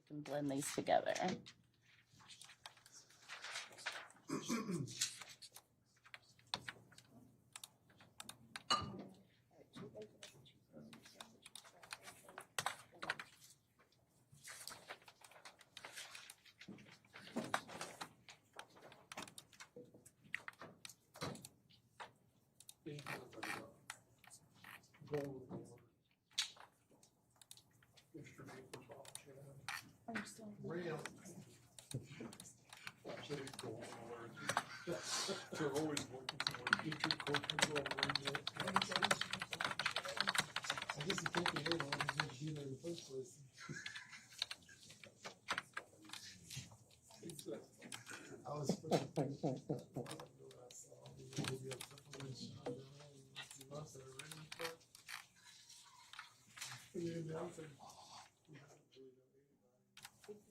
can blend these together. They're always working for future court control. I guess you can't be able to be there in the first place. I was pushing things like that. I saw maybe a couple of months that are ready for it. And then I was like, we haven't really done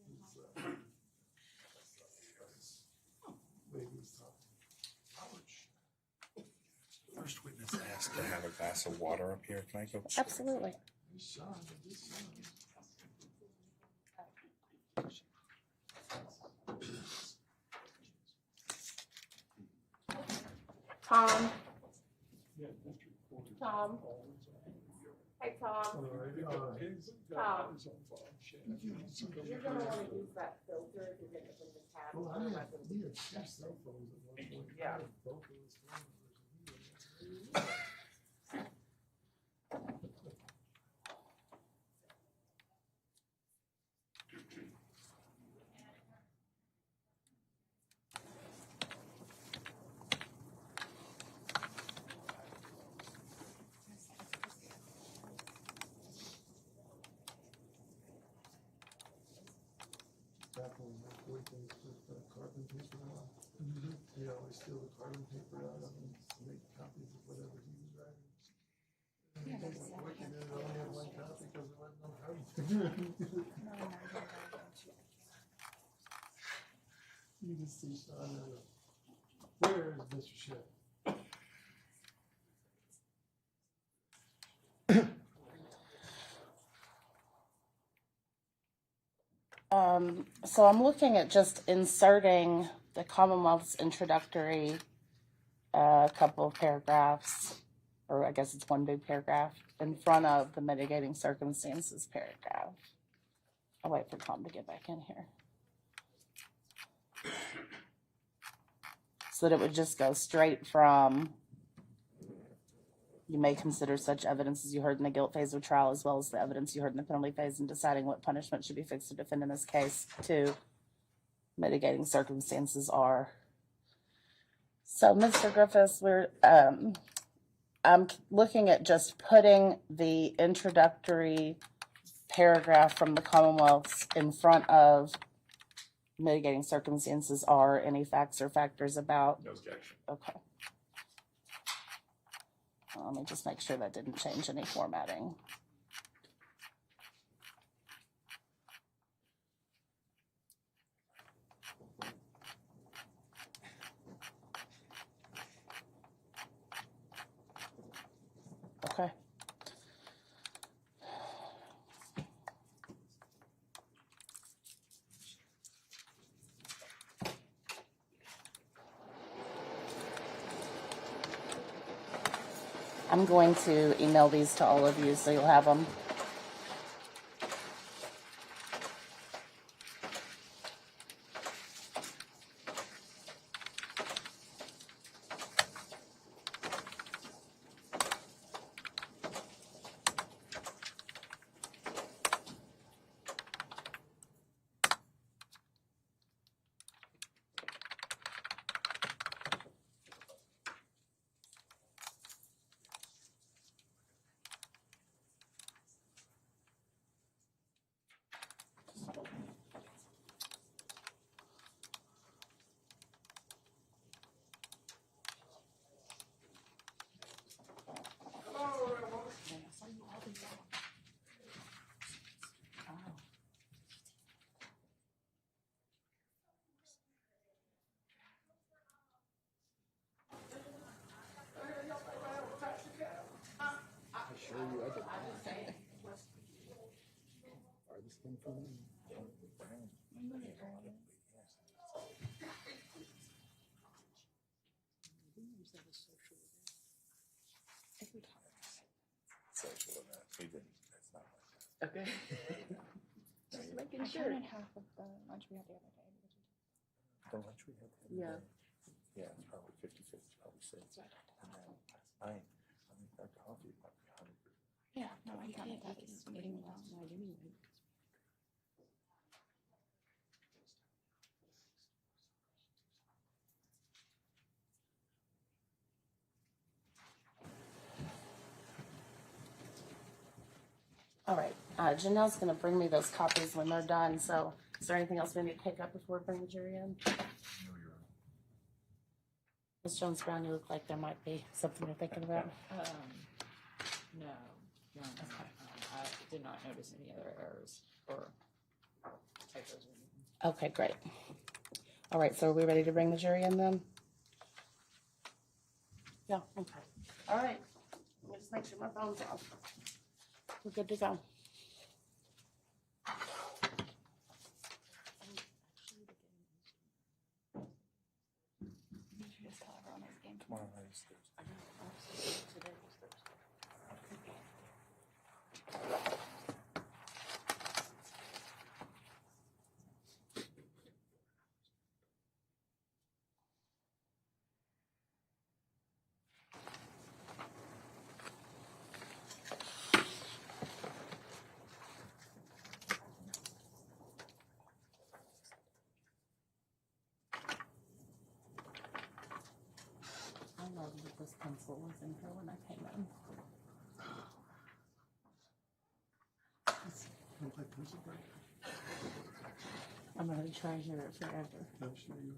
anybody. Maybe it's tough. First witness asked to have a glass of water up here. Can I go? Absolutely. Tom. Tom. Hey, Tom. Tom. You're going to want to use that filter if you're getting it from the tab. Well, I have two cell phones at one point. Yeah. Both of us. Back when we things with carbon paper on. He always steal the carbon paper out of them to make copies of whatever he was writing. And he was working it only had one copy because there wasn't no carbon paper. You just see Sean there. Where is Mr. Shep? So I'm looking at just inserting the Commonwealth's introductory couple of paragraphs, or I guess it's one big paragraph, in front of the mitigating circumstances paragraph. I'll wait for Tom to get back in here. So that it would just go straight from, you may consider such evidence as you heard in the guilt phase of trial as well as the evidence you heard in the penalty phase in deciding what punishment should be fixed to defend in this case, to mitigating circumstances are. So, Mr. Griffiths, I'm looking at just putting the introductory paragraph from the Commonwealth's in front of mitigating circumstances are any facts or factors about. No objection. Okay. Let me just make sure that didn't change any formatting. Okay. I'm going to email these to all of you so you'll have them. Farthest thing from me. Okay. Just making I sure. counted half of the lunch we had the other day. The lunch we had the other Yeah. day. Yeah, it's probably 50-50, probably 6. And then last night, I mean, our coffee is probably 100%. Yeah, no, I counted that as eating well. Night anyway. All right, Janelle's gonna bring me those copies when they're done, so is there anything else we need to pick up before we bring the jury in? No, you're right. Ms. Jones Brown, you look like there might be something you're thinking about. No, I did not notice any other errors or typos or anything. Okay, great. All right, so are we ready to bring the jury in then? Yeah, okay. All right, let me just make sure my phone's off. We're good to go. You should just tell everyone his game. Tomorrow night is Thursday. Today was Thursday. I know that this pencil was in here when I came in. Don't play pencil break. I'm gonna treasure it forever. I'm sure you.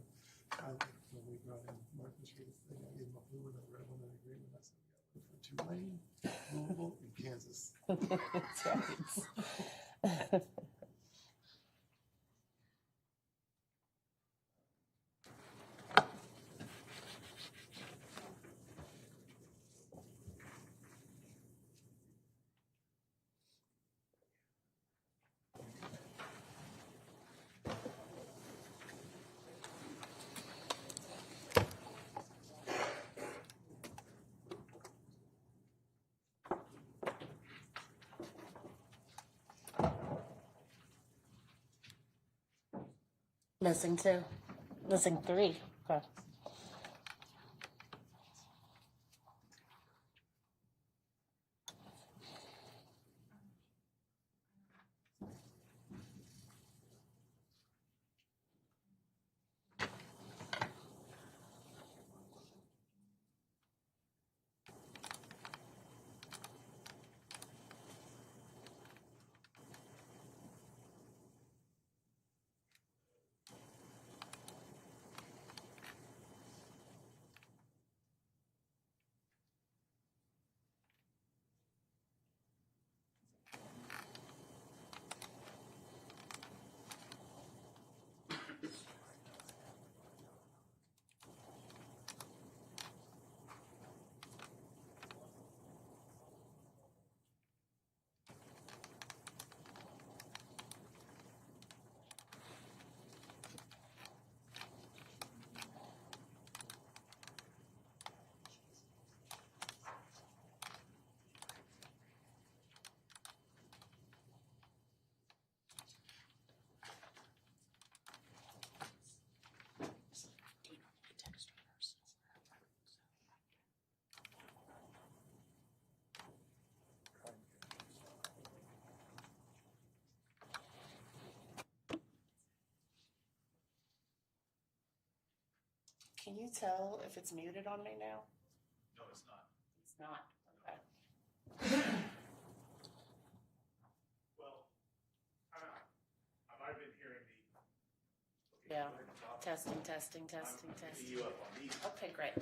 When we brought in Marcus for this thing, I gave him a blue one and a red one and a green one. I said, we got one for Tulane, Louisville, and Kansas. That's right. Missing 2. Missing 3. Okay. Can you tell if it's muted on me now? No, it's not. It's not. Okay. Well, I might have been hearing the. Yeah. Testing, testing, testing, testing. You up on these. Okay, great.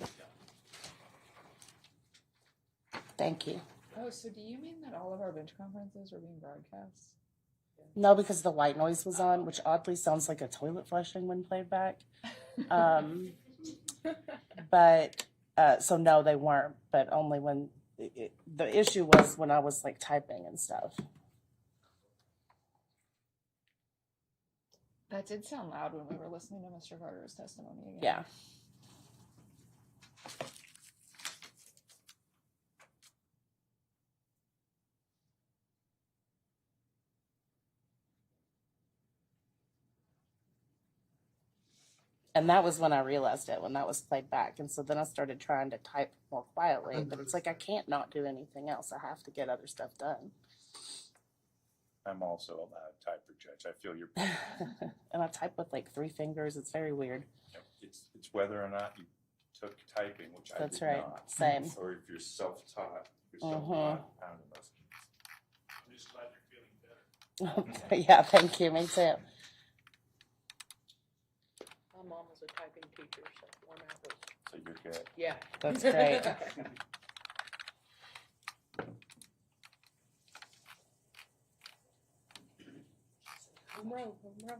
Thank you. Oh, so do you mean that all of our bench conferences are being broadcast? No, because the white noise was on, which oddly sounds like a toilet flushing when played back. But so no, they weren't. But only when the issue was when I was like typing and stuff. That did sound loud when we were listening to Mr. Carter's testimony again. Yeah. And that was when I realized it, when that was played back. And so then I started trying to type more quietly, but it's like I can't not do anything else. I have to get other stuff done. I'm also a loud typer, Judge. I feel your pain. And I type with like 3 fingers. It's very weird. It's whether or not you took typing, which I That's did right. not. Same. Or if you're self-taught, you're so pounding those keys. I'm just glad you're feeling better. Yeah, thank you. Me too. My mom was a typing teacher, so one hour. So you're good. Yeah. That's great. Home row, home row.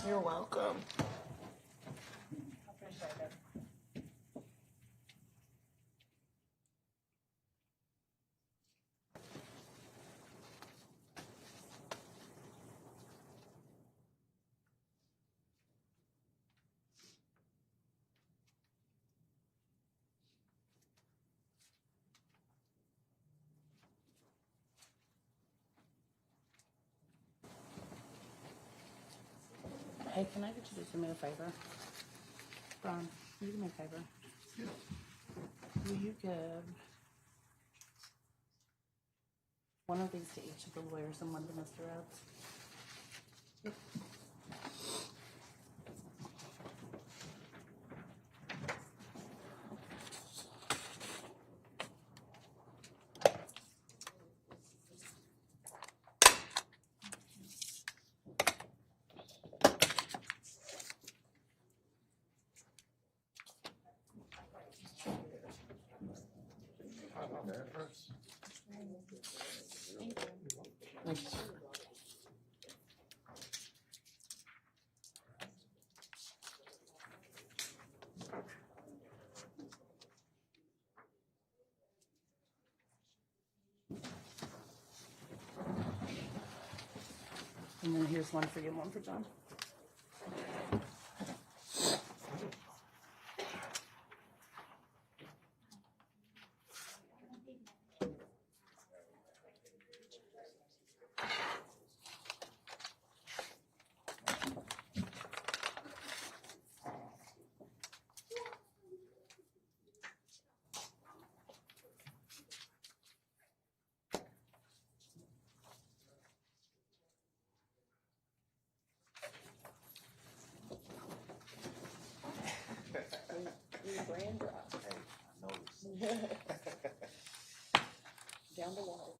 You're welcome. Hey, can I get you to do me a favor? Ron, will you do me a favor? Will you give one of these to each of the lawyers and one to Mr. Rhodes? Thank you. And then here's one for you and one for John. brand dry. Hey, I noticed. Down to water.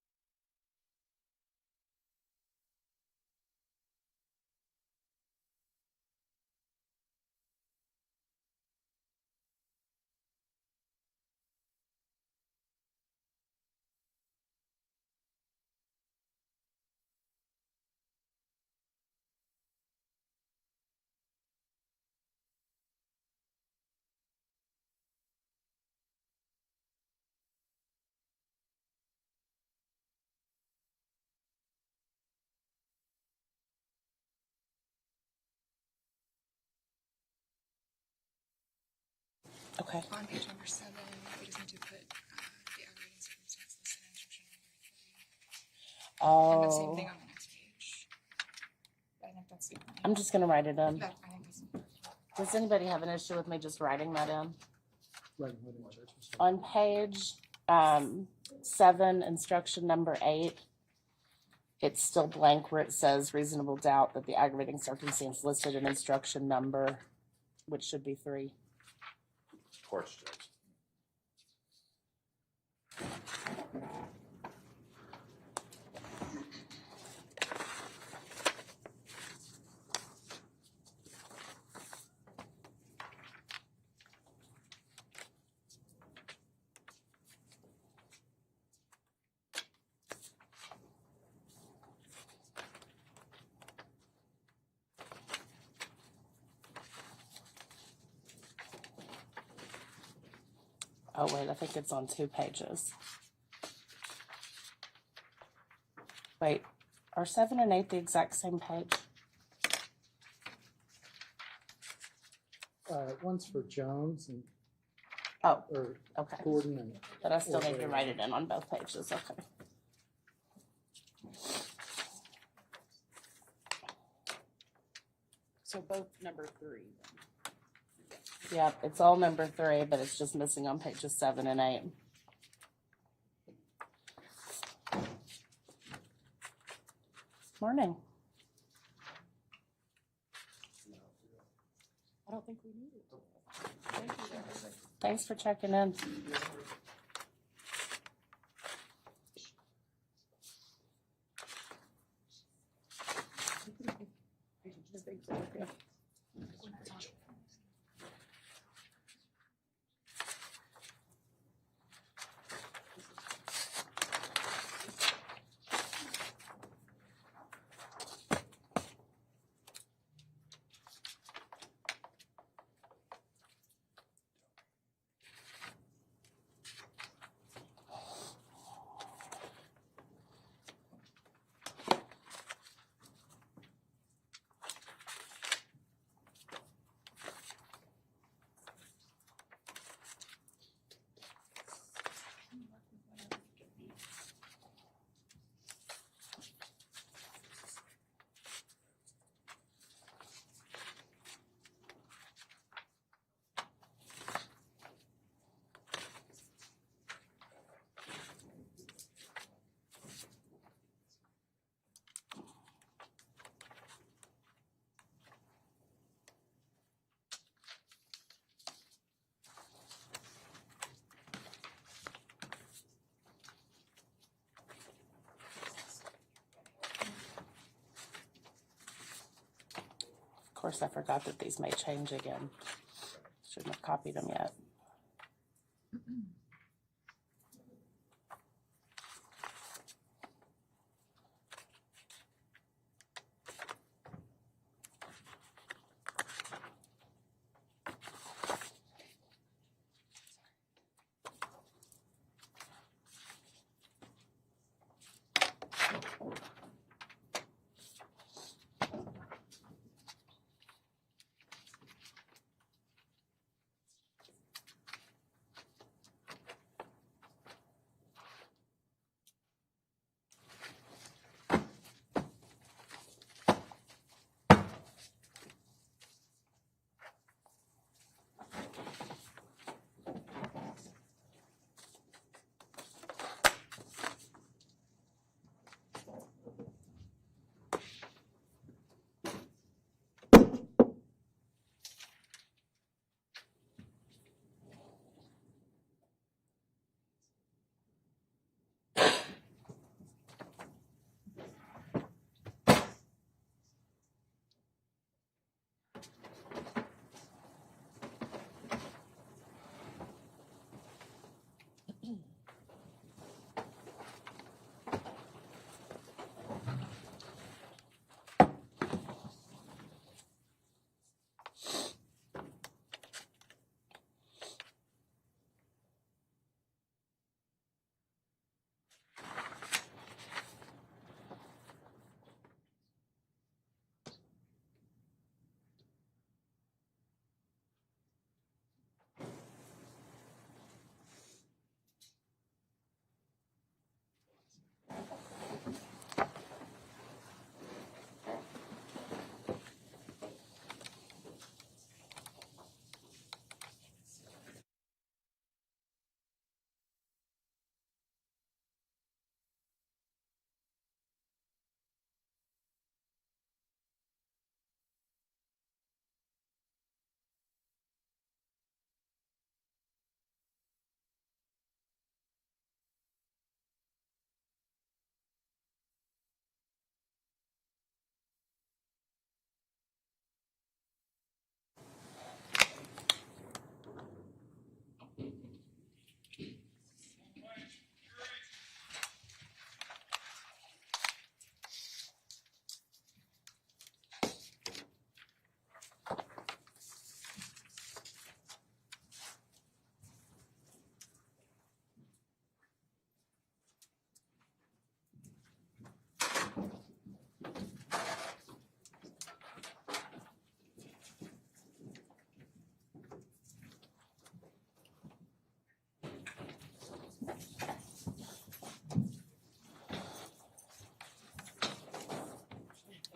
Okay. On page number 7, we just need to put the aggravating circumstance listed in instruction number 3. And the same Oh, thing on the next page. I think that's the only. I'm just gonna write it in. I think that's Does anybody have an issue with me just writing that in? Right, what did you say? On page 7, instruction number 8, it's still blank where it says reasonable doubt that the aggravating circumstance listed in instruction number, which should be 3. Torch Judge. Oh wait, I think it's on 2 pages. Wait, are 7 and 8 the exact same page? One's for Jones and, Oh, or okay. Gordon and, But I still need to write it in on both pages, okay. So both number 3 then. Yep, it's all number 3, but it's just missing on pages 7 and 8. Morning. I don't think we need it. Thank you, guys. Thanks for checking in. Thanks, okay. Of course, I forgot that these may change again. Shouldn't have copied them yet.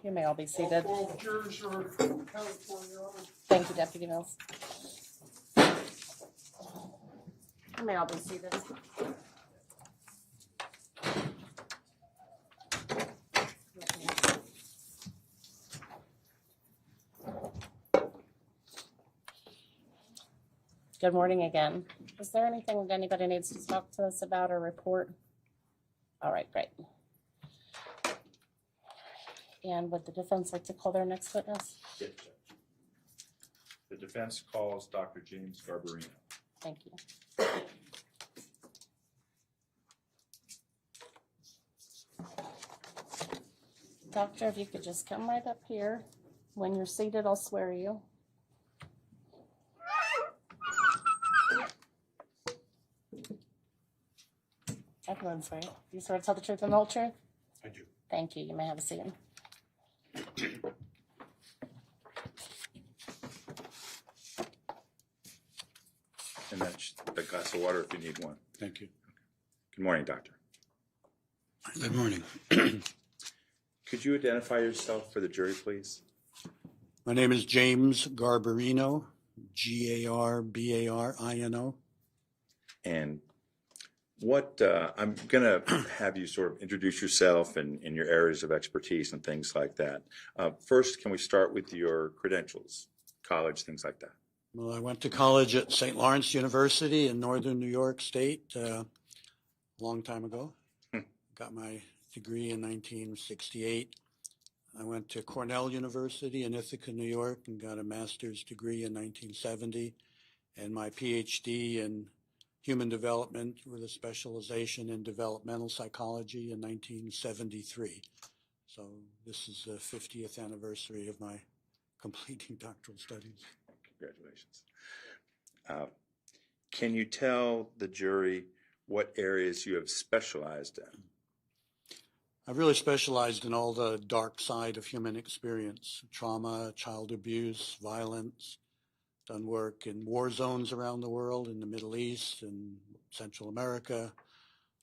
You may all be seated. All jurors are accounted for, Your Honor. Thank you, Deputy Mills. You may all be seated. Good morning again. Is there anything that anybody needs to talk to us about or report? All right, great. And would the defense like to call their next witness? Yes, Judge. The defense calls Dr. James Garbarino. Thank you. Doctor, if you could just come right up here. When you're seated, I'll swear you. Everyone swear. Do you swear to tell the truth and the whole truth? I do. Thank you. You may have a seat. And that's a glass of water if you need one. Thank you. Good morning, Doctor. Good morning. Could you identify yourself for the jury, please? My name is James Garbarino, Garbarino. And what I'm going to have you sort of introduce yourself and your areas of expertise and things like that. First, can we start with your credentials, college, things like that? Well, I went to college at St. Lawrence University in northern New York State a long time ago. Got my degree in 1968. I went to Cornell University in Ithaca, New York, and got a master's degree in 1970, and my PhD in human development with a specialization in developmental psychology in 1973. So this is the 50th anniversary of my completing doctoral studies. Congratulations. Can you tell the jury what areas you have specialized in? I've really specialized in all the dark side of human experience: trauma, child abuse, violence. Done work in war zones around the world, in the Middle East and Central America,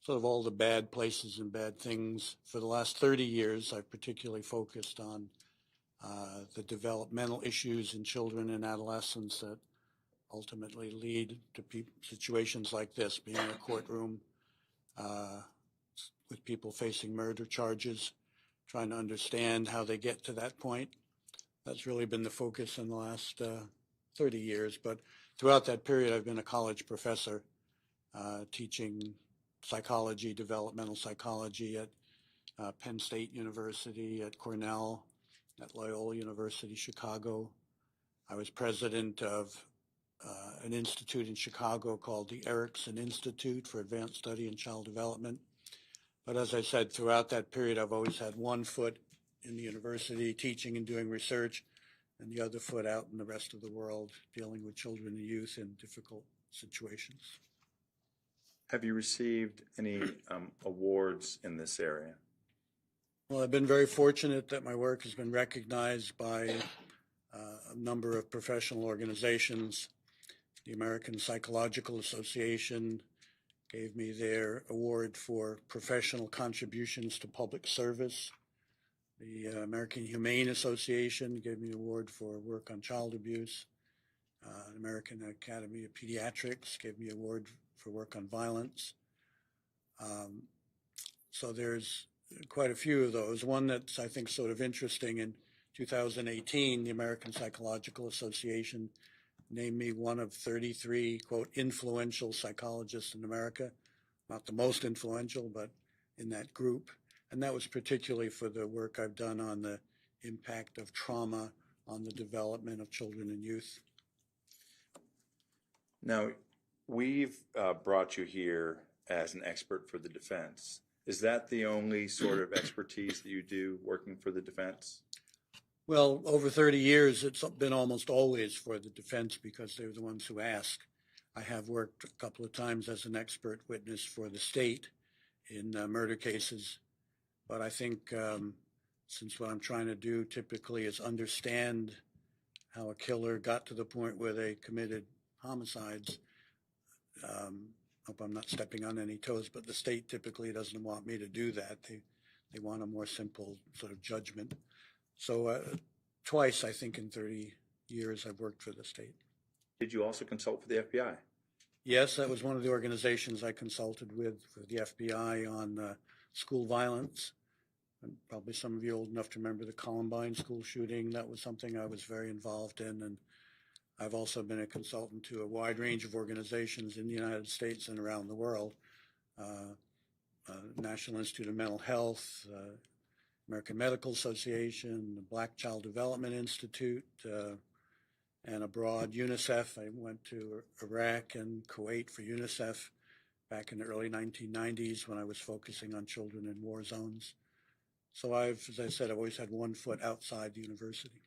sort of all the bad places and bad things. For the last 30 years, I've particularly focused on the developmental issues in children and adolescents that ultimately lead to situations like this, being in a courtroom with people facing murder charges, trying to understand how they get to that point. That's really been the focus in the last 30 years, but throughout that period, I've been a college professor teaching psychology, developmental psychology at Penn State University, at Cornell, at Loyola University, Chicago. I was president of an institute in Chicago called the Erickson Institute for Advanced Study in Child Development. But as I said, throughout that period, I've always had one foot in the university teaching and doing research, and the other foot out in the rest of the world dealing with children and youth in difficult situations. Have you received any awards in this area? Well, I've been very fortunate that my work has been recognized by a number of professional organizations. The American Psychological Association gave me their award for professional contributions to public service. The American Humane Association gave me an award for work on child abuse. The American Academy of Pediatrics gave me an award for work on violence. So there's quite a few of those. One that's, I think, sort of interesting, in 2018, the American Psychological Association named me one of 33, quote, influential psychologists in America. Not the most influential, but in that group. And that was particularly for the work I've done on the impact of trauma on the development of children and youth. Now, we've brought you here as an expert for the defense. Is that the only sort of expertise that you do working for the defense? Well, over 30 years, it's been almost always for the defense because they're the ones who ask. I have worked a couple of times as an expert witness for the state in murder cases. But I think since what I'm trying to do typically is understand how a killer got to the point where they committed homicides, hope I'm not stepping on any toes, but the state typically doesn't want me to do that. They want a more simple sort of judgment. So twice, I think, in 30 years, I've worked for the state. Did you also consult for the FBI? Yes, that was one of the organizations I consulted with for the FBI on school violence. And probably some of you old enough to remember the Columbine school shooting. That was something I was very involved in. And I've also been a consultant to a wide range of organizations in the United States and around the world. National Institute of Mental Health, American Medical Association, the Black Child Development Institute, and abroad, UNICEF. I went to Iraq and Kuwait for UNICEF back in the early 1990s when I was focusing on children in war zones. So as I said, I've always had one foot outside the university.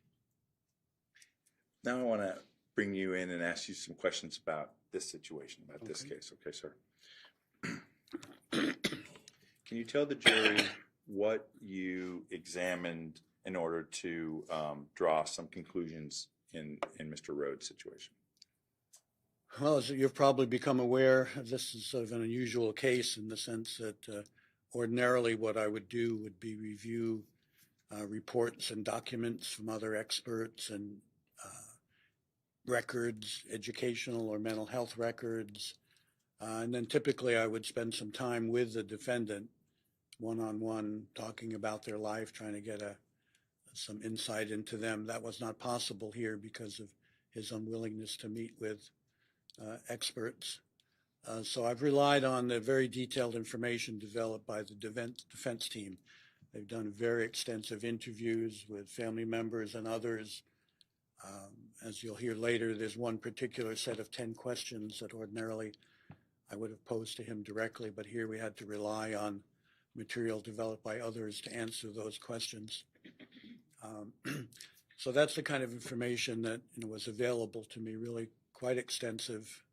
Now I want to bring you in and ask you some questions about this situation, about this Okay. case. Okay, sir. Can you tell the jury what you examined in order to draw some conclusions in Mr. Rhodes' situation? Well, as you've probably become aware, this is sort of an unusual case in the sense that ordinarily what I would do would be review reports and documents from other experts and records, educational or mental health records. And then typically I would spend some time with the defendant one-on-one talking about their life, trying to get some insight into them. That was not possible here because of his unwillingness to meet with experts. So I've relied on the very detailed information developed by the defense team. They've done very extensive interviews with family members and others. As you'll hear later, there's one particular set of 10 questions that ordinarily I would have posed to him directly, but here we had to rely on material developed by others to answer those questions. So that's the kind of information that was available to me, really quite extensive.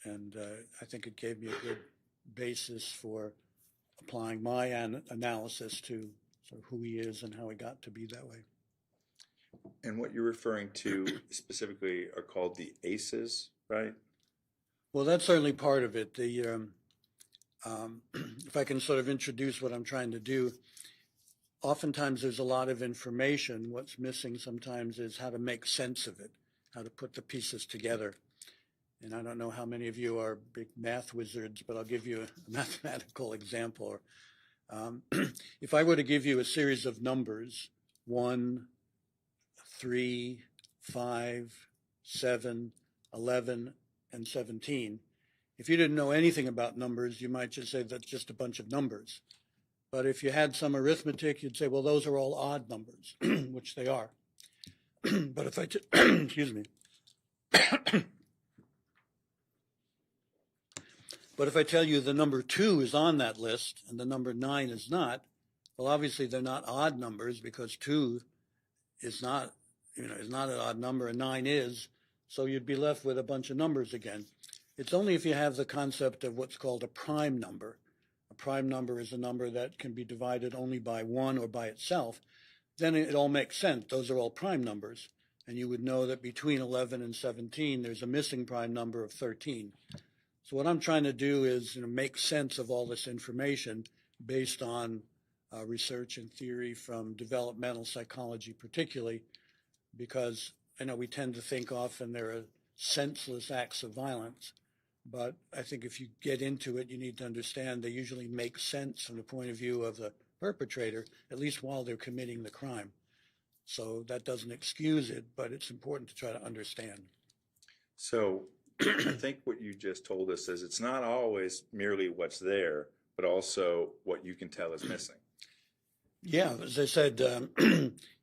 And I think it gave me a good basis for applying my analysis to sort of who he is and how he got to be that way. And what you're referring to specifically are called the ACEs, right? Well, that's certainly part of it. If I can sort of introduce what I'm trying to do, oftentimes there's a lot of information. What's missing sometimes is how to make sense of it, how to put the pieces together. And I don't know how many of you are big math wizards, but I'll give you a mathematical example. If I were to give you a series of numbers, 1, 3, 5, 7, 11, and 17, if you didn't know anything about numbers, you might just say that's just a bunch of numbers. But if you had some arithmetic, you'd say, well, those are all odd numbers, which they are. But if I, excuse me. But if I tell you the number 2 is on that list and the number 9 is not, well, obviously they're not odd numbers because 2 is not, is not an odd number and 9 is. So you'd be left with a bunch of numbers again. It's only if you have the concept of what's called a prime number. A prime number is a number that can be divided only by 1 or by itself. Then it all makes sense. Those are all prime numbers. And you would know that between 11 and 17, there's a missing prime number of 13. So what I'm trying to do is make sense of all this information based on research and theory from developmental psychology particularly, because I know we tend to think often there are senseless acts of violence, but I think if you get into it, you need to understand they usually make sense from the point of view of the perpetrator, at least while they're committing the crime. So that doesn't excuse it, but it's important to try to understand. So I think what you just told us is it's not always merely what's there, but also what you can tell is missing. Yeah, as I said,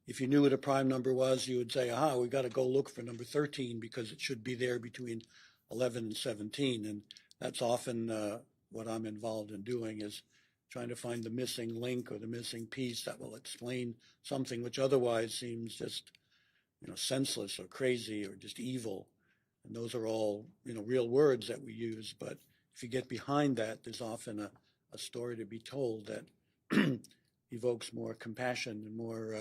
if you knew what a prime number was, you would say, aha, we got to go look for number 13 because it should be there between 11 and 17. And that's often what I'm involved in doing, is trying to find the missing link or the missing piece that will explain something which otherwise seems just, senseless or crazy or just evil. And those are all, real words that we use. But if you get behind that, there's often a story to be told that evokes more compassion and more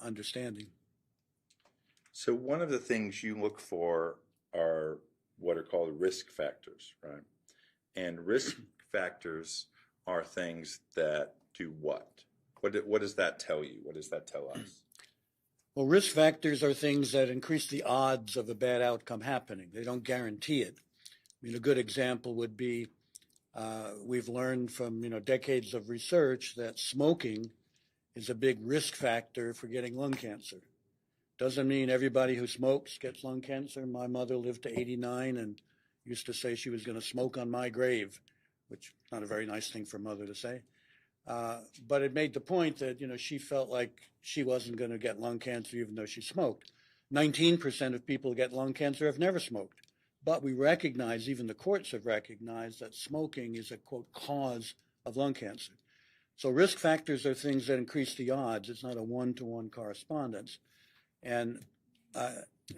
understanding. So one of the things you look for are what are called risk factors, right? And risk factors are things that do what? What does that tell you? What does that tell us? Well, risk factors are things that increase the odds of a bad outcome happening. They don't guarantee it. I mean, a good example would be we've learned from decades of research that smoking is a big risk factor for getting lung cancer. Doesn't mean everybody who smokes gets lung cancer. My mother lived to 89 and used to say she was going to smoke on my grave, which is not a very nice thing for a mother to say. But it made the point that she felt like she wasn't going to get lung cancer even though she smoked. 19% of people who get lung cancer have never smoked. But we recognize, even the courts have recognized, that smoking is a, quote, cause of lung cancer. So risk factors are things that increase the odds. It's not a one-to-one correspondence. And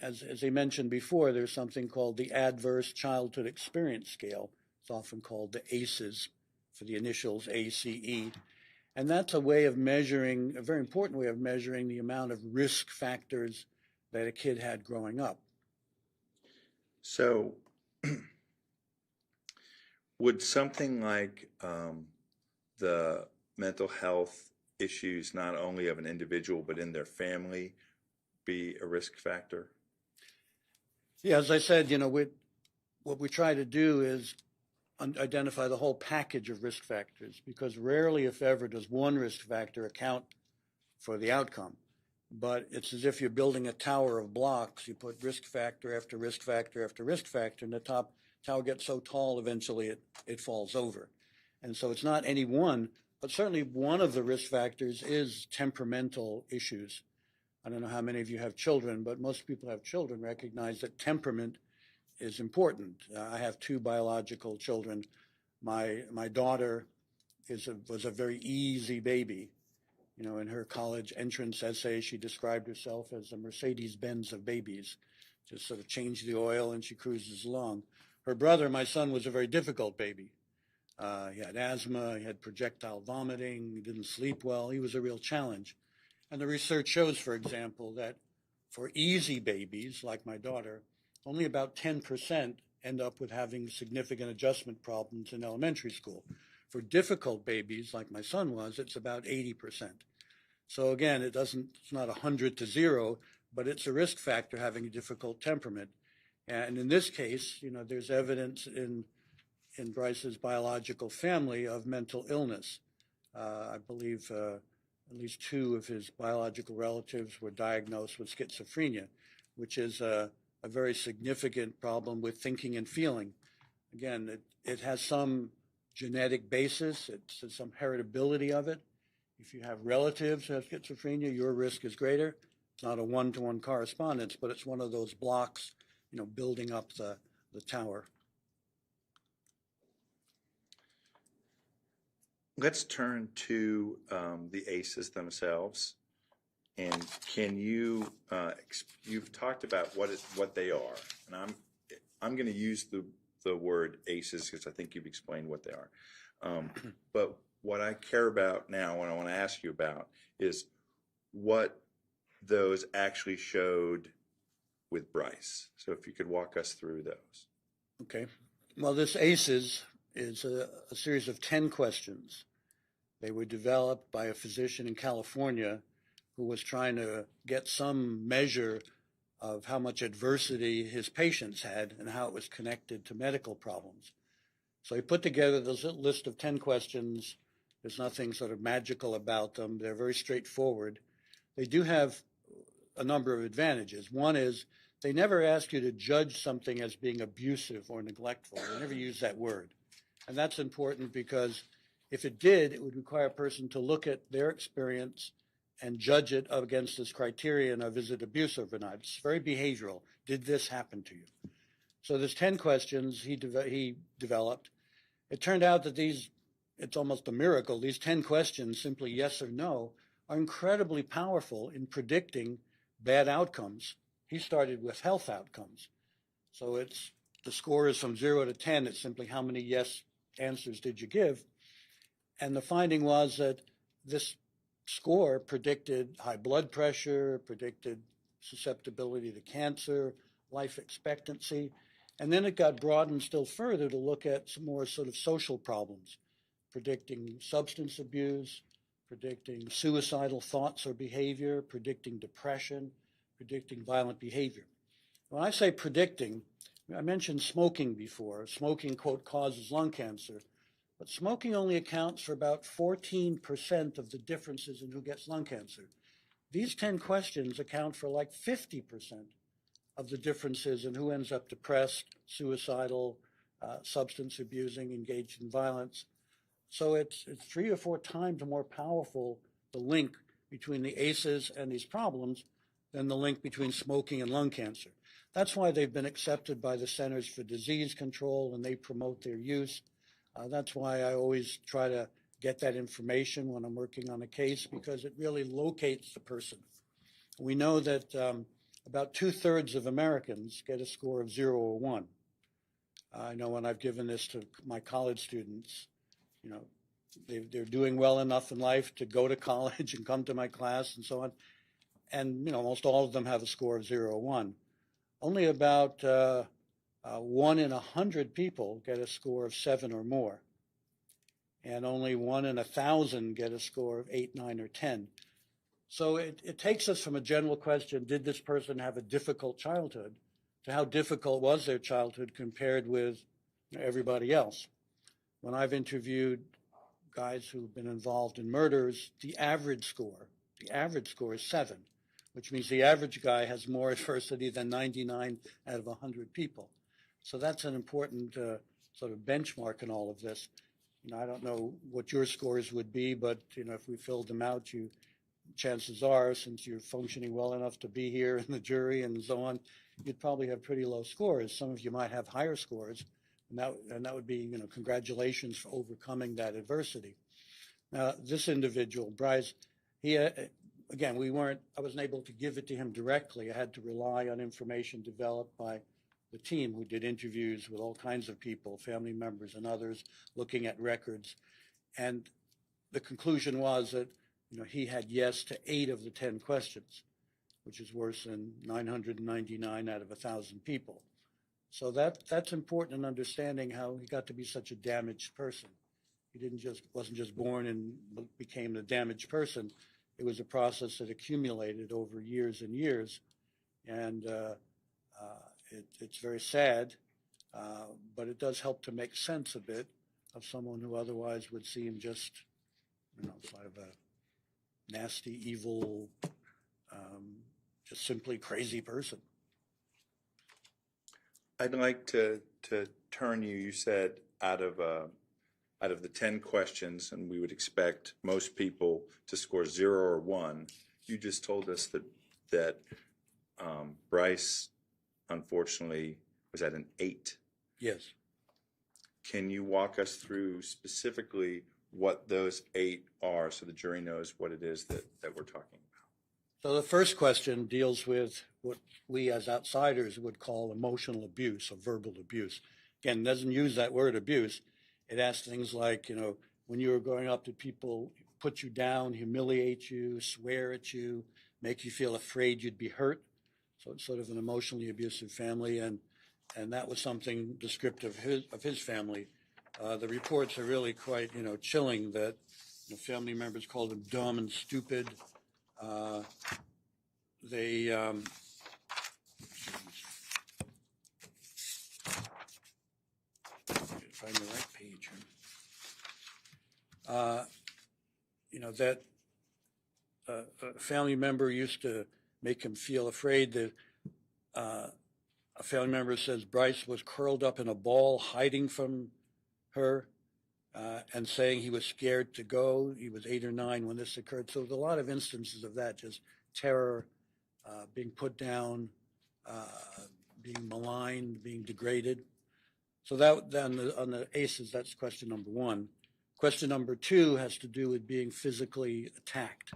as I mentioned before, there's something called the Adverse Childhood Experience Scale. It's often called the ACEs, for the initials ACE. And that's a way of measuring, a very important way of measuring the amount of risk factors that a kid had growing up. So would something like the mental health issues, not only of an individual, but in their family, be a risk factor? Yeah, as I said, what we try to do is identify the whole package of risk factors, because rarely, if ever, does one risk factor account for the outcome. But it's as if you're building a tower of blocks. You put risk factor after risk factor after risk factor, and the top tower gets so tall eventually it falls over. And so it's not any one, but certainly one of the risk factors is temperamental issues. I don't know how many of you have children, but most people who have children recognize that temperament is important. I have two biological children. My daughter was a very easy baby. In her college entrance essay, she described herself as a Mercedes-Benz of babies. Just sort of change the oil and she cruises along. Her brother, my son, was a very difficult baby. He had asthma, he had projectile vomiting, he didn't sleep well. He was a real challenge. And the research shows, for example, that for easy babies, like my daughter, only about 10% end up with having significant adjustment problems in elementary school. For difficult babies, like my son was, it's about 80%. So again, it's not 100 to 0, but it's a risk factor having a difficult temperament. And in this case, there's evidence in Brice's biological family of mental illness. I believe at least 2 of his biological relatives were diagnosed with schizophrenia, which is a very significant problem with thinking and feeling. Again, it has some genetic basis, it's some heritability of it. If you have relatives who have schizophrenia, your risk is greater. It's not a one-to-one correspondence, but it's one of those blocks, building up the tower. Let's turn to the ACEs themselves. And can you, you've talked about what they are, and I'm going to use the word ACEs because I think you've explained what they are. But what I care about now, what I want to ask you about, is what those actually showed with Brice. So if you could walk us through those. Okay. Well, this ACEs is a series of 10 questions. They were developed by a physician in California who was trying to get some measure of how much adversity his patients had and how it was connected to medical problems. So he put together this list of 10 questions. There's nothing sort of magical about them. They're very straightforward. They do have a number of advantages. One is they never ask you to judge something as being abusive or neglectful. They never use that word. And that's important because if it did, it would require a person to look at their experience and judge it against this criterion of is it abusive or not. It's very behavioral. Did this happen to you? So there's 10 questions he developed. It turned out that it's almost a miracle. These 10 questions, simply yes or no, are incredibly powerful in predicting bad outcomes. He started with health outcomes. So the score is from 0 to 10. It's simply how many yes answers did you give. And the finding was that this score predicted high blood pressure, predicted susceptibility to cancer, life expectancy. And then it got broadened still further to look at some more sort of social problems, predicting substance abuse, predicting suicidal thoughts or behavior, predicting depression, predicting violent behavior. When I say predicting, I mentioned smoking before. Smoking, quote, causes lung cancer, but smoking only accounts for about 14% of the differences in who gets lung cancer. These 10 questions account for like 50% of the differences in who ends up depressed, suicidal, substance abusing, engaged in violence. So it's 3 or 4 times more powerful, the link between the ACEs and these problems, than the link between smoking and lung cancer. That's why they've been accepted by the Centers for Disease Control, and they promote their use. That's why I always try to get that information when I'm working on a case, because it really locates the person. We know that about 2/3 of Americans get a score of 0 or 1. I know when I've given this to my college students, you know, they're doing well enough in life to go to college and come to my class and so on. And, you know, almost all of them have a score of 0 or 1. Only about 1 in 100 people get a score of 7 or more. And only 1 in 1,000 get a score of 8, 9, or 10. So it takes us from a general question, did this person have a difficult childhood, to how difficult was their childhood compared with everybody else. When I've interviewed guys who've been involved in murders, the average score is 7, which means the average guy has more adversity than 99 out of 100 people. So that's an important sort of benchmark in all of this. You know, I don't know what your scores would be, but you know, if we filled them out, chances are, since you're functioning well enough to be here in the jury and so on, you'd probably have pretty low scores. Some of you might have higher scores, and that would be, you know, congratulations for overcoming that adversity. Now, this individual, Brice, he, again, I wasn't able to give it to him directly. I had to rely on information developed by the team who did interviews with all kinds of people, family members and others, looking at records. And the conclusion was that, you know, he had yes to 8 of the 10 questions, which is worse than 999 out of 1,000 people. So that's important in understanding how he got to be such a damaged person. He wasn't just born and became a damaged person. It was a process that accumulated over years and years, and it's very sad, but it does help to make sense a bit of someone who otherwise would seem just, you know, sort of a nasty, evil, just simply crazy person. I'd like to turn you said out of the 10 questions, and we would expect most people to score 0 or 1. You just told us that Brice, unfortunately, was at an 8. Yes. Can you walk us through specifically what those 8 are so the jury knows what it is that we're talking about? So the first question deals with what we as outsiders would call emotional abuse or verbal abuse. Again, it doesn't use that word abuse. It asks things like, you know, when you were growing up, did people put you down, humiliate you, swear at you, make you feel afraid you'd be hurt? So it's sort of an emotionally abusive family, and that was something descriptive of his family. The reports are really quite, you know, chilling that the family members called him dumb and stupid. Find the right page here. You know, that a family member used to make him feel afraid. That a family member says Brice was curled up in a ball hiding from her and saying he was scared to go. He was 8 or 9 when this occurred. So there's a lot of instances of that, just terror, being put down, being maligned, being degraded. So that then on the ACEs, that's question number 1. Question number 2 has to do with being physically attacked.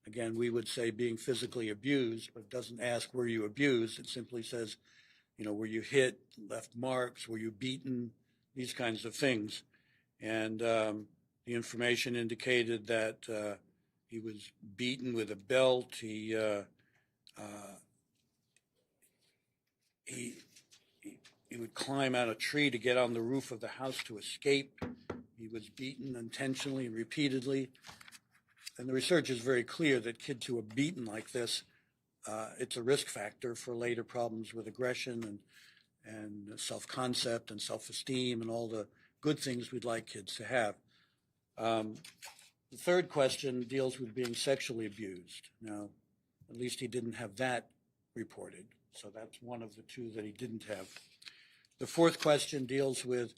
Again, we would say being physically abused, but it doesn't ask were you abused. It simply says, you know, were you hit, left marks, were you beaten, these kinds of things. And the information indicated that he was beaten with a belt. He would climb out a tree to get on the roof of the house to escape. He was beaten intentionally, repeatedly. and the research is very clear that kids who are beaten like this, it's a risk factor for later problems with aggression and self-concept and self-esteem and all the good things we'd like kids to have. The third question deals with being sexually abused. Now, at least he didn't have that reported, so that's one of the two that he didn't have. The fourth question deals with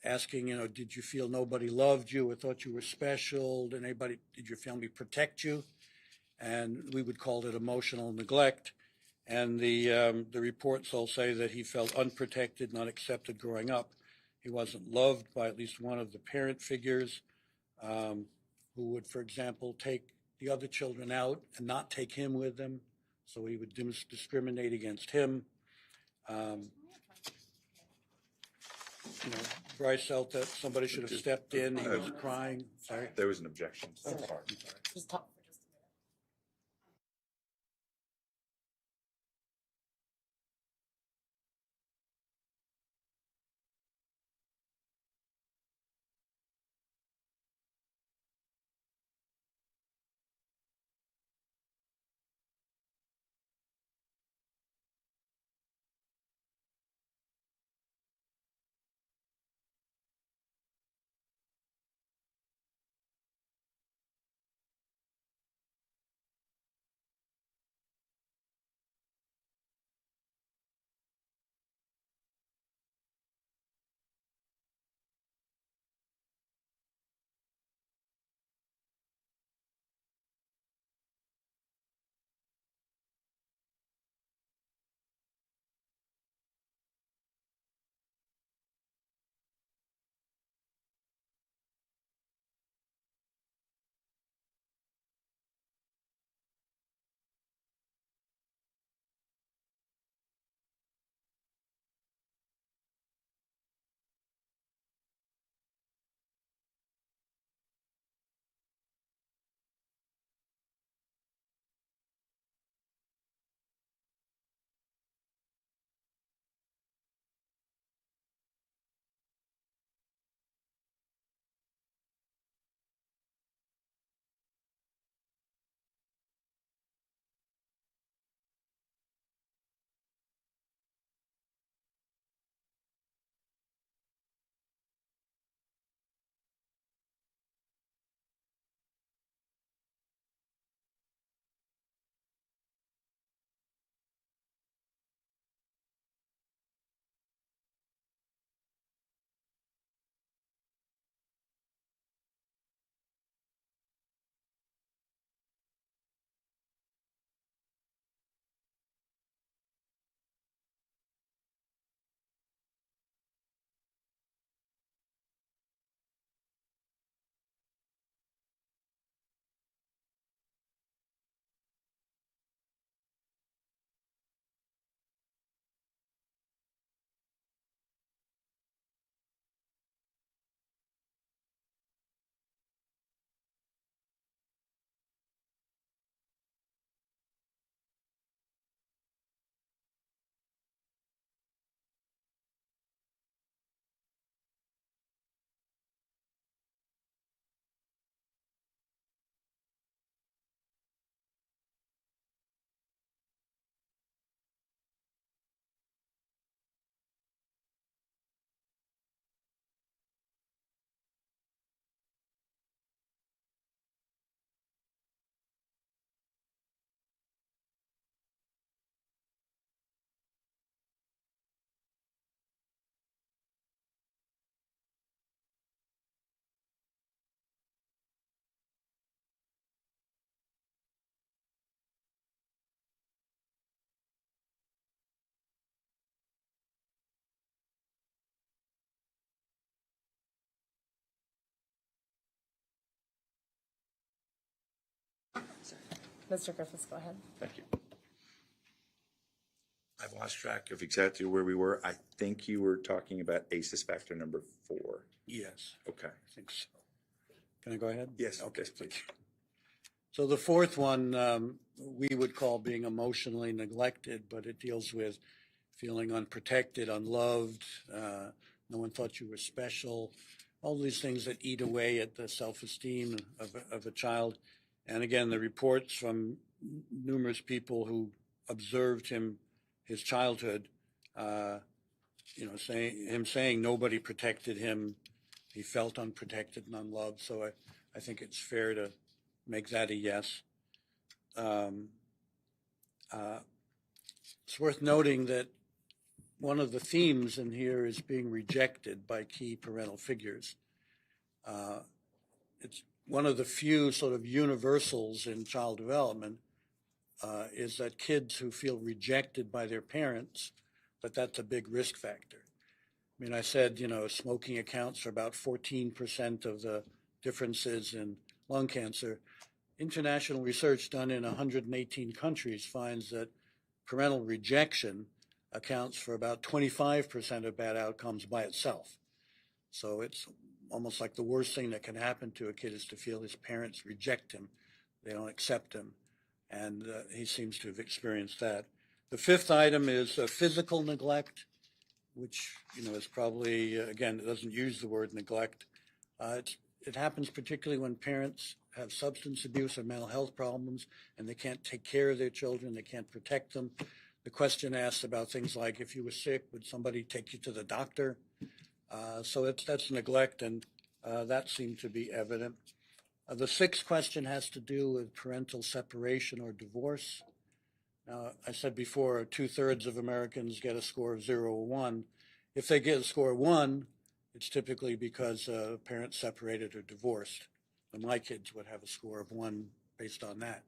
asking, did you feel nobody loved you or thought you were special? Did your family protect you? And we would call it emotional neglect. And the reports all say that he felt unprotected, not accepted growing up. He wasn't loved by at least one of the parent figures, who would, for example, take the other children out and not take him with them. So he would discriminate against him. Brice felt that somebody should have stepped in. He was crying. Sorry. There was an objection. I'm sorry. Just talk. Mr. Griffiths, go ahead. Thank you. I've lost track of exactly where we were. I think you were talking about ACEs factor number 4. Yes, Okay. I think so. Can I go ahead? Yes. Okay, Yes, please. So the fourth one we would call being emotionally neglected, but it deals with feeling unprotected, unloved, no one thought you were special, all these things that eat away at the self-esteem of a child. And again, the reports from numerous people who observed his childhood, saying nobody protected him. He felt unprotected and unloved. So I think it's fair to make that a yes. It's worth noting that one of the themes in here is being rejected by key parental figures. It's one of the few sort of universals in child development is that kids who feel rejected by their parents, that's a big risk factor. I mean, I said, smoking accounts for about 14% of the differences in lung cancer. International research done in 118 countries finds that parental rejection accounts for about 25% of bad outcomes by itself. So it's almost like the worst thing that can happen to a kid is to feel his parents reject him. They don't accept him. And he seems to have experienced that. The fifth item is physical neglect, which, is probably, again, it doesn't use the word neglect. It happens particularly when parents have substance abuse or mental health problems and they can't take care of their children, they can't protect them. The question asks about things like, if you were sick, would somebody take you to the doctor? So that's neglect, and that seemed to be evident. The sixth question has to do with parental separation or divorce. Now, I said before, 2/3 of Americans get a score of 0 or 1. If they get a score of 1, it's typically because parents separated or divorced. And my kids would have a score of 1 based on that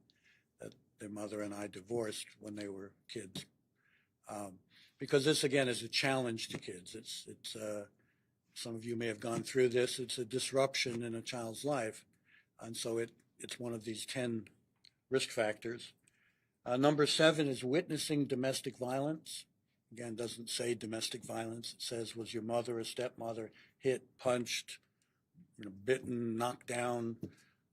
their mother and I divorced when they were kids. Because this, again, is a challenge to kids. It's some of you may have gone through this. It's a disruption in a child's life. And so it's one of these 10 risk factors. Number 7 is witnessing domestic violence. Again, doesn't say domestic violence. It says, was your mother or stepmother hit, punched, bitten, knocked down,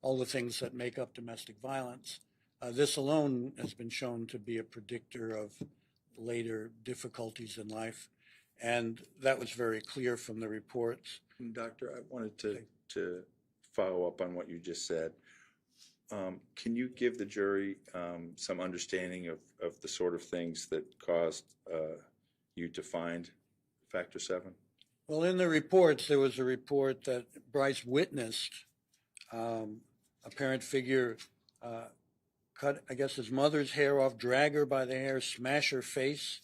all the things that make up domestic violence. This alone has been shown to be a predictor of later difficulties in life. And that was very clear from the reports. Doctor, I wanted to follow up on what you just said. Can you give the jury some understanding of the sort of things that caused you to find factor 7? Well, in the reports, there was a report that Brice witnessed a parent figure cut, I guess, his mother's hair off, drag her by the hair, smash her face.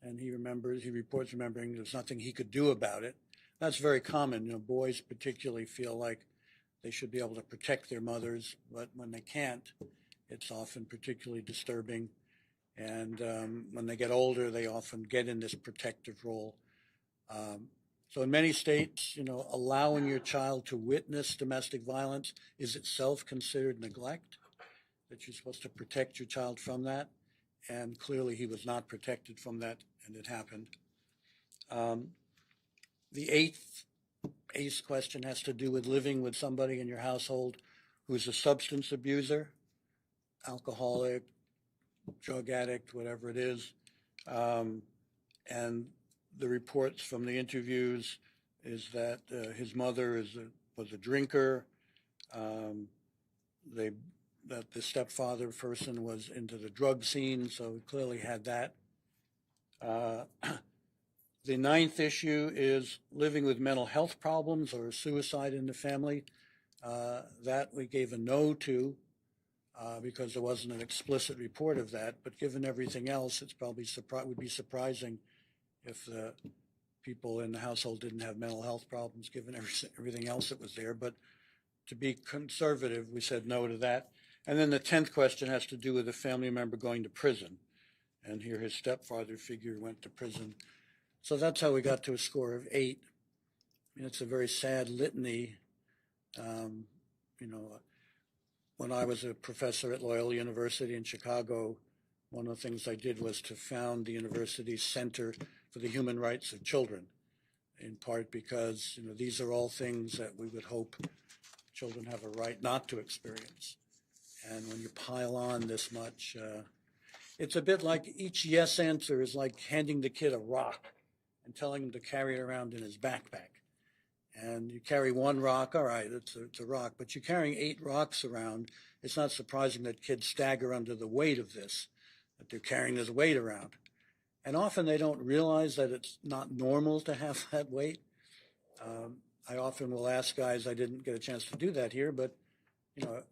And he reports remembering there's nothing he could do about it. That's very common. Boys particularly feel like they should be able to protect their mothers, but when they can't, it's often particularly disturbing. And when they get older, they often get in this protective role. So in many states, allowing your child to witness domestic violence is itself considered neglect, that you're supposed to protect your child from that. And clearly he was not protected from that, and it happened. The eighth ACE question has to do with living with somebody in your household who's a substance abuser, alcoholic, drug addict, whatever it is. And the reports from the interviews is that his mother was a drinker, that the stepfather person was into the drug scene, so he clearly had that. The ninth issue is living with mental health problems or suicide in the family. That we gave a no to because there wasn't an explicit report of that. But given everything else, it's probably would be surprising if the people in the household didn't have mental health problems, given everything else that was there. But to be conservative, we said no to that. And then the 10th question has to do with a family member going to prison. And here his stepfather figure went to prison. So that's how we got to a score of 8. I mean, it's a very sad litany. When I was a professor at Loyola University in Chicago, one of the things I did was to found the university's Center for the Human Rights of Children, in part because these are all things that we would hope children have a right not to experience. And when you pile on this much, it's a bit like each yes answer is like handing the kid a rock and telling him to carry it around in his backpack. And you carry one rock, all right, it's a rock, but you're carrying 8 rocks around, it's not surprising that kids stagger under the weight of this, that they're carrying this weight around. And often they don't realize that it's not normal to have that weight. I often will ask guys, I didn't get a chance to do that here, but, you know,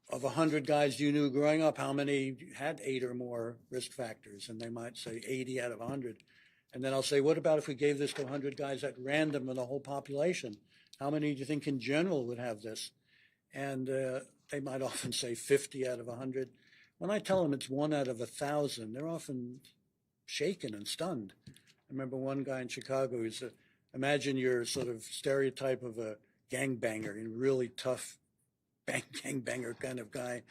of 100 guys you knew growing up, how many had 8 or more risk factors? And they might say 80 out of 100. And then I'll say, what about if we gave this to 100 guys at random in the whole population? How many do you think in general would have this? And they might often say 50 out of 100. When I tell them it's 1 out of 1,000, they're often shaken and stunned. I remember one guy in Chicago who said, imagine your sort of stereotype of a gangbanger, a really tough gangbanger kind of guy.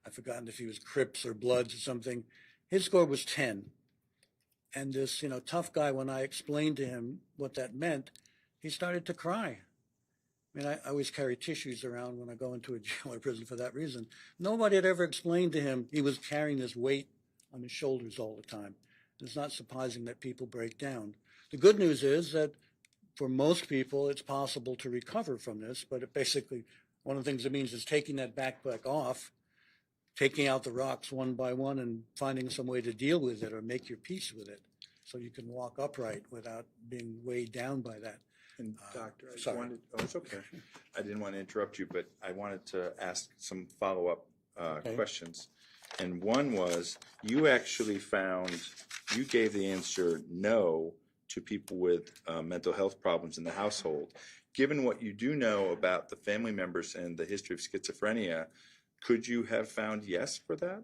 I've forgotten if he was Crips or Bloods or something. His score was 10. And this, tough guy, when I explained to him what that meant, he started to cry. I mean, I always carry tissues around when I go into a jail or prison for that reason. Nobody had ever explained to him he was carrying this weight on his shoulders all the time. It's not surprising that people break down. The good news is that for most people, it's possible to recover from this, but it basically, one of the things it means is taking that backpack off, taking out the rocks one by one and finding some way to deal with it or make your peace with it so you can walk upright without being weighed down by that. And Doctor, sorry. It's okay. I didn't want to interrupt you, but I wanted to ask some follow-up questions. And one was, you actually you gave the answer no to people with mental health problems in the household. Given what you do know about the family members and the history of schizophrenia, could you have found yes for that?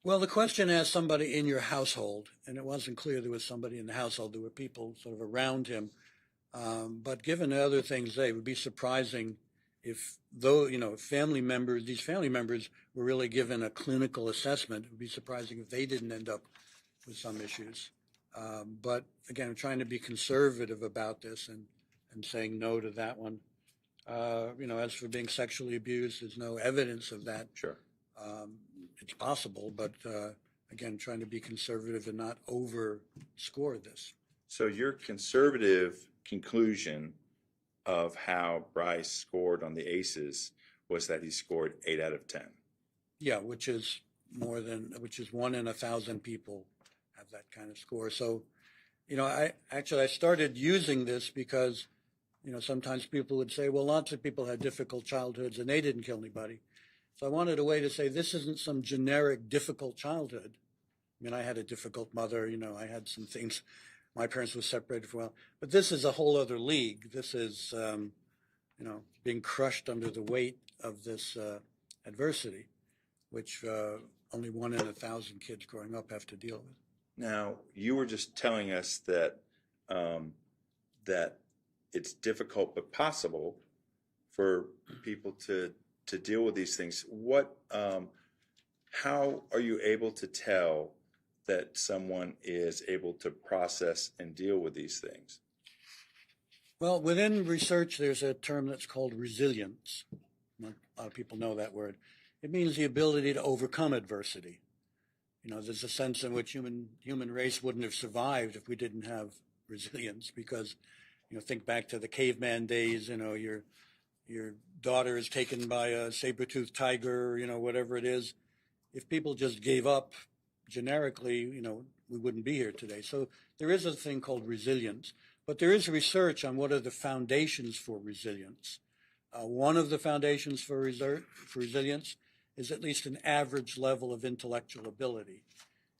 Well, the question asked somebody in your household, and it wasn't clear there was somebody in the household. There were people sort of around him. But given the other things, it would be surprising if, these family members were really given a clinical assessment. It would be surprising if they didn't end up with some issues. But again, I'm trying to be conservative about this and saying no to that one. As for being sexually abused, there's no evidence of that. Sure. It's possible, but again, trying to be conservative and not overscore this. So your conservative conclusion of how Brice scored on the ACEs was that he scored 8 out of 10. Yeah, which is 1 in 1,000 people have that kind of score. So, I started using this because, sometimes people would say, well, lots of people had difficult childhoods and they didn't kill anybody. So I wanted a way to say this isn't some generic difficult childhood. I mean, I had a difficult mother, I had some things. My parents were separated for a while, but this is a whole other league. This is, being crushed under the weight of this adversity, which only 1 in 1,000 kids growing up have to deal with. Now, you were just telling us that that it's difficult but possible for people to deal with these things. How are you able to tell that someone is able to process and deal with these things? Well, within research, there's a term that's called resilience. A lot of people know that word. It means the ability to overcome adversity. There's a sense in which human race wouldn't have survived if we didn't have resilience because, think back to the caveman days, your daughter is taken by a saber-toothed tiger, whatever it is. If people just gave up generically, we wouldn't be here today. So there is a thing called resilience, but there is research on what are the foundations for resilience. One of the foundations for resilience is at least an average level of intellectual ability.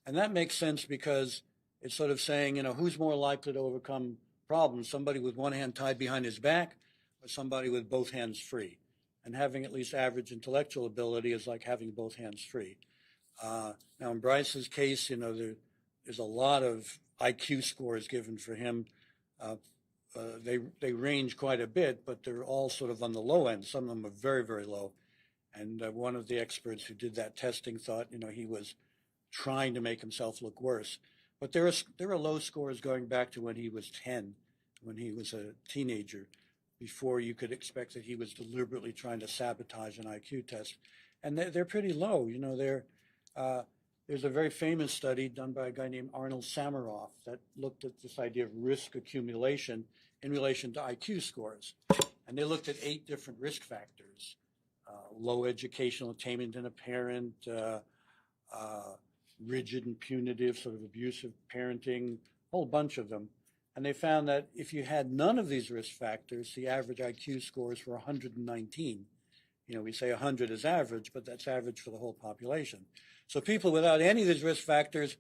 And that makes sense because it's sort of saying, who's more likely to overcome problems, somebody with one hand tied behind his back or somebody with both hands free? And having at least average intellectual ability is like having both hands free. Now, in Brice's case, there's a lot of IQ scores given for him. They range quite a bit, but they're all sort of on the low end. Some of them are very, very low. And one of the experts who did that testing thought, he was trying to make himself look worse. But there are low scores going back to when he was 10, when he was a teenager, before you could expect that he was deliberately trying to sabotage an IQ test. And they're pretty low. There's a very famous study done by a guy named Arnold Samaroff that looked at this idea of risk accumulation in relation to IQ scores. And they looked at 8 different risk factors, low educational attainment in a parent, rigid and punitive, sort of abusive parenting, a whole bunch of them. And they found that if you had none of these risk factors, the average IQ scores were 119. You know, we say 100 is average, but that's average for the whole population. So people without any of these risk factors,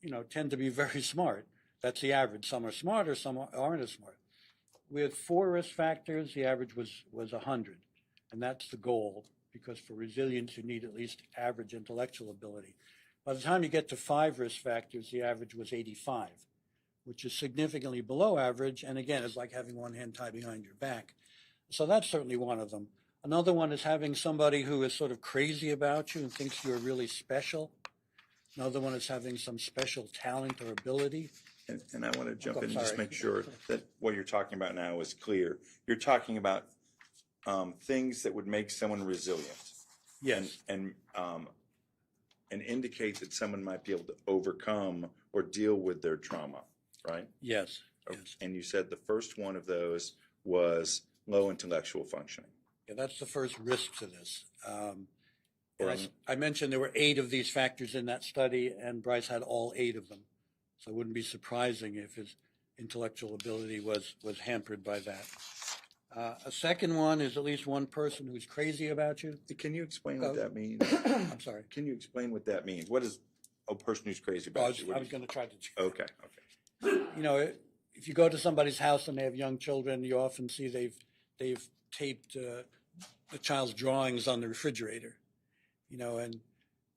you know, tend to be very smart. That's the average. Some are smarter, some aren't as smart. With 4 risk factors, the average was 100. And that's the goal, because for resilience, you need at least average intellectual ability. By the time you get to 5 risk factors, the average was 85, which is significantly below average. And again, it's like having one hand tied behind your back. So that's certainly one of them. Another one is having somebody who is sort of crazy about you and thinks you're really special. Another one is having some special talent or ability. And I want to jump Oh, in and just sorry. make sure that what you're talking about now is clear. You're talking about things that would make someone resilient. Yes. And indicate that someone might be able to overcome or deal with their trauma, right? Yes. Yes. And you said the first one of those was low intellectual functioning. Yeah, that's the first risk to this. Or- I mentioned there were 8 of these factors in that study, and Brice had all 8 of them. So it wouldn't be surprising if his intellectual ability was hampered by that. A second one is at least one person who's crazy about you. Can you explain what that means? I'm sorry. Can you explain what that means? What is a person who's crazy I about was, you? What I was is- going to try to. Okay. You know, if you go to somebody's house and they have young children, you often see they've taped the child's drawings on the refrigerator. You know, and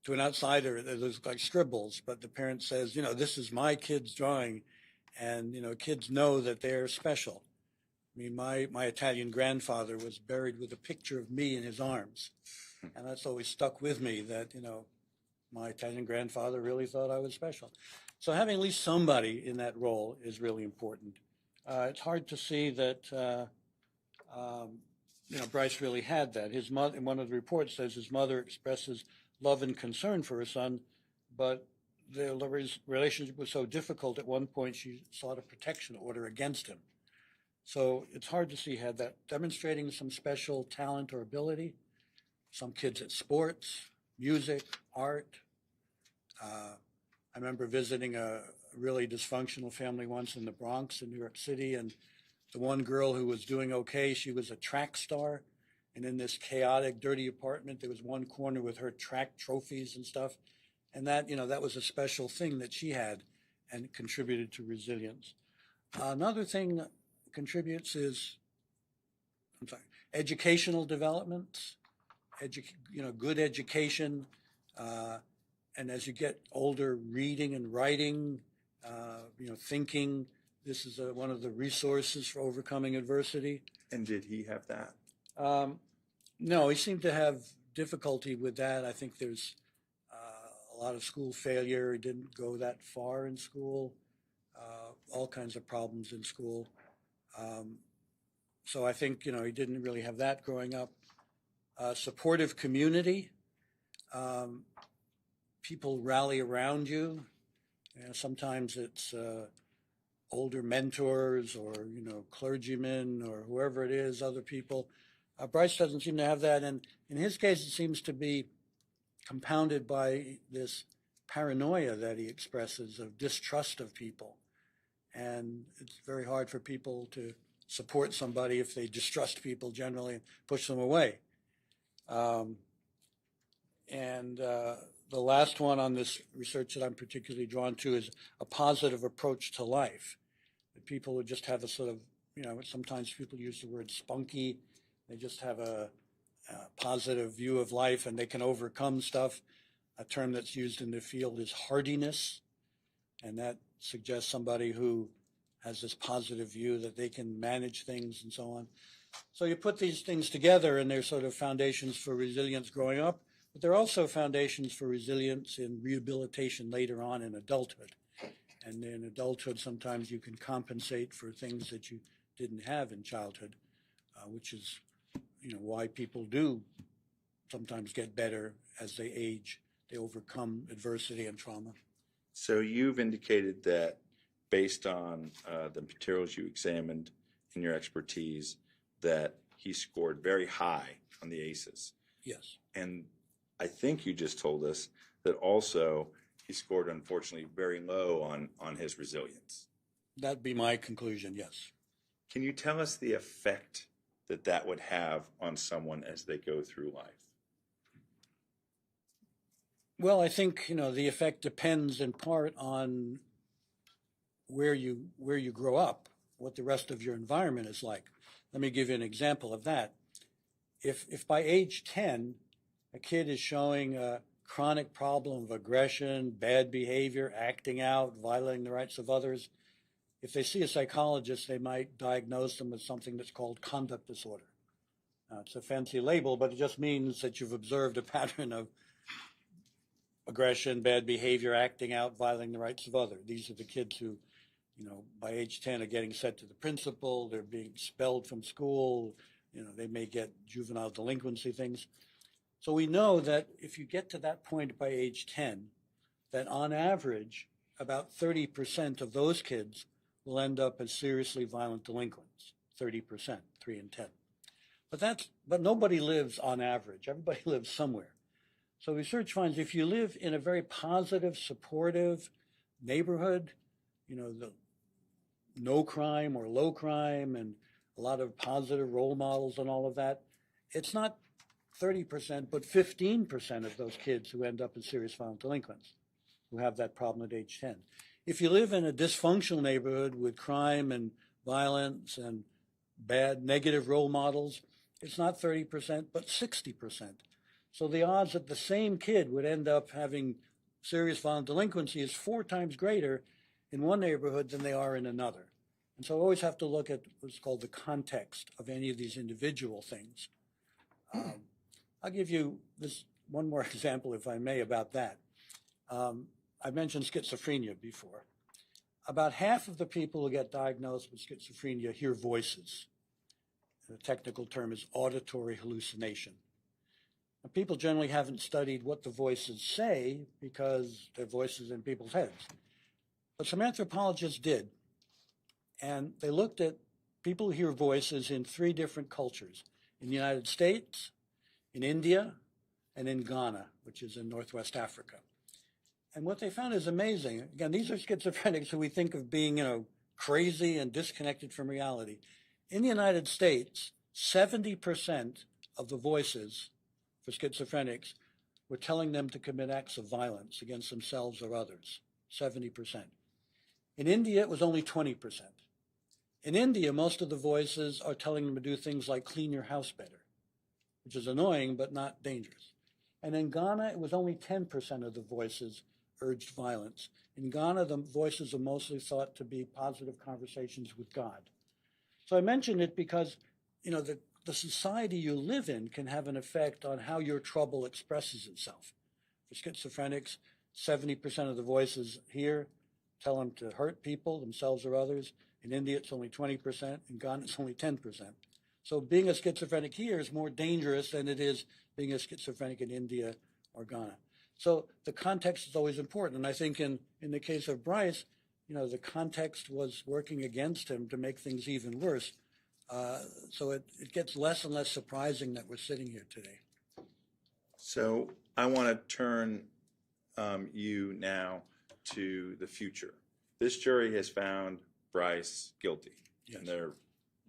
to an outsider, they look like scribbles, but the parent says, you know, this is my kid's drawing, and you know, kids know that they're special. I mean, my Italian grandfather was buried with a picture of me in his arms, and that's always stuck with me. That, you know, my Italian grandfather really thought I was special. So having at least somebody in that role is really important. It's hard to see that, you know, Brice really had that. His mother, in one of the reports, says his mother expresses love and concern for her son, but the relationship was so difficult at one point she sought a protection order against him. So it's hard to see he had that, demonstrating some special talent or ability. Some kids at sports, music, art. I remember visiting a really dysfunctional family once in the Bronx in New York City, and the one girl who was doing okay, she was a track star. And in this chaotic, dirty apartment, there was one corner with her track trophies and stuff. And that, you know, that was a special thing that she had and contributed to resilience. Another thing that contributes is, educational development, you know, good education. And as you get older, reading and writing, you know, thinking, this is one of the resources for overcoming adversity. And did he have that? No, he seemed to have difficulty with that. I think there's a lot of school failure. He didn't go that far in school, all kinds of problems in school. So I think, you know, he didn't really have that growing up. Supportive community. People rally around you. You know, sometimes it's older mentors or, you know, clergymen or whoever it is, other people. Brice doesn't seem to have that. And in his case, it seems to be compounded by this paranoia that he expresses of distrust of people. And it's very hard for people to support somebody if they distrust people generally and push them away. The last one on this research that I'm particularly drawn to is a positive approach to life. That people would just have a sort of, you know, sometimes people use the word spunky. They just have a positive view of life and they can overcome stuff. A term that's used in the field is hardiness. And that suggests somebody who has this positive view that they can manage things and so on. So you put these things together and they're sort of foundations for resilience growing up, but they're also foundations for resilience in rehabilitation later on in adulthood. And in adulthood, sometimes you can compensate for things that you didn't have in childhood, which is, you know, why people do sometimes get better as they age. They overcome adversity and trauma. So you've indicated that based on the materials you examined and your expertise, that he scored very high on the ACEs. Yes. And I think you just told us that also he scored, unfortunately, very low on his resilience. That'd be my conclusion, yes. Can you tell us the effect that that would have on someone as they go through life? Well, I think, the effect depends in part on where you grow up, what the rest of your environment is like. Let me give you an example of that. If by age 10, a kid is showing a chronic problem of aggression, bad behavior, acting out, violating the rights of others, if they see a psychologist, they might diagnose them with something that's called conduct disorder. It's a fancy label, but it just means that you've observed a pattern of aggression, bad behavior, acting out, violating the rights of others. These are the kids who, by age 10 are getting sent to the principal, they're being expelled from school, they may get juvenile delinquency things. So we know that if you get to that point by age 10, that on average, about 30% of those kids will end up as seriously violent delinquents, 30%, 3 in 10. But nobody lives on average. Everybody lives somewhere. So research finds if you live in a very positive, supportive neighborhood, the no crime or low crime and a lot of positive role models and all of that, it's not 30%, but 15% of those kids who end up as serious violent delinquents who have that problem at age 10. If you live in a dysfunctional neighborhood with crime and violence and bad negative role models, it's not 30%, but 60%. So the odds that the same kid would end up having serious violent delinquency is 4 times greater in one neighborhood than they are in another. And so I always have to look at what's called the context of any of these individual things. I'll give you this one more example, if I may, about that. I mentioned schizophrenia before. About half of the people who get diagnosed with schizophrenia hear voices. The technical term is auditory hallucination. Now, people generally haven't studied what the voices say because they're voices in people's heads. But some anthropologists did. And they looked at people who hear voices in 3 different cultures, in the United States, in India, and in Ghana, which is in Northwest Africa. And what they found is amazing. Again, these are schizophrenics who we think of being, crazy and disconnected from reality. In the United States, 70% of the voices for schizophrenics were telling them to commit acts of violence against themselves or others, 70%. In India, it was only 20%. In India, most of the voices are telling them to do things like clean your house better, which is annoying but not dangerous. And in Ghana, it was only 10% of the voices urged violence. In Ghana, the voices are mostly thought to be positive conversations with God. So I mention it because, the society you live in can have an effect on how your trouble expresses itself. For schizophrenics, 70% of the voices here tell them to hurt people, themselves or others. In India, it's only 20%. In Ghana, it's only 10%. So being a schizophrenic here is more dangerous than it is being a schizophrenic in India or Ghana. So the context is always important. And I think in the case of Brice, the context was working against him to make things even worse. So it gets less and less surprising that we're sitting here today. So I want to turn you now to the future. This jury has found Brice guilty, Yes. and they're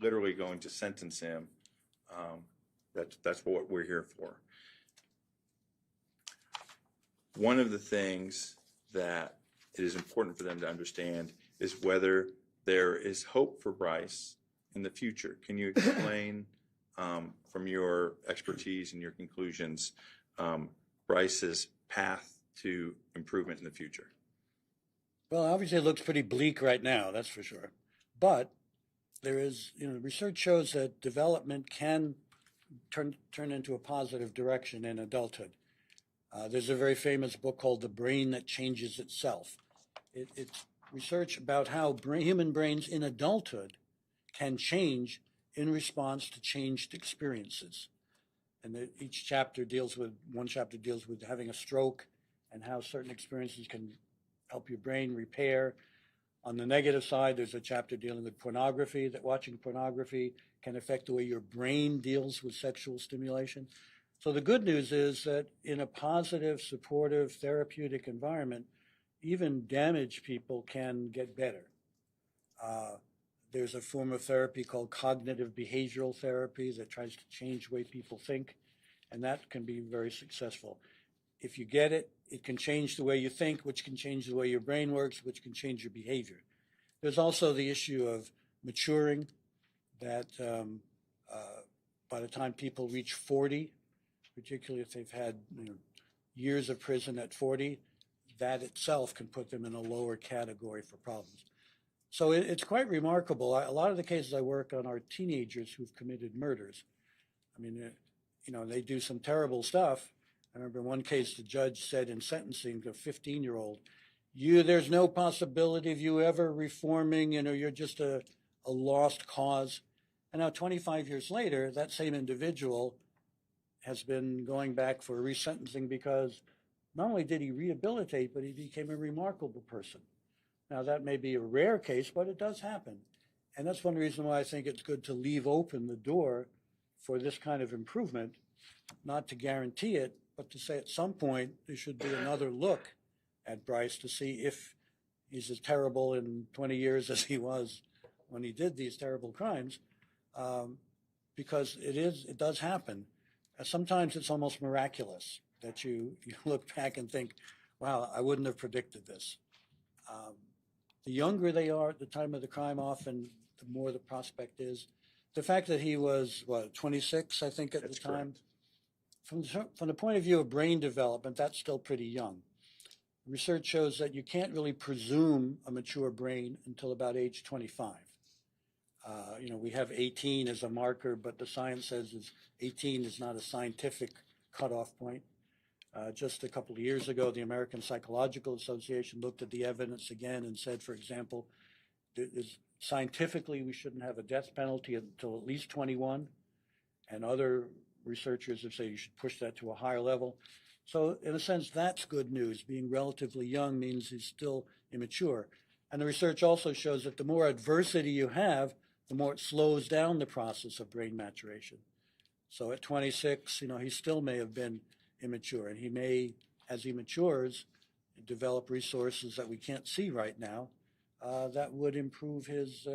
literally going to sentence him. That's what we're here for. One of the things that it is important for them to understand is whether there is hope for Brice in the future. Can you explain, from your expertise and your conclusions, Brice's path to improvement in the future? Well, obviously it looks pretty bleak right now, that's for sure. But there is, research shows that development can turn into a positive direction in adulthood. There's a very famous book called The Brain That Changes Itself. It's research about how human brains in adulthood can change in response to changed experiences. And each chapter deals with, one chapter deals with having a stroke and how certain experiences can help your brain repair. On the negative side, there's a chapter dealing with pornography, that watching pornography can affect the way your brain deals with sexual stimulation. So the good news is that in a positive, supportive, therapeutic environment, even damaged people can get better. There's a form of therapy called cognitive behavioral therapy that tries to change the way people think, and that can be very successful. If you get it, it can change the way you think, which can change the way your brain works, which can change your behavior. There's also the issue of maturing, that by the time people reach 40, particularly if they've had years of prison at 40, that itself can put them in a lower category for problems. So it's quite remarkable. A lot of the cases I work on are teenagers who've committed murders. I mean, they do some terrible stuff. I remember one case the judge said in sentencing to a 15-year-old, there's no possibility of you ever reforming, you're just a lost cause. And now 25 years later, that same individual has been going back for resentencing because not only did he rehabilitate, but he became a remarkable person. Now, that may be a rare case, but it does happen. And that's one reason why I think it's good to leave open the door for this kind of improvement, not to guarantee it, but to say at some point there should be another look at Brice to see if he's as terrible in 20 years as he was when he did these terrible crimes, because it does happen. Sometimes it's almost miraculous that you look back and think, wow, I wouldn't have predicted this. The younger they are at the time of the crime, often the more the prospect is. The fact that he was, 26, I think, at the time, from the point of view of brain development, that's still pretty young. Research shows that you can't really presume a mature brain until about age 25. We have 18 as a marker, but the science says 18 is not a scientific cutoff point. Just a couple of years ago, the American Psychological Association looked at the evidence again and said, for example, scientifically we shouldn't have a death penalty until at least 21, and other researchers have said you should push that to a higher level. So in a sense, that's good news. Being relatively young means he's still immature. And the research also shows that the more adversity you have, the more it slows down the process of brain maturation. So at 26, he still may have been immature, and he may, as he matures, develop resources that we can't see right now that would improve his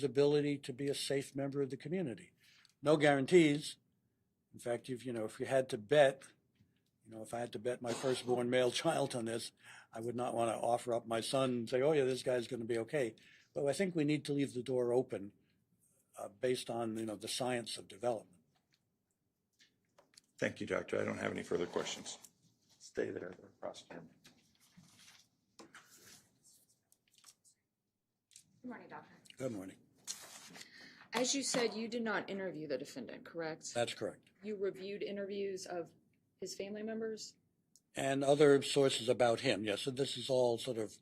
ability to be a safe member of the community. No guarantees. In fact, if you had to bet, if I had to bet my firstborn male child on this, I would not want to offer up my son and say, oh yeah, this guy's going to be okay. But I think we need to leave the door open based on the science of development. Thank you, Doctor. I don't have any further questions. Stay there, prosecutor. Good morning, Doctor. Good morning. As you said, you did not interview the defendant, correct? That's correct. You reviewed interviews of his family members? And other sources about him, yes. So this is all sort of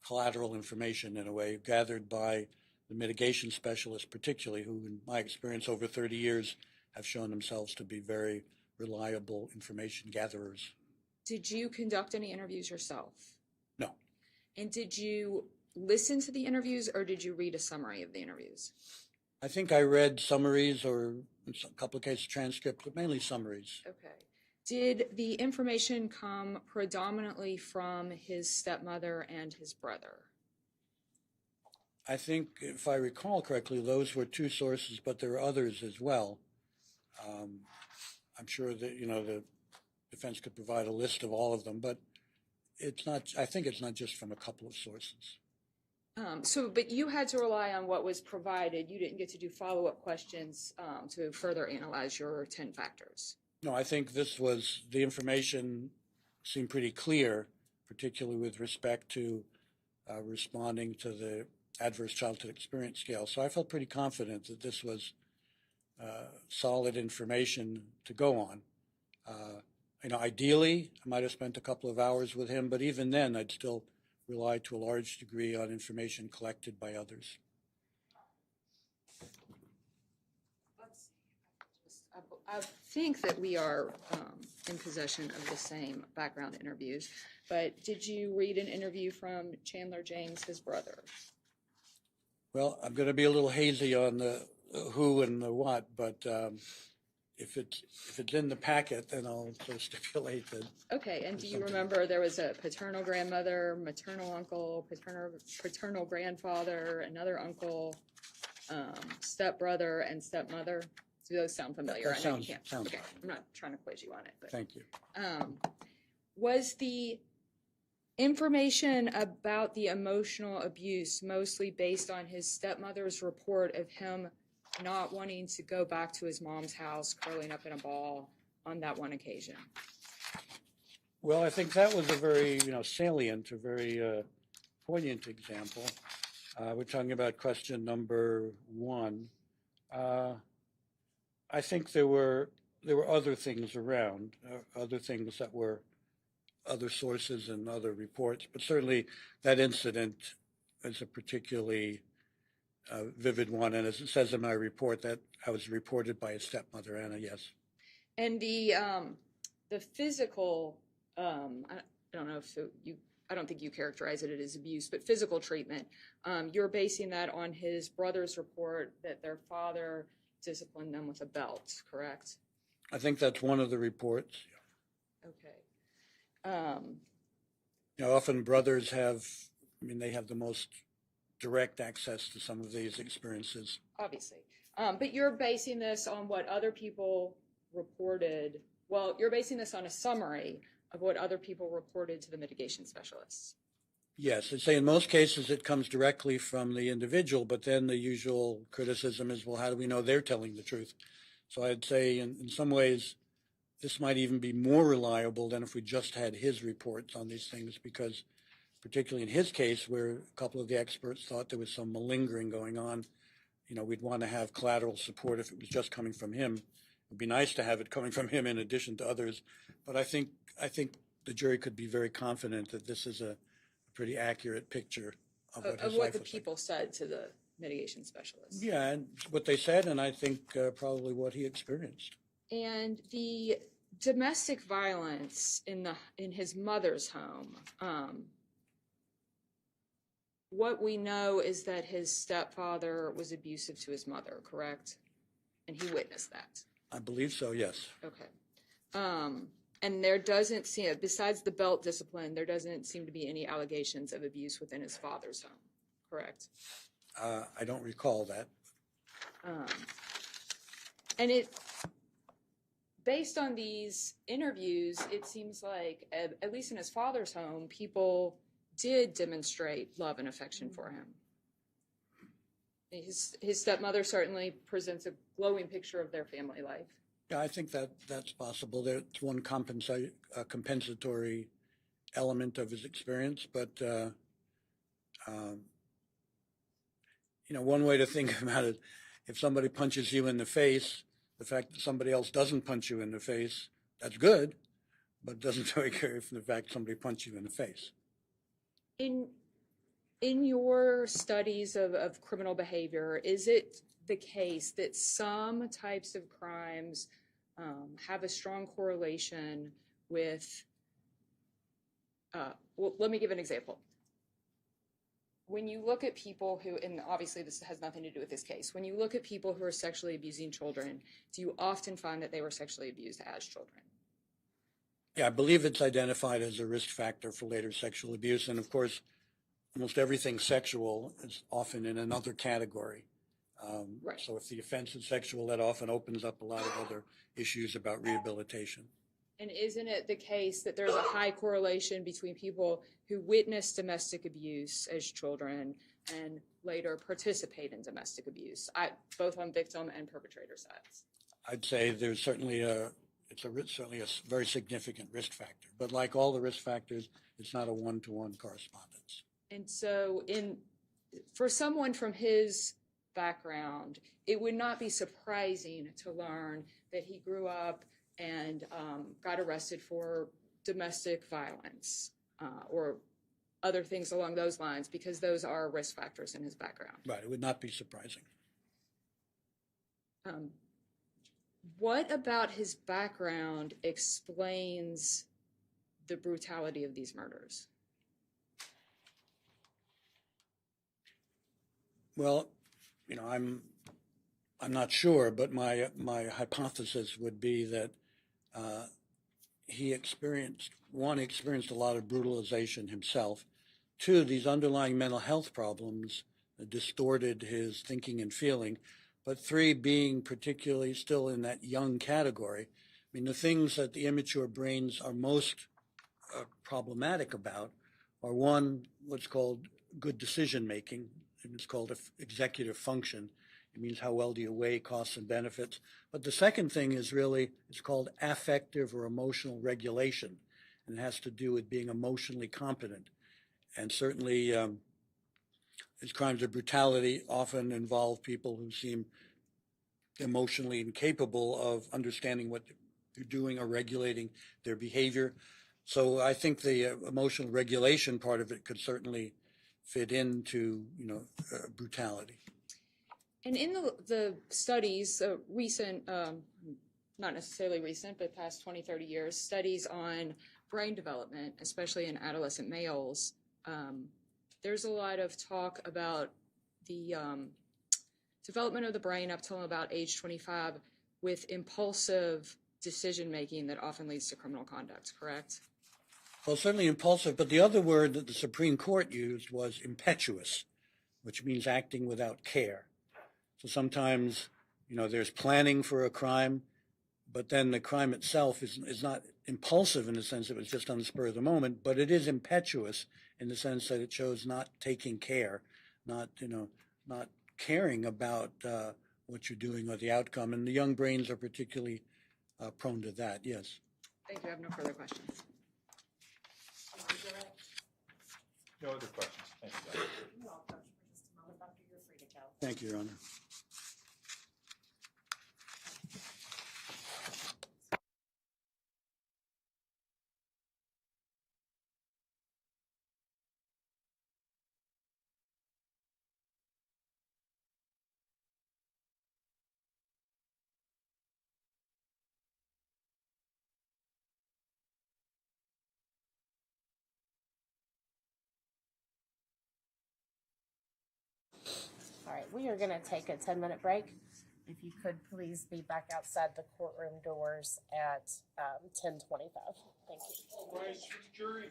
collateral information in a way gathered by the mitigation specialists, particularly, who in my experience over 30 years have shown themselves to be very reliable information gatherers. Did you conduct any interviews yourself? No. And did you listen to the interviews, or did you read a summary of the interviews? I think I read summaries or in a couple of cases transcripts, but mainly summaries. Okay. Did the information come predominantly from his stepmother and his brother? I think, if I recall correctly, those were two sources, but there are others as well. I'm sure that, the defense could provide a list of all of them, but it's not, I think it's not just from a couple of sources. But you had to rely on what was provided. You didn't get to do follow-up questions to further analyze your 10 factors. No, I think the information seemed pretty clear, particularly with respect to responding to the adverse childhood experience scale. So I felt pretty confident that this was solid information to go on. Ideally, I might have spent a couple of hours with him, but even then, I'd still rely to a large degree on information collected by others. I think that we are in possession of the same background interviews, but did you read an interview from Chandler James, his brother? Well, I'm going to be a little hazy on the who and the what, but if it's in the packet, then I'll sort of stipulate that. Okay, and do you remember there was a paternal grandmother, maternal uncle, paternal grandfather, another uncle, stepbrother, and stepmother? Do those sound familiar? That I know you sounds can't. Okay, right. I'm not trying to quiz you on it, but Thank you. was the information about the emotional abuse mostly based on his stepmother's report of him not wanting to go back to his mom's house, curling up in a ball on that one occasion? Well, I think that was a very, salient, a very poignant example. We're talking about question number 1. I think there were other things around, other things that were other sources and other reports, but certainly that incident is a particularly vivid one, and as it says in my report, that I was reported by his stepmother, Anna. Yes. And the physical, I don't know if I don't think you characterize it as abuse, but physical treatment. You're basing that on his brother's report that their father disciplined them with a belt, correct? I think that's one of the reports. Okay. Often brothers they have the most direct access to some of these experiences. Obviously. But you're basing this on what other people reported. Well, you're basing this on a summary of what other people reported to the mitigation specialists. Yes, I'd say in most cases it comes directly from the individual, but then the usual criticism is, well, how do we know they're telling the truth? So I'd say in some ways this might even be more reliable than if we just had his reports on these things, because particularly in his case, where a couple of the experts thought there was some malingering going on, we'd want to have collateral support if it was just coming from him. It'd be nice to have it coming from him in addition to others, but I think the jury could be very confident that this is a pretty accurate picture of what his life the was people said to the mitigation specialists. Yeah, and what they said, and I think probably what he experienced. And the domestic violence in his mother's home, what we know is that his stepfather was abusive to his mother, correct? And he witnessed that. I believe so, yes. Okay. And there doesn't seem, besides the belt discipline, there doesn't seem to be any allegations of abuse within his father's home, correct? I don't recall that. And based on these interviews, it seems like, at least in his father's home, people did demonstrate love and affection for him. His stepmother certainly presents a glowing picture of their family life. Yeah, I think that's possible. There's one compensatory element of his experience, but one way to think about it, if somebody punches you in the face, the fact that somebody else doesn't punch you in the face, that's good, but it doesn't really care from the fact somebody punched you in the face. In your studies of criminal behavior, is it the case that some types of crimes have a strong correlation with, well, let me give an example. When you look at people who, and obviously this has nothing to do with this case, when you look at people who are sexually abusing children, do you often find that they were sexually abused as children? Yeah, I believe it's identified as a risk factor for later sexual abuse. And of course, almost everything sexual is often in another category. Right. So if the offense is sexual, that often opens up a lot of other issues about rehabilitation. And isn't it the case that there's a high correlation between people who witness domestic abuse as children and later participate in domestic abuse, both on victim and perpetrator sides? I'd say there's certainly certainly a very significant risk factor. But like all the risk factors, it's not a one-to-one correspondence. And so for someone from his background, it would not be surprising to learn that he grew up and got arrested for domestic violence or other things along those lines, because those are risk factors in his background. Right, it would not be surprising. What about his background explains the brutality of these murders? Well, I'm not sure, but my hypothesis would be that he experienced a lot of brutalization himself. Two, these underlying mental health problems distorted his thinking and feeling. But three, being particularly still in that young category, I mean, the things that the immature brains are most problematic about are one, what's called good decision making, and it's called executive function. It means how well do you weigh costs and benefits. But the second thing is really, it's called affective or emotional regulation, and it has to do with being emotionally competent. And certainly, these crimes of brutality often involve people who seem emotionally incapable of understanding what they're doing or regulating their behavior. So I think the emotional regulation part of it could certainly fit into, brutality. And in the studies, recent, not necessarily recent, but past 20, 30 years, studies on brain development, especially in adolescent males, there's a lot of talk about the development of the brain up till about age 25 with impulsive decision-making that often leads to criminal conduct, correct? Well, certainly impulsive, but the other word that the Supreme Court used was impetuous, which means acting without care. So sometimes, there's planning for a crime, but then the crime itself is not impulsive in the sense it was just on the spur of the moment, but it is impetuous in the sense that it shows not taking care, not caring about what you're doing or the outcome. And the young brains are particularly prone to that, yes. Thank you. I have no further questions. No other questions. Thank you, Doctor. You're welcome. For just a moment, Doctor, you're free to go. Thank you, Your Honor. All right, we are going to take a 10-minute break. If you could please be back outside the courtroom doors at 10:25. Thank you. Rice for the jury.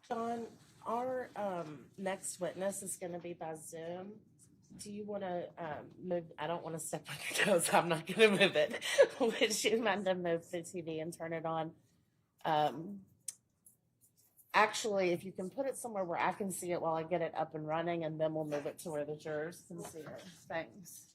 John, our next witness is going to be by Zoom. Do you want to move? I don't want to step on your toes. I'm not going to move it. Would you mind to move the TV and turn it on? Actually, if you can put it somewhere where I can see it while I get it up and running, and then we'll move it to where the jurors can see it. Thanks.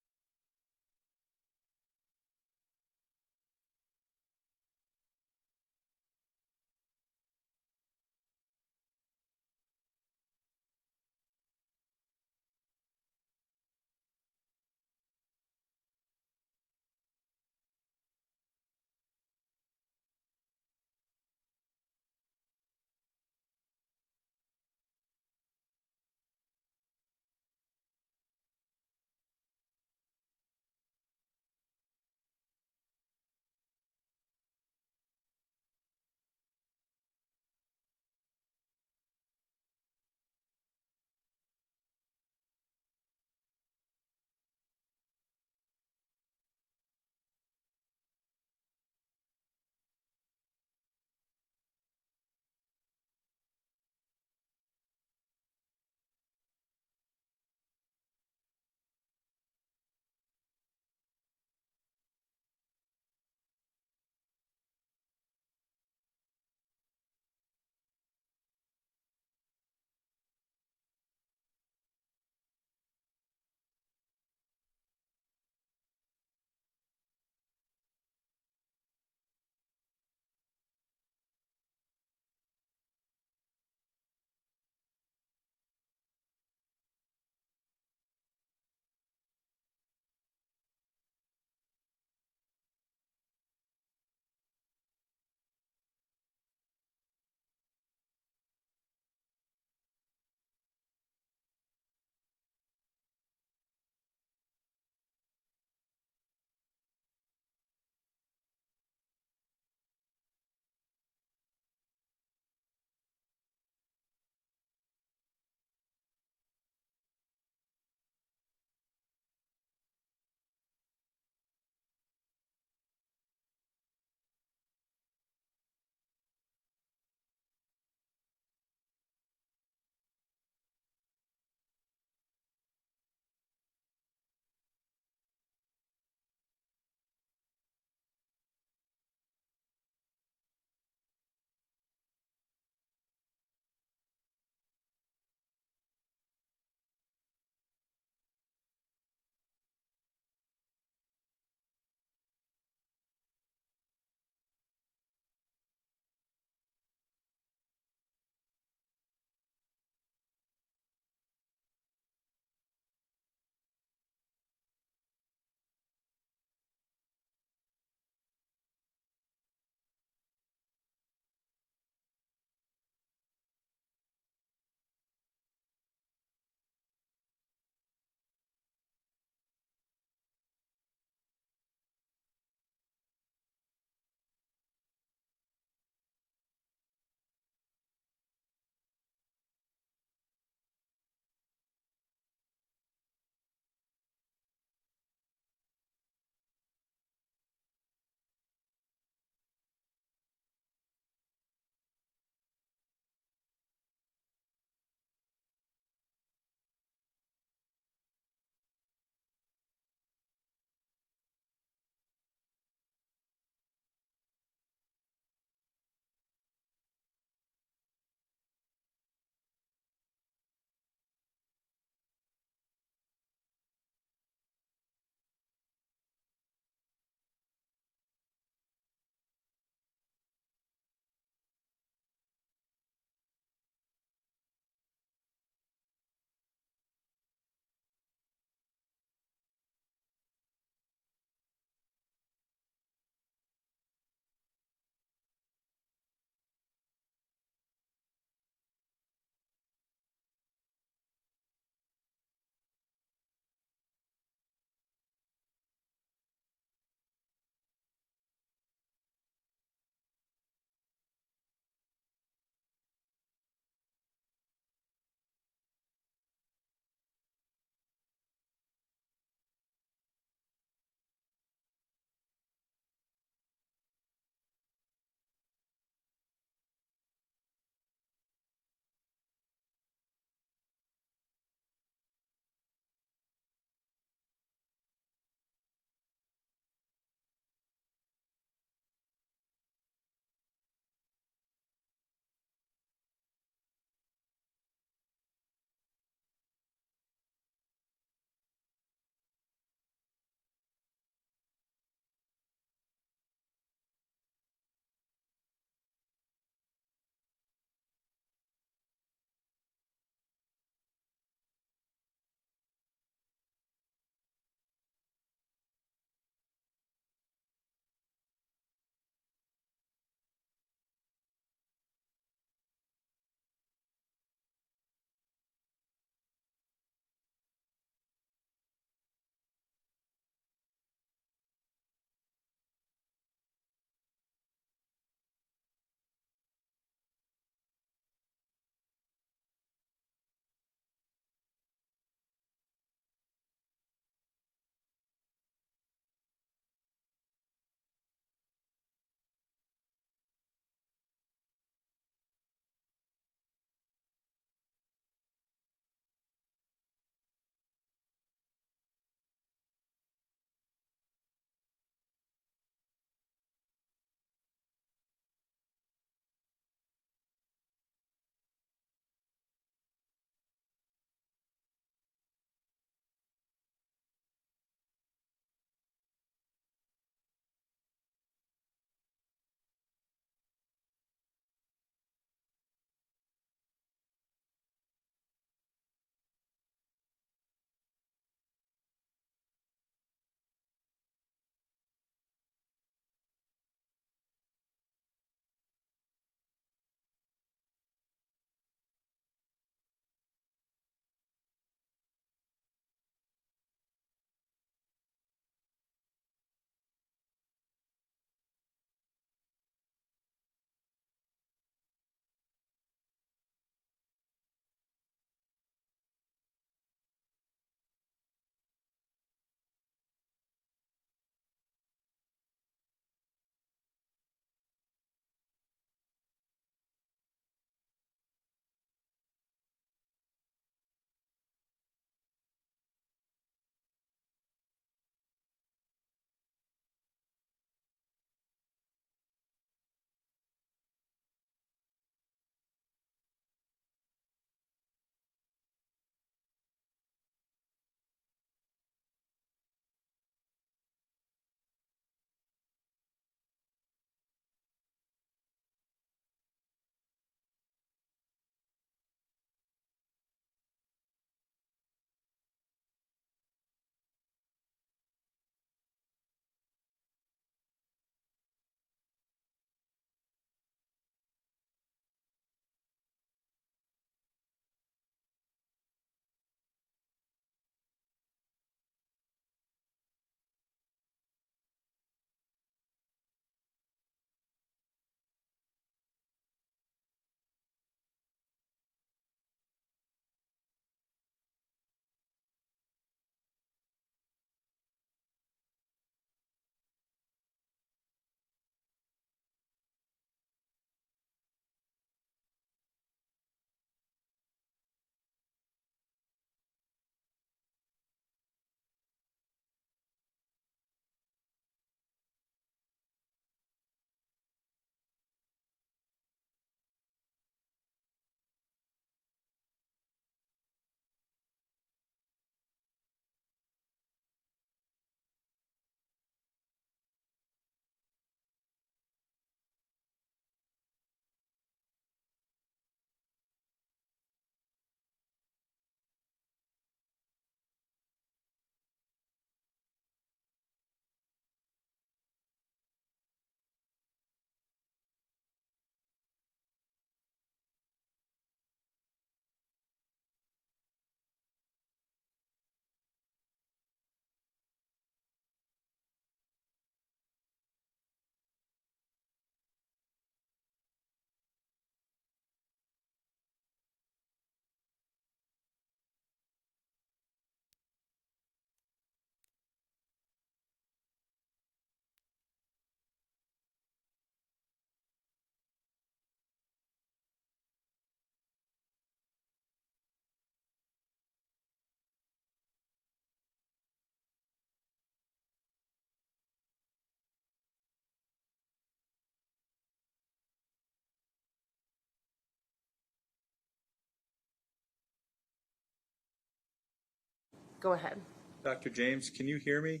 Go ahead. Dr. James, can you hear me?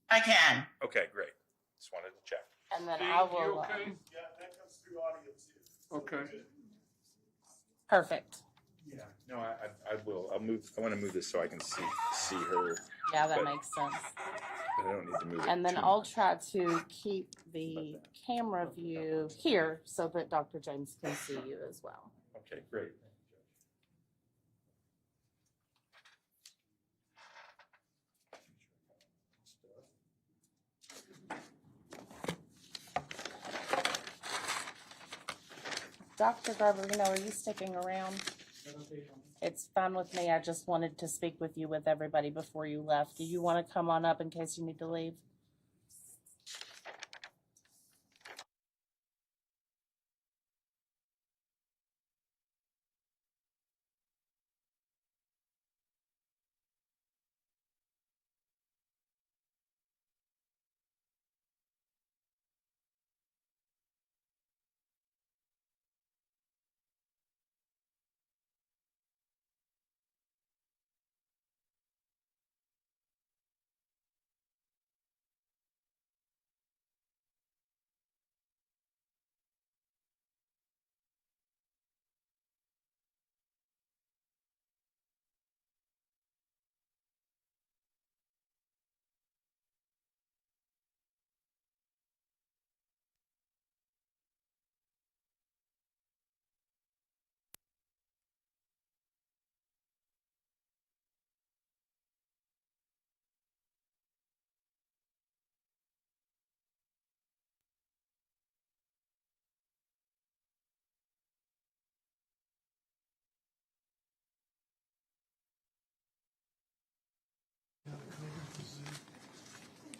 I can. Okay, great. Just wanted to check. And then I will. Yeah, that comes through audience here. Okay. Perfect. Yeah. No, I will. I'll move. I want to move this so I can see her. Yeah, that But- makes sense. But I don't need to move it. And then too I'll much. try to keep the camera view here so that Dr. James can see you as well. Okay, great. Dr. Garbarino, are you sticking around? It's fine with me. I just wanted to speak with you with everybody before you left. Do you want to come on up in case you need to leave?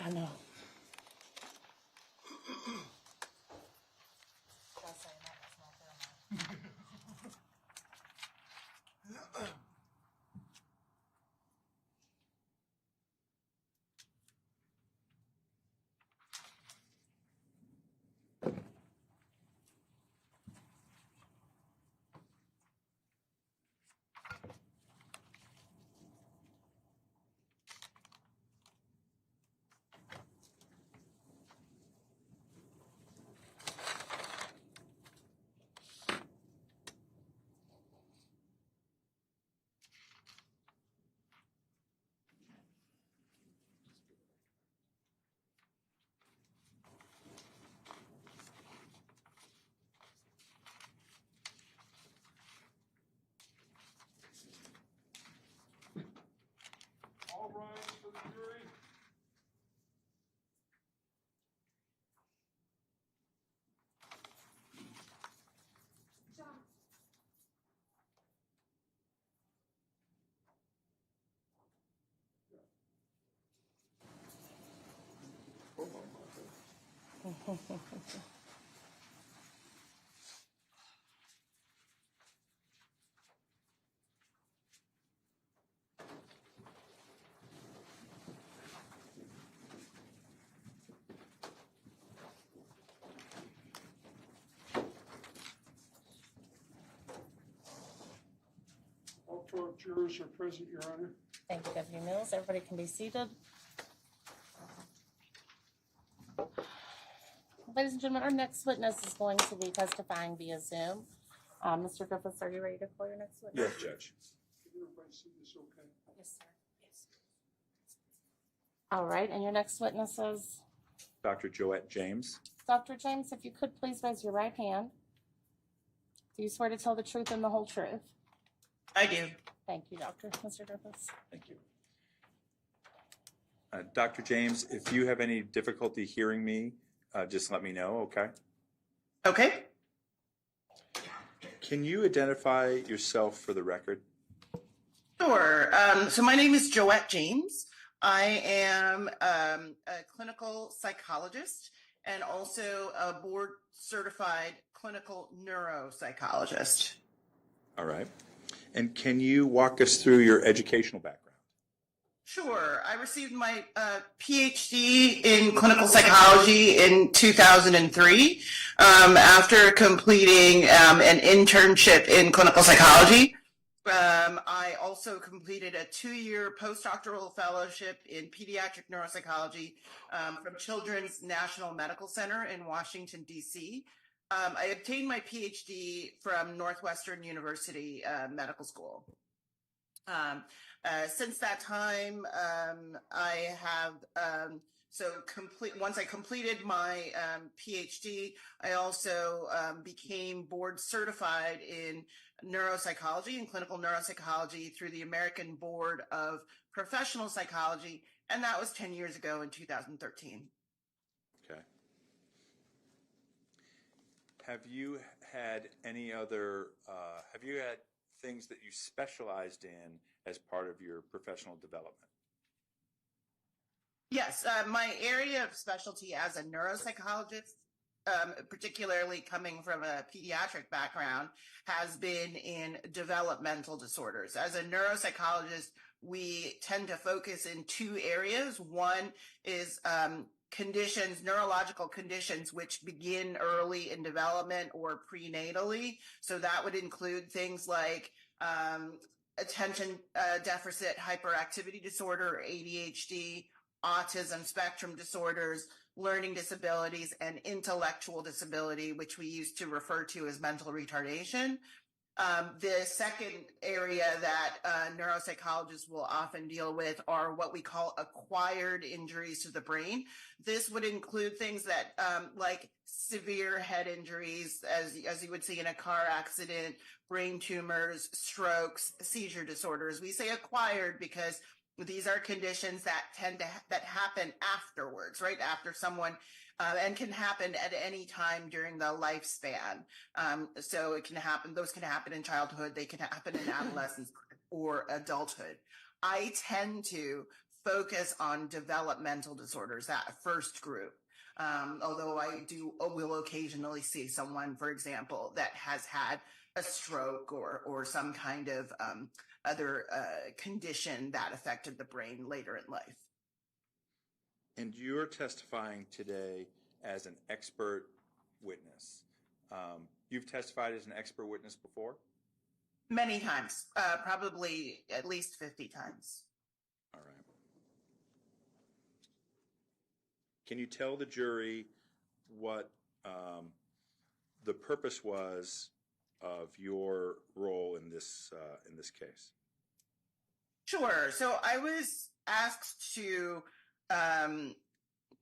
I know. All rise for the jury. All 12 jurors are present, Your Honor. Thank you, Deputy Mills. Everybody can be seated. Ladies and gentlemen, our next witness is going to be testifying via Zoom. Mr. Griffiths, are you ready to call your next witness? Yes, Judge. Can everybody see this okay? Yes, sir. Yes. All right, and your next witness is Dr. Joette James. Dr. James. If you could please raise your right hand. Do you swear to tell the truth and the whole truth? I do. Thank you, Doctor. Mr. Griffiths. Thank you. Dr. James, if you have any difficulty hearing me, just let me know, okay? Okay. Can you identify yourself for the record? Sure. So my name is Joette James. I am a clinical psychologist and also a board certified clinical neuropsychologist. All right. And can you walk us through your educational background? Sure. I received my PhD in clinical psychology in 2003 after completing an internship in clinical psychology. I also completed a 2-year postdoctoral fellowship in pediatric neuropsychology from Children's National Medical Center in Washington, D.C. I obtained my PhD from Northwestern University Medical School. Since that time, I have once I completed my PhD, I also became board certified in neuropsychology and clinical neuropsychology through the American Board of Professional Psychology, and that was 10 years ago in 2013. Okay. Have you had any other, have you had things that you specialized in as part of your professional development? Yes, my area of specialty as a neuropsychologist, particularly coming from a pediatric background, has been in developmental disorders. As a neuropsychologist, we tend to focus in 2 areas. One is conditions, neurological conditions, which begin early in development or prenatally. So that would include things like attention deficit hyperactivity disorder, ADHD, autism spectrum disorders, learning disabilities, and intellectual disability, which we used to refer to as mental retardation. The second area that neuropsychologists will often deal with are what we call acquired injuries to the brain. This would include things that like severe head injuries, as you would see in a car accident, brain tumors, strokes, seizure disorders. We say acquired because these are conditions that that happen afterwards, right after someone, and can happen at any time during the lifespan. So it can happen; those can happen in childhood, they can happen in adolescence or adulthood. I tend to focus on developmental disorders, that first group. Although I will occasionally see someone, for example, that has had a stroke or some kind of other condition that affected the brain later in life. And you're testifying today as an expert witness. You've testified as an expert witness before? Many times, probably at least 50 times. All right. Can you tell the jury what the purpose was of your role in this case? Sure. So I was asked to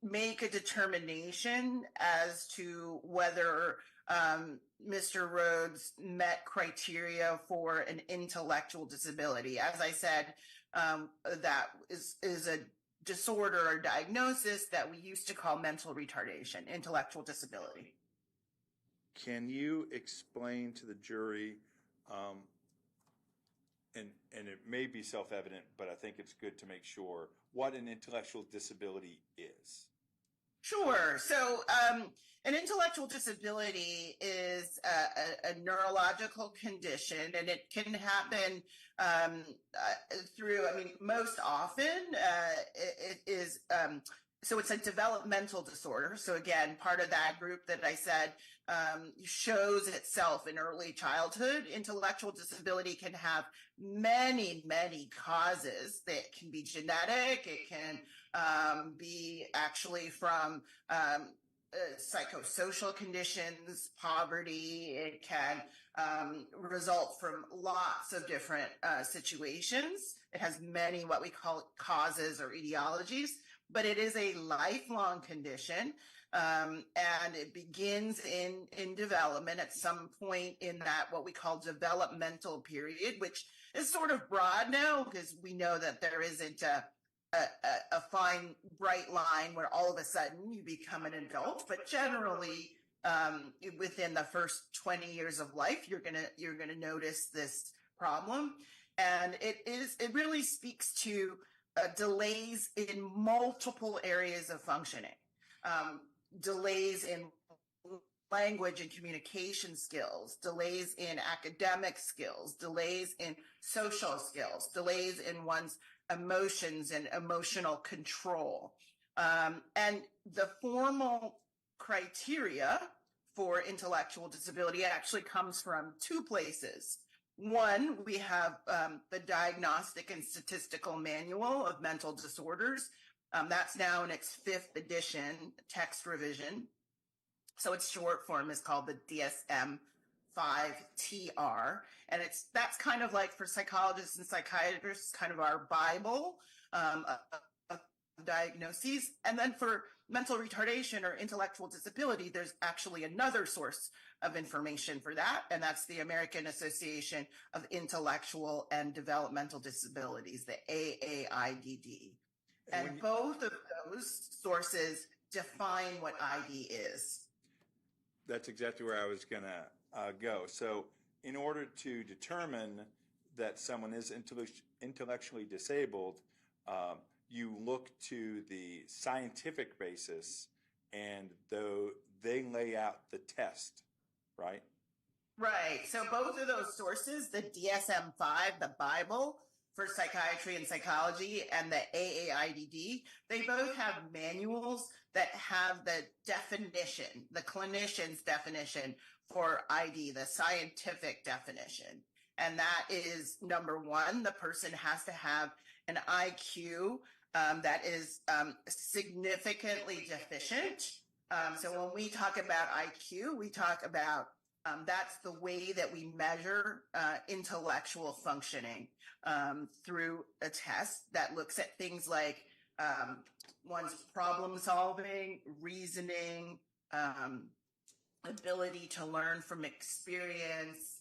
make a determination as to whether Mr. Rhodes met criteria for an intellectual disability. As I said, that is a disorder or diagnosis that we used to call mental retardation, intellectual disability. Can you explain to the jury, and it may be self-evident, but I think it's good to make sure, what an intellectual disability is? Sure. So an intellectual disability is a neurological condition, and it can happen most often it is, so it's a developmental disorder. So again, part of that group that I said shows itself in early childhood. Intellectual disability can have many, many causes. That can be genetic. It can be actually from psychosocial conditions, poverty. It can result from lots of different situations. It has many what we call causes or etiologies, but it is a lifelong condition, and it begins in development at some point in that what we call developmental period, which is sort of broad now because we know that there isn't a fine, bright line where all of a sudden you become an adult, but generally within the first 20 years of life, you're gonna notice this problem, and it really speaks to delays in multiple areas of functioning, delays in language and communication skills, delays in academic skills, delays in social skills, delays in one's emotions and emotional control. And the formal criteria for intellectual disability actually comes from 2 places. One, we have the Diagnostic and Statistical Manual of Mental Disorders. That's now in its 5th edition, text revision. So its short form is called the DSM-5 TR, and that's kind of like, for psychologists and psychiatrists, kind of our Bible of diagnoses. And then for mental retardation or intellectual disability, there's actually another source of information for that, and that's the American Association of Intellectual and Developmental Disabilities, the AAIDD. And both of those sources define what ID is. That's exactly where I was going to go. So in order to determine that someone is intellectually disabled, you look to the scientific basis, and though they lay out the test, right? Right. So both of those sources, the DSM-5, the Bible for psychiatry and psychology, and the AAIDD, they both have manuals that have the definition, the clinician's definition for ID, the scientific definition. And that is, number one, the person has to have an IQ that is significantly deficient. So when we talk about IQ, we talk about that's the way that we measure intellectual functioning through a test that looks at things like one's problem solving, reasoning, ability to learn from experience,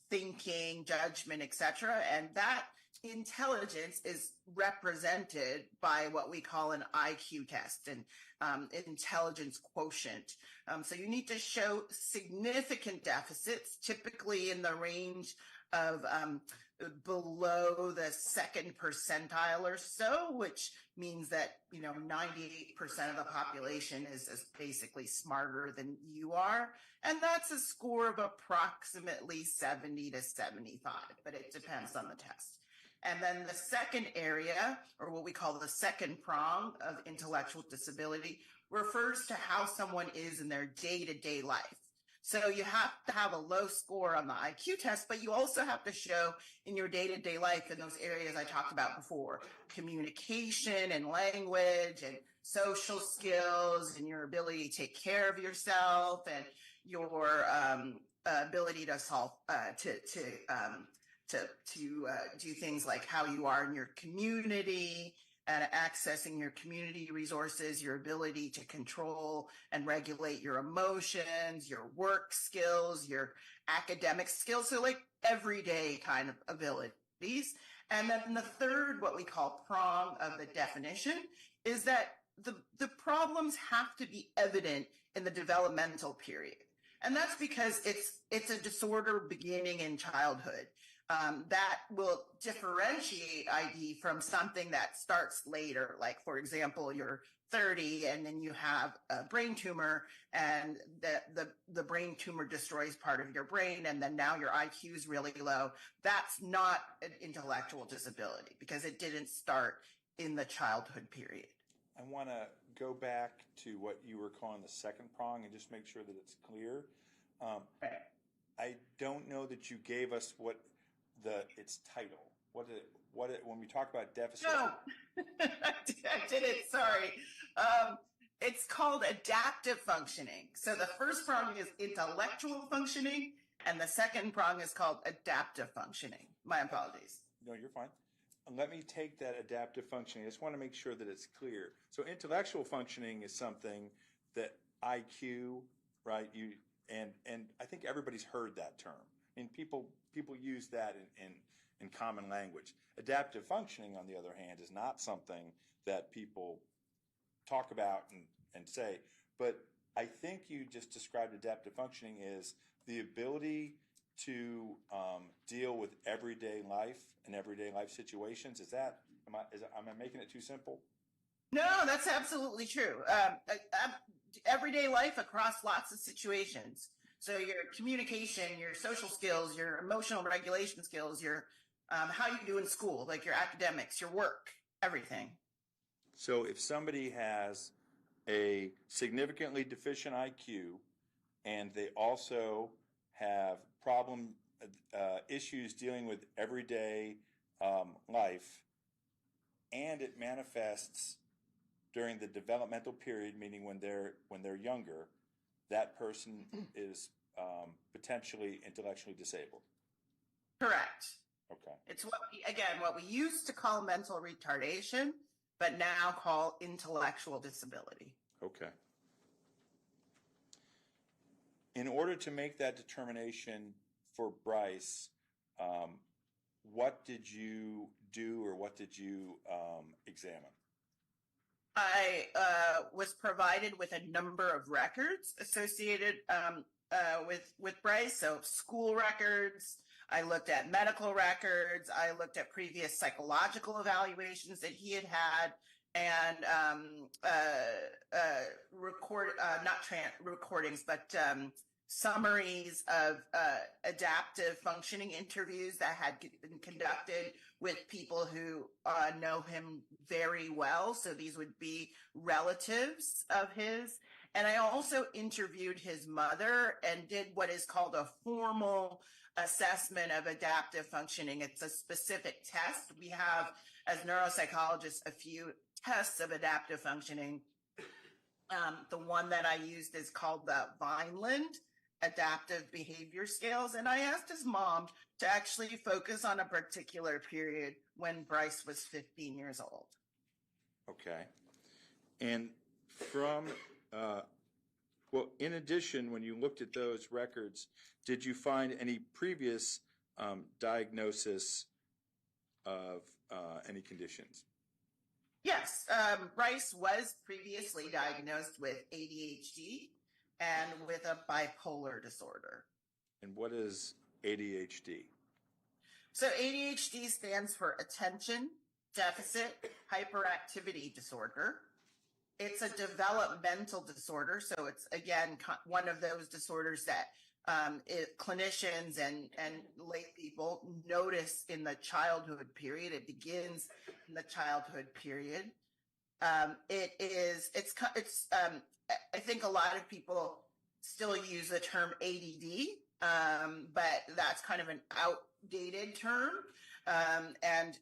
thinking, judgment, etc. And that intelligence is represented by what we call an IQ test, and intelligence quotient. So you need to show significant deficits, typically in the range of below the 2nd percentile or so, which means that 98% of the population is basically smarter than you are, and that's a score of approximately 70 to 75, but it depends on the test. And then the second area, or what we call the second prong of intellectual disability, refers to how someone is in their day-to-day life. So you have to have a low score on the IQ test, but you also have to show in your day-to-day life in those areas I talked about before, communication and language and social skills and your ability to take care of yourself and your ability to solve, to do things like how you are in your community and accessing your community resources, your ability to control and regulate your emotions, your work skills, your academic skills, so like everyday kind of abilities. And then the third, what we call prong of the definition, is that the problems have to be evident in the developmental period. And that's because it's a disorder beginning in childhood. That will differentiate ID from something that starts later. Like, for example, you're 30 and then you have a brain tumor, and the brain tumor destroys part of your brain, and then now your IQ is really low. That's not an intellectual disability because it didn't start in the childhood period. I want to go back to what you were calling the second prong and just make sure that it's clear. Right. I don't know that you gave us what its title. When we talk about deficit? No, I didn't. Sorry. It's called adaptive functioning. So the first prong is intellectual functioning, and the second prong is called adaptive functioning. My apologies. No, you're fine. Let me take that adaptive functioning. I just want to make sure that it's clear. So intellectual functioning is something that IQ, right? And I think everybody's heard that term. I mean, people use that in common language. Adaptive functioning, on the other hand, is not something that people talk about and say. But I think you just described adaptive functioning as the ability to deal with everyday life and everyday life situations. Am I making it too simple? No, that's absolutely true. Everyday life across lots of situations. So your communication, your social skills, your emotional regulation skills, your how you do in school, like your academics, your work, everything. So if somebody has a significantly deficient IQ and they also have issues dealing with everyday life, and it manifests during the developmental period, meaning when they're younger, that person is potentially intellectually disabled. Correct. Okay. It's what we used to call mental retardation, but now call intellectual disability. Okay. In order to make that determination for Brice, what did you do, or what did you examine? I was provided with a number of records associated with Brice, so school records. I looked at medical records. I looked at previous psychological evaluations that he had had, and summaries of adaptive functioning interviews that had been conducted with people who know him very well. So these would be relatives of his. And I also interviewed his mother and did what is called a formal assessment of adaptive functioning. It's a specific test. We have, as neuropsychologists, a few tests of adaptive functioning. The one that I used is called the Vineland Adaptive Behavior Scales. And I asked his mom to actually focus on a particular period when Brice was 15 years old. Okay. And from, in addition, when you looked at those records, did you find any previous diagnosis of any conditions? Yes, Brice was previously diagnosed with ADHD and with a bipolar disorder. And what is ADHD? So ADHD stands for Attention Deficit Hyperactivity Disorder. It's a developmental disorder, so it's, again, one of those disorders that clinicians and lay people notice in the childhood period. It begins in the childhood period. I think a lot of people still use the term ADD, but that's kind of an outdated term. And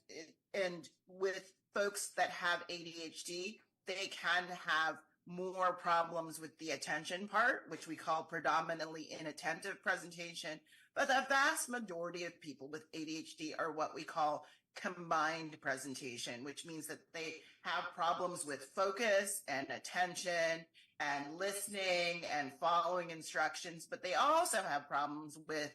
with folks that have ADHD, they can have more problems with the attention part, which we call predominantly inattentive presentation. But the vast majority of people with ADHD are what we call combined presentation, which means that they have problems with focus and attention and listening and following instructions, but they also have problems with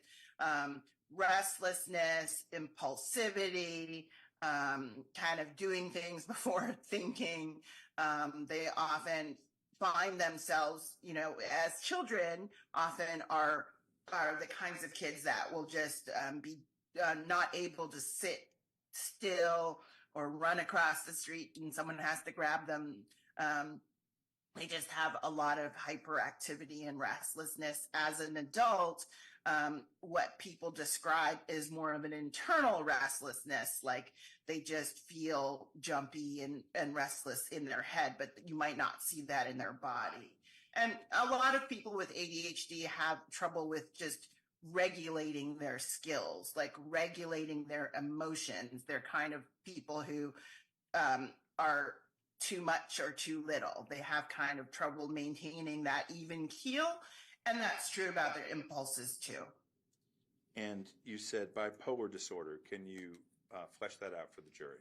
restlessness, impulsivity, kind of doing things before thinking. They often find themselves, as children, often are the kinds of kids that will just be not able to sit still or run across the street and someone has to grab them. They just have a lot of hyperactivity and restlessness. As an adult, what people describe is more of an internal restlessness, like they just feel jumpy and restless in their head, but you might not see that in their body. And a lot of people with ADHD have trouble with just regulating their skills, like regulating their emotions. They're kind of people who are too much or too little. They have kind of trouble maintaining that even keel, and that's true about their impulses too. And you said bipolar disorder. Can you flesh that out for the jury?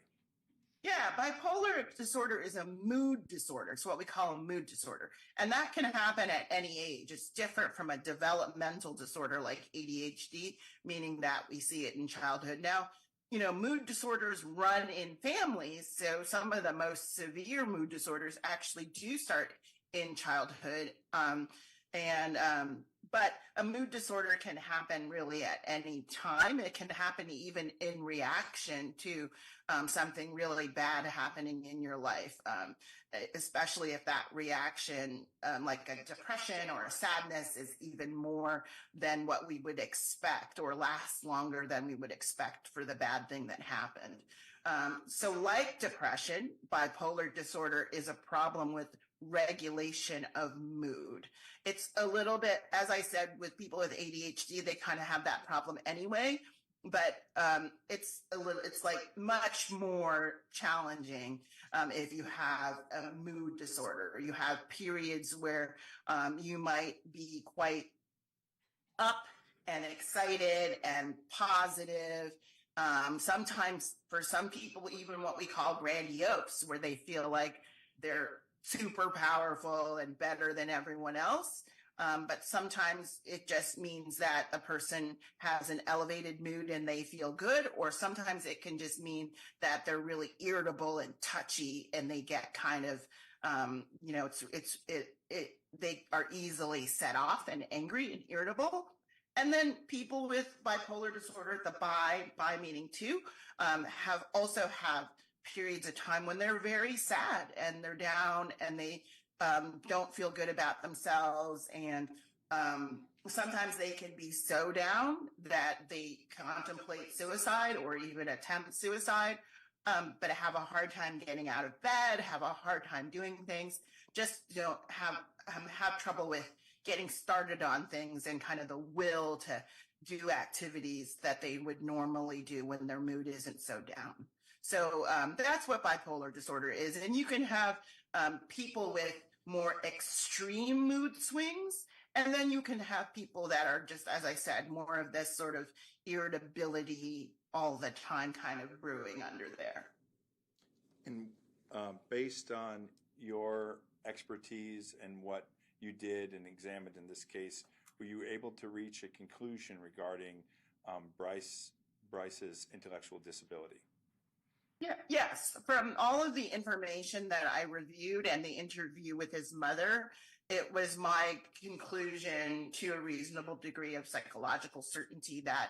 Yeah, bipolar disorder is a mood disorder. It's what we call a mood disorder. And that can happen at any age. It's different from a developmental disorder like ADHD, meaning that we see it in childhood. Now, mood disorders run in families. So some of the most severe mood disorders actually do start in childhood. But a mood disorder can happen really at any time. It can happen even in reaction to something really bad happening in your life, especially if that reaction, like a depression or a sadness, is even more than what we would expect or lasts longer than we would expect for the bad thing that happened. So like depression, bipolar disorder is a problem with regulation of mood. It's a little bit, as I said, with people with ADHD, they kind of have that problem anyway, but it's like much more challenging if you have a mood disorder. You have periods where you might be quite up and excited and positive. Sometimes for some people, even what we call grandiose, where they feel like they're super powerful and better than everyone else. But sometimes it just means that a person has an elevated mood and they feel good, or sometimes it can just mean that they're really irritable and touchy and they get kind of, they are easily set off and angry and irritable. And then people with bipolar disorder, the bi meaning two, have periods of time when they're very sad and they're down and they don't feel good about themselves. And sometimes they can be so down that they contemplate suicide or even attempt suicide, but have a hard time getting out of bed, have a hard time doing things, just don't have trouble with getting started on things and kind of the will to do activities that they would normally do when their mood isn't so down. So that's what bipolar disorder is. And you can have people with more extreme mood swings, and then you can have people that are just, as I said, more of this sort of irritability all the time kind of brewing under there. And based on your expertise and what you did and examined in this case, were you able to reach a conclusion regarding Brice's intellectual disability? Yeah, yes. From all of the information that I reviewed and the interview with his mother, it was my conclusion to a reasonable degree of psychological certainty that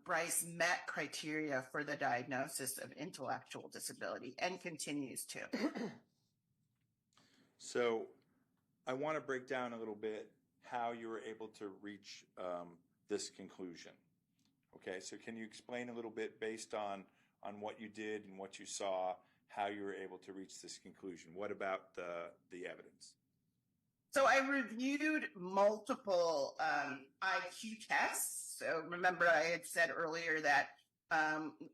Brice met criteria for the diagnosis of intellectual disability and continues to. So I want to break down a little bit how you were able to reach this conclusion. Okay, so can you explain a little bit based on what you did and what you saw, how you were able to reach this conclusion? What about the evidence? So I reviewed multiple IQ tests. So remember I had said earlier that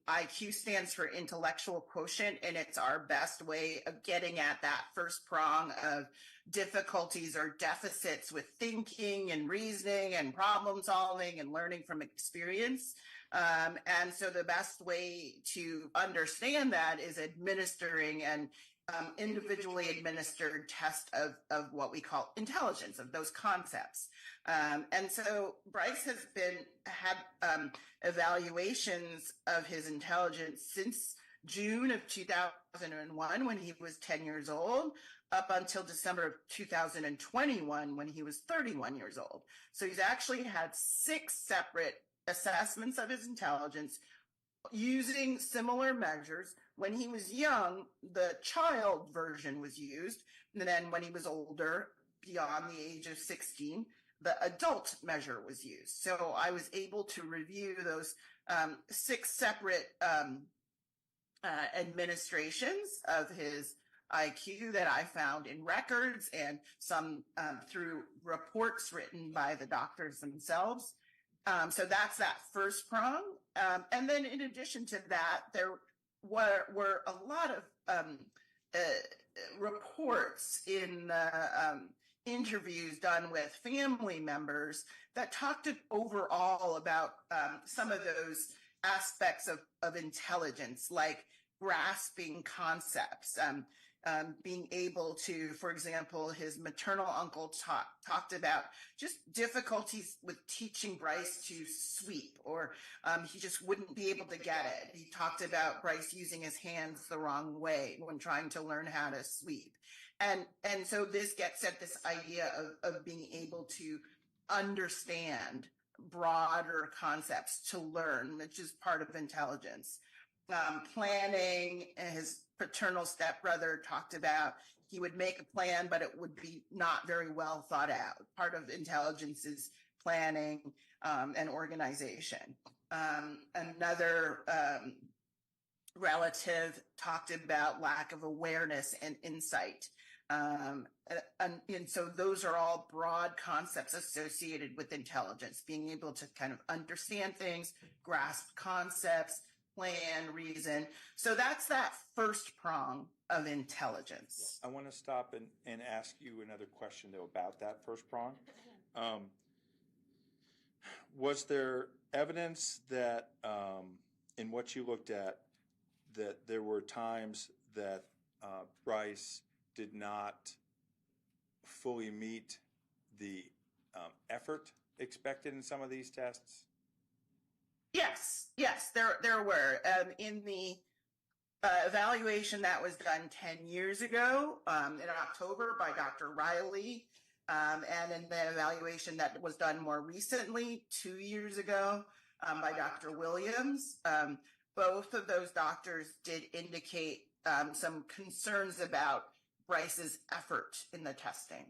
IQ stands for intellectual quotient, and it's our best way of getting at that first prong of difficulties or deficits with thinking and reasoning and problem solving and learning from experience. And so the best way to understand that is administering an individually administered test of what we call intelligence, of those concepts. And so Brice has had evaluations of his intelligence since June of 2001 when he was 10 years old, up until December of 2021 when he was 31 years old. So he's actually had 6 separate assessments of his intelligence using similar measures. When he was young, the child version was used, and then when he was older, beyond the age of 16, the adult measure was used. So I was able to review those 6 separate administrations of his IQ that I found in records and some through reports written by the doctors themselves. So that's that first prong. And then in addition to that, there were a lot of reports in interviews done with family members that talked overall about some of those aspects of intelligence, like grasping concepts, being able to, for example, his maternal uncle talked about just difficulties with teaching Brice to sweep, or he just wouldn't be able to get it. He talked about Brice using his hands the wrong way when trying to learn how to sweep. And so this gets at this idea of being able to understand broader concepts, to learn, which is part of intelligence. Planning, his paternal stepbrother talked about, he would make a plan, but it would be not very well thought out. Part of intelligence is planning and organization. Another relative talked about lack of awareness and insight. And so those are all broad concepts associated with intelligence, being able to kind of understand things, grasp concepts, plan, reason. So that's that first prong of intelligence. I want to stop and ask you another question, though, about that first prong. Was there evidence that, in what you looked at, that there were times that Brice did not fully meet the effort expected in some of these tests? Yes, there were. In the evaluation that was done 10 years ago in October by Dr. Riley, and in the evaluation that was done more recently, 2 years ago, by Dr. Williams, both of those doctors did indicate some concerns about Brice's effort in the testing.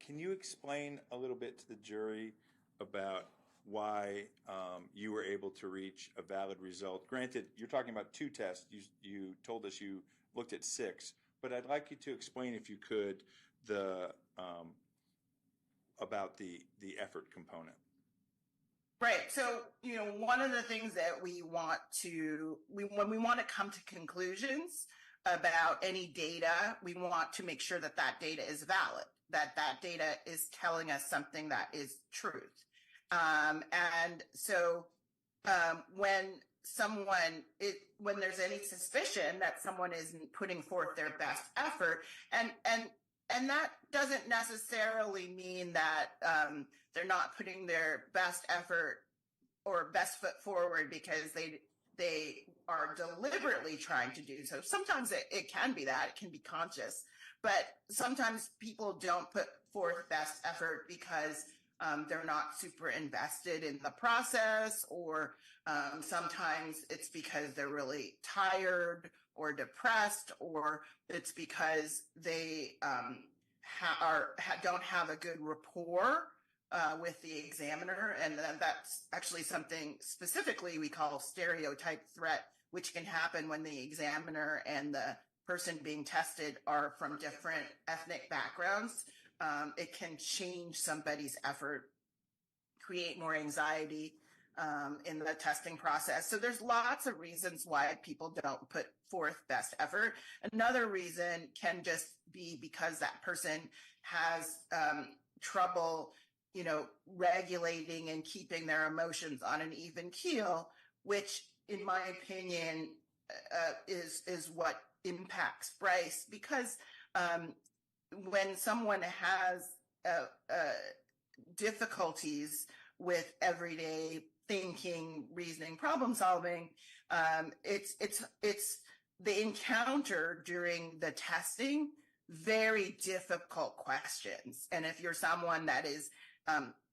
Can you explain a little bit to the jury about why you were able to reach a valid result? Granted, you're talking about 2 tests. You told us you looked at 6, but I'd like you to explain, if you could, about the effort component. Right. So, one of the things that we want to, when we want to come to conclusions about any data, we want to make sure that that data is valid, that that data is telling us something that is truth. And so when there's any suspicion that someone isn't putting forth their best effort, and that doesn't necessarily mean that they're not putting their best effort or best foot forward because they are deliberately trying to do so. Sometimes it can be that, it can be conscious, but sometimes people don't put forth best effort because they're not super invested in the process, or sometimes it's because they're really tired or depressed, or it's because they don't have a good rapport with the examiner. And that's actually something specifically we call stereotype threat, which can happen when the examiner and the person being tested are from different ethnic backgrounds. It can change somebody's effort, create more anxiety in the testing process. So there's lots of reasons why people don't put forth best effort. Another reason can just be because that person has trouble, regulating and keeping their emotions on an even keel, which in my opinion is what impacts Brice, because when someone has difficulties with everyday thinking, reasoning, problem solving, they encounter during the testing very difficult questions. And if you're someone that is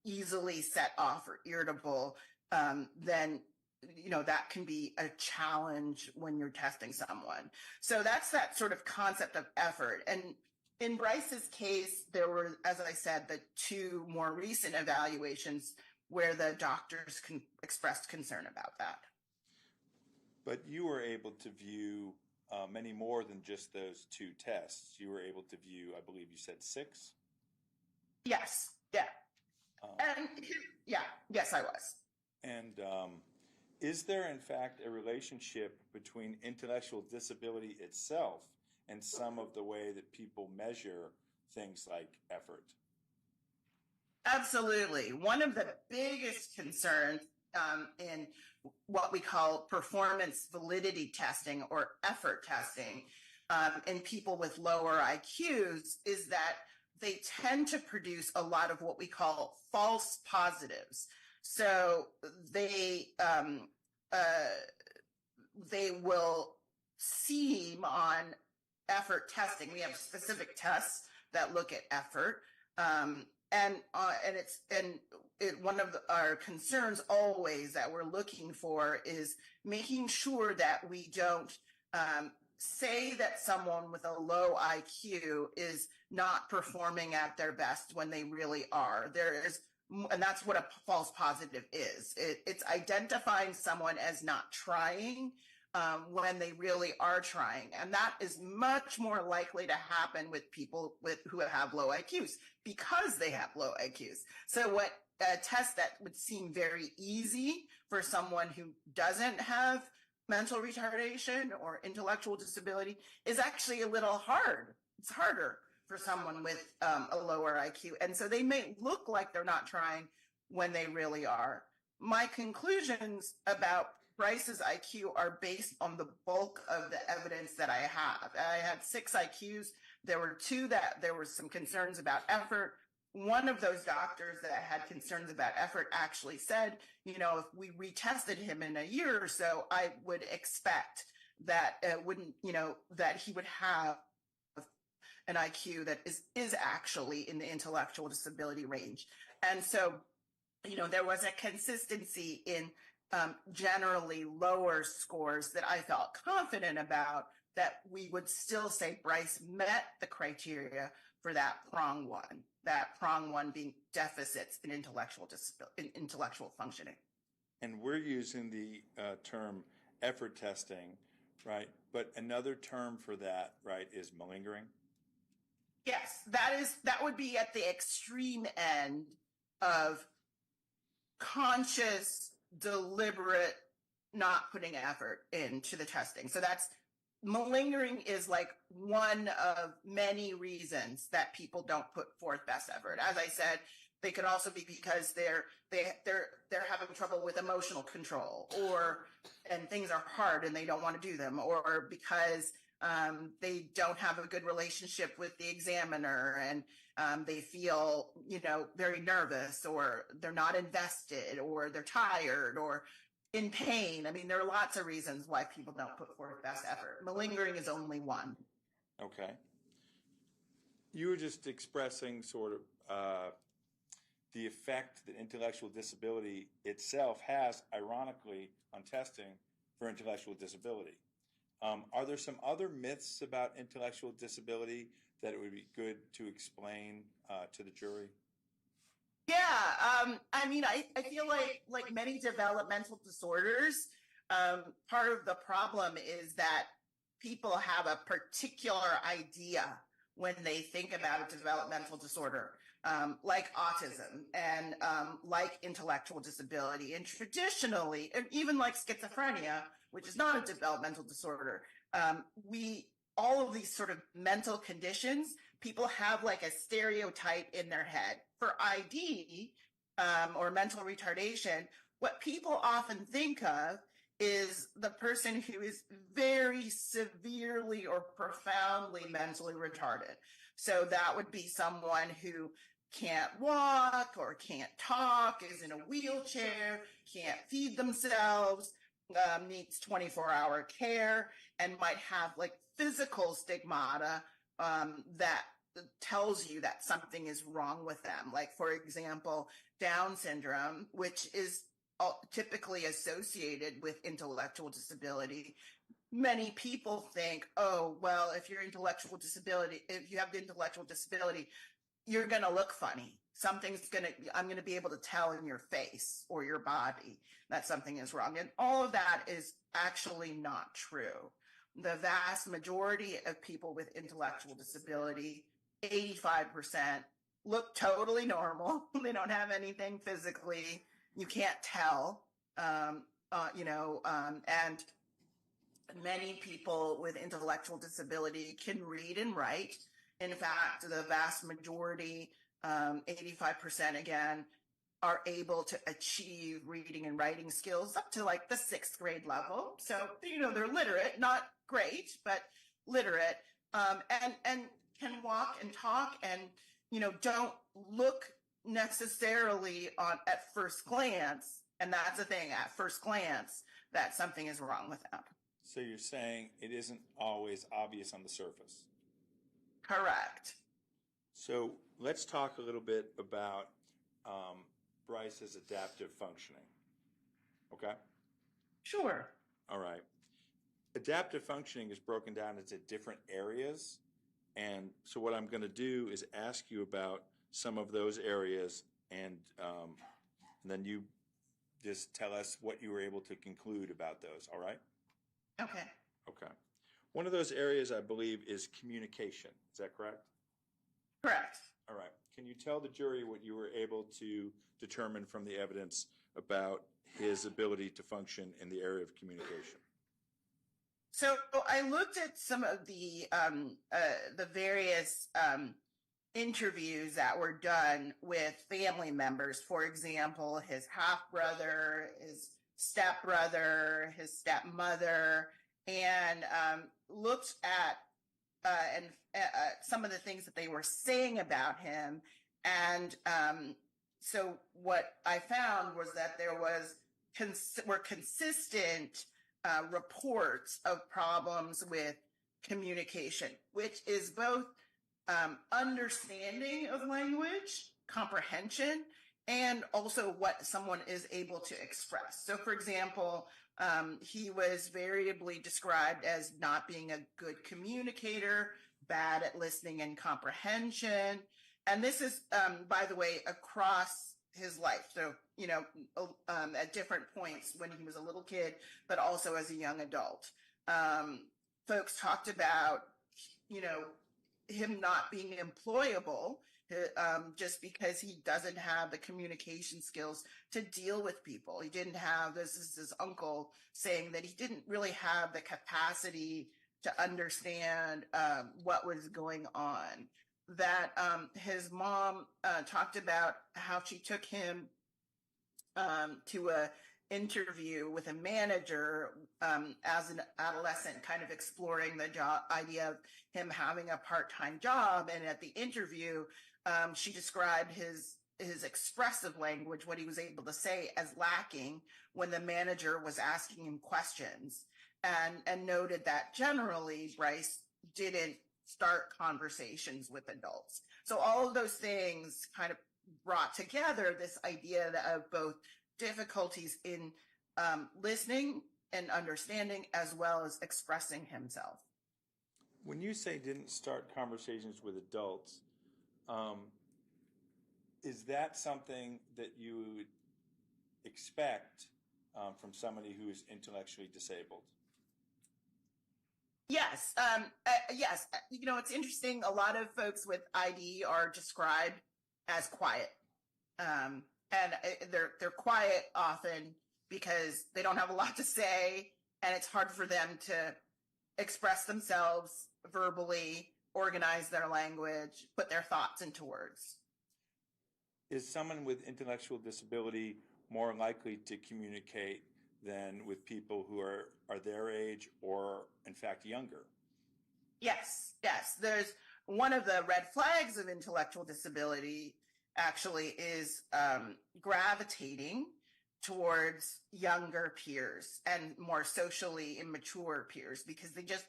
easily set off or irritable, then that can be a challenge when you're testing someone. So that's that sort of concept of effort. And in Brice's case, there were, as I said, the 2 more recent evaluations where the doctors expressed concern about that. But you were able to view many more than just those 2 tests. You were able to view, I believe you said 6? Yes. Yeah. Yes, I was. And is there, in fact, a relationship between intellectual disability itself and some of the way that people measure things like effort? Absolutely. One of the biggest concerns in what we call performance validity testing or effort testing in people with lower IQs is that they tend to produce a lot of what we call false positives. So they will seem on effort testing. We have specific tests that look at effort, one of our concerns always that we're looking for is making sure that we don't say that someone with a low IQ is not performing at their best when they really are. And that's what a false positive is. It's identifying someone as not trying when they really are trying. And that is much more likely to happen with people who have low IQs because they have low IQs. So what a test that would seem very easy for someone who doesn't have mental retardation or intellectual disability is actually a little hard. It's harder for someone with a lower IQ. And so they may look like they're not trying when they really are. My conclusions about Brice's IQ are based on the bulk of the evidence that I have. I had 6 IQs. There were 2 that there were some concerns about effort. One of those doctors that had concerns about effort actually said, you know, if we retested him in a year or so, I would expect that it wouldn't, you know, that he would have an IQ that is actually in the intellectual disability range. And so, you know, there was a consistency in generally lower scores that I felt confident about, that we would still say Brice met the criteria for that prong one being deficits in intellectual functioning. And we're using the term effort testing, right? But another term for that, right, is malingering. Yes, that would be at the extreme end of conscious, deliberate, not putting effort into the testing. So that's malingering is like one of many reasons that people don't put forth best effort. As I said, they could also be because they're having trouble with emotional control, and things are hard and they don't want to do them, or because they don't have a good relationship with the examiner and they feel, you know, very nervous, or they're not invested, or they're tired, or in pain. I mean, there are lots of reasons why people don't put forth best effort. Malingering is only one. Okay. You were just expressing sort of the effect that intellectual disability itself has, ironically, on testing for intellectual disability. Are there some other myths about intellectual disability that it would be good to explain to the jury? Yeah, I mean, I feel like many developmental disorders, part of the problem is that people have a particular idea when they think about a developmental disorder, like autism and like intellectual disability, and traditionally, and even like schizophrenia, which is not a developmental disorder, all of these sort of mental conditions, people have like a stereotype in their head. For ID or mental retardation, what people often think of is the person who is very severely or profoundly mentally retarded. So that would be someone who can't walk or can't talk, is in a wheelchair, can't feed themselves, needs 24-hour care, and might have like physical stigmata that tells you that something is wrong with them. Like, for example, Down syndrome, which is typically associated with intellectual disability. Many people think, oh, well, if you have the intellectual disability, you're going to look funny. I'm going to be able to tell in your face or your body that something is wrong. And all of that is actually not true. The vast majority of people with intellectual disability, 85%, look totally normal. They don't have anything physically. You can't tell, and many people with intellectual disability can read and write. In fact, the vast majority, 85% again, are able to achieve reading and writing skills up to like the 6th grade level. So, you know, they're literate, not great, but literate, and can walk and talk and, you know, don't look necessarily at first glance, and that's the thing, at first glance, that something is wrong with them. So you're saying it isn't always obvious on the surface? Correct. So let's talk a little bit about Brice's adaptive functioning. Okay? Sure. All right. Adaptive functioning is broken down into different areas. And so what I'm going to do is ask you about some of those areas, and then you just tell us what you were able to conclude about those. All right? Okay. Okay. One of those areas, I believe, is communication. Is that correct? Correct. All right. Can you tell the jury what you were able to determine from the evidence about his ability to function in the area of communication? So I looked at some of the various interviews that were done with family members. For example, his half brother, his stepbrother, his stepmother, and looked at some of the things that they were saying about him. And so what I found was that there were consistent reports of problems with communication, which is both understanding of language, comprehension, and also what someone is able to express. So, for example, he was variably described as not being a good communicator, bad at listening and comprehension. And this is, by the way, across his life. So, at different points when he was a little kid, but also as a young adult. Folks talked about, him not being employable just because he doesn't have the communication skills to deal with people. He didn't have, this is his uncle saying that he didn't really have the capacity to understand what was going on. That his mom talked about how she took him to a interview with a manager as an adolescent, kind of exploring the idea of him having a part-time job. And at the interview, she described his expressive language, what he was able to say, as lacking when the manager was asking him questions, and noted that generally Brice didn't start conversations with adults. So all of those things kind of brought together this idea of both difficulties in listening and understanding, as well as expressing himself. When you say didn't start conversations with adults, is that something that you would expect from somebody who is intellectually disabled? Yes. Yes. It's interesting. A lot of folks with ID are described as quiet. And they're quiet often because they don't have a lot to say, and it's hard for them to express themselves verbally, organize their language, put their thoughts into words. Is someone with intellectual disability more likely to communicate than with people who are their age or, in fact, younger? Yes. There's one of the red flags of intellectual disability actually is gravitating towards younger peers and more socially immature peers, because they just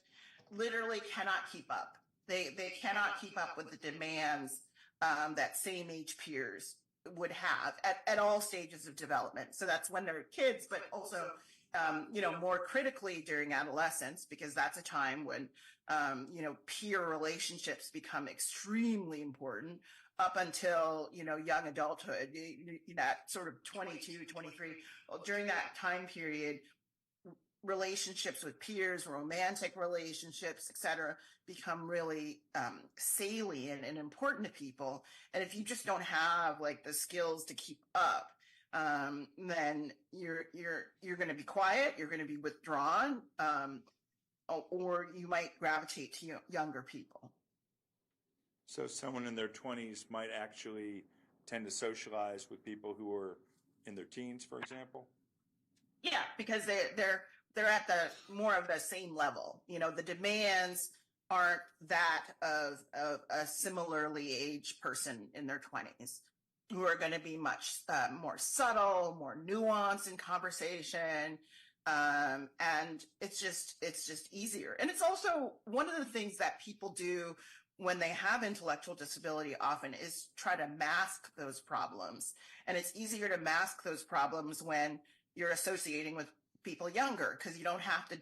literally cannot keep up. They cannot keep up with the demands that same age peers would have at all stages of development. So that's when they're kids, but also more critically during adolescence, because that's a time when peer relationships become extremely important, up until young adulthood, that sort of 22, 23. Well, during that time period, relationships with peers, romantic relationships, etc., become really salient and important to people. And if you just don't have like the skills to keep up, then you're going to be quiet, you're going to be withdrawn, or you might gravitate to younger people. So someone in their 20s might actually tend to socialize with people who are in their teens, for example? Yeah, because they're at the more of the same level. The demands aren't that of a similarly aged person in their 20s, who are going to be much more subtle, more nuanced in conversation. And it's just easier. And it's also one of the things that people do when they have intellectual disability often is try to mask those problems. And it's easier to mask those problems when you're associating with people younger, because you don't have to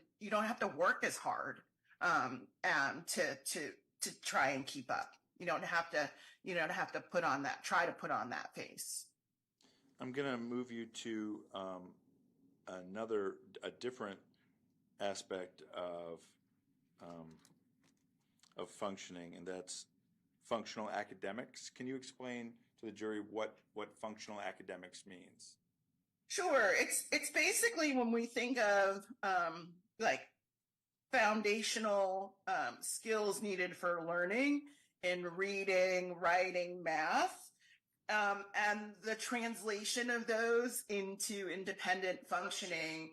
work as hard to try and keep up. You don't have to try to put on that face. I'm going to move you to a different aspect of functioning, and that's functional academics. Can you explain to the jury what functional academics means? Sure. It's basically when we think of like foundational skills needed for learning in reading, writing, math, and the translation of those into independent functioning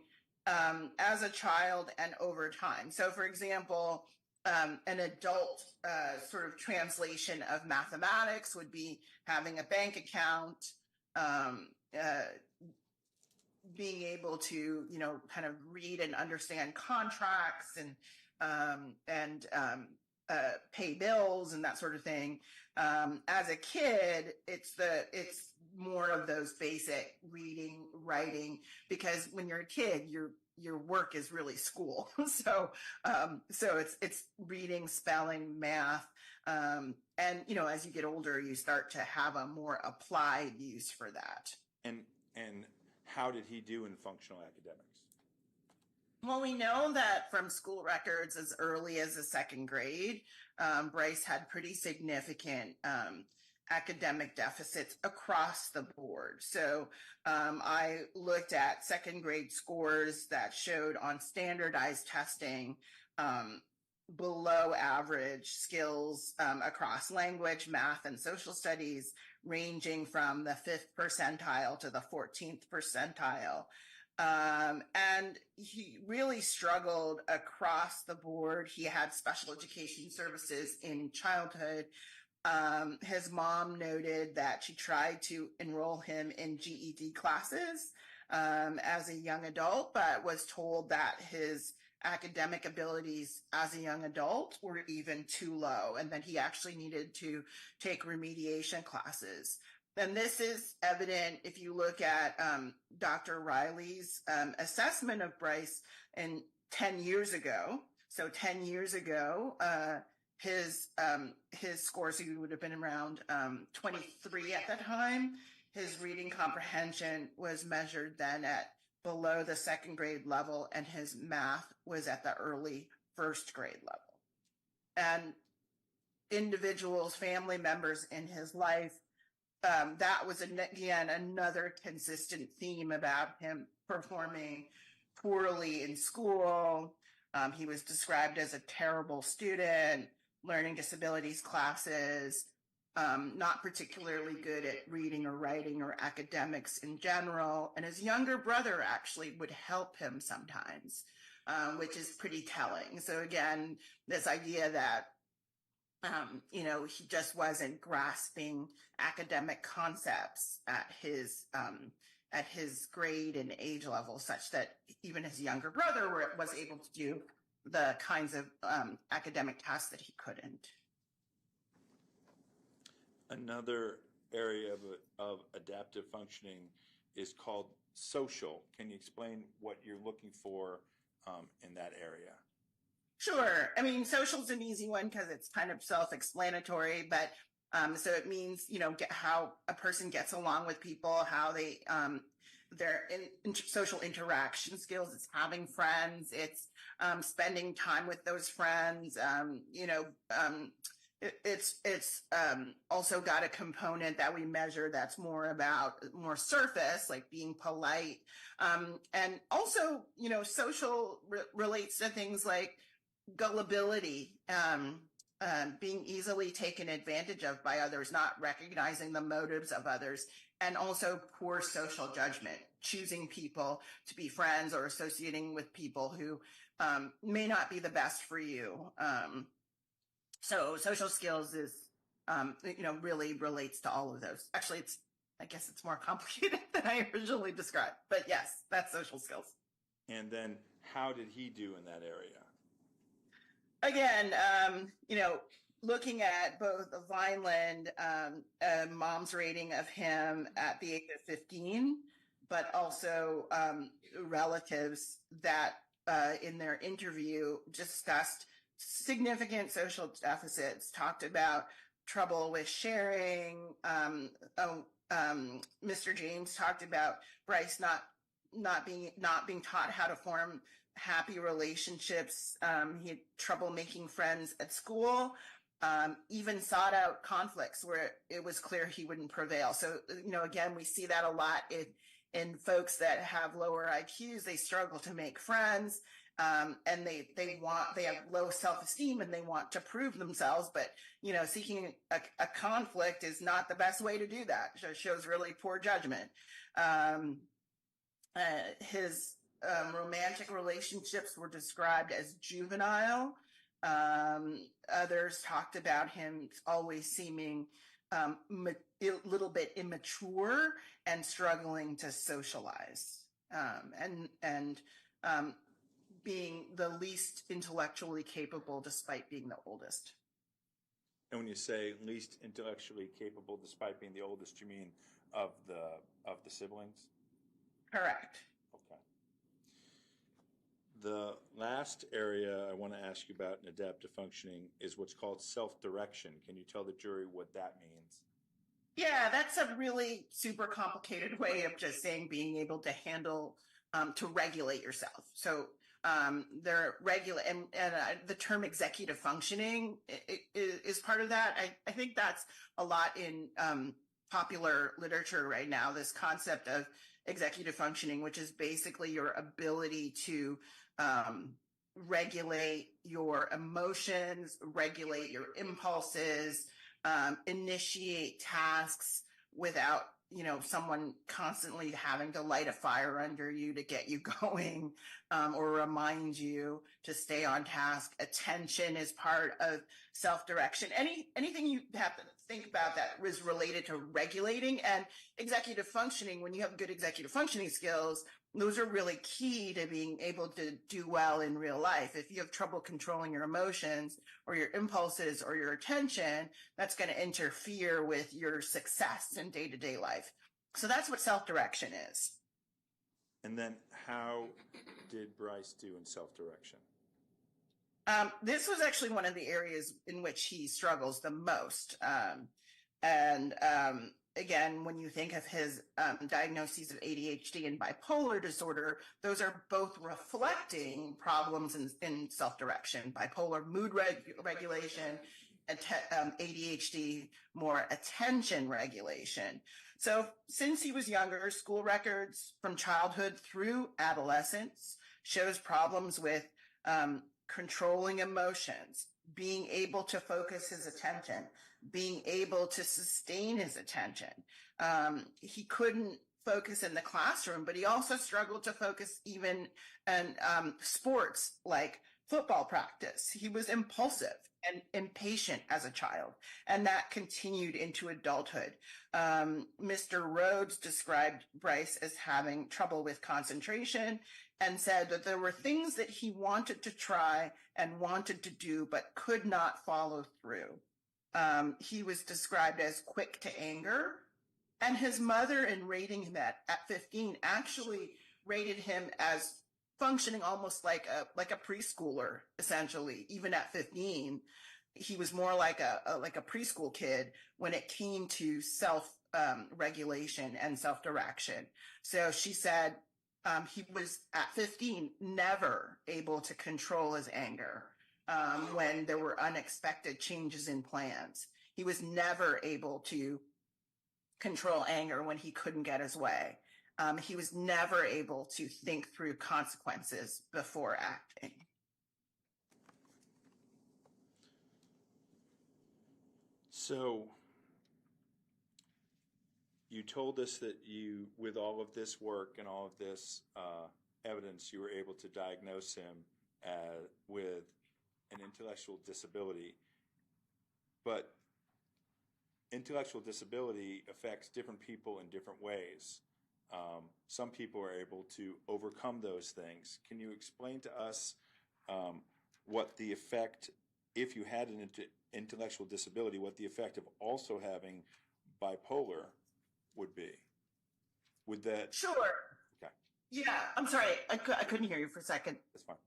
as a child and over time. So, for example, an adult sort of translation of mathematics would be having a bank account, being able to, kind of read and understand contracts and pay bills and that sort of thing. As a kid, it's more of those basic reading, writing, because when you're a kid, your work is really school. So it's reading, spelling, math, and as you get older, you start to have a more applied use for that. And how did he do in functional academics? Well, we know that from school records as early as the second grade, Brice had pretty significant academic deficits across the board. So I looked at second grade scores that showed on standardized testing below average skills across language, math, and social studies, ranging from the 5th percentile to the 14th percentile. And he really struggled across the board. He had special education services in childhood. His mom noted that she tried to enroll him in GED classes as a young adult, but was told that his academic abilities as a young adult were even too low, and that he actually needed to take remediation classes. And this is evident if you look at Dr. Riley's assessment of Brice in 10 years ago. So 10 years ago, his scores, he would have been around 23 at the time. His reading comprehension was measured then at below the second grade level, and his math was at the early first grade level. And individuals, family members in his life, that was, again, another consistent theme about him performing poorly in school. He was described as a terrible student, learning disabilities classes, not particularly good at reading or writing or academics in general. And his younger brother actually would help him sometimes, which is pretty telling. So again, this idea that, he just wasn't grasping academic concepts at his grade and age level, such that even his younger brother was able to do the kinds of academic tasks that he couldn't. Another area of adaptive functioning is called social. Can you explain what you're looking for in that area? Sure. I mean, social is an easy one because it's kind of self-explanatory, but so it means, how a person gets along with people, how they, their social interaction skills. It's having friends. It's spending time with those friends. It's also got a component that we measure that's more surface, like being polite. And also, social relates to things like gullibility, being easily taken advantage of by others, not recognizing the motives of others, and also poor social judgment, choosing people to be friends or associating with people who may not be the best for you. So social skills is, really relates to all of those. Actually, I guess it's more complicated than I originally described, but yes, that's social skills. And then how did he do in that area? Again, looking at both Vineland, mom's rating of him at the age of 15, but also relatives that in their interview discussed significant social deficits, talked about trouble with sharing. Mr. James talked about Brice not being taught how to form happy relationships. He had trouble making friends at school. Even sought out conflicts where it was clear he wouldn't prevail. So, again, we see that a lot in folks that have lower IQs. They struggle to make friends, and they have low self-esteem and they want to prove themselves. But, seeking a conflict is not the best way to do that. It shows really poor judgment. His romantic relationships were described as juvenile. Others talked about him always seeming a little bit immature and struggling to socialize, and being the least intellectually capable despite being the oldest. And when you say least intellectually capable despite being the oldest, you mean of the siblings? Correct. Okay. The last area I want to ask you about in adaptive functioning is what's called self-direction. Can you tell the jury what that means? Yeah, that's a really super complicated way of just saying being able to handle, to regulate yourself. So they're regulate, and the term executive functioning is part of that. I think that's a lot in popular literature right now, this concept of executive functioning, which is basically your ability to regulate your emotions, regulate your impulses, initiate tasks without, someone constantly having to light a fire under you to get you going, or remind you to stay on task. Attention is part of self-direction. Anything you have to think about that is related to regulating and executive functioning. When you have good executive functioning skills, those are really key to being able to do well in real life. If you have trouble controlling your emotions or your impulses or your attention, that's going to interfere with your success in day-to-day life. So that's what self-direction is. And then how did Brice do in self-direction? This was actually one of the areas in which he struggles the most. Again, when you think of his diagnoses of ADHD and bipolar disorder, those are both reflecting problems in self-direction. Bipolar mood regulation, and ADHD more attention regulation. So since he was younger, school records from childhood through adolescence shows problems with controlling emotions, being able to focus his attention, being able to sustain his attention. He couldn't focus in the classroom, but he also struggled to focus even in sports like football practice. He was impulsive and impatient as a child, and that continued into adulthood. Mr. Rhodes described Brice as having trouble with concentration and said that there were things that he wanted to try and wanted to do but could not follow through. He was described as quick to anger, and his mother, in rating him at 15, actually rated him as functioning almost like a preschooler, essentially. Even at 15, he was more like a preschool kid when it came to self regulation and self-direction. So she said he was at 15 never able to control his anger when there were unexpected changes in plans. He was never able to control anger when he couldn't get his way. He was never able to think through consequences before acting. So you told us that you, with all of this work and all of this evidence, you were able to diagnose him with an intellectual disability. But intellectual disability affects different people in different ways. Some people are able to overcome those things. Can you explain to us what the effect, if you had an intellectual disability, what the effect of also having bipolar would be? Would that? Sure. Okay. Yeah, I'm sorry. I couldn't hear you for a second. That's fine.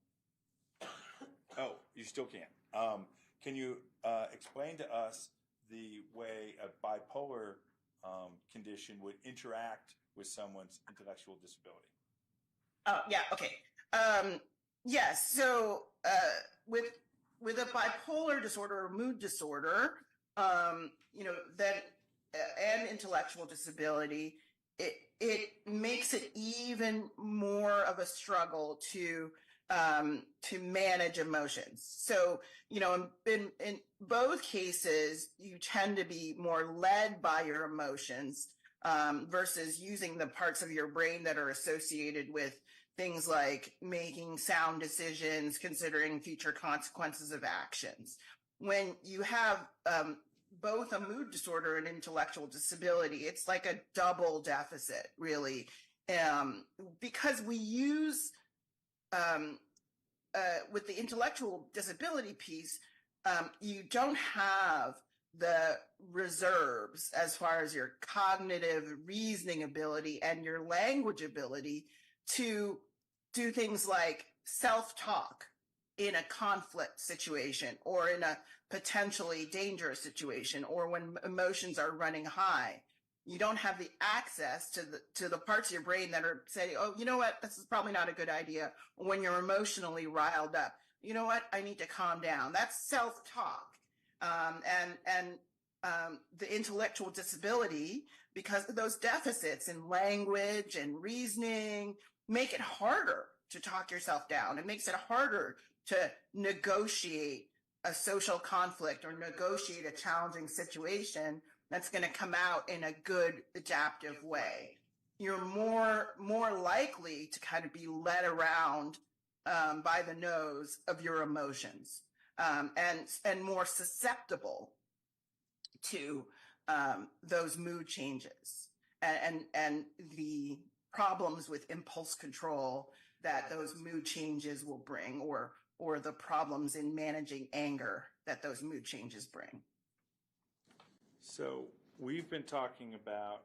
Oh, you still can't. Can you explain to us the way a bipolar condition would interact with someone's intellectual disability? Oh, yeah, okay. Yes. So with a bipolar disorder or mood disorder, then and intellectual disability, it makes it even more of a struggle to manage emotions. So in both cases, you tend to be more led by your emotions versus using the parts of your brain that are associated with things like making sound decisions, considering future consequences of actions. When you have both a mood disorder and intellectual disability, it's like a double deficit, really, because we use, with the intellectual disability piece, you don't have the reserves as far as your cognitive reasoning ability and your language ability to do things like self-talk in a conflict situation or in a potentially dangerous situation or when emotions are running high. You don't have the access to the parts of your brain that are saying, oh, you know what, this is probably not a good idea. When you're emotionally riled up, you know what, I need to calm down. That's self-talk. The intellectual disability, because of those deficits in language and reasoning, make it harder to talk yourself down. It makes it harder to negotiate a social conflict or negotiate a challenging situation that's going to come out in a good adaptive way. You're more likely to kind of be led around by the nose of your emotions and more susceptible to those mood changes and the problems with impulse control that those mood changes will bring, or the problems in managing anger that those mood changes bring. So we've been talking about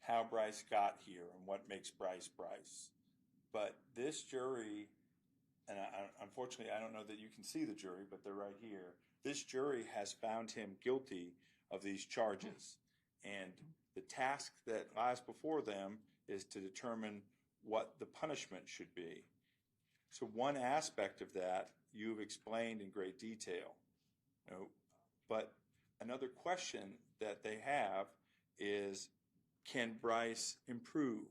how Brice got here and what makes Brice Brice. But this jury, and unfortunately I don't know that you can see the jury, but they're right here. This jury has found him guilty of these charges. And the task that lies before them is to determine what the punishment should be. So one aspect of that you've explained in great detail. But another question that they have is, can Brice improve?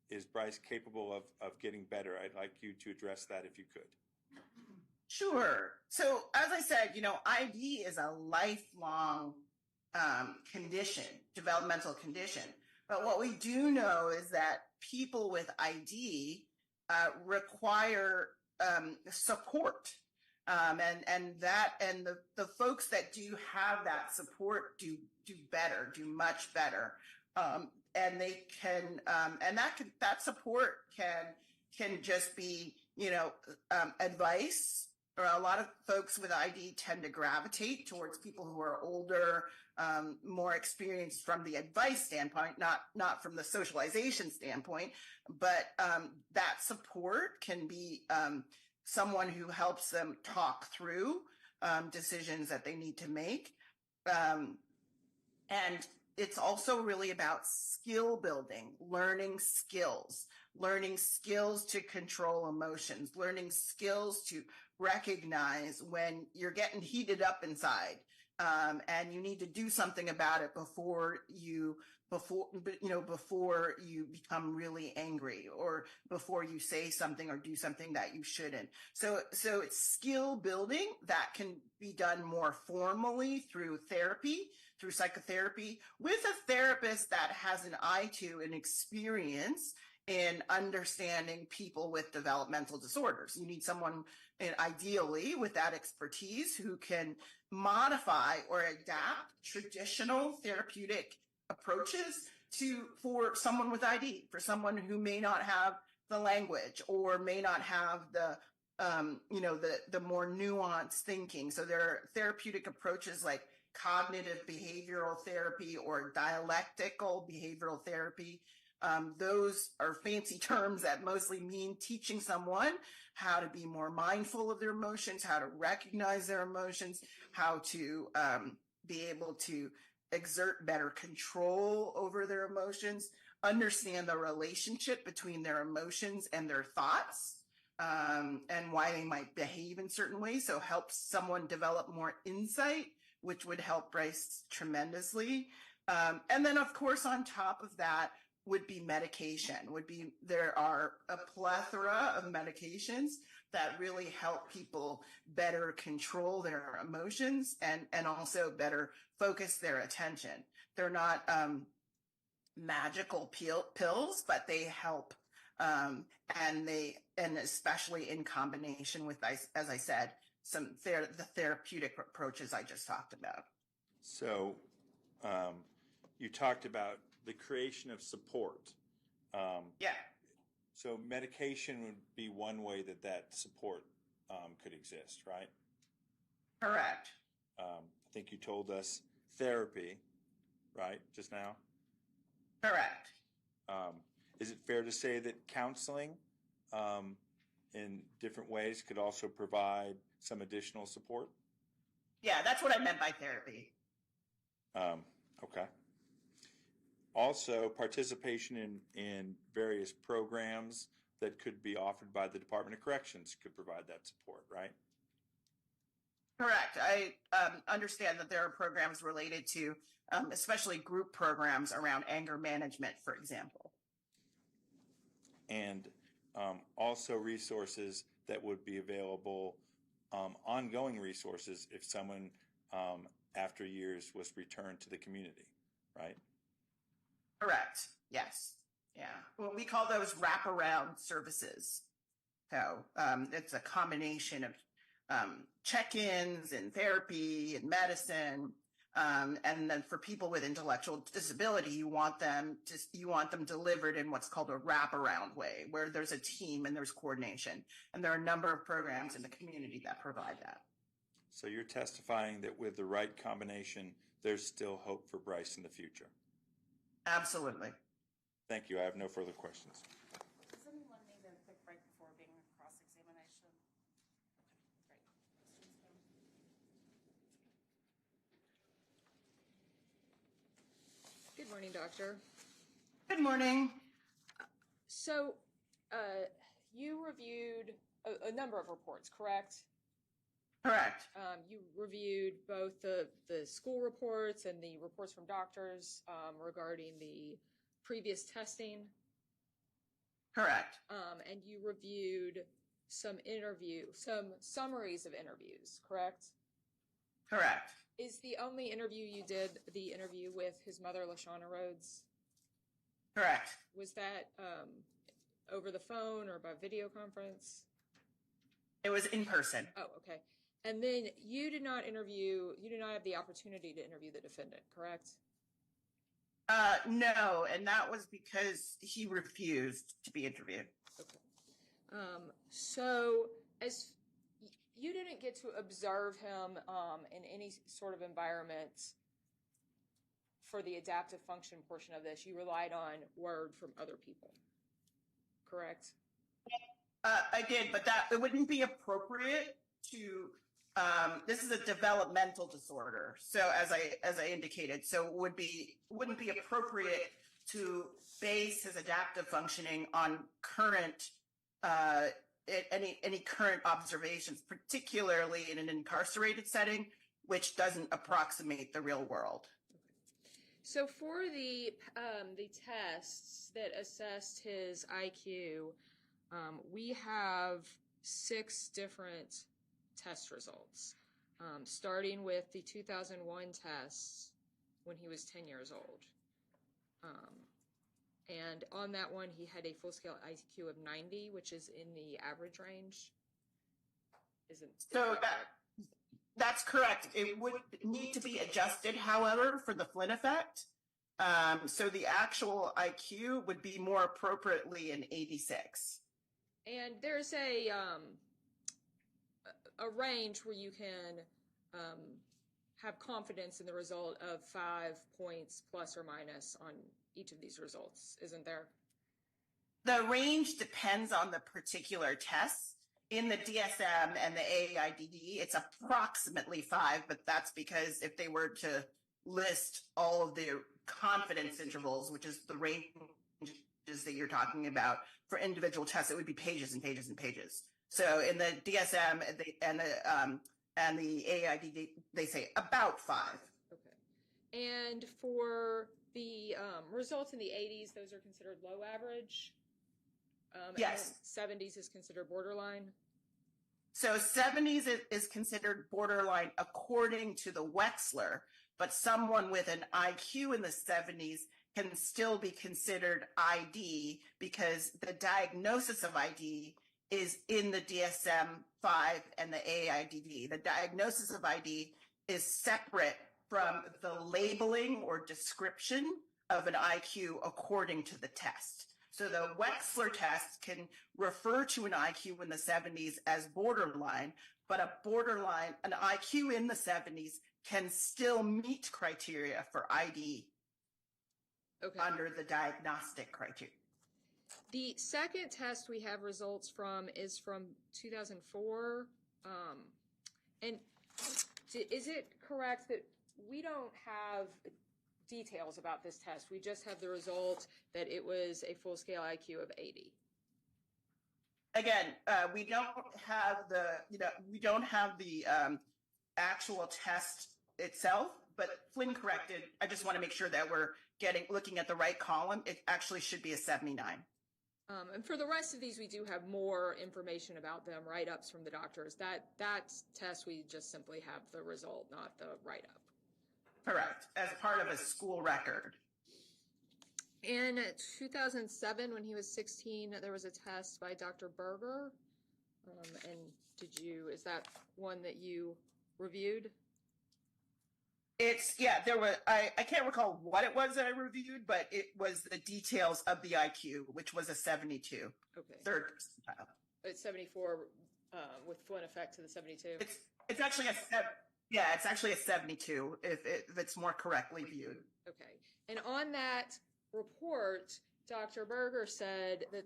Is Brice capable of getting better? I'd like you to address that if you could. Sure. So as I said, ID is a lifelong condition, developmental condition. But what we do know is that people with ID require support. And the folks that do have that support do better, do much better. And they can, and that support can just be, advice. Or a lot of folks with ID tend to gravitate towards people who are older, more experienced from the advice standpoint, not from the socialization standpoint. But that support can be someone who helps them talk through decisions that they need to make. And it's also really about skill building, learning skills to control emotions, learning skills to recognize when you're getting heated up inside, and you need to do something about it before you become really angry, or before you say something or do something that you shouldn't. So it's skill building that can be done more formally through therapy, through psychotherapy, with a therapist that has an eye to and experience in understanding people with developmental disorders. You need someone, ideally, with that expertise who can modify or adapt traditional therapeutic approaches for someone with ID, for someone who may not have the language or may not have the more nuanced thinking. So there are therapeutic approaches like cognitive behavioral therapy or dialectical behavioral therapy. Those are fancy terms that mostly mean teaching someone how to be more mindful of their emotions, how to recognize their emotions, how to be able to exert better control over their emotions. understand the relationship between their emotions and their thoughts, and why they might behave in certain ways. So helps someone develop more insight, which would help Brice tremendously. And then, of course, on top of that would be medication. There are a plethora of medications that really help people better control their emotions and also better focus their attention. They're not magical pills, but they help, and especially in combination with, as I said, the therapeutic approaches I just talked about. So you talked about the creation of support. Yeah. So medication would be one way that support could exist, right? Correct. I think you told us therapy, right, just now? Correct. Is it fair to say that counseling in different ways could also provide some additional support? Yeah, that's what I meant by therapy. Okay. Also, participation in various programs that could be offered by the Department of Corrections could provide that support, right? Correct. I understand that there are programs related to, especially group programs around anger management, for example. And also resources that would be available, ongoing resources if someone after years was returned to the community, right? Correct. Yes. Yeah. Well, we call those wraparound services. So it's a combination of check-ins and therapy and medicine. And then for people with intellectual disability, you want them delivered in what's called a wraparound way, where there's a team and there's coordination. And there are a number of programs in the community that provide that. So you're testifying that with the right combination, there's still hope for Brice in the future. Absolutely. Thank you. I have no further questions. Does anyone need a quick break before being a cross-examination? Okay, great. Good morning, Doctor. Good morning. So you reviewed a number of reports, correct? Correct. You reviewed both the school reports and the reports from doctors regarding the previous testing. Correct. And you reviewed some summaries of interviews, correct? Correct. Is the only interview you did the interview with his mother, LaShawna Rhodes? Correct. Was that over the phone or by video conference? It was in person. Oh, okay. And then you did not have the opportunity to interview the defendant, correct? No, and that was because he refused to be interviewed. Okay. So as you didn't get to observe him in any sort of environment for the adaptive function portion of this, you relied on word from other people, correct? I did, but it wouldn't be appropriate to. This is a developmental disorder, so as I indicated, so it wouldn't be appropriate to base his adaptive functioning on current any current observations, particularly in an incarcerated setting, which doesn't approximate the real world. So for the tests that assessed his IQ, we have 6 different test results, starting with the 2001 tests when he was 10 years old. And on that one, he had a full-scale IQ of 90, which is in the average range. That's correct. It would need to be adjusted, however, for the Flynn effect. So the actual IQ would be more appropriately an 86. And there's a range where you can have confidence in the result of 5 points plus or minus on each of these results, isn't there? The range depends on the particular tests. In the DSM and the AAIDD, it's approximately 5, but that's because if they were to list all of the confidence intervals, which is the range that you're talking about for individual tests, it would be pages and pages and pages. So in the DSM and the AID, they say about 5. Okay. And for the results in the 80s, those are considered low average? Yes. And 70s is considered borderline? So 70s is considered borderline according to the Wechsler, but someone with an IQ in the 70s can still be considered ID because the diagnosis of ID is in the DSM-5 and the AIDD. The diagnosis of ID is separate from the labeling or description of an IQ according to the test. So the Wechsler test can refer to an IQ in the 70s as borderline, but an IQ in the 70s can still meet criteria for ID under the diagnostic criteria. The second test we have results from is from 2004. And is it correct that we don't have details about this test? We just have the result that it was a full-scale IQ of 80. Again, we don't have the actual test itself, but Flynn corrected. I just want to make sure that we're looking at the right column. It actually should be a 79. And for the rest of these, we do have more information about them, write-ups from the doctors. That test, we just simply have the result, not the write-up. Correct, as part of a school record. In 2007, when he was 16, there was a test by Dr. Berger. And is that one that you reviewed? There was, I can't recall what it was that I reviewed, but it was the details of the IQ, which was a 72. Okay. Third percentile. It's 74 with Flynn effect to the 72. It's actually it's actually a 72 if it's more correctly viewed. Okay. And on that report, Dr. Berger said that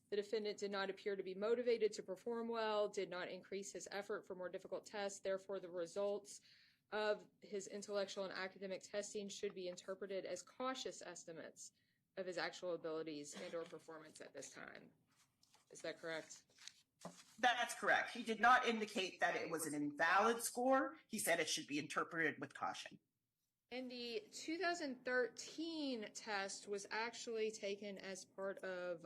the defendant did not appear to be motivated to perform well, did not increase his effort for more difficult tests. Therefore, the results of his intellectual and academic testing should be interpreted as cautious estimates of his actual abilities and or performance at this time. Is that correct? That's correct. He did not indicate that it was an invalid score. He said it should be interpreted with caution. And the 2013 test was actually taken as part of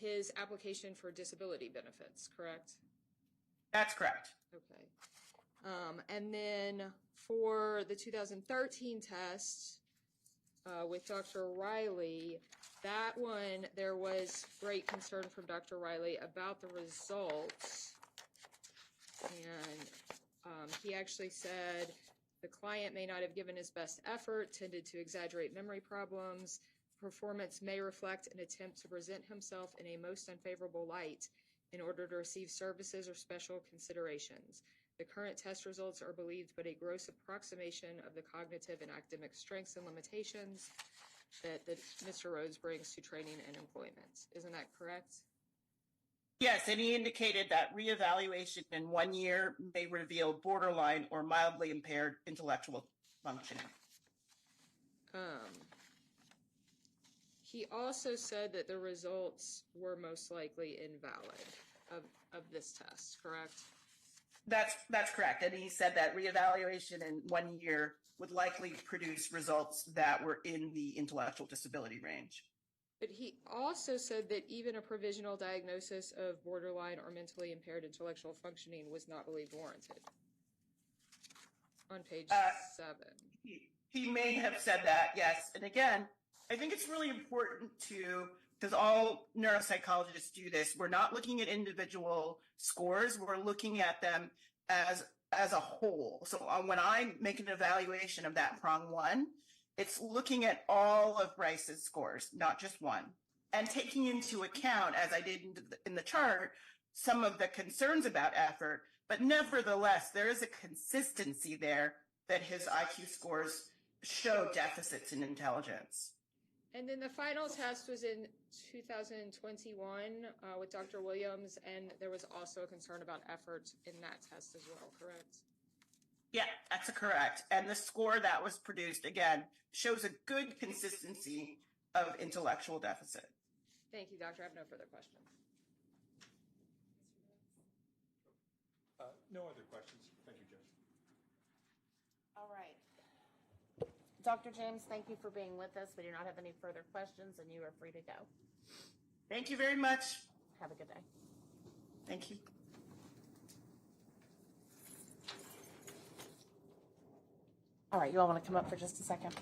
his application for disability benefits, correct? That's correct. Okay. And then for the 2013 test with Dr. Riley, that one, there was great concern from Dr. Riley about the results. And he actually said the client may not have given his best effort, tended to exaggerate memory problems. Performance may reflect an attempt to present himself in a most unfavorable light in order to receive services or special considerations. The current test results are believed but a gross approximation of the cognitive and academic strengths and limitations that Mr. Rhodes brings to training and employment. Isn't that correct? Yes, and he indicated that reevaluation in 1 year may reveal borderline or mildly impaired intellectual functioning. He also said that the results were most likely invalid of this test, correct? That's correct. And he said that reevaluation in 1 year would likely produce results that were in the intellectual disability range. But he also said that even a provisional diagnosis of borderline or mentally impaired intellectual functioning was not believed warranted. On page 7. He may have said that, yes. And again, I think it's really important because all neuropsychologists do this. We're not looking at individual scores. We're looking at them as a whole. So when I make an evaluation of that prong 1, it's looking at all of Brice's scores, not just one, and taking into account, as I did in the chart, some of the concerns about effort, but nevertheless, there is a consistency there that his IQ scores show deficits in intelligence. And then the final test was in 2021 with Dr. Williams, and there was also a concern about effort in that test as well, correct? Yeah, that's correct. And the score that was produced, again, shows a good consistency of intellectual deficit. Thank you, doctor. I have no further questions. No other questions. Thank you, Judge. All right. Dr. James, thank you for being with us. We do not have any further questions, and you are free to go. Thank you very much. Have a good day. Thank you. All right, you all want to come up for just a second?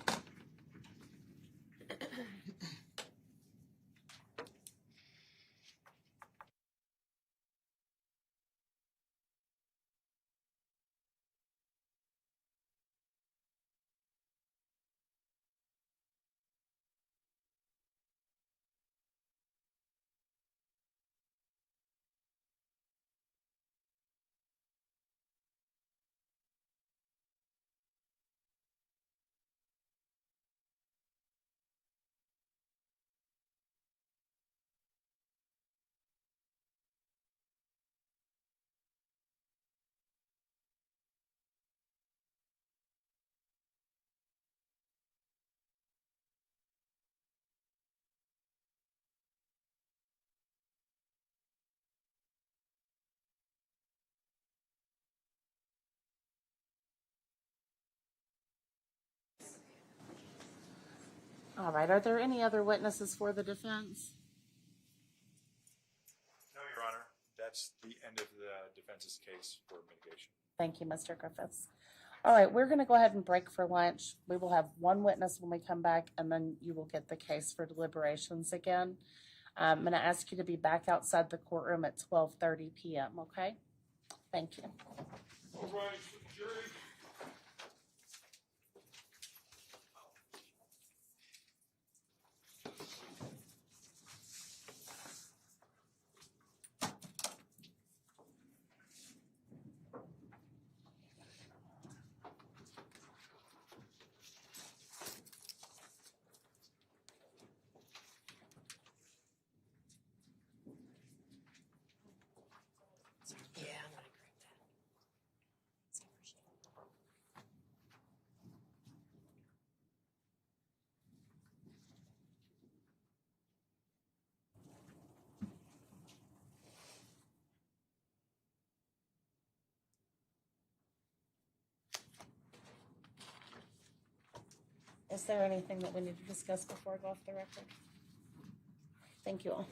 All right, are there any other witnesses for the defense? No, Your Honor. That's the end of the defense's case for mitigation. Thank you, Mr. Griffiths. All right, we're going to go ahead and break for lunch. We will have one witness when we come back, and then you will get the case for deliberations again. I'm going to ask you to be back outside the courtroom at 12:30 p.m., okay? Thank you. All right, jury. Yeah, I'm gonna grab that. So appreciate it. Is there anything that we need to discuss before I go off the record? Thank you all.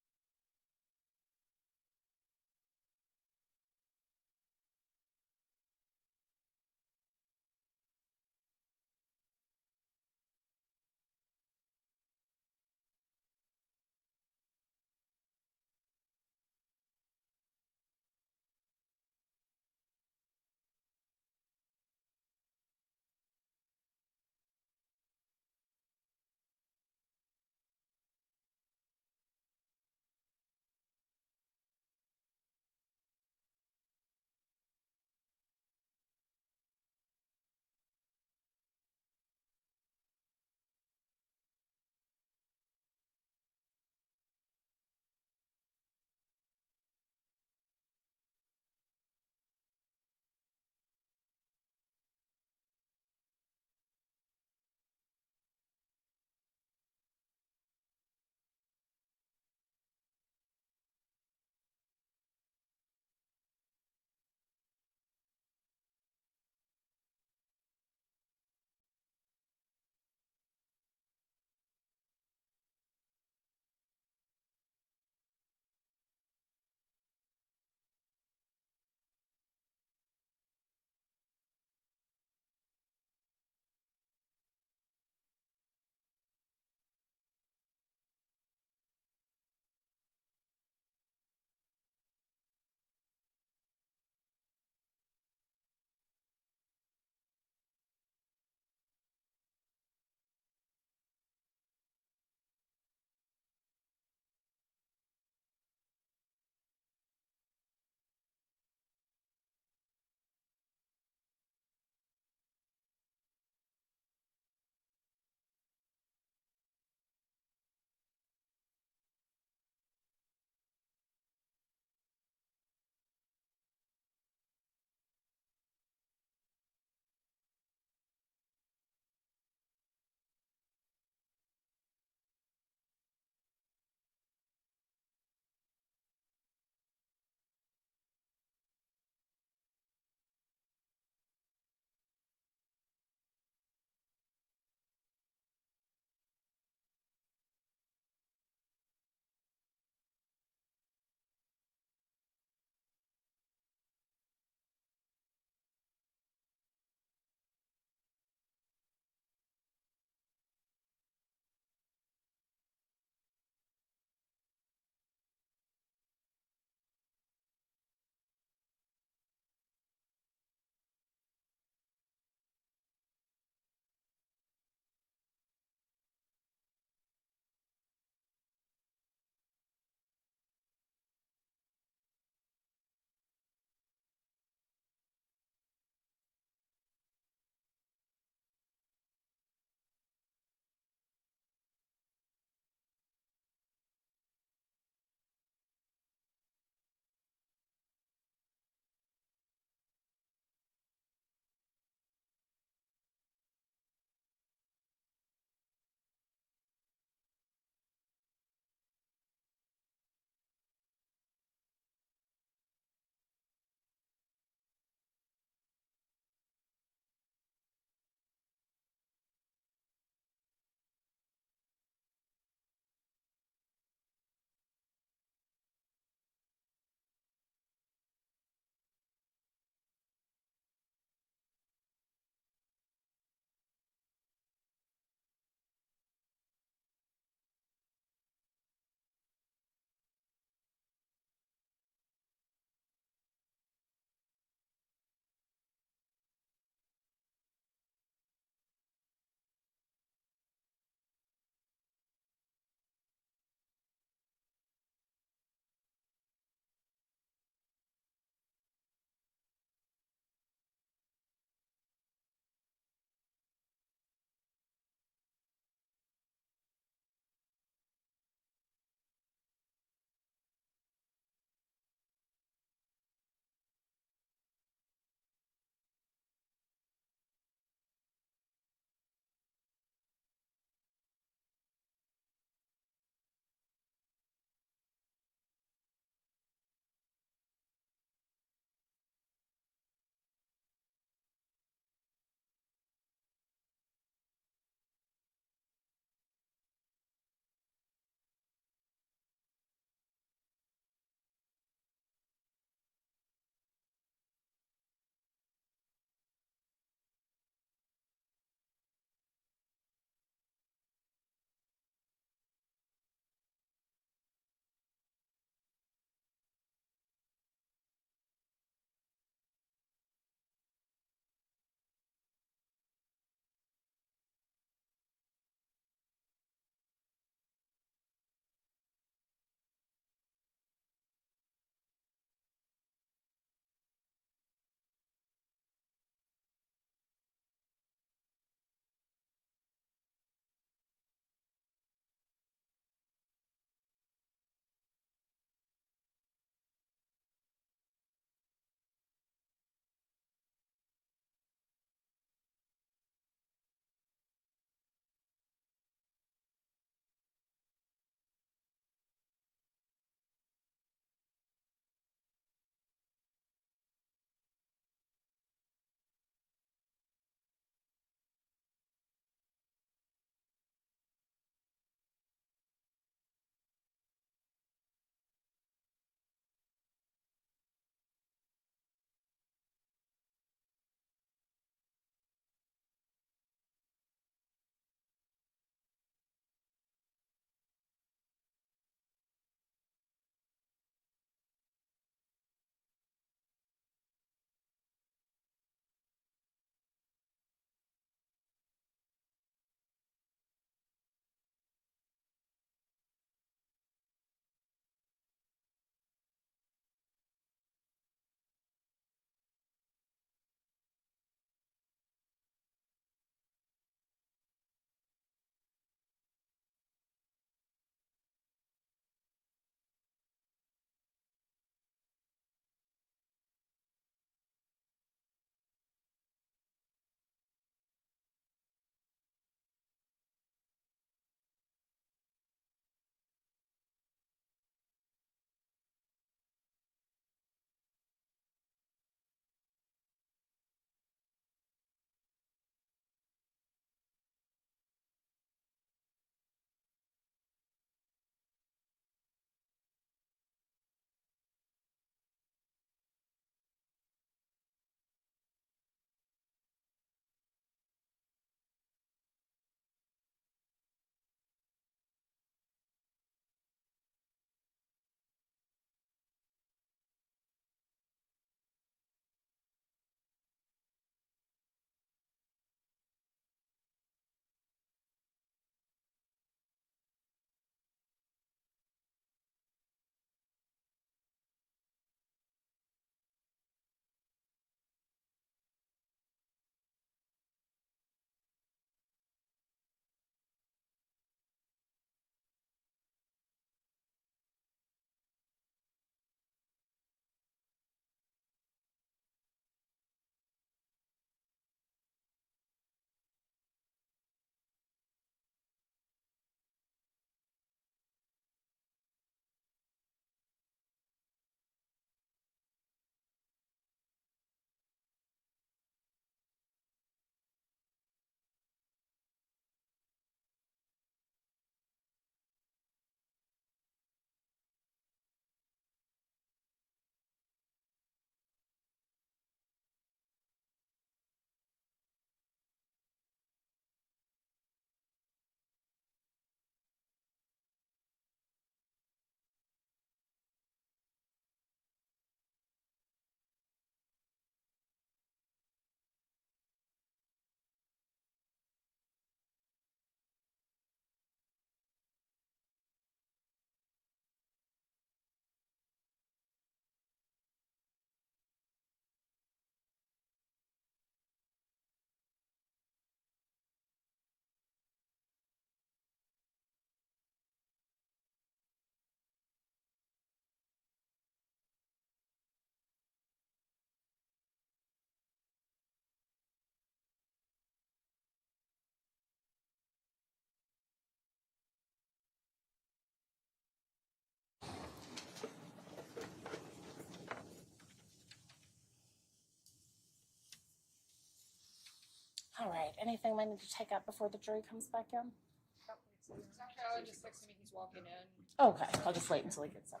All right, anything we need to take out before the jury comes back in? Alan just texted me, he's walking in. Okay, I'll just wait until he gets up.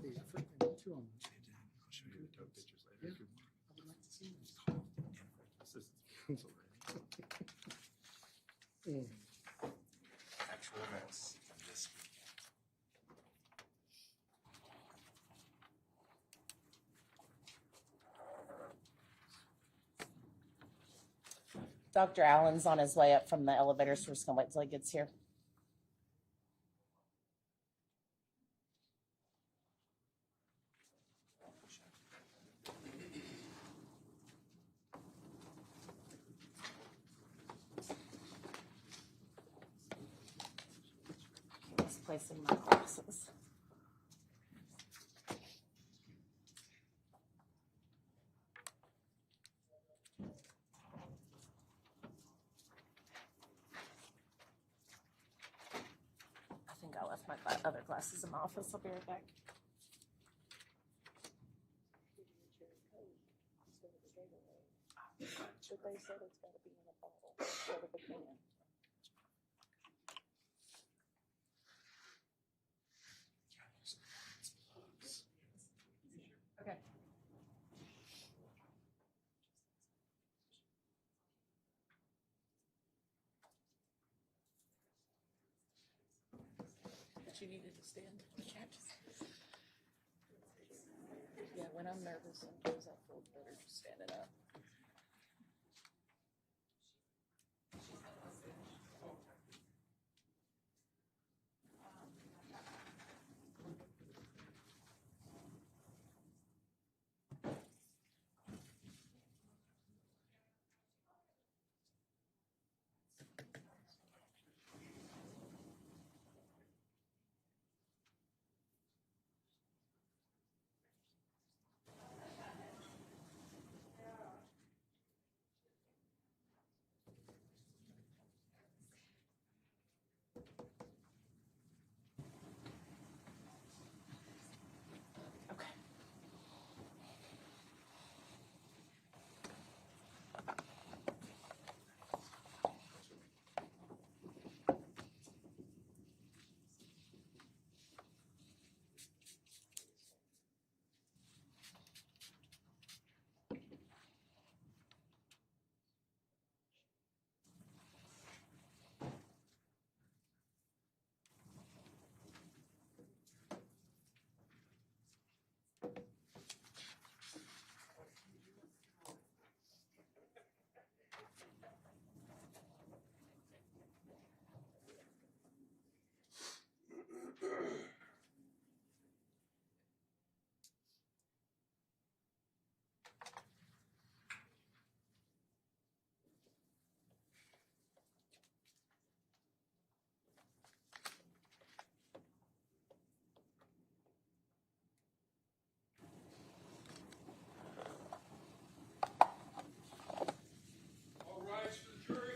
The effort they went to on this. I'll show you the dope pictures Yeah, later. I would like to see them. Mm. Actual events from this week. Dr. Allen's on his way up from the elevator, so we're just gonna wait till he gets here. Just placing my glasses. I think I left my other glasses in my office. I'll be right back. But they said it's gotta be in a bottle instead of a can. Okay. But you needed to stand. Yeah, when I'm nervous, sometimes I feel better just standing up. Okay. All rise for the jury.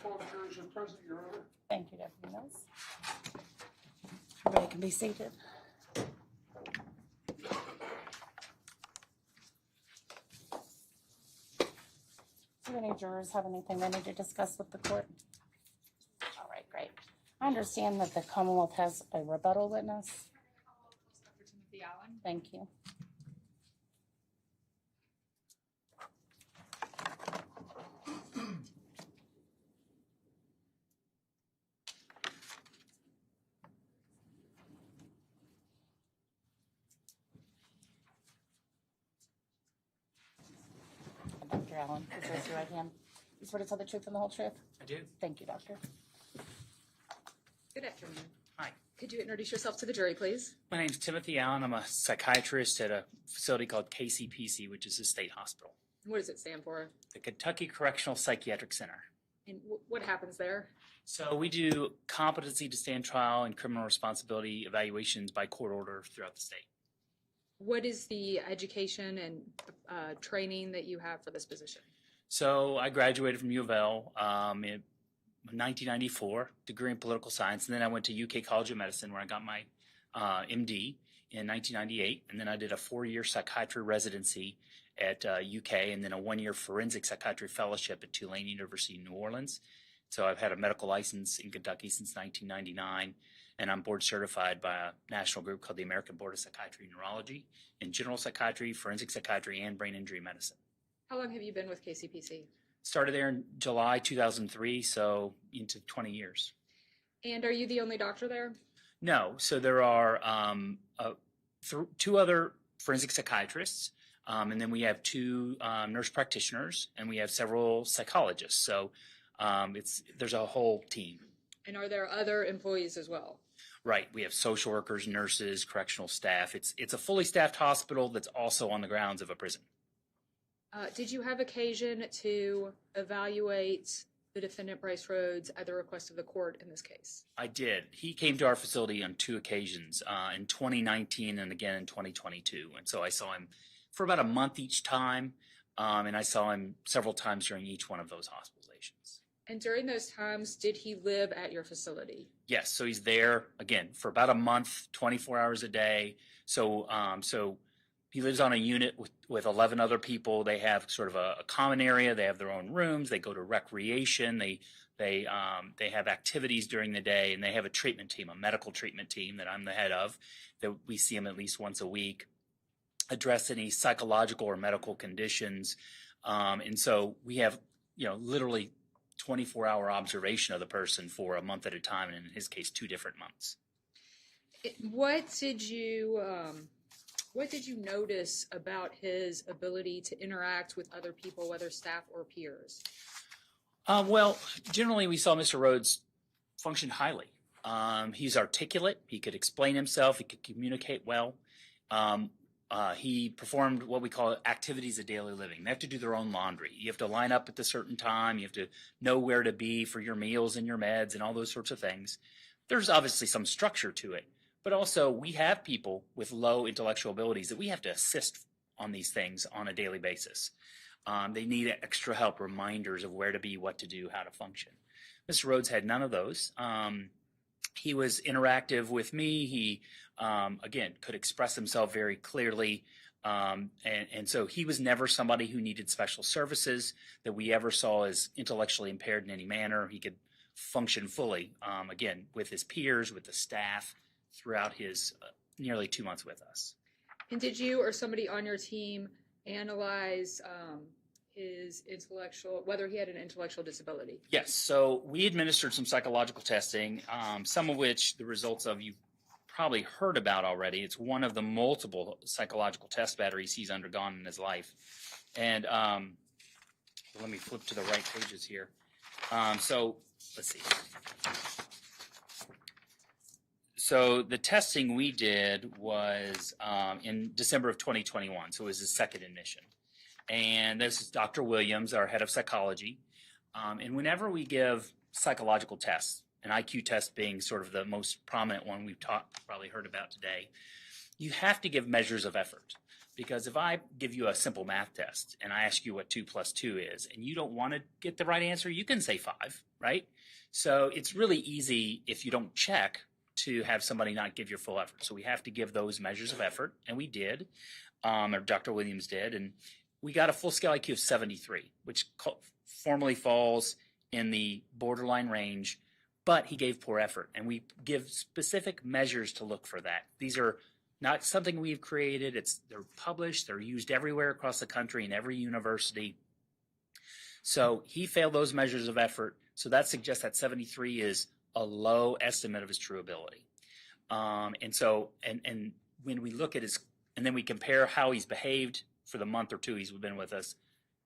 All 12 jurors are present, Your Honor. Thank you, Deputy Mills. Everybody can be seated. Do any jurors have anything they need to discuss with the court? All right, great. I understand that the Commonwealth has a rebuttal witness. Dr. Timothy Allen. Thank you. Dr. Allen, please raise your right hand. You swear to tell the truth and the whole truth? I do. Thank you, doctor. Good afternoon. Hi. Could you introduce yourself to the jury, please? My name's Timothy Allen. I'm a psychiatrist at a facility called KCPC, which is a state hospital, What does it stand for? the Kentucky Correctional Psychiatric Center. And what happens there? So we do competency to stand trial and criminal responsibility evaluations by court order throughout the state. What is the education and training that you have for this position? So I graduated from U of L in 1994, degree in political science, and then I went to UK College of Medicine where I got my MD in 1998, and then I did a 4-year psychiatry residency at UK, and then a 1-year forensic psychiatry fellowship at Tulane University in New Orleans. So I've had a medical license in Kentucky since 1999, and I'm board certified by a national group called the American Board of Psychiatry and Neurology in general psychiatry, forensic psychiatry, and brain injury medicine. How long have you been with KCPC? Started there in July 2003, so into 20 years. And are you the only doctor there? No, so there are 2 other forensic psychiatrists, and then we have 2 nurse practitioners, and we have several psychologists. So there's a whole team. And are there other employees as well? Right, we have social workers, nurses, correctional staff. It's a fully staffed hospital that's also on the grounds of a prison. Did you have occasion to evaluate the defendant Brice Rhodes at the request of the court in this case? I did. He came to our facility on 2 occasions, in 2019 and again in 2022. And so I saw him for about a month each time, and I saw him several times during each one of those hospitalizations. And during those times, did he live at your facility? Yes, so he's there, again, for about a month, 24 hours a day. So he lives on a unit with 11 other people. They have sort of a common area. They have their own rooms. They go to recreation. They have activities during the day, and they have a treatment team, a medical treatment team that I'm the head of, that we see him at least once a week, address any psychological or medical conditions. And so we have, literally 24-hour observation of the person for a month at a time, and in his case, 2 different months. What did you notice about his ability to interact with other people, whether staff or peers? Well, generally we saw Mr. Rhodes function highly. He's articulate. He could explain himself. He could communicate well. He performed what we call activities of daily living. They have to do their own laundry. You have to line up at a certain time. You have to know where to be for your meals and your meds and all those sorts of things. There's obviously some structure to it. But also, we have people with low intellectual abilities that we have to assist on these things on a daily basis. They need extra help, reminders of where to be, what to do, how to function. Mr. Rhodes had none of those. He was interactive with me. He, again, could express himself very clearly. And so he was never somebody who needed special services that we ever saw as intellectually impaired in any manner. He could function fully, again, with his peers, with the staff, throughout his nearly 2 months with us. And did you or somebody on your team analyze his whether he had an intellectual disability? Yes, so we administered some psychological testing, some of which the results of you've probably heard about already. It's one of the multiple psychological test batteries he's undergone in his life. And let me flip to the right pages here. So let's see. So the testing we did was in December of 2021, so it was his second admission. And this is Dr. Williams, our head of psychology. And whenever we give psychological tests, an IQ test being sort of the most prominent one we've probably heard about today, you have to give measures of effort. Because if I give you a simple math test and I ask you what 2 plus 2 is, and you don't want to get the right answer, you can say 5, right? So it's really easy if you don't check to have somebody not give your full effort. So we have to give those measures of effort, and we did, or Dr. Williams did, and we got a full scale IQ of 73, which formally falls in the borderline range, but he gave poor effort, and we give specific measures to look for that. These are not something we've created. They're published. They're used everywhere across the country in every university. So he failed those measures of effort. So that suggests that 73 is a low estimate of his true ability. And when we look at and then we compare how he's behaved for the month or 2 he's been with us,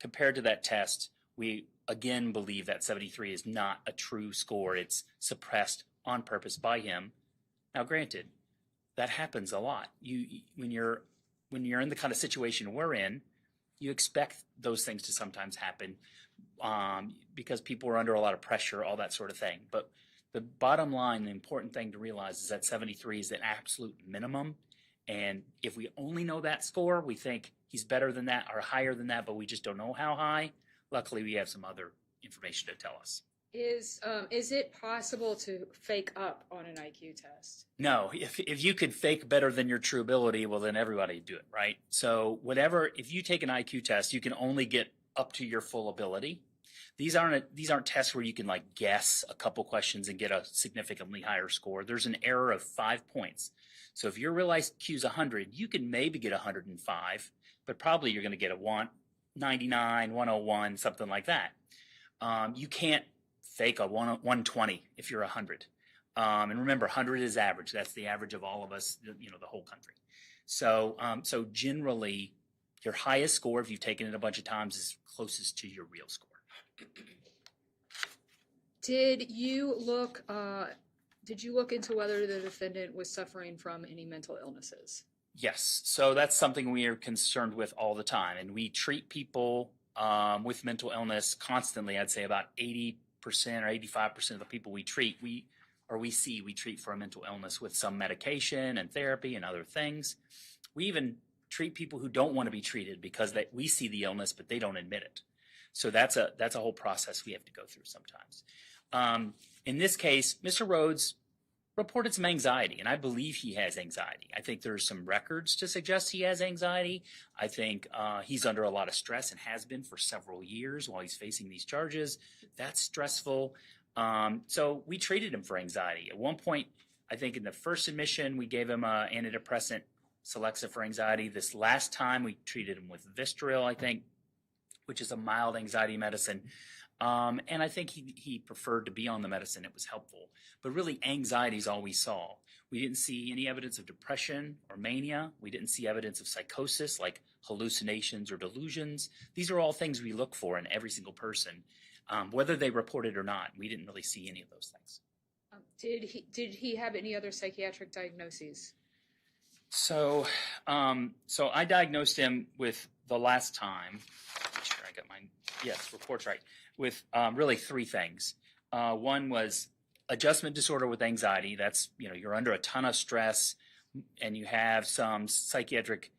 compared to that test, we again believe that 73 is not a true score. It's suppressed on purpose by him. Now, granted, that happens a lot. When you're in the kind of situation we're in, you expect those things to sometimes happen because people are under a lot of pressure, all that sort of thing. But the bottom line, the important thing to realize is that 73 is an absolute minimum. And if we only know that score, we think he's better than that or higher than that, but we just don't know how high. Luckily, we have some other information to tell us. Is it possible to fake up on an IQ test? No, if you could fake better than your true ability, well, then everybody would do it, right? So if you take an IQ test, you can only get up to your full ability. These aren't tests where you can like guess a couple questions and get a significantly higher score. There's an error of 5 points. So if your real IQ is 100, you can maybe get 105, but probably you're going to get a 99, 101, something like that. You can't fake a 120 if you're 100. And remember, 100 is average. That's the average of all of us, the whole country. So generally, your highest score, if you've taken it a bunch of times, is closest to your real score. Did you look into whether the defendant was suffering from any mental illnesses? Yes. So that's something we are concerned with all the time. And we treat people with mental illness constantly. I'd say about 80% or 85% of the people we treat, we treat for a mental illness with some medication and therapy and other things. We even treat people who don't want to be treated because we see the illness, but they don't admit it. So that's a whole process we have to go through sometimes. In this case, Mr. Rhodes reported some anxiety, and I believe he has anxiety. I think there's some records to suggest he has anxiety. I think he's under a lot of stress and has been for several years while he's facing these charges. That's stressful. So we treated him for anxiety. At one point, I think in the first admission, we gave him an antidepressant, Celexa, for anxiety. This last time, we treated him with Vistaril, I think, which is a mild anxiety medicine. And I think he preferred to be on the medicine. It was helpful. But really, anxiety is all we saw. We didn't see any evidence of depression or mania. We didn't see evidence of psychosis, like hallucinations or delusions. These are all things we look for in every single person, whether they report it or not. We didn't really see any of those things. Did he have any other psychiatric diagnoses? So I diagnosed him with the last time. Make sure I got my reports right. With really three things. One was adjustment disorder with anxiety. That's you're under a ton of stress, and you have some psychiatric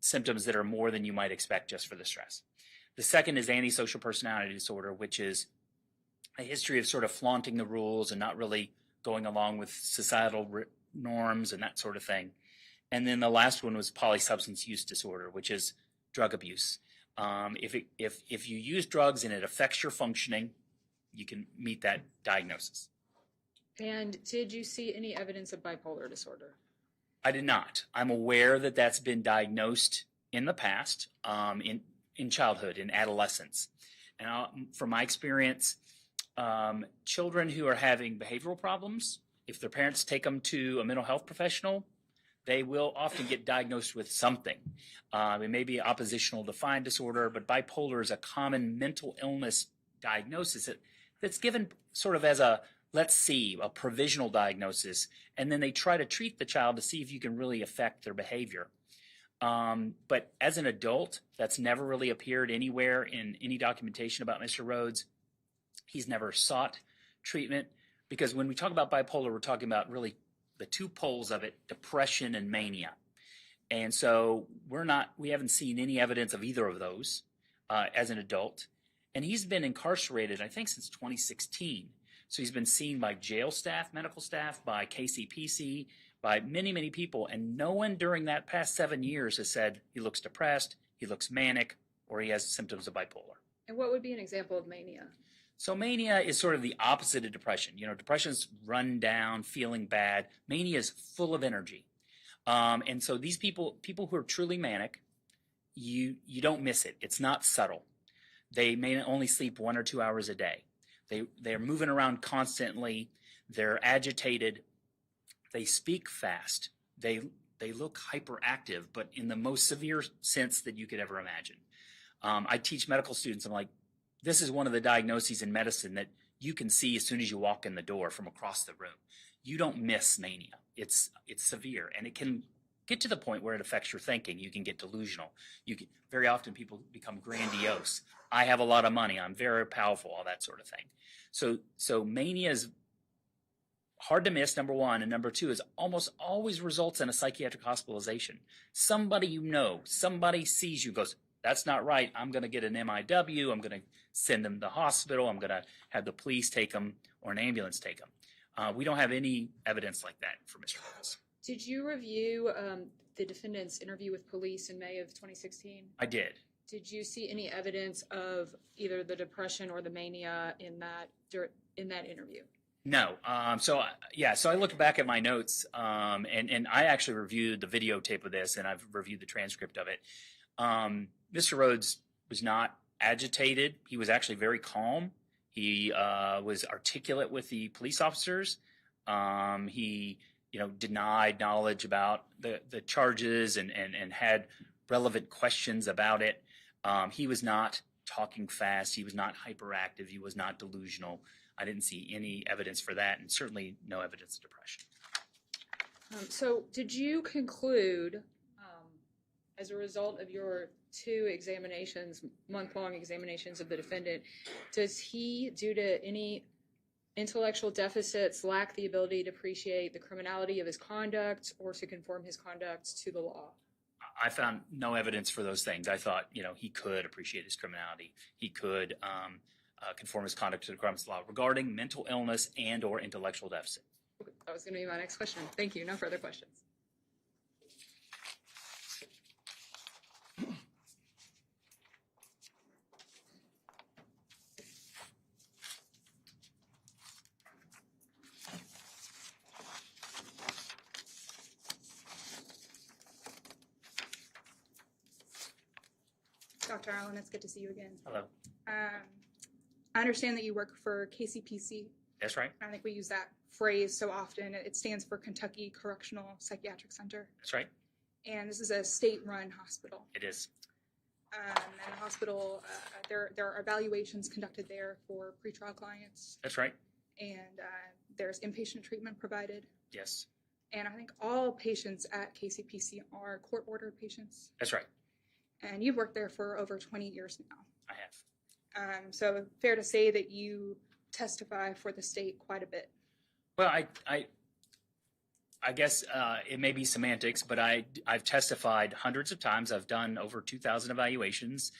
symptoms that are more than you might expect just for the stress. The second is antisocial personality disorder, which is a history of sort of flaunting the rules and not really going along with societal norms and that sort of thing. And then the last one was polysubstance use disorder, which is drug abuse. If you use drugs and it affects your functioning, you can meet that diagnosis. And did you see any evidence of bipolar disorder? I did not. I'm aware that that's been diagnosed in the past, in childhood, in adolescence. And from my experience, children who are having behavioral problems, if their parents take them to a mental health professional, they will often get diagnosed with something. It may be oppositional defiant disorder, but bipolar is a common mental illness diagnosis that's given sort of as a provisional diagnosis, and then they try to treat the child to see if you can really affect their behavior. But as an adult, that's never really appeared anywhere in any documentation about Mr. Rhodes. He's never sought treatment, because when we talk about bipolar, we're talking about really the two poles of it, depression and mania. And so we haven't seen any evidence of either of those as an adult. And he's been incarcerated, I think, since 2016. So he's been seen by jail staff, medical staff, by KCPC, by many, many people. And no one during that past 7 years has said he looks depressed, he looks manic, or he has symptoms of bipolar. And what would be an example of mania? So mania is sort of the opposite of depression. Depression's run down, feeling bad. Mania is full of energy. And so these people who are truly manic, you don't miss it. It's not subtle. They may only sleep 1 or 2 hours a day. They're moving around constantly. They're agitated. They speak fast. They look hyperactive, but in the most severe sense that you could ever imagine. I teach medical students. I'm like, this is one of the diagnoses in medicine that you can see as soon as you walk in the door from across the room. You don't miss mania. It's severe, and it can get to the point where it affects your thinking. You can get delusional. Very often people become grandiose. I have a lot of money. I'm very powerful, all that sort of thing. So mania is hard to miss, number one, and number two is almost always results in a psychiatric hospitalization. Somebody somebody sees you, goes, that's not right. I'm going to get an MIW. I'm going to send them to the hospital. I'm going to have the police take them or an ambulance take them. We don't have any evidence like that for Mr. Rhodes. Did you review the defendant's interview with police in May of 2016? I did. Did you see any evidence of either the depression or the mania in that interview? No. So I looked back at my notes, and I actually reviewed the videotape of this, and I've reviewed the transcript of it. Mr. Rhodes was not agitated. He was actually very calm. He was articulate with the police officers. He denied knowledge about the charges and had relevant questions about it. He was not talking fast. He was not hyperactive. He was not delusional. I didn't see any evidence for that, and certainly no evidence of depression. So did you conclude, as a result of your 2 examinations, month-long examinations of the defendant, does he, due to any intellectual deficits, lack the ability to appreciate the criminality of his conduct or to conform his conduct to the law? I found no evidence for those things. I thought, he could appreciate his criminality. He could conform his conduct to the requirements of the law regarding mental illness and or intellectual deficit. That was going to be my next question. Thank you. No further questions. Dr. Allen, it's good to see you again. Hello. I understand that you work for KCPC. That's right. I think we use that phrase so often. It stands for Kentucky Correctional Psychiatric Center. That's right. And this is a state-run hospital. It is. And the hospital, there are evaluations conducted there for pretrial clients. That's right. And there's inpatient treatment provided. Yes. And I think all patients at KCPC are court-ordered patients. That's right. And you've worked there for over 20 years now. I have. So fair to say that you testify for the state quite a bit. Well, I guess it may be semantics, but I've testified hundreds of times. I've done over 2,000 evaluations.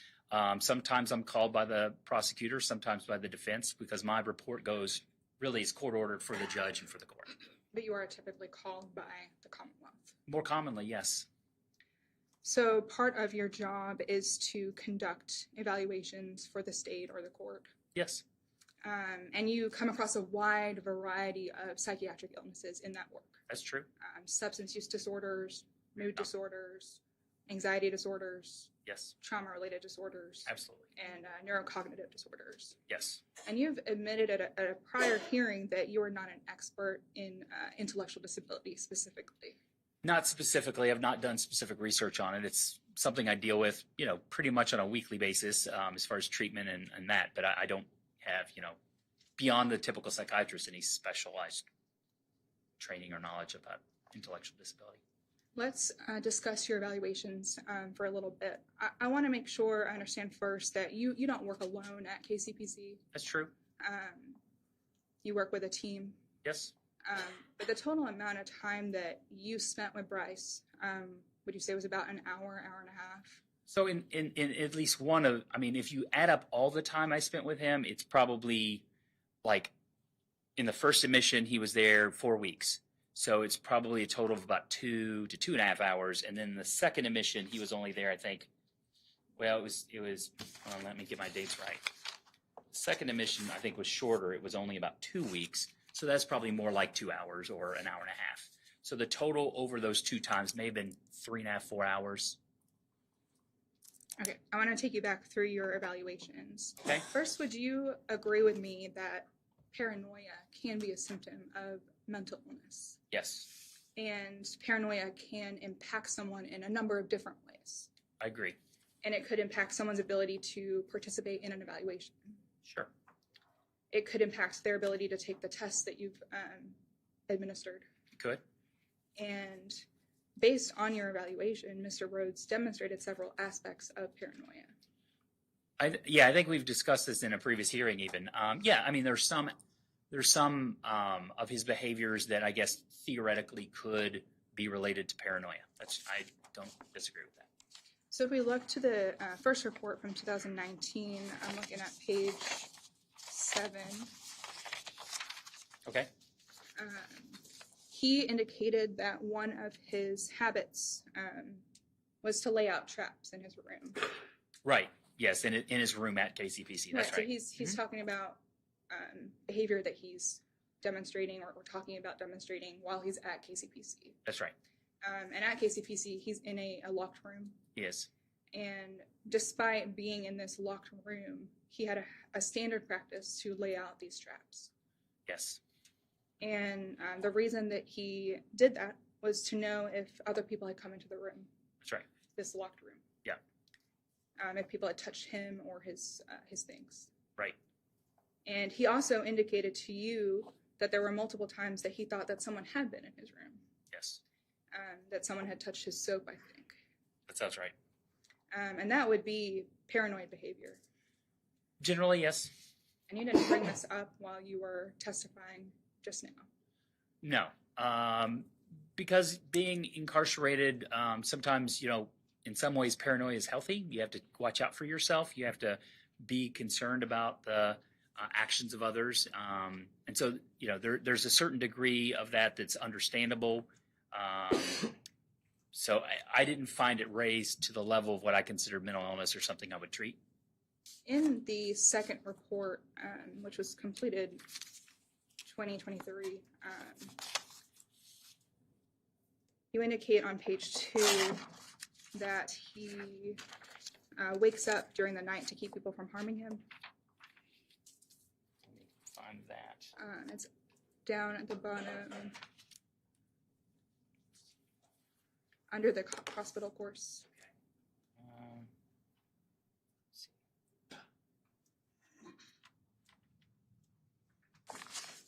Sometimes I'm called by the prosecutor, sometimes by the defense, because my report is court ordered for the judge and for the court. But you are typically called by the Commonwealth. More commonly, yes. So part of your job is to conduct evaluations for the state or the court. Yes. And you come across a wide variety of psychiatric illnesses in that work. That's true. Substance use disorders, mood disorders, anxiety disorders, Yes. trauma-related disorders, Absolutely. and neurocognitive disorders. Yes. And you've admitted at a prior hearing that you are not an expert in intellectual disability specifically. Not specifically. I've not done specific research on it. It's something I deal with, pretty much on a weekly basis as far as treatment and that. But I don't have, beyond the typical psychiatrist, any specialized training or knowledge about intellectual disability. Let's discuss your evaluations for a little bit. I want to make sure I understand first that you don't work alone at KCPC. That's true. You work with a team. Yes. But the total amount of time that you spent with Brice, would you say was about an hour, hour and a half? So in at least if you add up all the time I spent with him, it's probably like in the first admission, he was there 4 weeks. So it's probably a total of about 2 to 2.5 hours. And then the second admission, he was only there, I think, it was, let me get my dates right. The second admission, I think, was shorter. It was only about 2 weeks. So that's probably more like 2 hours or an hour and a half. So the total over those 2 times may have been 3.5, 4 hours. Okay, I want to take you back through your evaluations. Okay. First, would you agree with me that paranoia can be a symptom of mental illness? Yes, And paranoia can impact someone in a number of different ways. I agree. and it could impact someone's ability to participate in an evaluation. Sure. It could impact their ability to take the tests that you've administered. Good. And based on your evaluation, Mr. Rhodes demonstrated several aspects of paranoia. I think we've discussed this in a previous hearing even. Yeah, I mean, there's some of his behaviors that I guess theoretically could be related to paranoia. I don't disagree with that. So if we look to the first report from 2019, I'm looking at page 7. Okay. He indicated that one of his habits was to lay out traps in his room. Right. Yes, in his room at KCPC. That's right. So he's talking about behavior that he's demonstrating or talking about demonstrating while he's at KCPC. That's right. And at KCPC, he's in a locked room. He is. And despite being in this locked room, he had a standard practice to lay out these traps. Yes. And the reason that he did that was to know if other people had come into the room. That's right. This locked room. Yeah. If people had touched him or his things. Right. And he also indicated to you that there were multiple times that he thought that someone had been in his room. Yes. That someone had touched his soap, I think. That sounds right. And that would be paranoid behavior. Generally, yes. And you didn't bring this up while you were testifying just now. No. Because being incarcerated, sometimes, in some ways paranoia is healthy. You have to watch out for yourself. You have to be concerned about the actions of others. And so, there's a certain degree of that that's understandable. So I didn't find it raised to the level of what I consider mental illness or something I would treat. In the second report, which was completed 2023, you indicate on page 2 that he wakes up during the night to keep people from harming him. Let me find that. It's down at the bottom under the hospital course. Let's see.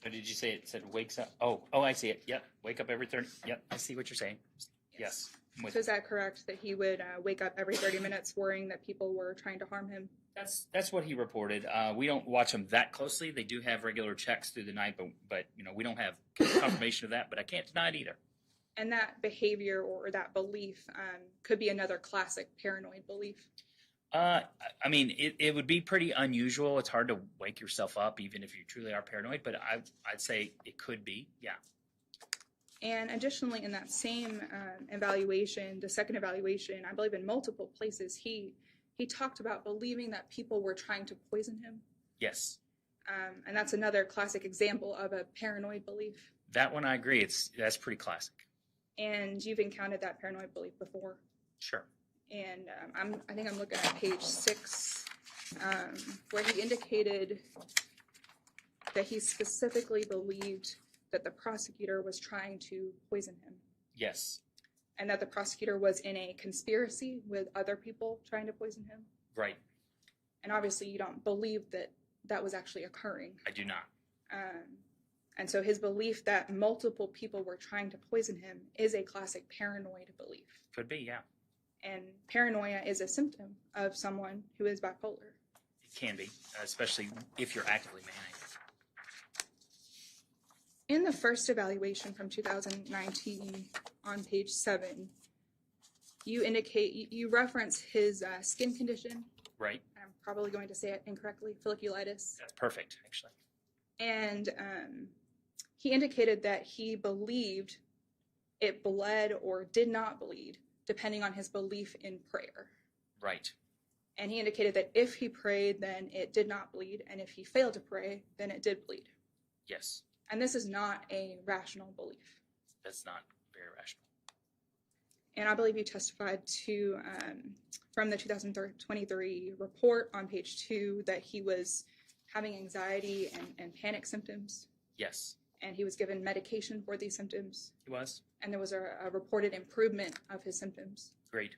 What did you say? It said wakes up. Oh, I see it. Yep. Wake up every 30. Yep. I see what you're saying. Yes. I'm with So is that correct, that he would wake up every 30 minutes worrying that people were trying to harm him? That's what he reported. We don't watch them that closely. They do have regular checks through the night, but we don't have confirmation of that. But I can't deny it either. And that behavior or that belief could be another classic paranoid belief. I mean, it would be pretty unusual. It's hard to wake yourself up, even if you truly are paranoid. But I'd say it could be, yeah. And additionally, in that same evaluation, the second evaluation, I believe in multiple places, he talked about believing that people were trying to poison him. Yes. And that's another classic example of a paranoid belief. That one I agree. That's pretty classic. And you've encountered that paranoid belief before. Sure. And I think I'm looking at page 6, where he indicated that he specifically believed that the prosecutor was trying to poison him. Yes. And that the prosecutor was in a conspiracy with other people trying to poison him. Right. And obviously you don't believe that that was actually occurring. I do not. And so his belief that multiple people were trying to poison him is a classic paranoid belief. Could be, yeah. And paranoia is a symptom of someone who is bipolar. It can be, especially if you're actively manic. In the first evaluation from 2019 on page 7, you reference his skin condition. Right. I'm probably going to say it incorrectly, folliculitis. That's perfect, actually. And he indicated that he believed it bled or did not bleed, depending on his belief in prayer. Right. And he indicated that if he prayed, then it did not bleed, and if he failed to pray, then it did bleed. Yes. And this is not a rational belief. That's not very rational. And I believe you testified to, from the 2023 report on page 2, that he was having anxiety and panic symptoms. Yes. And he was given medication for these symptoms. He was. And there was a reported improvement of his symptoms. Great.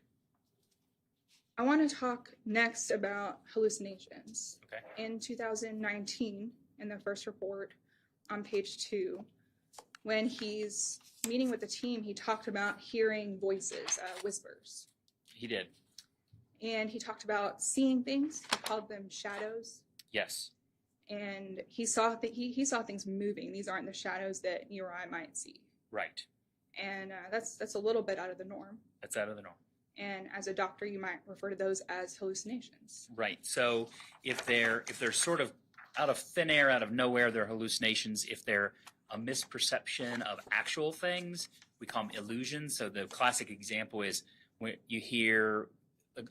I want to talk next about hallucinations. Okay. In 2019, in the first report on page 2, when he's meeting with the team, he talked about hearing voices, whispers. He did. And he talked about seeing things. He called them shadows. Yes. And he saw things moving. These aren't the shadows that you or I might see. Right. And that's a little bit out of the norm. That's out of the norm. And as a doctor, you might refer to those as hallucinations. Right. So if they're sort of out of thin air, out of nowhere, they're hallucinations. If they're a misperception of actual things, we call them illusions. So the classic example is when you hear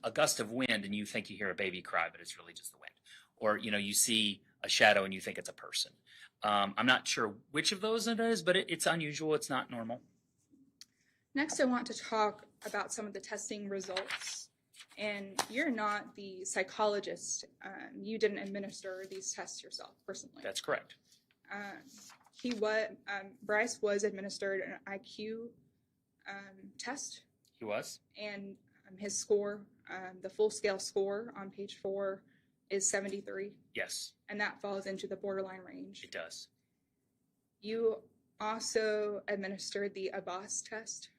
a gust of wind and you think you hear a baby cry, but it's really just the wind. Or, you see a shadow and you think it's a person. I'm not sure which of those it is, but it's unusual. It's not normal. Next, I want to talk about some of the testing results. And you're not the psychologist. You didn't administer these tests yourself personally. That's correct. Brice was administered an IQ test. He was. And his score, the full scale score on page 4 is 73. Yes. And that falls into the borderline range. It does. You also administered the Abbas test.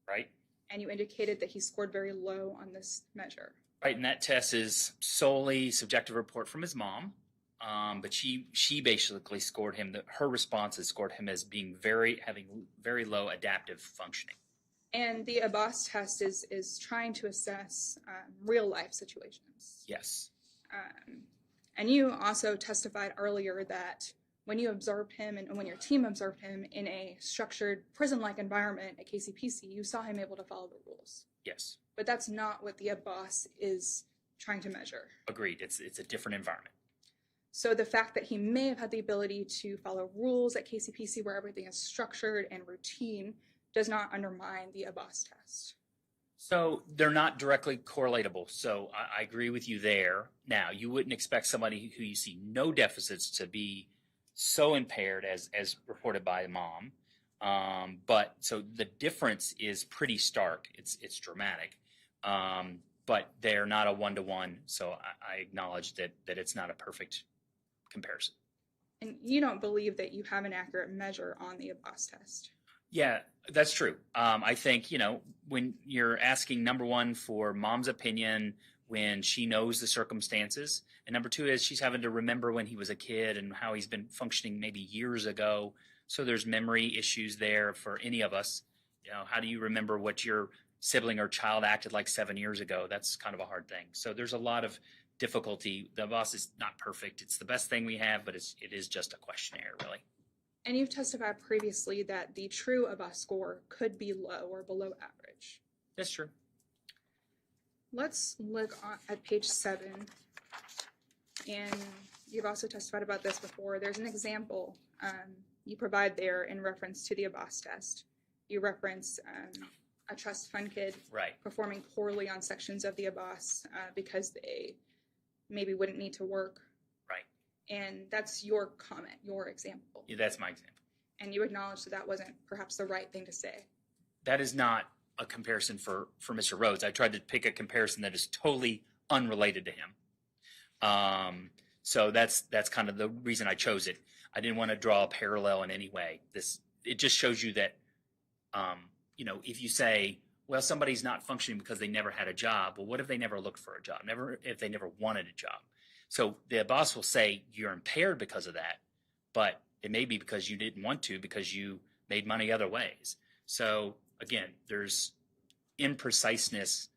Right. And you indicated that he scored very low on this measure. Right, and that test is solely subjective report from his mom. But she basically scored him, her responses scored him as having very low adaptive functioning. And the Abbas test is trying to assess real life situations. Yes. And you also testified earlier that when you observed him and when your team observed him in a structured prison-like environment at KCPC, you saw him able to follow the rules. Yes. But that's not what the Abbas is trying to measure. Agreed. It's a different environment. So the fact that he may have had the ability to follow rules at KCPC where everything is structured and routine does not undermine the Abbas test. So they're not directly correlatable. So I agree with you there. Now, you wouldn't expect somebody who you see no deficits to be so impaired as reported by the mom. But so the difference is pretty stark. It's dramatic. But they're not a one-to-one. So I acknowledge that it's not a perfect comparison. And you don't believe that you have an accurate measure on the Abbas test? Yeah, that's true. I think, when you're asking, number one, for mom's opinion when she knows the circumstances, and number two is she's having to remember when he was a kid and how he's been functioning maybe years ago. So there's memory issues there for any of us. How do you remember what your sibling or child acted like 7 years ago? That's kind of a hard thing. So there's a lot of difficulty. The Abbas is not perfect. It's the best thing we have, but it is just a questionnaire, really. And you've testified previously that the true Abbas score could be low or below average. That's true. Let's look at page 7. And you've also testified about this before. There's an example you provide there in reference to the Abbas test. You reference a trust fund kid performing poorly on sections of the Abbas because they maybe wouldn't need to work. Right. And that's your comment, your example. Yeah, that's my example. And you acknowledge that wasn't perhaps the right thing to say. That is not a comparison for Mr. Rhodes. I tried to pick a comparison that is totally unrelated to him. So that's kind of the reason I chose it. I didn't want to draw a parallel in any way. It just shows you that, if you say, well, somebody's not functioning because they never had a job. Well, what if they never looked for a job? If they never wanted a job? So the boss will say you're impaired because of that, but it may be because you didn't want to, because you made money other ways. So again, there's impreciseness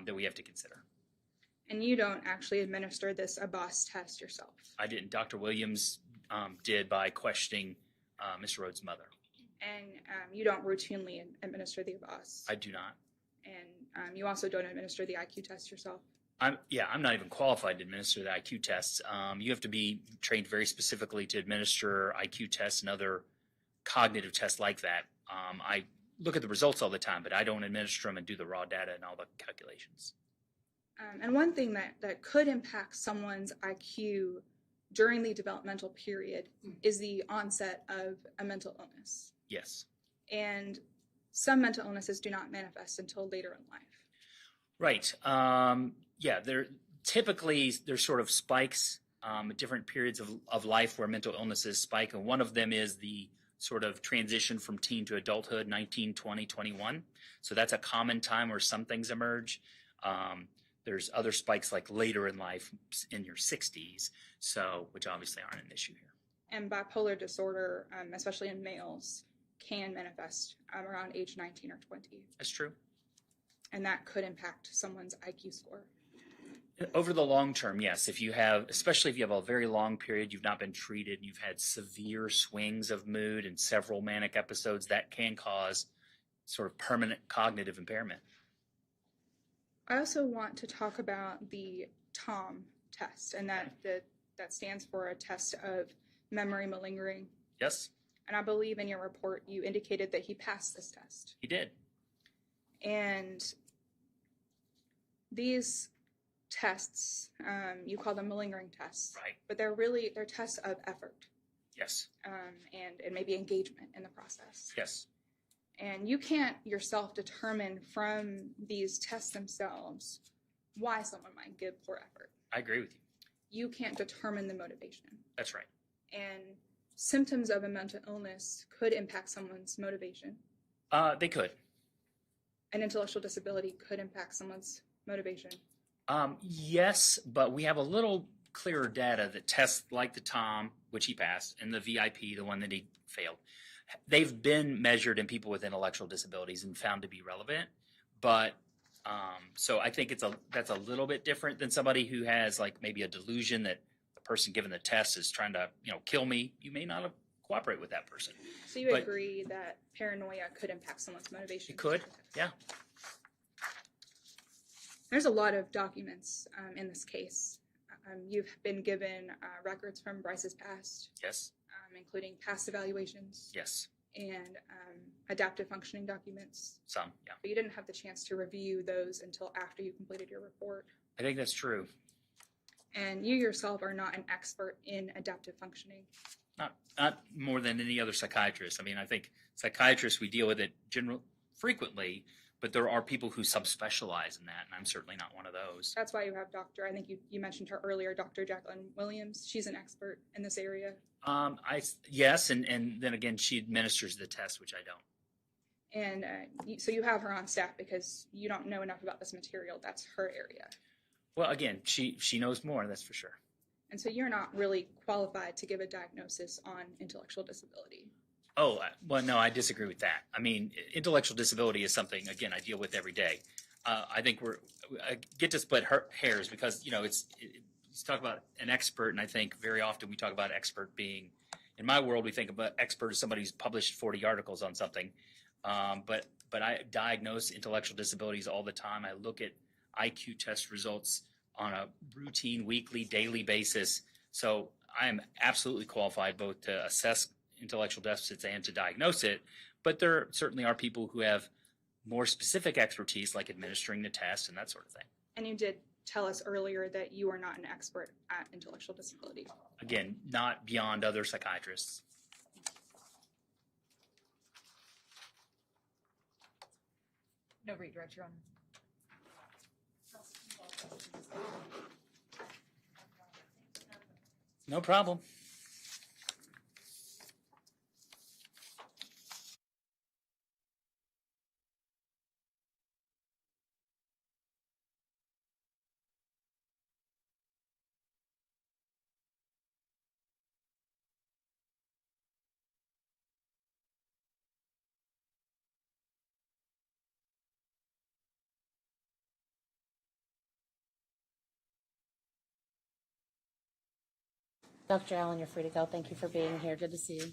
that we have to consider. And you don't actually administer this Abbas test yourself? I didn't. Dr. Williams did by questioning Mr. Rhodes' mother. And you don't routinely administer the Abbas? I do not. And you also don't administer the IQ test yourself? I'm not even qualified to administer the IQ tests. You have to be trained very specifically to administer IQ tests and other cognitive tests like that. I look at the results all the time, but I don't administer them and do the raw data and all the calculations. And one thing that could impact someone's IQ during the developmental period is the onset of a mental illness. Yes. And some mental illnesses do not manifest until later in life. Right. Yeah, there's sort of spikes at different periods of life where mental illnesses spike, and one of them is the sort of transition from teen to adulthood, 19, 20, 21. So that's a common time where some things emerge. There's other spikes like later in life in your 60s, so which obviously aren't an issue here. And bipolar disorder, especially in males, can manifest around age 19 or 20. That's true. And that could impact someone's IQ score. Over the long term, yes. Especially if you have a very long period, you've not been treated, you've had severe swings of mood and several manic episodes, that can cause sort of permanent cognitive impairment. I also want to talk about the TOM test, and that stands for a test of memory malingering. Yes, And I believe in your report you indicated that he passed this test. he did. And these tests, you call them malingering tests, Right. but they're tests of effort Yes. and maybe engagement in the process. Yes. And you can't yourself determine from these tests themselves why someone might give poor effort. I agree with you. You can't determine the motivation. That's right. And symptoms of a mental illness could impact someone's motivation. They could. An intellectual disability could impact someone's motivation. Yes, but we have a little clearer data that tests like the TOM, which he passed, and the VIP, the one that he failed. They've been measured in people with intellectual disabilities and found to be relevant. But so I think that's a little bit different than somebody who has like maybe a delusion that the person given the test is trying to kill me. You may not cooperate with that person. So you agree that paranoia could impact someone's motivation? It could, yeah. There's a lot of documents in this case. You've been given records from Brice's past, Yes. Including past evaluations Yes. and adaptive functioning documents. Some, yeah. But you didn't have the chance to review those until after you completed your report. I think that's true. And you yourself are not an expert in adaptive functioning. Not more than any other psychiatrist. I mean, I think psychiatrists, we deal with it frequently, but there are people who subspecialize in that, and I'm certainly not one of those. That's why you have I think you mentioned her earlier, Dr. Jacqueline Williams. She's an expert in this area. Yes, and then again, she administers the test, which I don't. And so you have her on staff because you don't know enough about this material. That's her area. Well, again, she knows more, that's for sure. And so you're not really qualified to give a diagnosis on intellectual disability. Oh, well, no, I disagree with that. I mean, intellectual disability is something, again, I deal with every day. I think I get to split hairs because, you talk about an expert, and I think very often we talk about expert being, in my world, we think about expert as somebody who's published 40 articles on something. But I diagnose intellectual disabilities all the time. I look at IQ test results on a routine, weekly, daily basis. So I am absolutely qualified both to assess intellectual deficits and to diagnose it. But there certainly are people who have more specific expertise, like administering the test and that sort of thing. And you did tell us earlier that you are not an expert at intellectual disability. Again, not beyond other psychiatrists. No redirect, Your Honor. No problem. Dr. Allen, you're free to go. Thank you for being here. Good to see you.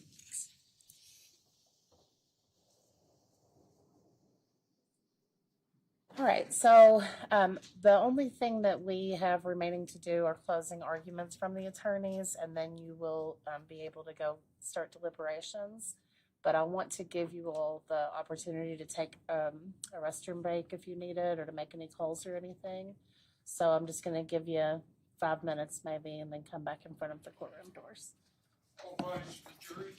All right, so the only thing that we have remaining to do are closing arguments from the attorneys, and then you will be able to go start deliberations. But I want to give you all the opportunity to take a restroom break if you need it, or to make any calls or anything. So I'm just going to give you 5 minutes maybe, and then come back in front of the courtroom doors. All parties to the jury.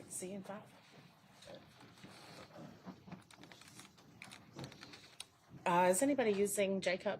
See you in 5. Is anybody using Jacob?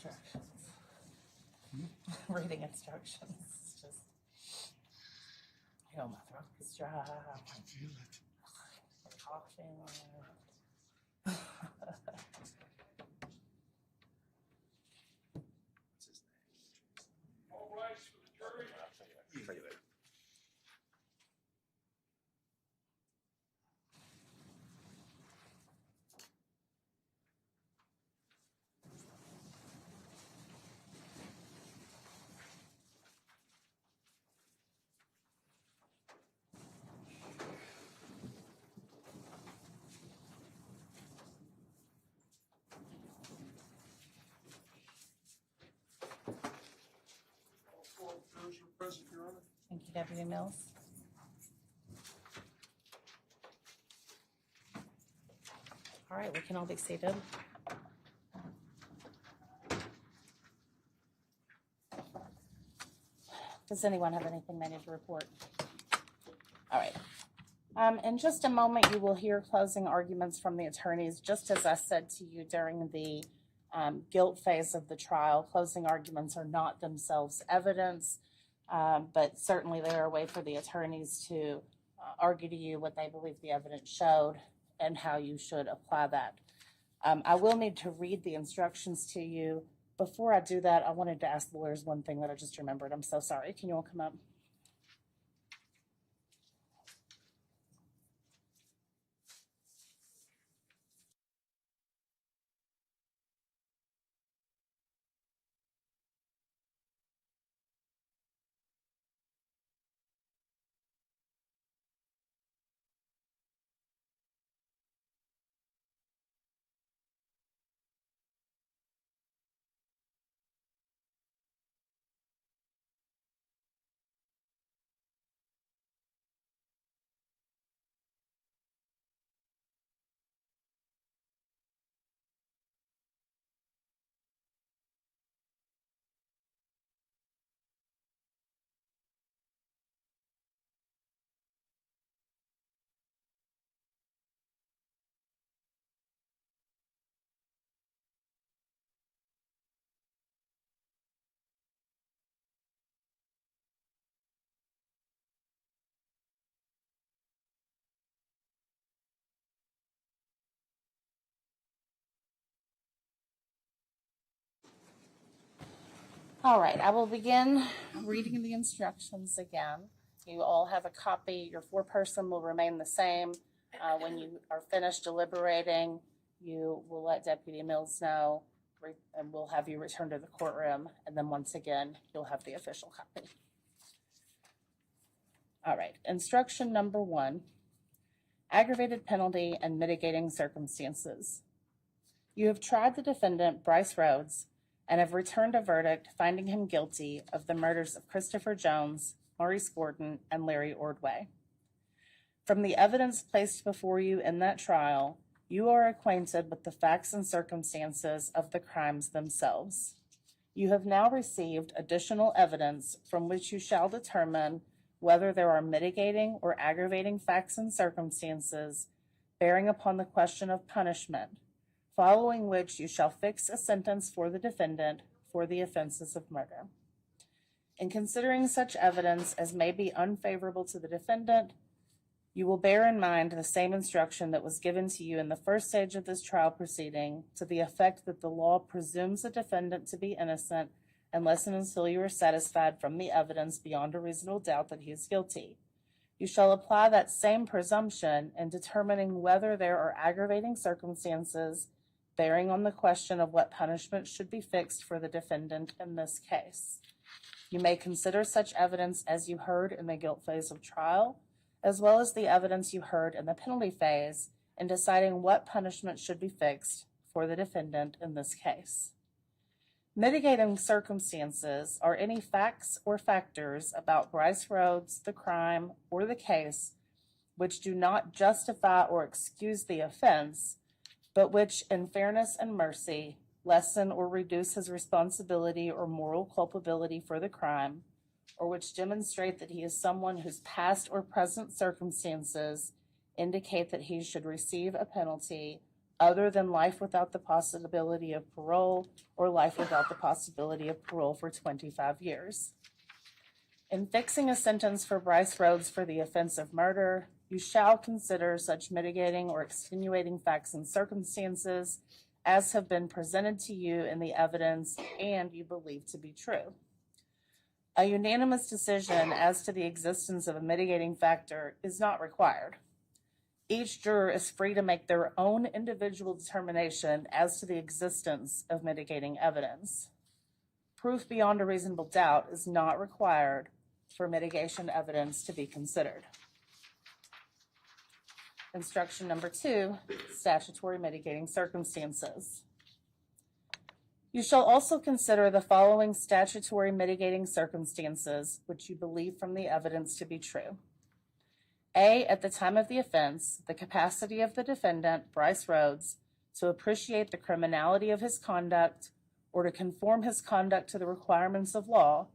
instructions. Reading instructions. It's just, my throat is dry. I feel it. Coughing. All right, for the jury. Tell you later. All four jurors are present, Your Honor. Thank you, Deputy Mills. All right, we can all be seated. Does anyone have anything they need to report? All right. In just a moment, you will hear closing arguments from the attorneys. Just as I said to you during the guilt phase of the trial, closing arguments are not themselves evidence, but certainly they are a way for the attorneys to argue to you what they believe the evidence showed and how you should apply that. I will need to read the instructions to you. Before I do that, I wanted to ask the lawyers one thing that I just remembered. I'm so sorry. Can you all come up? All right, I will begin reading the instructions again. You all have a copy. Your foreperson will remain the same. When you are finished deliberating, you will let Deputy Mills know, and we'll have you return to the courtroom. And then once again, you'll have the official copy. All right, instruction number 1, aggravated penalty and mitigating circumstances. You have tried the defendant, Brice Rhodes, and have returned a verdict finding him guilty of the murders of Christopher Jones, Maurice Gordon, and Larry Ordway. From the evidence placed before you in that trial, you are acquainted with the facts and circumstances of the crimes themselves. You have now received additional evidence from which you shall determine whether there are mitigating or aggravating facts and circumstances bearing upon the question of punishment, following which you shall fix a sentence for the defendant for the offenses of murder. In considering such evidence as may be unfavorable to the defendant, you will bear in mind the same instruction that was given to you in the first stage of this trial proceeding, to the effect that the law presumes a defendant to be innocent unless and until you are satisfied from the evidence beyond a reasonable doubt that he is guilty. You shall apply that same presumption in determining whether there are aggravating circumstances bearing on the question of what punishment should be fixed for the defendant in this case. You may consider such evidence as you heard in the guilt phase of trial, as well as the evidence you heard in the penalty phase, in deciding what punishment should be fixed for the defendant in this case. Mitigating circumstances are any facts or factors about Brice Rhodes, the crime, or the case which do not justify or excuse the offense, but which, in fairness and mercy, lessen or reduce his responsibility or moral culpability for the crime, or which demonstrate that he is someone whose past or present circumstances indicate that he should receive a penalty other than life without the possibility of parole or life without the possibility of parole for 25 years. In fixing a sentence for Brice Rhodes for the offense of murder, you shall consider such mitigating or extenuating facts and circumstances as have been presented to you in the evidence and you believe to be true. A unanimous decision as to the existence of a mitigating factor is not required. Each juror is free to make their own individual determination as to the existence of mitigating evidence. Proof beyond a reasonable doubt is not required for mitigation evidence to be considered. Instruction number 2, statutory mitigating circumstances. You shall also consider the following statutory mitigating circumstances which you believe from the evidence to be true. A, at the time of the offense, the capacity of the defendant, Brice Rhodes, to appreciate the criminality of his conduct or to conform his conduct to the requirements of law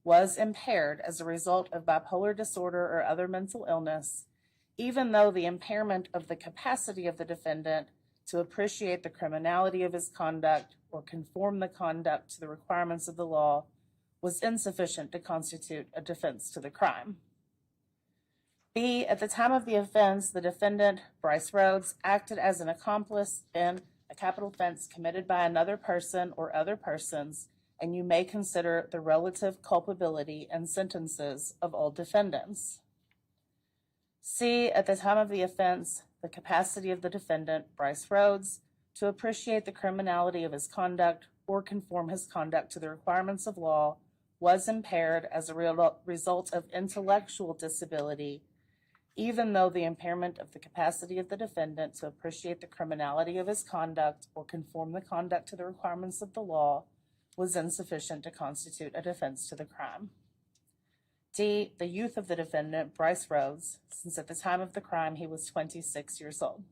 was impaired as a result of bipolar disorder or other mental illness, even though the impairment of the capacity of the defendant to appreciate the criminality of his conduct or conform the conduct to the requirements of the law was insufficient to constitute a defense to the crime. B, at the time of the offense, the defendant, Brice Rhodes, acted as an accomplice in a capital offense committed by another person or other persons, and you may consider the relative culpability and sentences of all defendants. C, at the time of the offense, the capacity of the defendant, Brice Rhodes, to appreciate the criminality of his conduct or conform his conduct to the requirements of law was impaired as a result of intellectual disability, even though the impairment of the capacity of the defendant to appreciate the criminality of his conduct or conform the conduct to the requirements of the law was insufficient to constitute a defense to the crime. D, the youth of the defendant, Brice Rhodes, since at the time of the crime he was 26 years old.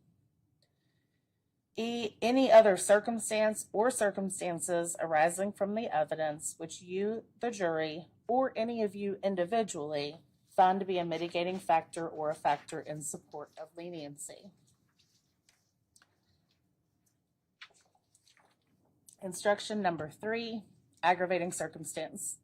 E, any other circumstance or circumstances arising from the evidence which you, the jury, or any of you individually found to be a mitigating factor or a factor in support of leniency. Instruction number 3, aggravating circumstance.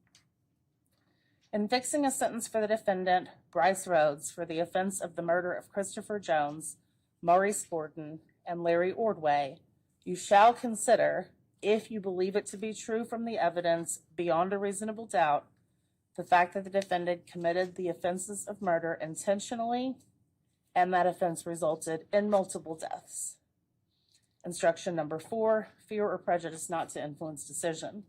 In fixing a sentence for the defendant, Brice Rhodes, for the offense of the murder of Christopher Jones, Maurice Gordon, and Larry Ordway, you shall consider, if you believe it to be true from the evidence beyond a reasonable doubt, the fact that the defendant committed the offenses of murder intentionally and that offense resulted in multiple deaths. Instruction number 4, fear or prejudice not to influence decision.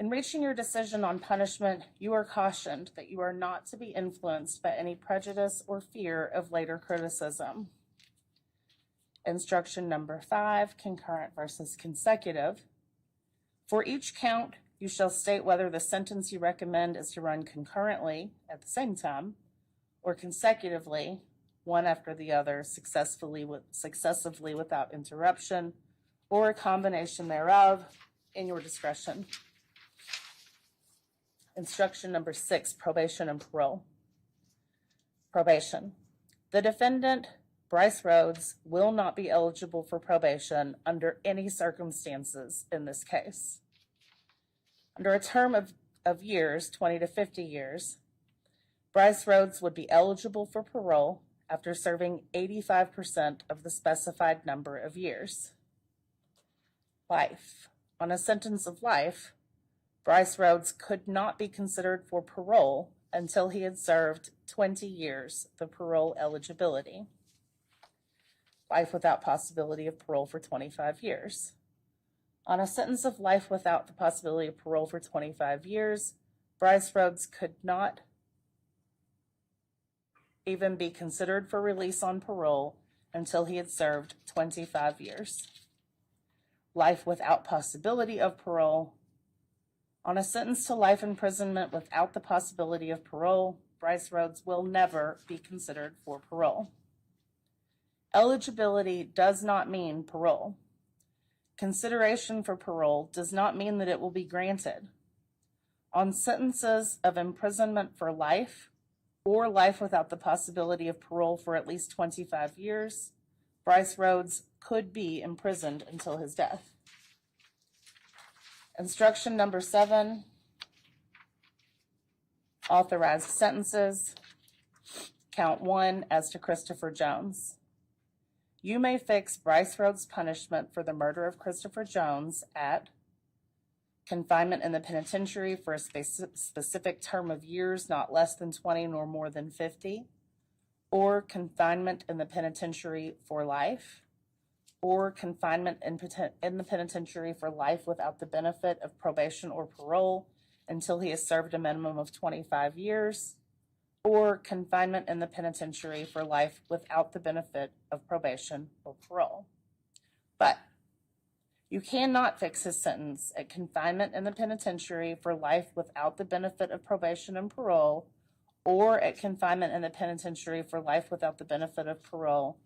In reaching your decision on punishment, you are cautioned that you are not to be influenced by any prejudice or fear of later criticism. Instruction number 5, concurrent versus consecutive. For each count, you shall state whether the sentence you recommend is to run concurrently at the same time or consecutively, one after the other, successively without interruption, or a combination thereof, in your discretion. Instruction number 6, probation and parole. Probation. The defendant, Brice Rhodes, will not be eligible for probation under any circumstances in this case. Under a term of years, 20 to 50 years, Brice Rhodes would be eligible for parole after serving 85% of the specified number of years. Life. On a sentence of life, Brice Rhodes could not be considered for parole until he had served 20 years of parole eligibility. Life without possibility of parole for 25 years. On a sentence of life without the possibility of parole for 25 years, Brice Rhodes could not even be considered for release on parole until he had served 25 years. Life without possibility of parole. On a sentence to life imprisonment without the possibility of parole, Brice Rhodes will never be considered for parole. Eligibility does not mean parole. Consideration for parole does not mean that it will be granted. On sentences of imprisonment for life or life without the possibility of parole for at least 25 years, Brice Rhodes could be imprisoned until his death. Instruction number 7, authorized sentences. Count 1 as to Christopher Jones. You may fix Brice Rhodes' punishment for the murder of Christopher Jones at confinement in the penitentiary for a specific term of years not less than 20 nor more than 50, or confinement in the penitentiary for life, or confinement in the penitentiary for life without the benefit of probation or parole until he has served a minimum of 25 years, or confinement in the penitentiary for life without the benefit of probation or parole. But you cannot fix his sentence at confinement in the penitentiary for life without the benefit of probation and parole, or at confinement in the penitentiary for life without the benefit of parole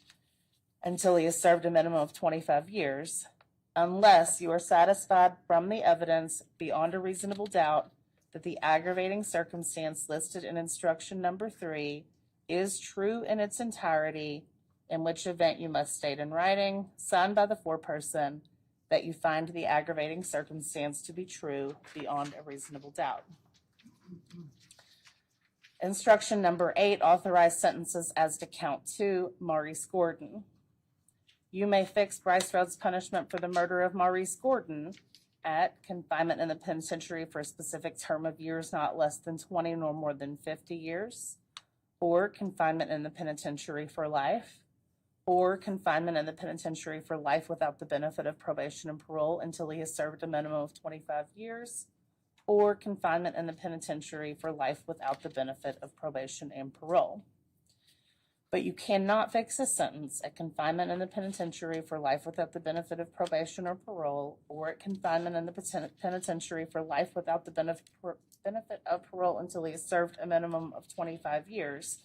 until he has served a minimum of 25 years, unless you are satisfied from the evidence beyond a reasonable doubt that the aggravating circumstance listed in instruction number 3 is true in its entirety, in which event you must state in writing, signed by the foreperson, that you find the aggravating circumstance to be true beyond a reasonable doubt. Instruction number 8, authorized sentences as to count 2, Maurice Gordon. You may fix Brice Rhodes' punishment for the murder of Maurice Gordon at confinement in the penitentiary for a specific term of years not less than 20 nor more than 50 years, or confinement in the penitentiary for life, or confinement in the penitentiary for life without the benefit of probation and parole until he has served a minimum of 25 years, or confinement in the penitentiary for life without the benefit of probation and parole. But you cannot fix a sentence at confinement in the penitentiary for life without the benefit of probation or parole, or at confinement in the penitentiary for life without the benefit of parole until he has served a minimum of 25 years,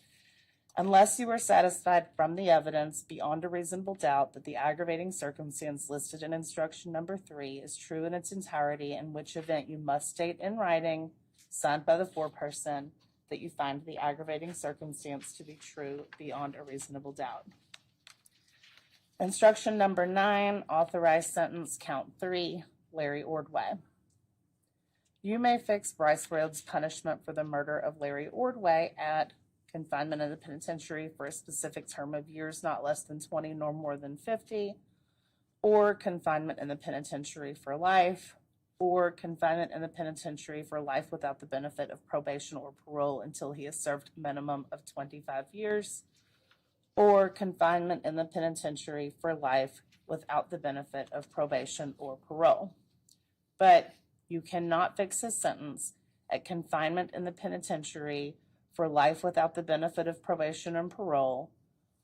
unless you are satisfied from the evidence beyond a reasonable doubt that the aggravating circumstance listed in instruction number 3 is true in its entirety, in which event you must state in writing, signed by the foreperson, that you find the aggravating circumstance to be true beyond a reasonable doubt. Instruction number 9, authorized sentence, count 3, Larry Ordway. You may fix Brice Rhodes' punishment for the murder of Larry Ordway at confinement in the penitentiary for a specific term of years not less than 20 nor more than 50, or confinement in the penitentiary for life, or confinement in the penitentiary for life without the benefit of probation or parole until he has served a minimum of 25 years, or confinement in the penitentiary for life without the benefit of probation or parole. But you cannot fix his sentence at confinement in the penitentiary for life without the benefit of probation and parole,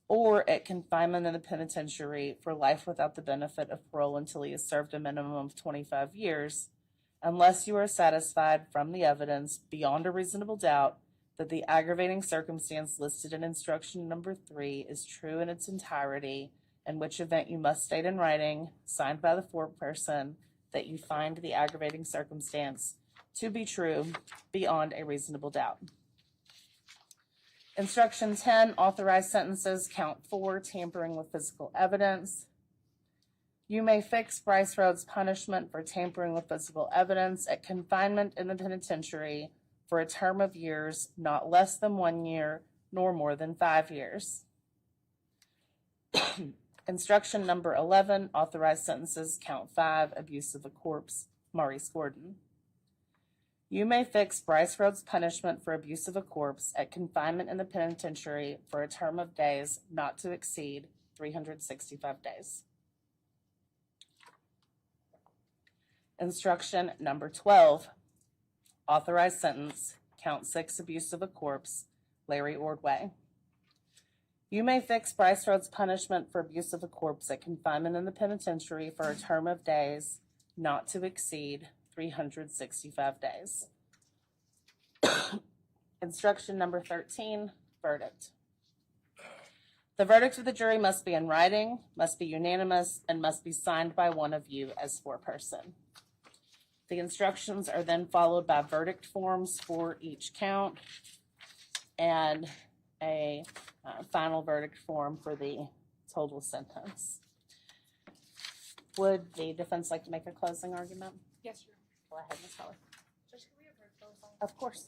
or at confinement in the penitentiary for life without the benefit of parole until he has served a minimum of 25 years, unless you are satisfied from the evidence beyond a reasonable doubt that the aggravating circumstance listed in instruction number 3 is true in its entirety, in which event you must state in writing, signed by the foreperson, that you find the aggravating circumstance to be true beyond a reasonable doubt. Instruction 10, authorized sentences, count 4, tampering with physical evidence. You may fix Brice Rhodes' punishment for tampering with physical evidence at confinement in the penitentiary for a term of years not less than 1 year nor more than 5 years. Instruction number 11, authorized sentences, count 5, abuse of a corpse, Maurice Gordon. You may fix Brice Rhodes' punishment for abuse of a corpse at confinement in the penitentiary for a term of days not to exceed 365 days. Instruction number 12, authorized sentence, count 6, abuse of a corpse, Larry Ordway. You may fix Brice Rhodes' punishment for abuse of a corpse at confinement in the penitentiary for a term of days not to exceed 365 days. Instruction number 13, verdict. The verdict of the jury must be in writing, must be unanimous, and must be signed by one of you as foreperson. The instructions are then followed by verdict forms for each count and a final verdict form for the total sentence. Would the defense like to make a closing argument? Yes, Your Go ahead, Ms. Keller. Judge, can we have her close on? Of course.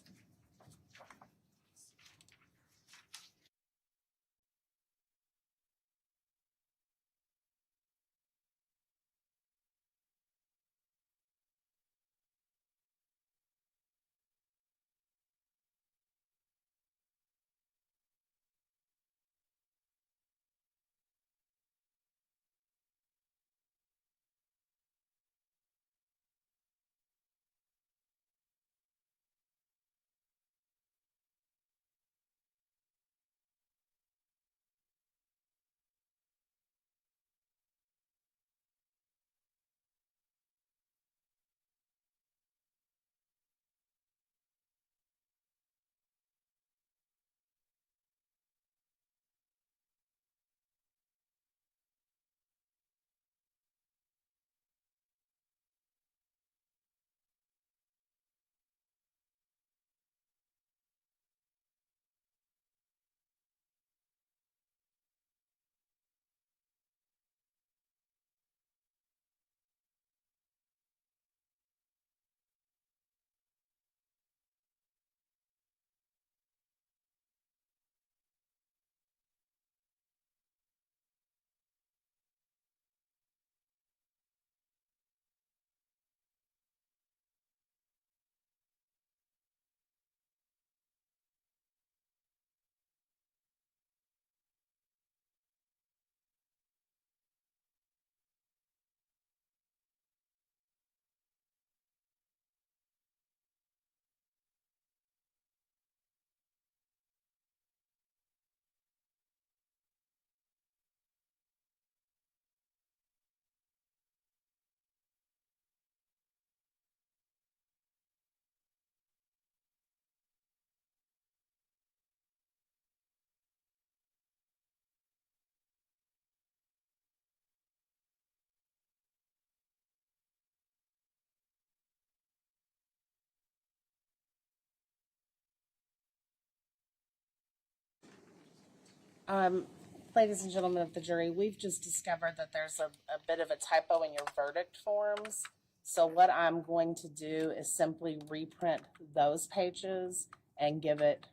Ladies and gentlemen of the jury, we've just discovered that there's a bit of a typo in your verdict forms. So what I'm going to do is simply reprint those pages and give it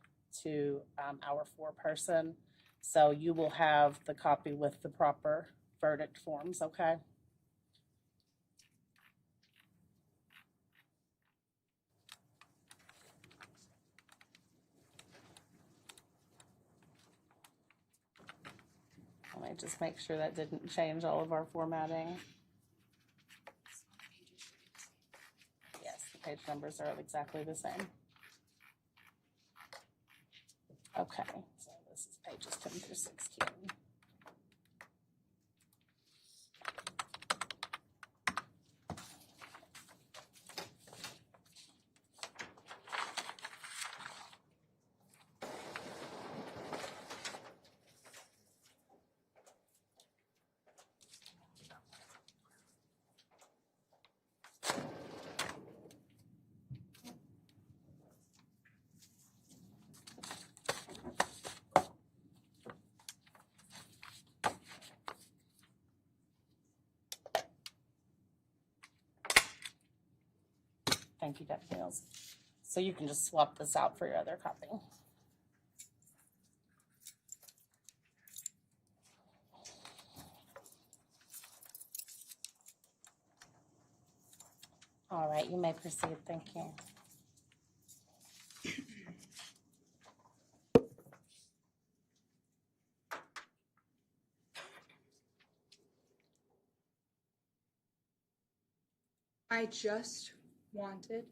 to our foreperson. So you will have the copy with the proper verdict forms, okay? Let me just make sure that didn't change all of our formatting. Yes, the page numbers are exactly the same. Okay, so this is pages 10 through 16. Thank you, Deputy Mills. So you can just swap this out for your other copy. All right, you may proceed. Thank you. I just wanted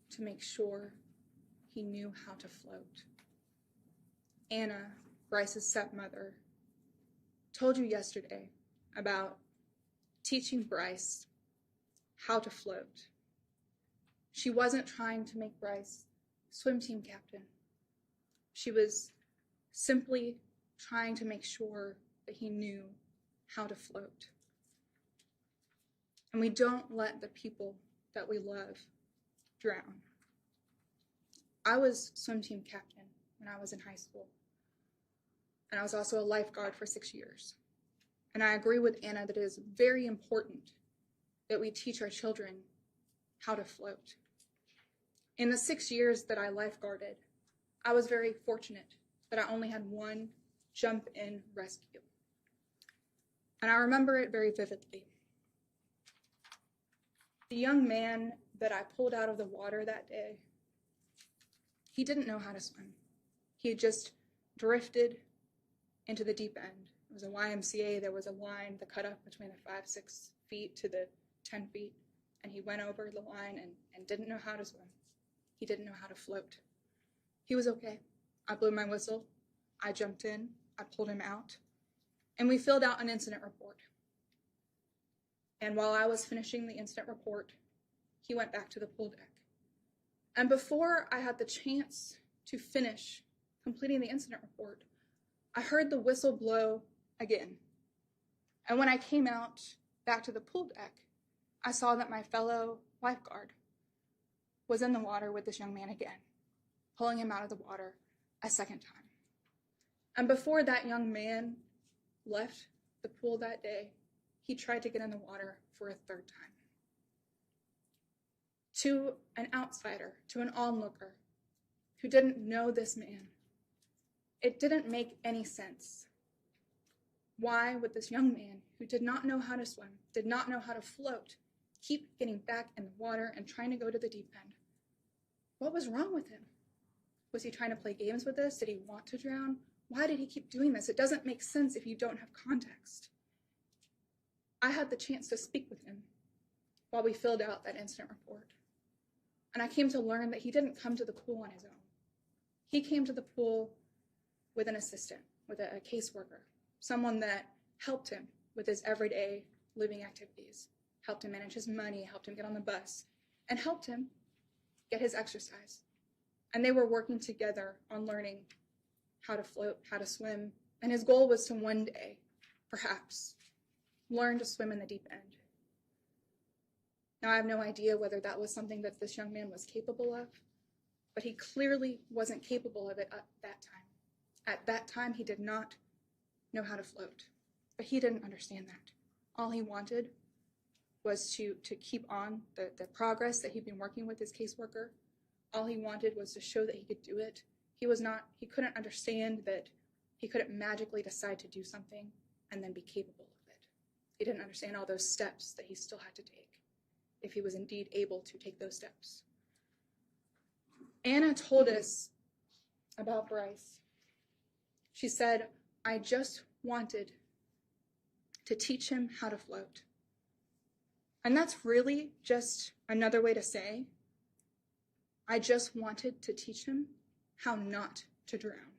to make sure he knew how to float. Anna, Brice's stepmother, told you yesterday about teaching Brice how to float. She wasn't trying to make Brice swim team captain. She was simply trying to make sure that he knew how to float. And we don't let the people that we love drown. I was swim team captain when I was in high school. And I was also a lifeguard for 6 years. And I agree with Anna that it is very important that we teach our children how to float. In the 6 years that I lifeguarded, I was very fortunate that I only had one jump-in rescue. And I remember it very vividly. The young man that I pulled out of the water that day, he didn't know how to swim. He had just drifted into the deep end. It was a YMCA. There was a line that cut up between the 5-6 feet to the 10 feet. And he went over the line and didn't know how to swim. He didn't know how to float. He was okay. I blew my whistle. I jumped in. I pulled him out. And we filled out an incident report. And while I was finishing the incident report, he went back to the pool deck. And before I had the chance to finish completing the incident report, I heard the whistle blow again. And when I came out back to the pool deck, I saw that my fellow lifeguard was in the water with this young man again, pulling him out of the water a second time. And before that young man left the pool that day, he tried to get in the water for a third time. To an outsider, to an onlooker who didn't know this man, it didn't make any sense. Why would this young man who did not know how to swim, did not know how to float, keep getting back in the water and trying to go to the deep end? What was wrong with him? Was he trying to play games with us? Did he want to drown? Why did he keep doing this? It doesn't make sense if you don't have context. I had the chance to speak with him while we filled out that incident report. And I came to learn that he didn't come to the pool on his own. He came to the pool with an assistant, with a caseworker, someone that helped him with his everyday living activities, helped him manage his money, helped him get on the bus, and helped him get his exercise. And they were working together on learning how to float, how to swim, and his goal was to one day, perhaps, learn to swim in the deep end. Now, I have no idea whether that was something that this young man was capable of, but he clearly wasn't capable of it at that time. At that time, he did not know how to float, but he didn't understand that. All he wanted was to keep on the progress that he'd been working with his caseworker. All he wanted was to show that he could do it. He couldn't understand that he couldn't magically decide to do something and then be capable of it. He didn't understand all those steps that he still had to take if he was indeed able to take those steps. Anna told us about Brice. She said, I just wanted to teach him how to float. And that's really just another way to say, I just wanted to teach him how not to drown.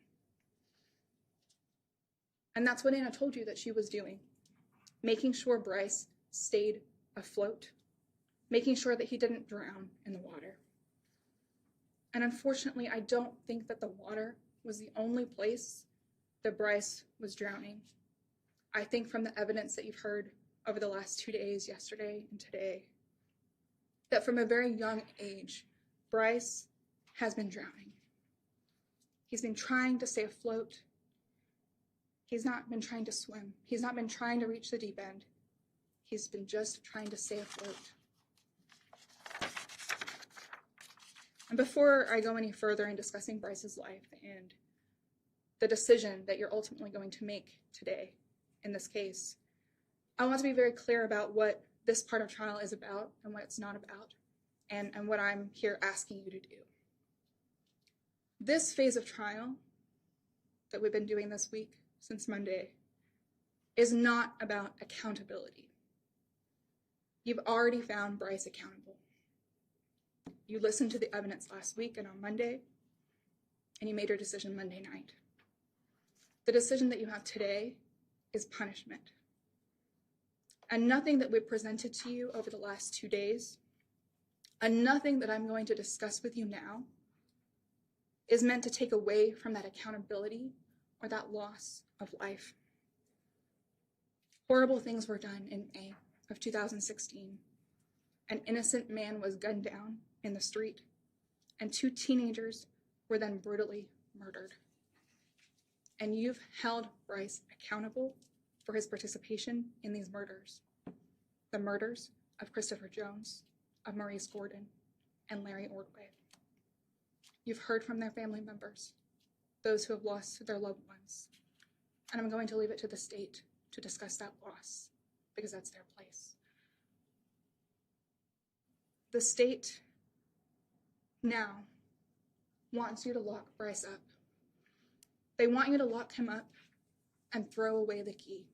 And that's what Anna told you that she was doing, making sure Brice stayed afloat, making sure that he didn't drown in the water. And unfortunately, I don't think that the water was the only place that Brice was drowning. I think from the evidence that you've heard over the last 2 days, yesterday and today, that from a very young age, Brice has been drowning. He's been trying to stay afloat. He's not been trying to swim. He's not been trying to reach the deep end. He's been just trying to stay afloat. And before I go any further in discussing Brice's life and the decision that you're ultimately going to make today in this case, I want to be very clear about what this part of trial is about and what it's not about, and what I'm here asking you to do. This phase of trial that we've been doing this week since Monday is not about accountability. You've already found Brice accountable. You listened to the evidence last week and on Monday, and you made your decision Monday night. The decision that you have today is punishment. And nothing that we've presented to you over the last 2 days, and nothing that I'm going to discuss with you now, is meant to take away from that accountability or that loss of life. Horrible things were done in May of 2016. An innocent man was gunned down in the street, and 2 teenagers were then brutally murdered. And you've held Brice accountable for his participation in these murders. The murders of Christopher Jones, of Maurice Gordon, and Larry Ordway. You've heard from their family members, those who have lost their loved ones, and I'm going to leave it to the state to discuss that loss, because that's their place. The state now wants you to lock Brice up. They want you to lock him up and throw away the key.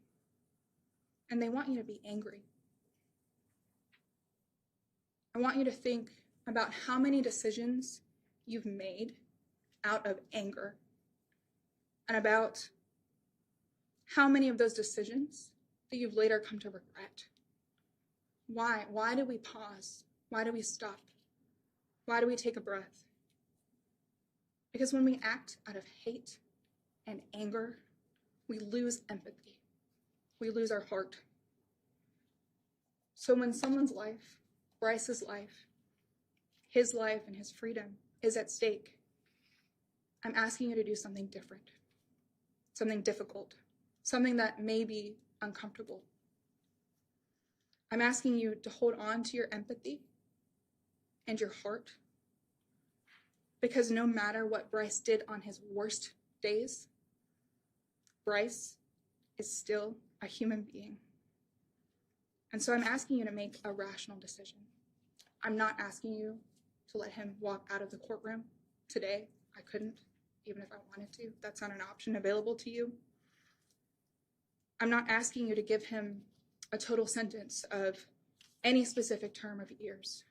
And they want you to be angry. I want you to think about how many decisions you've made out of anger, and about how many of those decisions that you've later come to regret. Why? Why do we pause? Why do we stop? Why do we take a breath? Because when we act out of hate and anger, we lose empathy. We lose our heart. So when someone's life, Brice's life, his life and his freedom is at stake, I'm asking you to do something different, something difficult, something that may be uncomfortable. I'm asking you to hold on to your empathy and your heart, because no matter what Brice did on his worst days, Brice is still a human being. And so I'm asking you to make a rational decision. I'm not asking you to let him walk out of the courtroom today. I couldn't, even if I wanted to. That's not an option available to you. I'm not asking you to give him a total sentence of any specific term of years.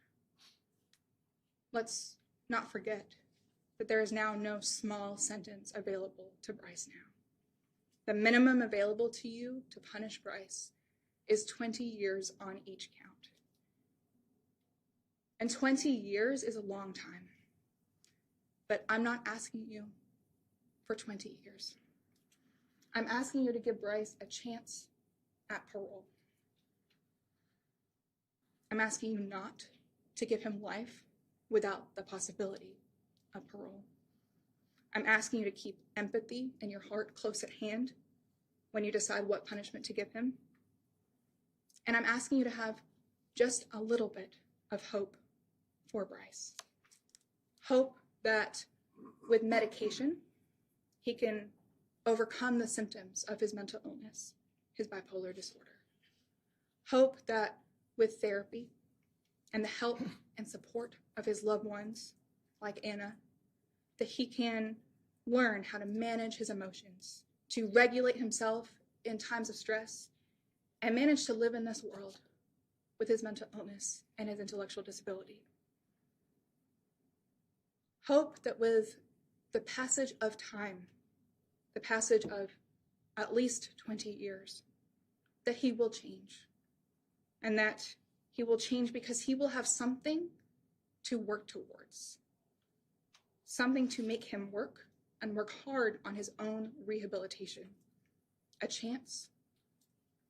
Let's not forget that there is now no small sentence available to Brice now. The minimum available to you to punish Brice is 20 years on each count. And 20 years is a long time. But I'm not asking you for 20 years. I'm asking you to give Brice a chance at parole. I'm asking you not to give him life without the possibility of parole. I'm asking you to keep empathy and your heart close at hand when you decide what punishment to give him. And I'm asking you to have just a little bit of hope for Brice. Hope that with medication, he can overcome the symptoms of his mental illness, his bipolar disorder. Hope that with therapy and the help and support of his loved ones, like Anna, that he can learn how to manage his emotions, to regulate himself in times of stress, and manage to live in this world with his mental illness and his intellectual disability. Hope that with the passage of time, the passage of at least 20 years, that he will change. And that he will change because he will have something to work towards. Something to make him work and work hard on his own rehabilitation. A chance,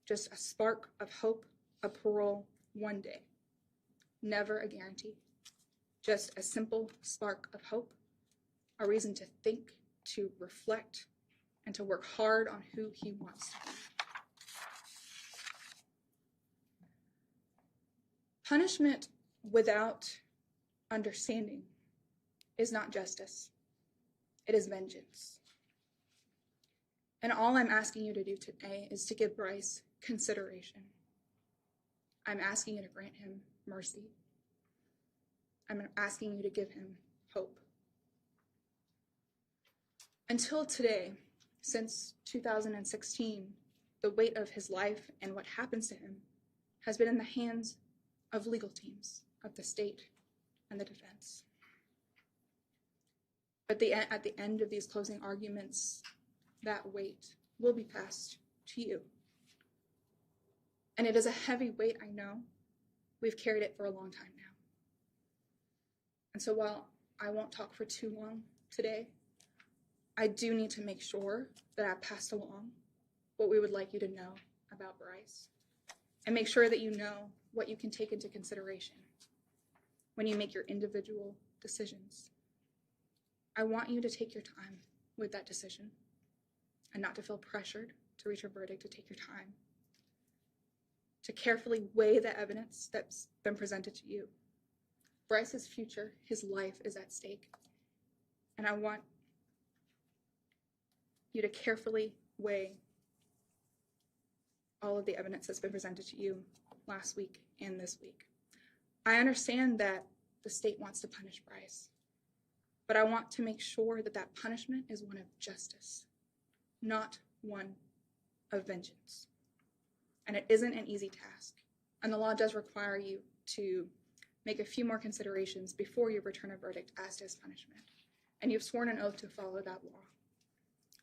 just a spark of hope, a parole one day. Never a guarantee. Just a simple spark of hope, a reason to think, to reflect, and to work hard on who he wants to be. Punishment without understanding is not justice. It is vengeance. And all I'm asking you to do today is to give Brice consideration. I'm asking you to grant him mercy. I'm asking you to give him hope. Until today, since 2016, the weight of his life and what happens to him has been in the hands of legal teams of the state and the defense. But at the end of these closing arguments, that weight will be passed to you. And it is a heavy weight, I know. We've carried it for a long time now. And so while I won't talk for too long today, I do need to make sure that I've passed along what we would like you to know about Brice, and make sure that you know what you can take into consideration when you make your individual decisions. I want you to take your time with that decision and not to feel pressured to reach a verdict, to take your time, to carefully weigh the evidence that's been presented to you. Brice's future, his life is at stake. And I want you to carefully weigh all of the evidence that's been presented to you last week and this week. I understand that the state wants to punish Brice, but I want to make sure that that punishment is one of justice, not one of vengeance. And it isn't an easy task. And the law does require you to make a few more considerations before you return a verdict as to his punishment. And you've sworn an oath to follow that law,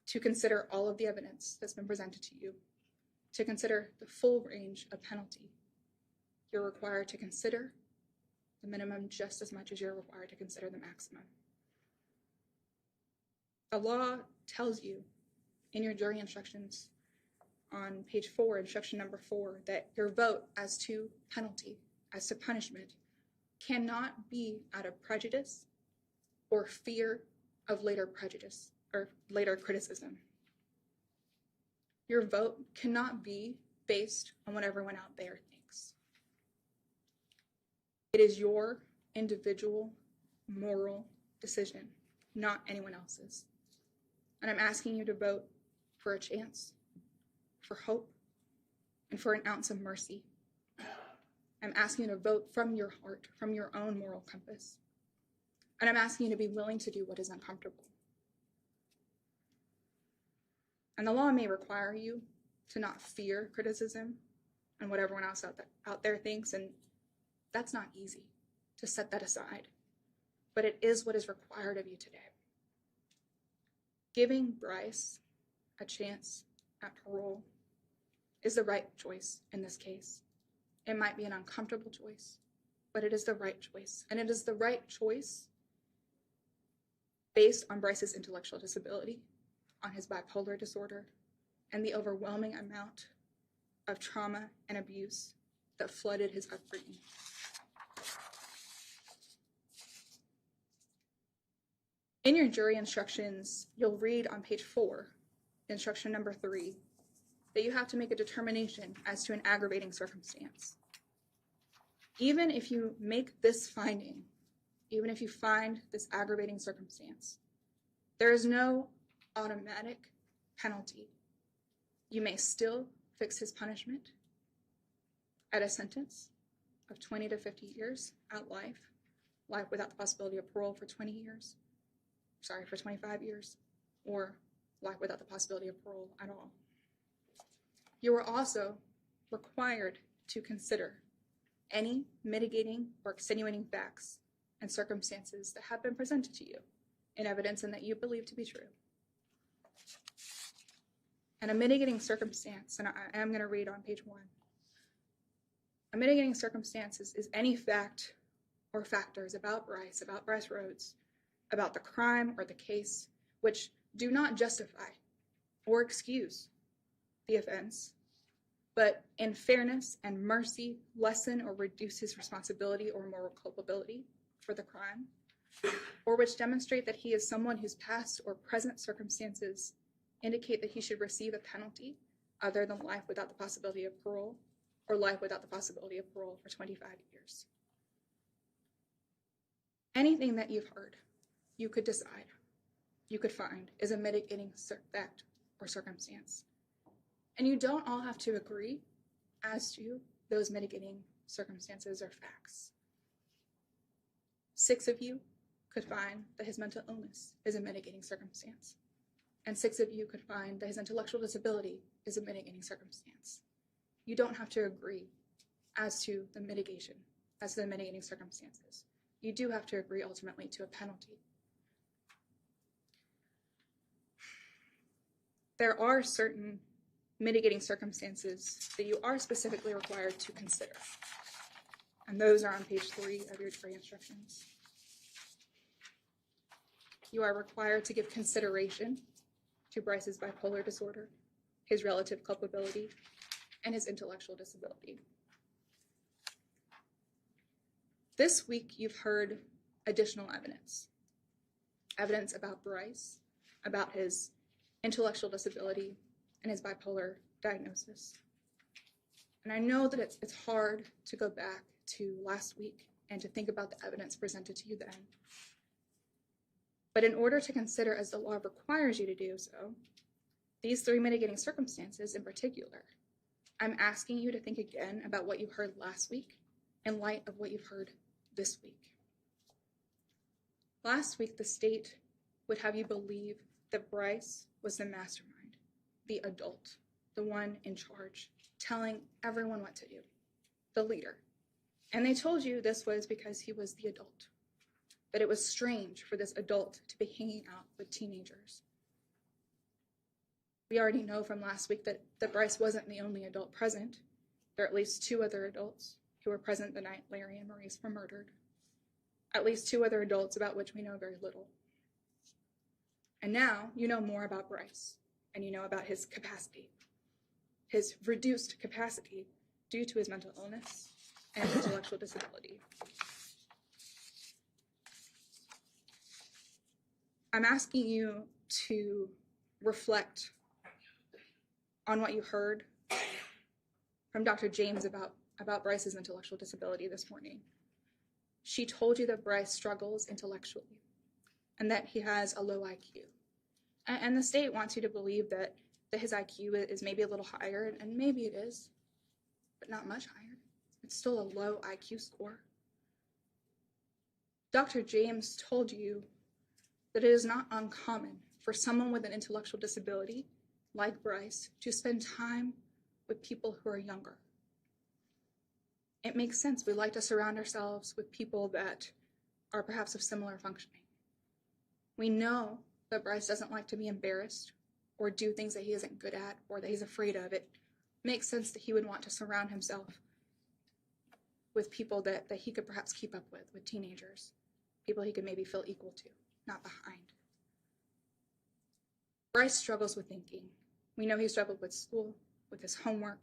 to consider all of the evidence that's been presented to you, to consider the full range of penalty. You're required to consider the minimum just as much as you're required to consider the maximum. The law tells you in your jury instructions on page 4, instruction number 4, that your vote as to penalty, as to punishment, cannot be out of prejudice or fear of later prejudice or later criticism. Your vote cannot be based on what everyone out there thinks. It is your individual moral decision, not anyone else's. And I'm asking you to vote for a chance, for hope, and for an ounce of mercy. I'm asking you to vote from your heart, from your own moral compass. And I'm asking you to be willing to do what is uncomfortable. And the law may require you to not fear criticism and what everyone else out there thinks, and that's not easy, to set that aside. But it is what is required of you today. Giving Brice a chance at parole is the right choice in this case. It might be an uncomfortable choice, but it is the right choice. And it is the right choice based on Brice's intellectual disability, on his bipolar disorder, and the overwhelming amount of trauma and abuse that flooded his upbringing. In your jury instructions, you'll read on page 4, instruction number 3, that you have to make a determination as to an aggravating circumstance. Even if you make this finding, even if you find this aggravating circumstance, there is no automatic penalty. You may still fix his punishment at a sentence of 20 to 50 years at life without the possibility of parole for for 25 years, or life without the possibility of parole at all. You are also required to consider any mitigating or extenuating facts and circumstances that have been presented to you in evidence and that you believe to be true. And a mitigating circumstance, and I am going to read on page 1. A mitigating circumstance is any fact or factors about Brice Rhodes, about the crime or the case, which do not justify or excuse the offense, but in fairness and mercy lessen or reduce his responsibility or moral culpability for the crime, or which demonstrate that he is someone whose past or present circumstances indicate that he should receive a penalty other than life without the possibility of parole, or life without the possibility of parole for 25 years. Anything that you've heard, you could decide, you could find, is a mitigating fact or circumstance. And you don't all have to agree as to those mitigating circumstances or facts. 6 of you could find that his mental illness is a mitigating circumstance. And 6 of you could find that his intellectual disability is a mitigating circumstance. You don't have to agree as to the mitigation, as to the mitigating circumstances. You do have to agree ultimately to a penalty. There are certain mitigating circumstances that you are specifically required to consider. And those are on page 3 of your jury instructions. You are required to give consideration to Brice's bipolar disorder, his relative culpability, and his intellectual disability. This week, you've heard additional evidence. Evidence about Brice, about his intellectual disability, and his bipolar diagnosis. And I know that it's hard to go back to last week and to think about the evidence presented to you then. But in order to consider, as the law requires you to do so, these 3 mitigating circumstances in particular, I'm asking you to think again about what you heard last week in light of what you've heard this week. Last week, the state would have you believe that Brice was the mastermind, the adult, the one in charge, telling everyone what to do, the leader. And they told you this was because he was the adult, that it was strange for this adult to be hanging out with teenagers. We already know from last week that Brice wasn't the only adult present. There are at least 2 other adults who were present the night Larry and Maurice were murdered. At least 2 other adults about which we know very little. And now you know more about Brice, and you know about his capacity, his reduced capacity due to his mental illness and intellectual disability. I'm asking you to reflect on what you heard from Dr. James about Brice's intellectual disability this morning. She told you that Brice struggles intellectually and that he has a low IQ. And the state wants you to believe that his IQ is maybe a little higher, and maybe it is, but not much higher. It's still a low IQ score. Dr. James told you that it is not uncommon for someone with an intellectual disability like Brice to spend time with people who are younger. It makes sense. We like to surround ourselves with people that are perhaps of similar functioning. We know that Brice doesn't like to be embarrassed or do things that he isn't good at or that he's afraid of. It makes sense that he would want to surround himself with people that he could perhaps keep up with teenagers, people he could maybe feel equal to, not behind. Brice struggles with thinking. We know he struggled with school, with his homework,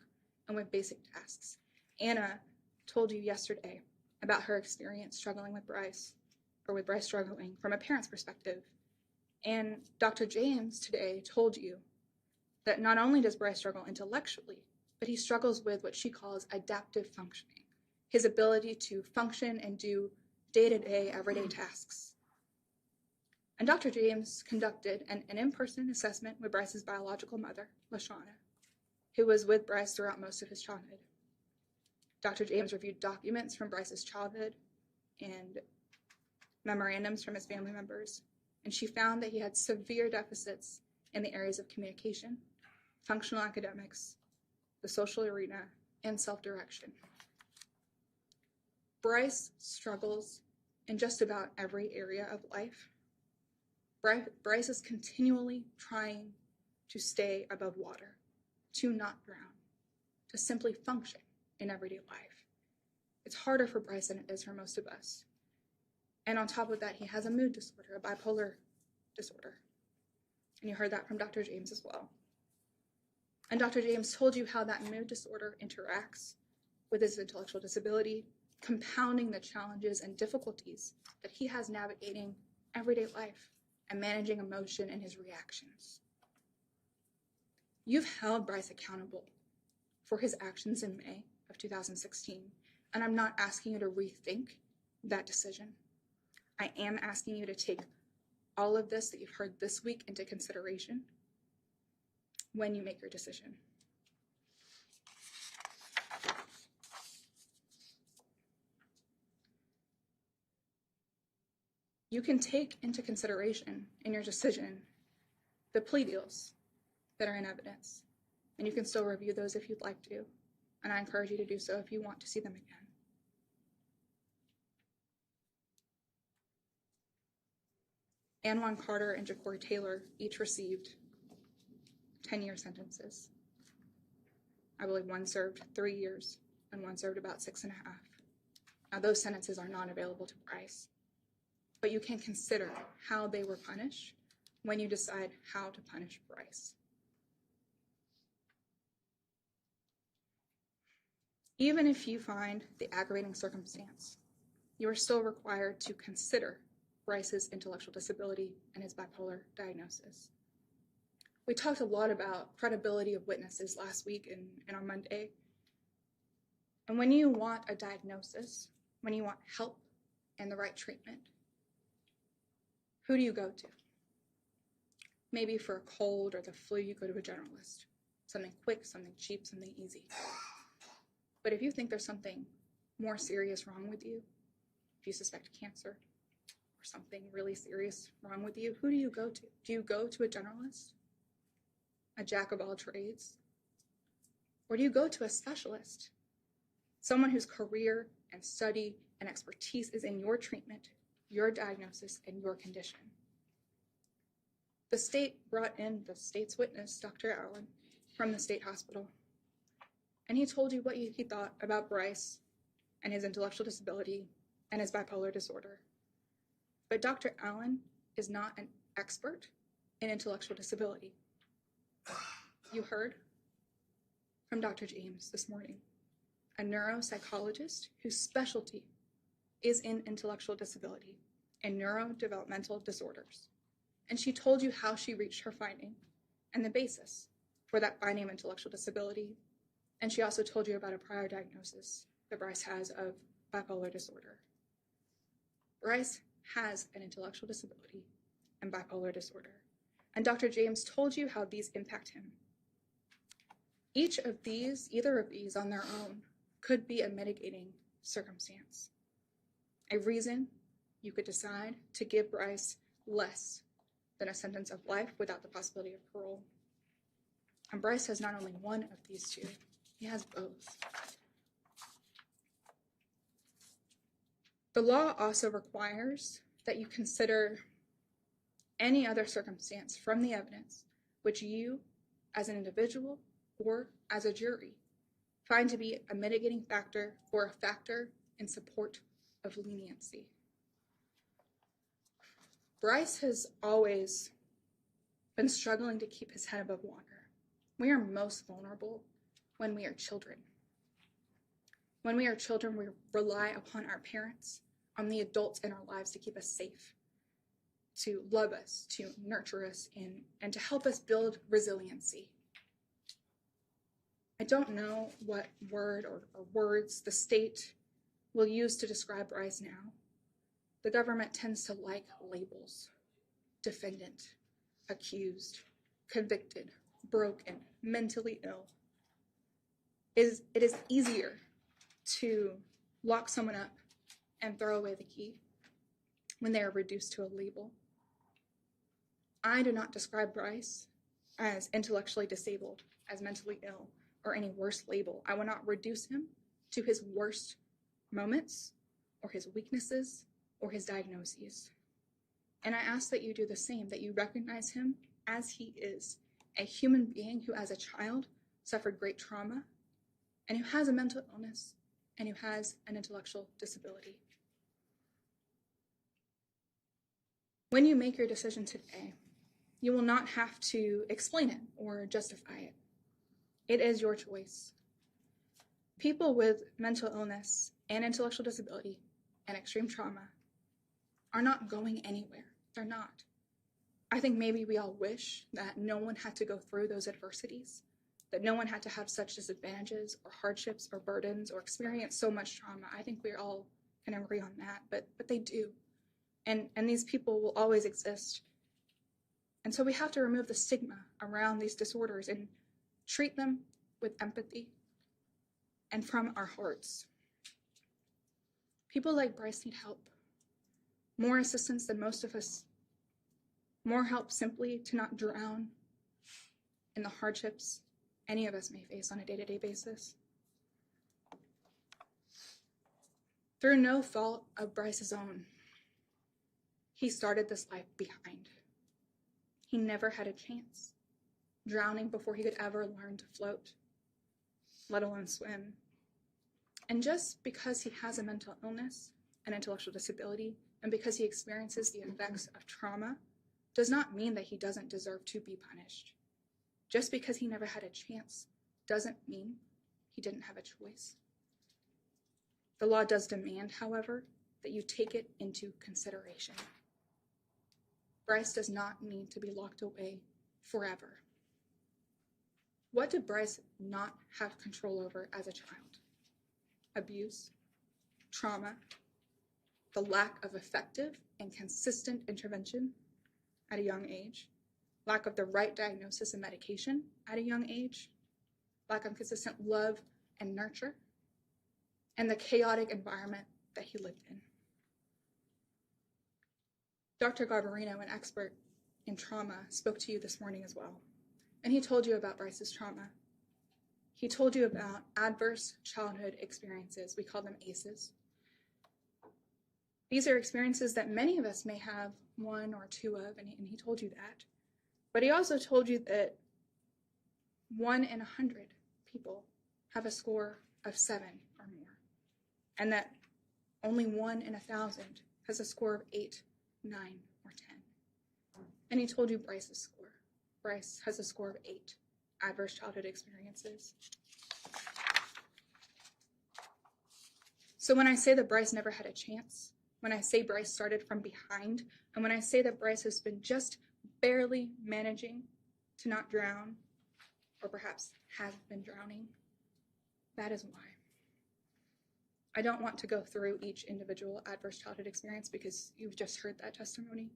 and with basic tasks. Anna told you yesterday about her experience struggling with Brice, or with Brice struggling from a parent's perspective. And Dr. James today told you that not only does Brice struggle intellectually, but he struggles with what she calls adaptive functioning, his ability to function and do day-to-day, everyday tasks. And Dr. James conducted an in-person assessment with Brice's biological mother, LaShawna, who was with Brice throughout most of his childhood. Dr. James reviewed documents from Brice's childhood and memorandums from his family members, and she found that he had severe deficits in the areas of communication, functional academics, the social arena, and self-direction. Brice struggles in just about every area of life. Brice is continually trying to stay above water, to not drown, to simply function in everyday life. It's harder for Brice than it is for most of us. And on top of that, he has a mood disorder, a bipolar disorder. And you heard that from Dr. James as well. And Dr. James told you how that mood disorder interacts with his intellectual disability, compounding the challenges and difficulties that he has navigating everyday life and managing emotion and his reactions. You've held Brice accountable for his actions in May of 2016, and I'm not asking you to rethink that decision. I am asking you to take all of this that you've heard this week into consideration when you make your decision. You can take into consideration in your decision the plea deals that are in evidence, and you can still review those if you'd like to, and I encourage you to do so if you want to see them again. Anwan Carter and Jacory Taylor each received 10-year sentences. I believe one served 3 years and one served about 6.5. Now those sentences are not available to Brice, but you can consider how they were punished when you decide how to punish Brice. Even if you find the aggravating circumstance, you are still required to consider Brice's intellectual disability and his bipolar diagnosis. We talked a lot about credibility of witnesses last week and on Monday. And when you want a diagnosis, when you want help and the right treatment, who do you go to? Maybe for a cold or the flu, you go to a generalist. Something quick, something cheap, something easy. But if you think there's something more serious wrong with you, if you suspect cancer or something really serious wrong with you, who do you go to? Do you go to a generalist? A jack of all trades? Or do you go to a specialist? Someone whose career and study and expertise is in your treatment, your diagnosis, and your condition. The state brought in the state's witness, Dr. Allen, from the state hospital. And he told you what he thought about Brice and his intellectual disability and his bipolar disorder. But Dr. Allen is not an expert in intellectual disability. You heard from Dr. James this morning, a neuropsychologist whose specialty is in intellectual disability and neurodevelopmental disorders. And she told you how she reached her finding and the basis for that finding of intellectual disability. And she also told you about a prior diagnosis that Brice has of bipolar disorder. Brice has an intellectual disability and bipolar disorder. And Dr. James told you how these impact him. Each of these, either of these on their own, could be a mitigating circumstance. A reason you could decide to give Brice less than a sentence of life without the possibility of parole. And Brice has not only one of these two, he has both. The law also requires that you consider any other circumstance from the evidence which you, as an individual or as a jury, find to be a mitigating factor or a factor in support of leniency. Brice has always been struggling to keep his head above water. We are most vulnerable when we are children. When we are children, we rely upon our parents, on the adults in our lives to keep us safe, to love us, to nurture us, and to help us build resiliency. I don't know what word or words the state will use to describe Brice now. The government tends to like labels: defendant, accused, convicted, broken, mentally ill. It is easier to lock someone up and throw away the key when they are reduced to a label. I do not describe Brice as intellectually disabled, as mentally ill, or any worse label. I will not reduce him to his worst moments or his weaknesses or his diagnoses. And I ask that you do the same, that you recognize him as he is, a human being who as a child suffered great trauma and who has a mental illness and who has an intellectual disability. When you make your decision today, you will not have to explain it or justify it. It is your choice. People with mental illness and intellectual disability and extreme trauma are not going anywhere. They're not. I think maybe we all wish that no one had to go through those adversities, that no one had to have such disadvantages or hardships or burdens or experience so much trauma. I think we all can agree on that, but they do. And these people will always exist. And so we have to remove the stigma around these disorders and treat them with empathy and from our hearts. People like Brice need help. More assistance than most of us. More help simply to not drown in the hardships any of us may face on a day-to-day basis. Through no fault of Brice's own, he started this life behind. He never had a chance, drowning before he could ever learn to float, let alone swim. And just because he has a mental illness, an intellectual disability, and because he experiences the effects of trauma, does not mean that he doesn't deserve to be punished. Just because he never had a chance doesn't mean he didn't have a choice. The law does demand, however, that you take it into consideration. Brice does not need to be locked away forever. What did Brice not have control over as a child? Abuse, trauma, the lack of effective and consistent intervention at a young age, lack of the right diagnosis and medication at a young age, lack of consistent love and nurture, and the chaotic environment that he lived in. Dr. Garbarino, an expert in trauma, spoke to you this morning as well, and he told you about Brice's trauma. He told you about adverse childhood experiences. We call them ACEs. These are experiences that many of us may have one or two of, and he told you that. But he also told you that 1 in 100 people have a score of 7 or more, and that only 1 in 1,000 has a score of 8, 9, or 10. And he told you Brice's score. Brice has a score of 8 adverse childhood experiences. So when I say that Brice never had a chance, when I say Brice started from behind, and when I say that Brice has been just barely managing to not drown, or perhaps has been drowning, that is why. I don't want to go through each individual adverse childhood experience because you've just heard that testimony.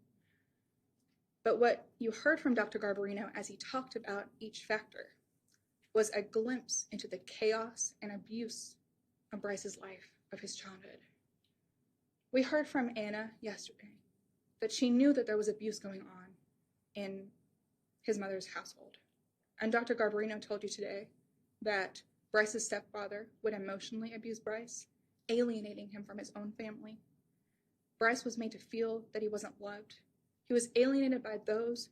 But what you heard from Dr. Garbarino as he talked about each factor was a glimpse into the chaos and abuse of Brice's life, of his childhood. We heard from Anna yesterday that she knew that there was abuse going on in his mother's household. And Dr. Garbarino told you today that Brice's stepfather would emotionally abuse Brice, alienating him from his own family. Brice was made to feel that he wasn't loved. He was alienated by those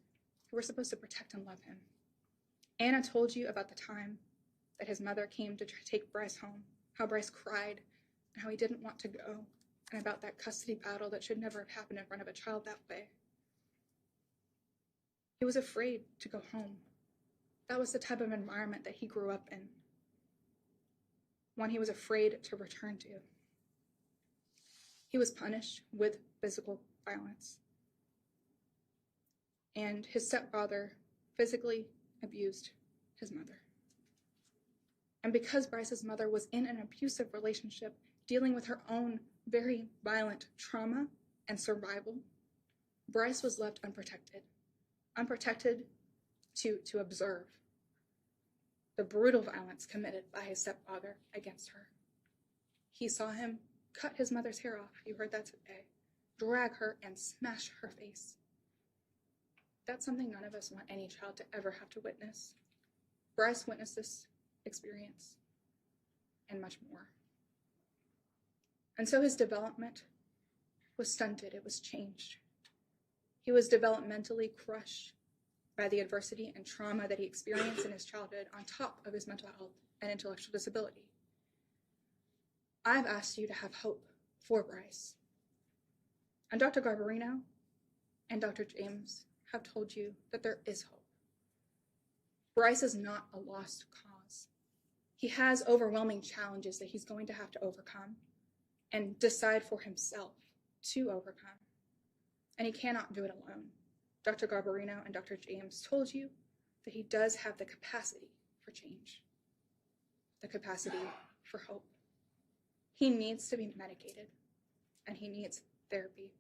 who were supposed to protect and love him. Anna told you about the time that his mother came to take Brice home, how Brice cried, and how he didn't want to go, and about that custody battle that should never have happened in front of a child that way. He was afraid to go home. That was the type of environment that he grew up in, one he was afraid to return to. He was punished with physical violence. And his stepfather physically abused his mother. And because Brice's mother was in an abusive relationship, dealing with her own very violent trauma and survival, Brice was left unprotected to observe the brutal violence committed by his stepfather against her. He saw him cut his mother's hair off, you heard that today, drag her and smash her face. That's something none of us want any child to ever have to witness. Brice witnessed this experience and much more. And so his development was stunted, it was changed. He was developmentally crushed by the adversity and trauma that he experienced in his childhood on top of his mental health and intellectual disability. I've asked you to have hope for Brice. And Dr. Garbarino and Dr. James have told you that there is hope. Brice is not a lost cause. He has overwhelming challenges that he's going to have to overcome and decide for himself to overcome. And he cannot do it alone. Dr. Garbarino and Dr. James told you that he does have the capacity for change, the capacity for hope. He needs to be medicated, and he needs therapy,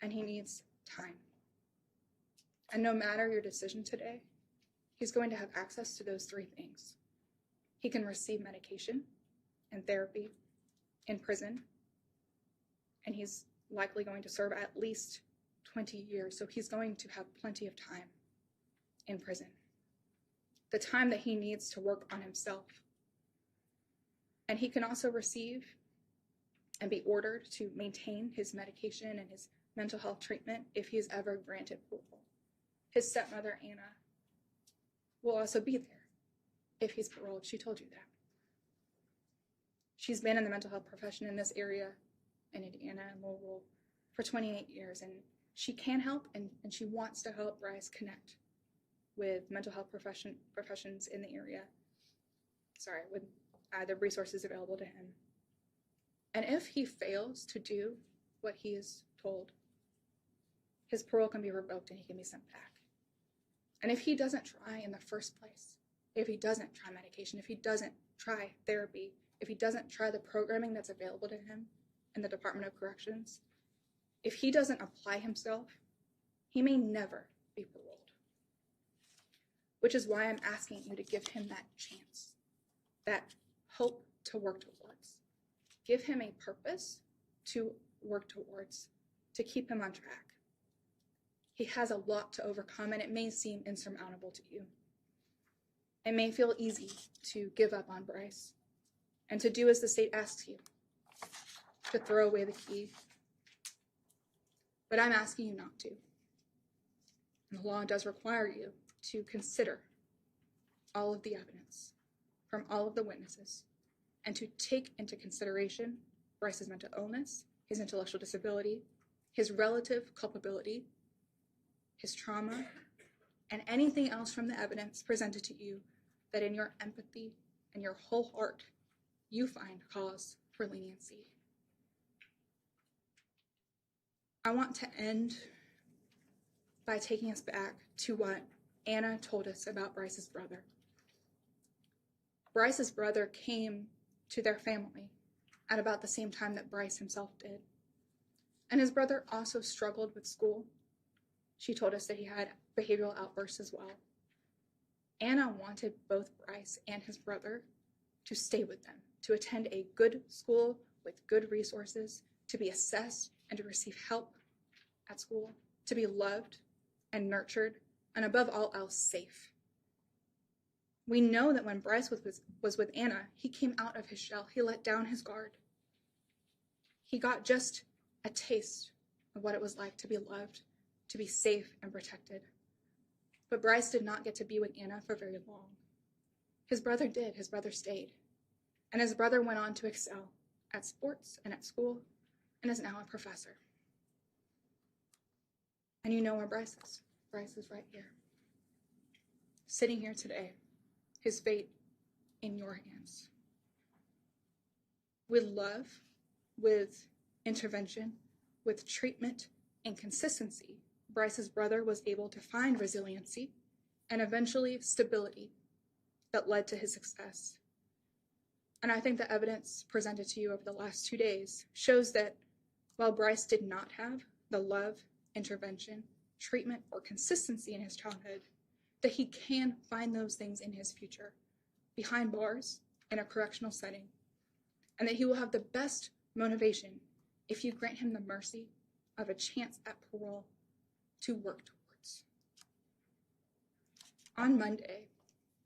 and he needs time. And no matter your decision today, he's going to have access to those 3 things. He can receive medication and therapy in prison, and he's likely going to serve at least 20 years, so he's going to have plenty of time in prison. The time that he needs to work on himself. And he can also receive and be ordered to maintain his medication and his mental health treatment if he is ever granted parole. His stepmother, Anna, will also be there if he's paroled. She told you that. She's been in the mental health profession in this area in Indiana and Louisville for 28 years, and she can help and she wants to help Brice connect with mental health professions in the area. With the resources available to him. And if he fails to do what he is told, his parole can be revoked and he can be sent back. And if he doesn't try in the first place, if he doesn't try medication, if he doesn't try therapy, if he doesn't try the programming that's available to him in the Department of Corrections, if he doesn't apply himself, he may never be paroled. Which is why I'm asking you to give him that chance, that hope to work towards. Give him a purpose to work towards, to keep him on track. He has a lot to overcome, and it may seem insurmountable to you. It may feel easy to give up on Brice and to do as the state asks you, to throw away the key. But I'm asking you not to. And the law does require you to consider all of the evidence from all of the witnesses and to take into consideration Brice's mental illness, his intellectual disability, his relative culpability, his trauma, and anything else from the evidence presented to you that in your empathy and your whole heart you find cause for leniency. I want to end by taking us back to what Anna told us about Brice's brother. Brice's brother came to their family at about the same time that Brice himself did. And his brother also struggled with school. She told us that he had behavioral outbursts as well. Anna wanted both Brice and his brother to stay with them, to attend a good school with good resources, to be assessed and to receive help at school, to be loved and nurtured, and above all else, safe. We know that when Brice was with Anna, he came out of his shell. He let down his guard. He got just a taste of what it was like to be loved, to be safe and protected. But Brice did not get to be with Anna for very long. His brother did. His brother stayed. And his brother went on to excel at sports and at school and is now a professor. And you know where Brice is. Brice is right here. Sitting here today, his fate in your hands. With love, with intervention, with treatment and consistency, Brice's brother was able to find resiliency and eventually stability that led to his success. And I think the evidence presented to you over the last 2 days shows that while Brice did not have the love, intervention, treatment, or consistency in his childhood, that he can find those things in his future, behind bars, in a correctional setting, and that he will have the best motivation if you grant him the mercy of a chance at parole to work towards. On Monday,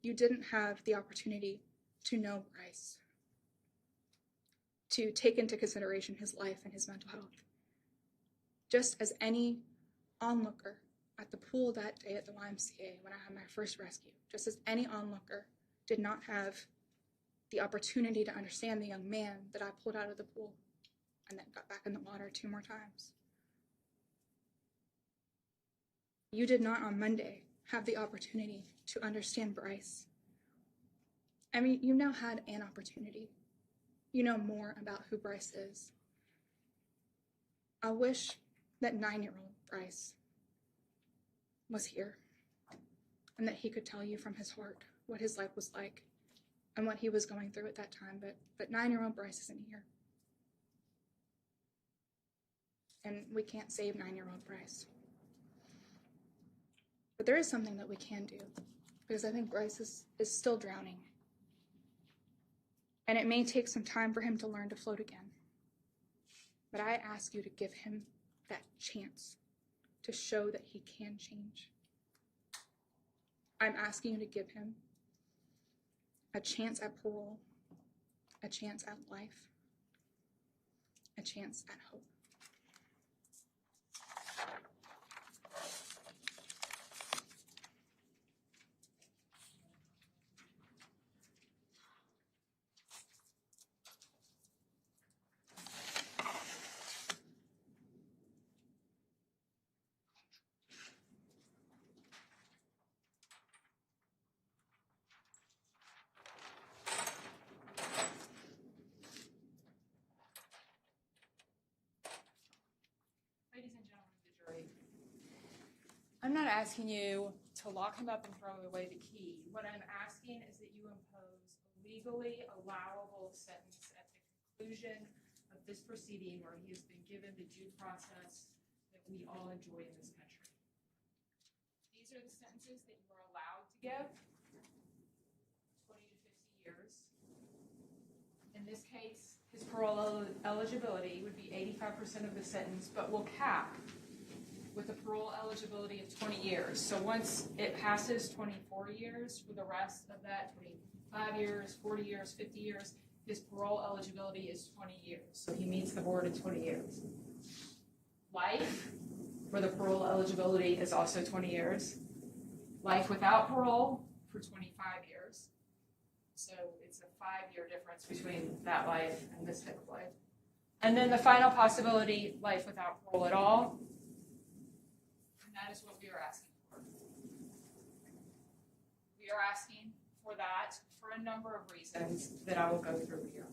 you didn't have the opportunity to know Brice, to take into consideration his life and his mental health. Just as any onlooker at the pool that day at the YMCA when I had my first rescue, just as any onlooker did not have the opportunity to understand the young man that I pulled out of the pool and then got back in the water 2 more times. You did not on Monday have the opportunity to understand Brice. I mean, you now had an opportunity. You know more about who Brice is. I wish that 9-year-old Brice was here and that he could tell you from his heart what his life was like and what he was going through at that time, but 9-year-old Brice isn't here. And we can't save 9-year-old Brice. But there is something that we can do, because I think Brice is still drowning. And it may take some time for him to learn to float again. But I ask you to give him that chance to show that he can change. I'm asking you to give him a chance at parole, a chance at life, a chance at hope. Ladies and gentlemen of the jury, I'm not asking you to lock him up and throw away the key. What I'm asking is that you impose a legally allowable sentence at the conclusion of this proceeding where he has been given the due process that we all enjoy in this country. These are the sentences that you are allowed to give: 20 to 50 years. In this case, his parole eligibility would be 85% of the sentence, but will cap with a parole eligibility of 20 years. So once it passes 24 years, for the rest of that 25 years, 40 years, 50 years, his parole eligibility is 20 years. So he meets the board in 20 years. Life, where the parole eligibility is also 20 years. Life without parole for 25 years. So it's a 5-year difference between that life and this type of life. And then the final possibility, life without parole at all. And that is what we are asking for. We are asking for that for a number of reasons that I will go through here.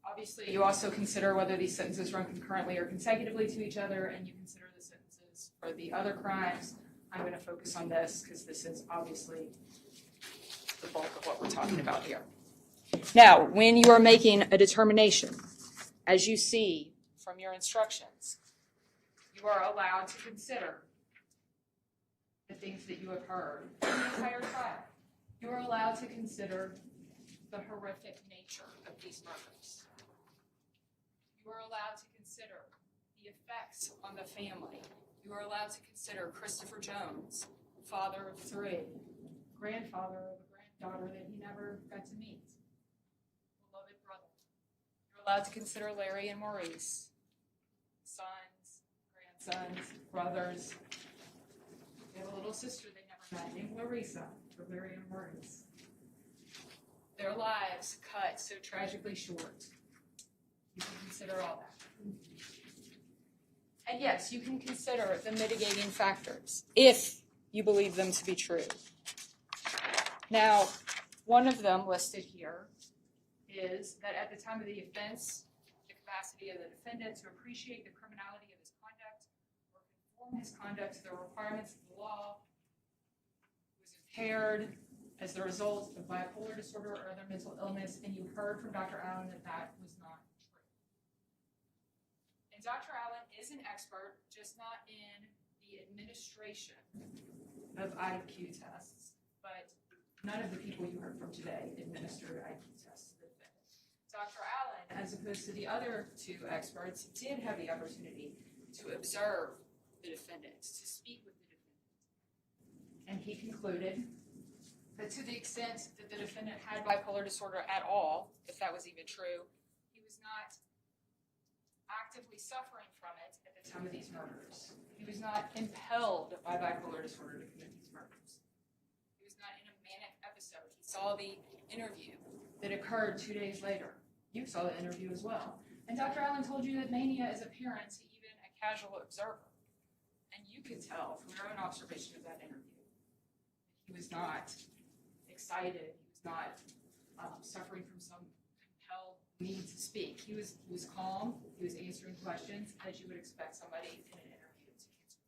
Obviously, you also consider whether these sentences run concurrently or consecutively to each other, and you consider the sentences for the other crimes. I'm going to focus on this because this is obviously the bulk of what we're talking about here. Now, when you are making a determination, as you see from your instructions, you are allowed to consider the things that you have heard in the entire trial. You are allowed to consider the horrific nature of these murders. You are allowed to consider the effects on the family. You are allowed to consider Christopher Jones, father of 3, grandfather of a granddaughter that he never got to meet, beloved brother. You're allowed to consider Larry and Maurice, sons, grandsons, brothers. They have a little sister they never met named Larissa, for Larry and Maurice. Their lives cut so tragically short. You can consider all that. And yes, you can consider the mitigating factors if you believe them to be true. Now, one of them listed here is that at the time of the offense, the capacity of the defendant to appreciate the criminality of his conduct or conform his conduct to the requirements of the law was impaired as the result of bipolar disorder or other mental illness, and you heard from Dr. Allen that that was not true. And Dr. Allen is an expert, just not in the administration of IQ tests, but none of the people you heard from today administered IQ tests to the defendant. Dr. Allen, as opposed to the other 2 experts, did have the opportunity to observe the defendant, to speak with the defendant. And he concluded that to the extent that the defendant had bipolar disorder at all, if that was even true, he was not actively suffering from it at the time of these murders. He was not impelled by bipolar disorder to commit these murders. He was not in a manic episode. He saw the interview that occurred 2 days later. You saw the interview as well. And Dr. Allen told you that mania is apparent to even a casual observer. And you could tell from your own observation of that interview that he was not excited. He was not suffering from some compelled need to speak. He was calm. He was answering questions as you would expect somebody in an interview to answer.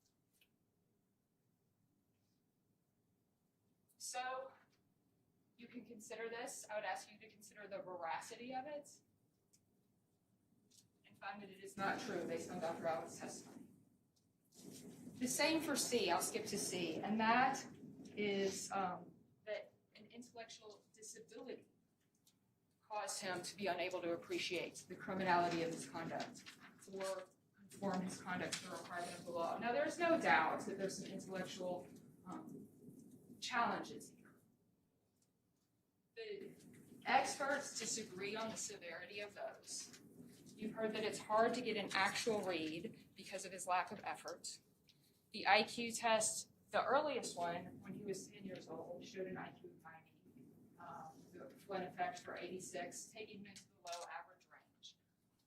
So you can consider this. I would ask you to consider the veracity of it and find that it is not true based on Dr. Allen's testimony. The same for C. I'll skip to C, and that is that an intellectual disability caused him to be unable to appreciate the criminality of his conduct or conform his conduct to the requirement of the law. Now, there's no doubt that there's some intellectual challenges here. The experts disagree on the severity of those. You've heard that it's hard to get an actual read because of his lack of effort. The IQ test, the earliest one, when he was 10 years old, showed an IQ of 90. The flood effect for 86, taking him into the low average range.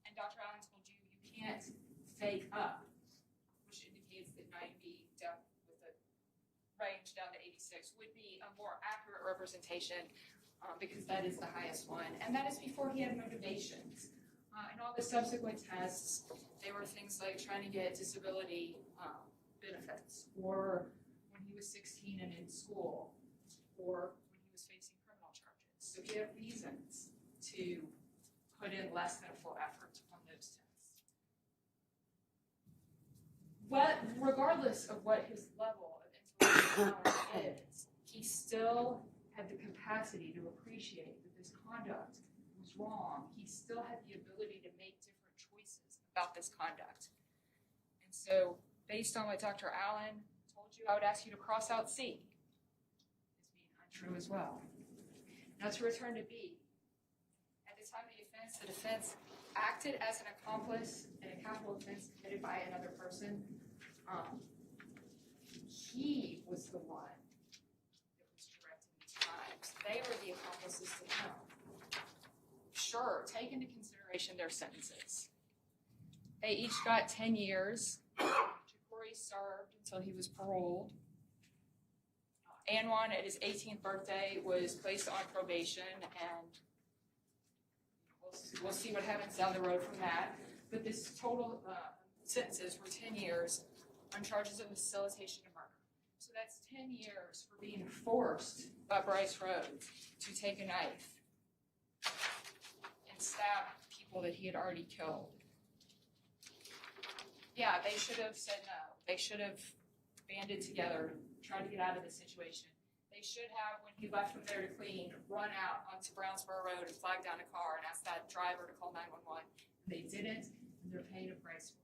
And Dr. Allen told you you can't fake up, which indicates that 90 down with a range down to 86 would be a more accurate representation because that is the highest one. And that is before he had motivations. And all the subsequent tests, they were things like trying to get disability benefits, or when he was 16 and in school, or when he was facing criminal charges. So he had reasons to put in less than full effort on those tests. But regardless of what his level of intellectual talent is, he still had the capacity to appreciate that this conduct was wrong. He still had the ability to make different choices about this conduct. And so, based on what Dr. Allen told you, I would ask you to cross out C as being untrue as well. Now to return to B. At the time of the offense, the defense acted as an accomplice in a capital offense committed by another person. He was the one that was directing these crimes. They were the accomplices to him. Sure, take into consideration their sentences. They each got 10 years. Ja'Cory served until he was paroled. Anwan, at his 18th birthday, was placed on probation, and we'll see what happens down the road from that. But this total sentences were 10 years on charges of facilitation of murder. So that's 10 years for being forced by Brice Rhodes to take a knife and stab people that he had already killed. Yeah, they should have said no. They should have banded together, tried to get out of this situation. They should have, when he left them there to clean, run out onto Brownsboro Road and flag down a car and ask that driver to call 911. They didn't, and they're paying a price for it.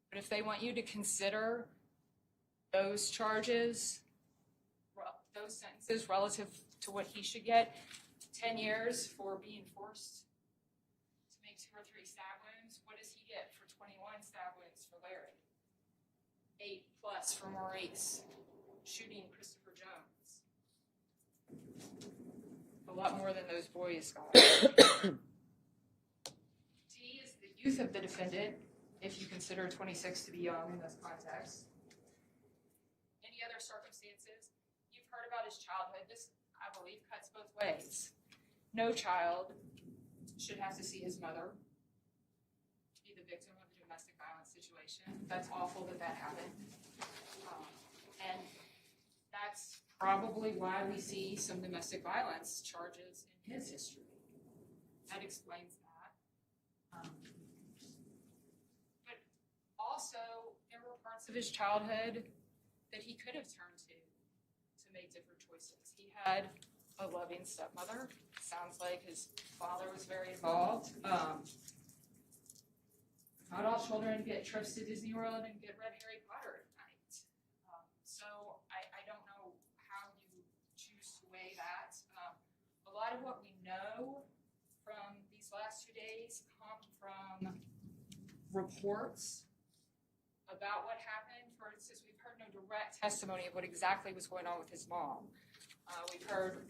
But if they want you to consider those charges, those sentences relative to what he should get, 10 years for being forced to make 2 or 3 stab wounds, what does he get for 21 stab wounds for Larry? 8+ for Maurice, shooting Christopher Jones. A lot more than those boys got. D is the youth of the defendant, if you consider 26 to be young in this context. Any other circumstances? You've heard about his childhood. This, I believe, cuts both ways. No child should have to see his mother be the victim of a domestic violence situation. That's awful that that happened. And that's probably why we see some domestic violence charges in his history. That explains that. But also, there were parts of his childhood that he could have turned to make different choices. He had a loving stepmother. Sounds like his father was very involved. Not all children get trips to Disney World and get read Harry Potter at night. So I don't know how you choose to weigh that. A lot of what we know from these last 2 days come from reports about what happened. For instance, we've heard no direct testimony of what exactly was going on with his mom. We've heard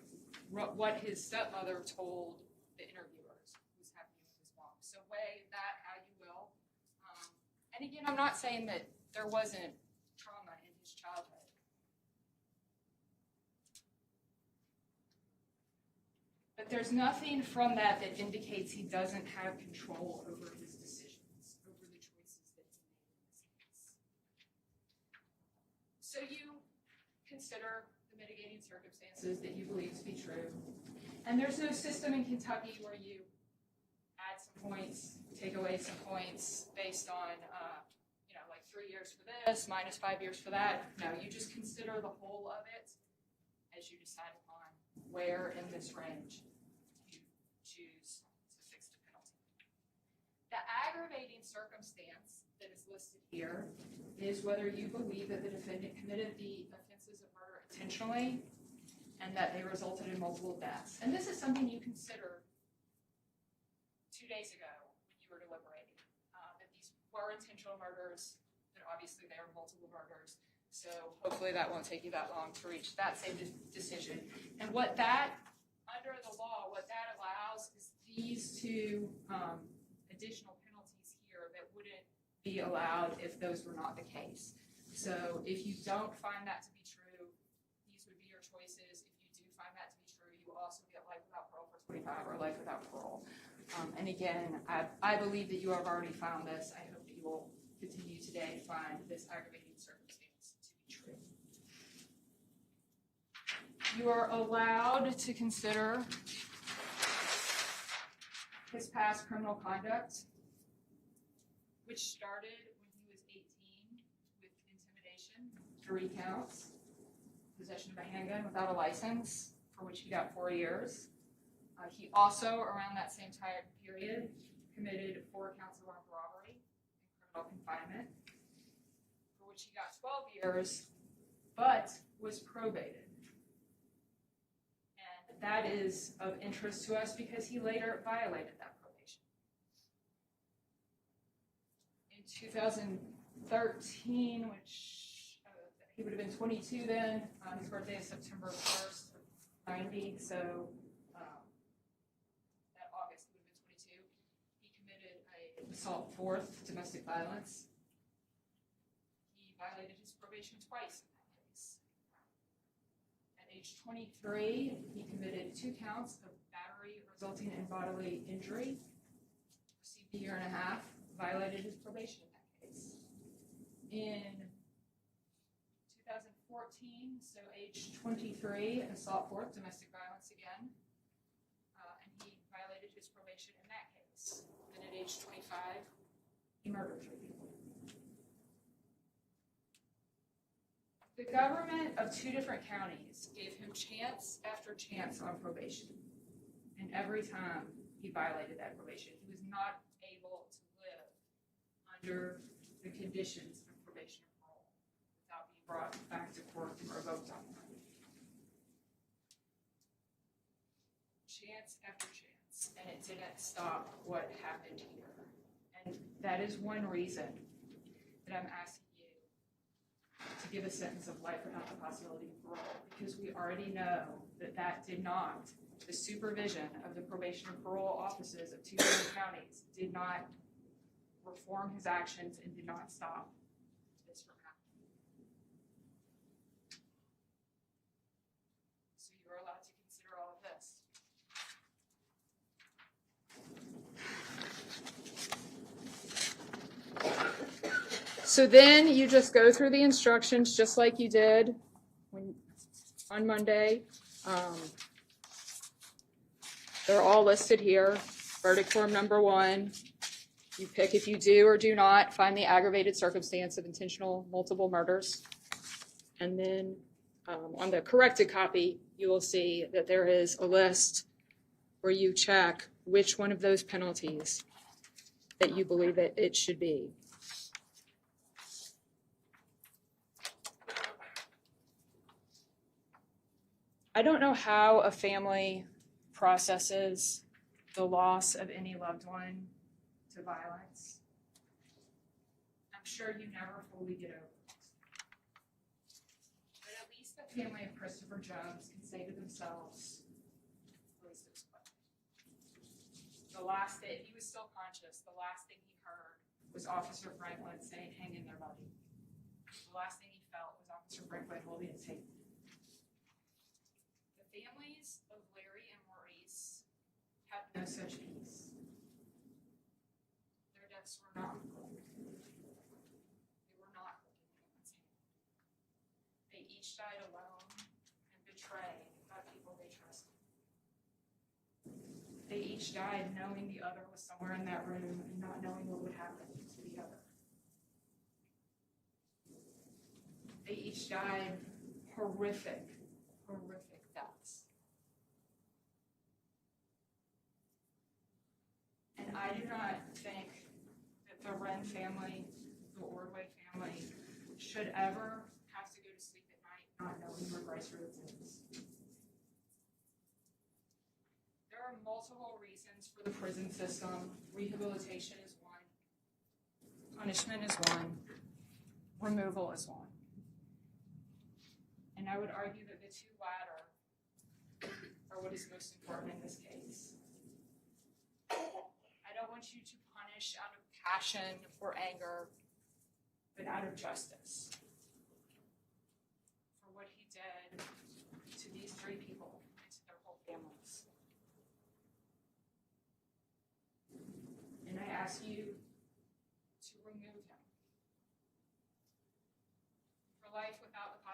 what his stepmother told the interviewers was happening with his mom. So weigh that how you will. And again, I'm not saying that there wasn't trauma in his childhood. But there's nothing from that that indicates he doesn't have control over his decisions, over the choices that he made in this case. So you consider the mitigating circumstances that you believe to be true. And there's no system in Kentucky where you add some points, take away some points based on, like 3 years for this, minus 5 years for that. No, you just consider the whole of it as you decide upon where in this range you choose to fix the penalty. The aggravating circumstance that is listed here is whether you believe that the defendant committed the offenses of murder intentionally and that they resulted in multiple deaths. And this is something you considered 2 days ago when you were deliberating, that these were intentional murders, and obviously they were multiple murders. So hopefully that won't take you that long to reach that same decision. And what that, under the law, what that allows is these 2 additional penalties here that wouldn't be allowed if those were not the case. So if you don't find that to be true, these would be your choices. If you do find that to be true, you will also get life without parole for 25 or life without parole. And again, I believe that you have already found this. I hope that you'll continue today find this aggravating circumstance to be true. You are allowed to consider his past criminal conduct, which started when he was 18 with intimidation, 3 counts, possession of a handgun without a license, for which he got 4 years. He also, around that same time period, committed 4 counts of armed robbery and criminal confinement, for which he got 12 years, but was probated. And that is of interest to us because he later violated that probation. In 2013, which he would have been 22 then, his birthday is September 1st, 90, so that August he would have been 22. He committed an assault 4th domestic violence. He violated his probation twice in that case. At age 23, he committed 2 counts of battery resulting in bodily injury, received a 1.5 years, violated his probation in that case. In 2014, so age 23, assault 4th, domestic violence again, and he violated his probation in that case. Then at age 25, he murdered 3 people. The government of 2 different counties gave him chance after chance on probation, and every time he violated that probation, he was not able to live under the conditions of probation and parole without being brought back to court and revoked on them. Chance after chance, and it didn't stop what happened here. And that is one reason that I'm asking you to give a sentence of life without the possibility of parole, because we already know that that did not, the supervision of the probation and parole offices of 2 different counties did not reform his actions and did not stop this from happening. So you are allowed to consider all of this. So then you just go through the instructions just like you did on Monday. They're all listed here. Verdict form number 1. You pick if you do or do not find the aggravated circumstance of intentional multiple murders. And then on the corrected copy, you will see that there is a list where you check which one of those penalties that you believe that it should be. I don't know how a family processes the loss of any loved one to violence. I'm sure you never fully get over it. But at least the family of Christopher Jones can say to themselves, at least it was quick. The last thing, if he was still conscious, the last thing he heard was Officer Franklin saying, "Hang in there, buddy." The last thing he felt was Officer Franklin holding his hand. The families of Larry and Maurice had no such peace. Their deaths were not quick. They were not quick in anyone's hand. They each died alone and betrayed by people they trusted. They each died knowing the other was somewhere in that room and not knowing what would happen to the other. They each died horrific deaths. And I do not think that the Wren family, the Ordway family, should ever have to go to sleep at night not knowing where Brice Rhodes is. There are multiple reasons for the prison system. Rehabilitation is one. Punishment is one. Removal is one. And I would argue that the 2 latter are what is most important in this case. I don't want you to punish out of passion or anger, but out of justice for what he did to these 3 people and to their whole families. And I ask you to remove him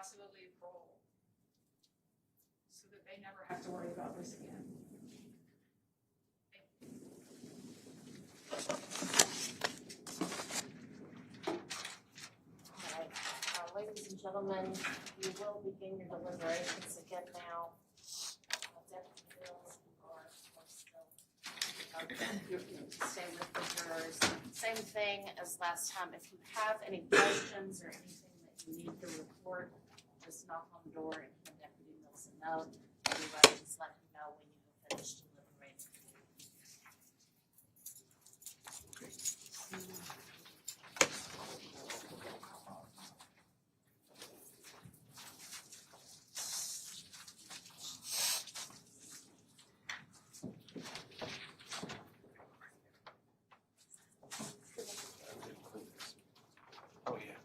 possibility of parole, so that they never have to worry about this again. All right, ladies and gentlemen, you will begin your deliberations again now. Deputy Mills, you are still, you stay with the jurors. Same thing as last time. If you have any questions or anything that you need to report, just knock on the door and give Deputy Mills a note. Otherwise, just let him know when you have finished deliberating. Oh, yeah.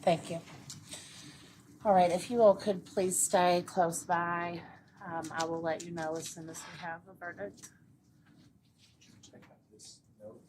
Thank you. All right, if you all could please stay close by. I will let you know as soon as we have a verdict. Check out this note.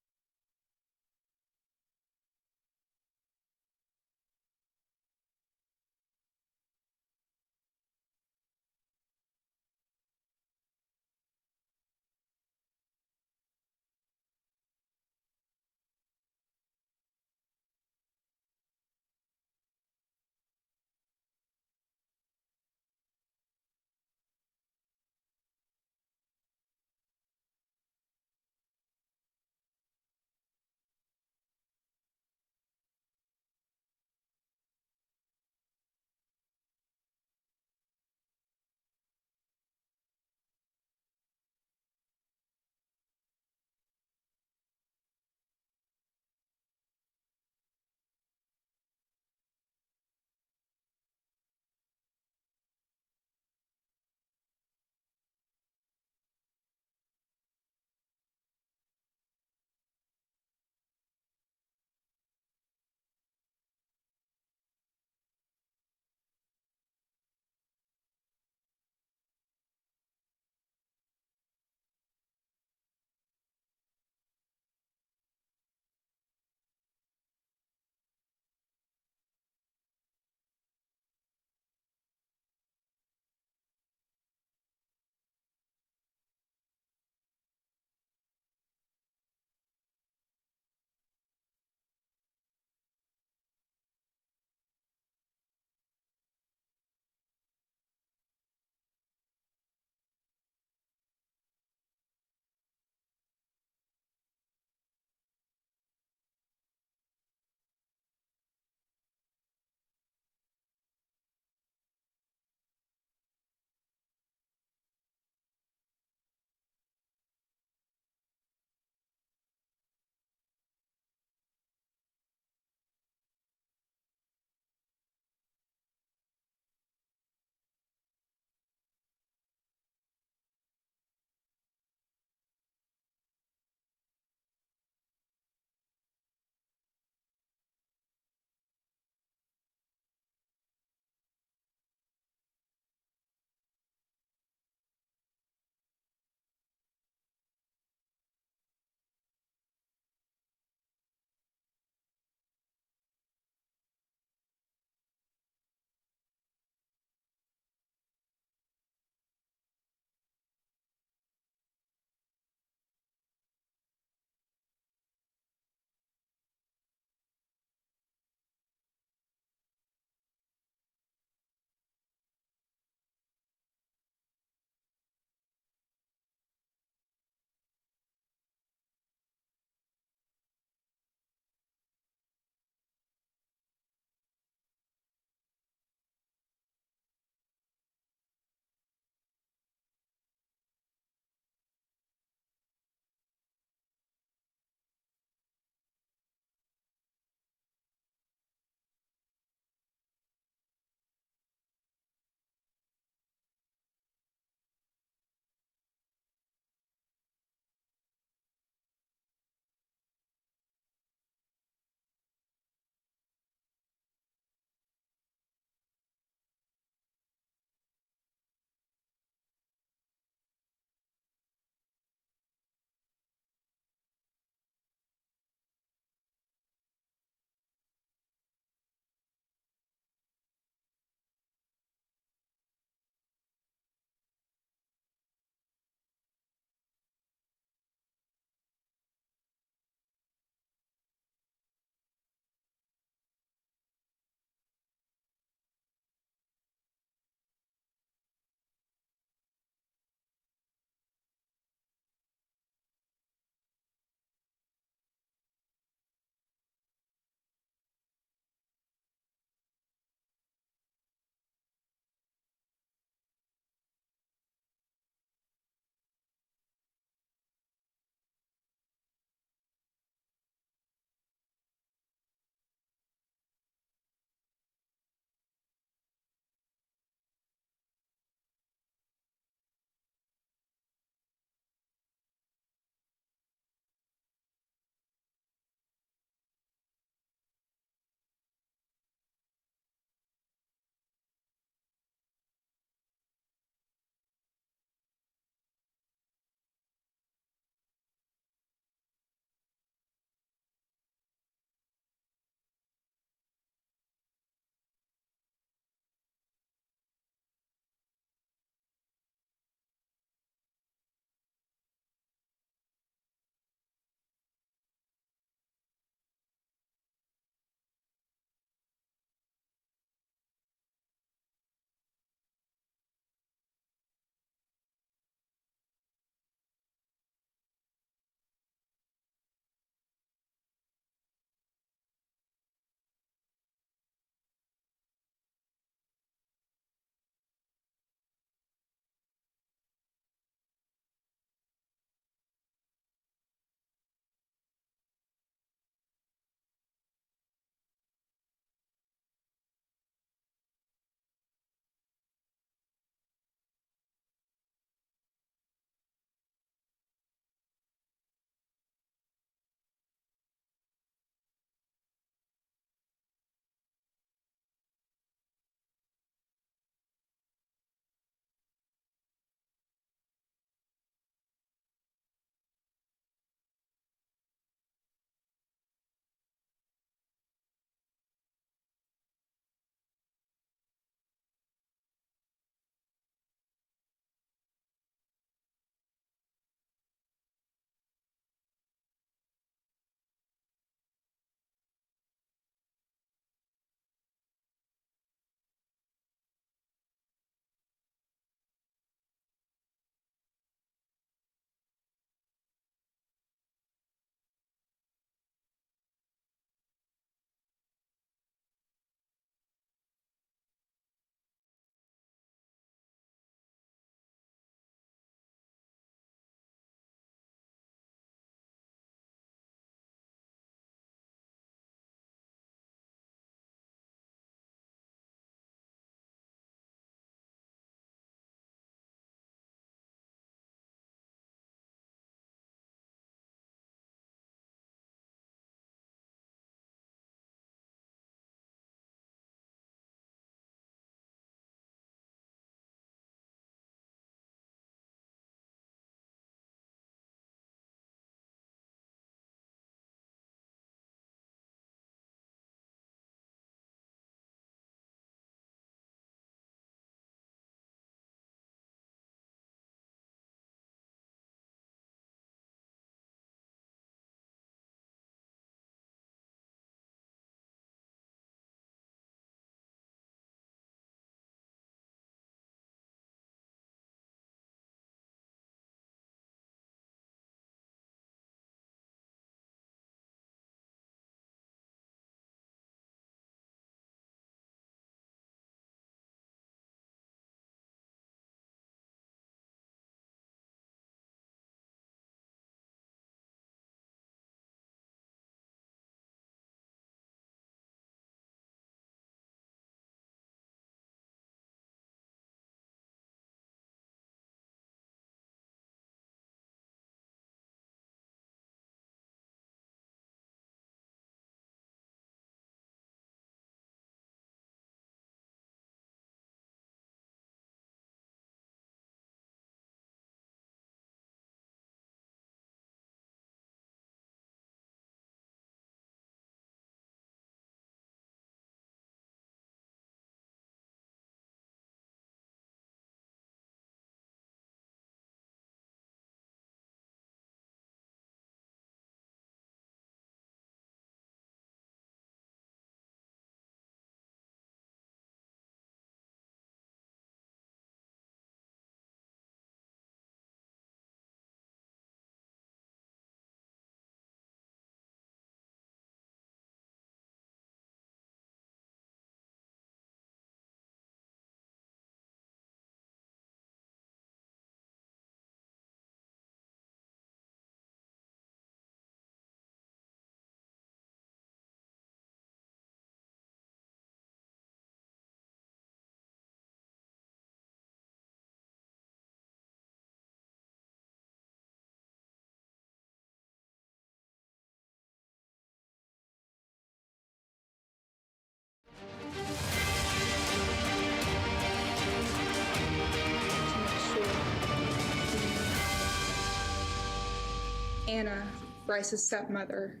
Anna, Brice's stepmother,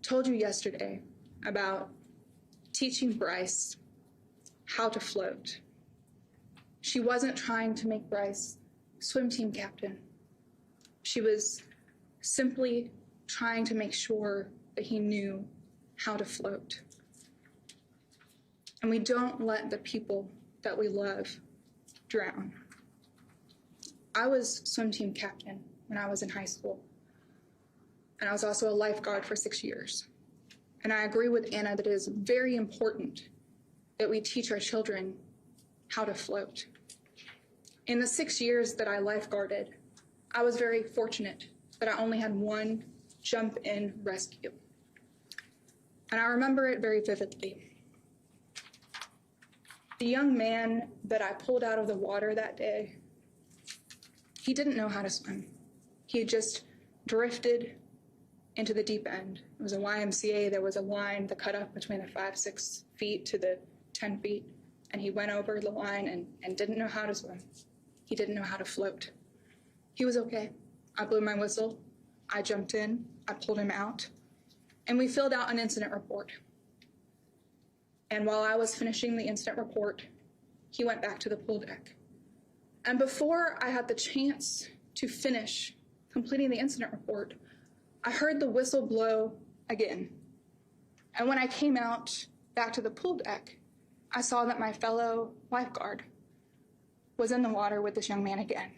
told you yesterday about teaching Brice how to float. She wasn't trying to make Brice swim team captain. She was simply trying to make sure that he knew how to float. And we don't let the people that we love drown. I was swim team captain when I was in high school, and I was also a lifeguard for 6 years. And I agree with Anna that it is very important that we teach our children how to float. In the 6 years that I lifeguarded, I was very fortunate that I only had one jump-in rescue. And I remember it very vividly. The young man that I pulled out of the water that day, he didn't know how to swim. He had just drifted into the deep end. It was a YMCA. There was a line that cut up between the 5-6 feet to the 10 feet. And he went over the line and didn't know how to swim. He didn't know how to float. He was okay. I blew my whistle. I jumped in. I pulled him out. And we filled out an incident report. And while I was finishing the incident report, he went back to the pool deck. And before I had the chance to finish completing the incident report, I heard the whistle blow again. And when I came out back to the pool deck, I saw that my fellow lifeguard was in the water with this young man again,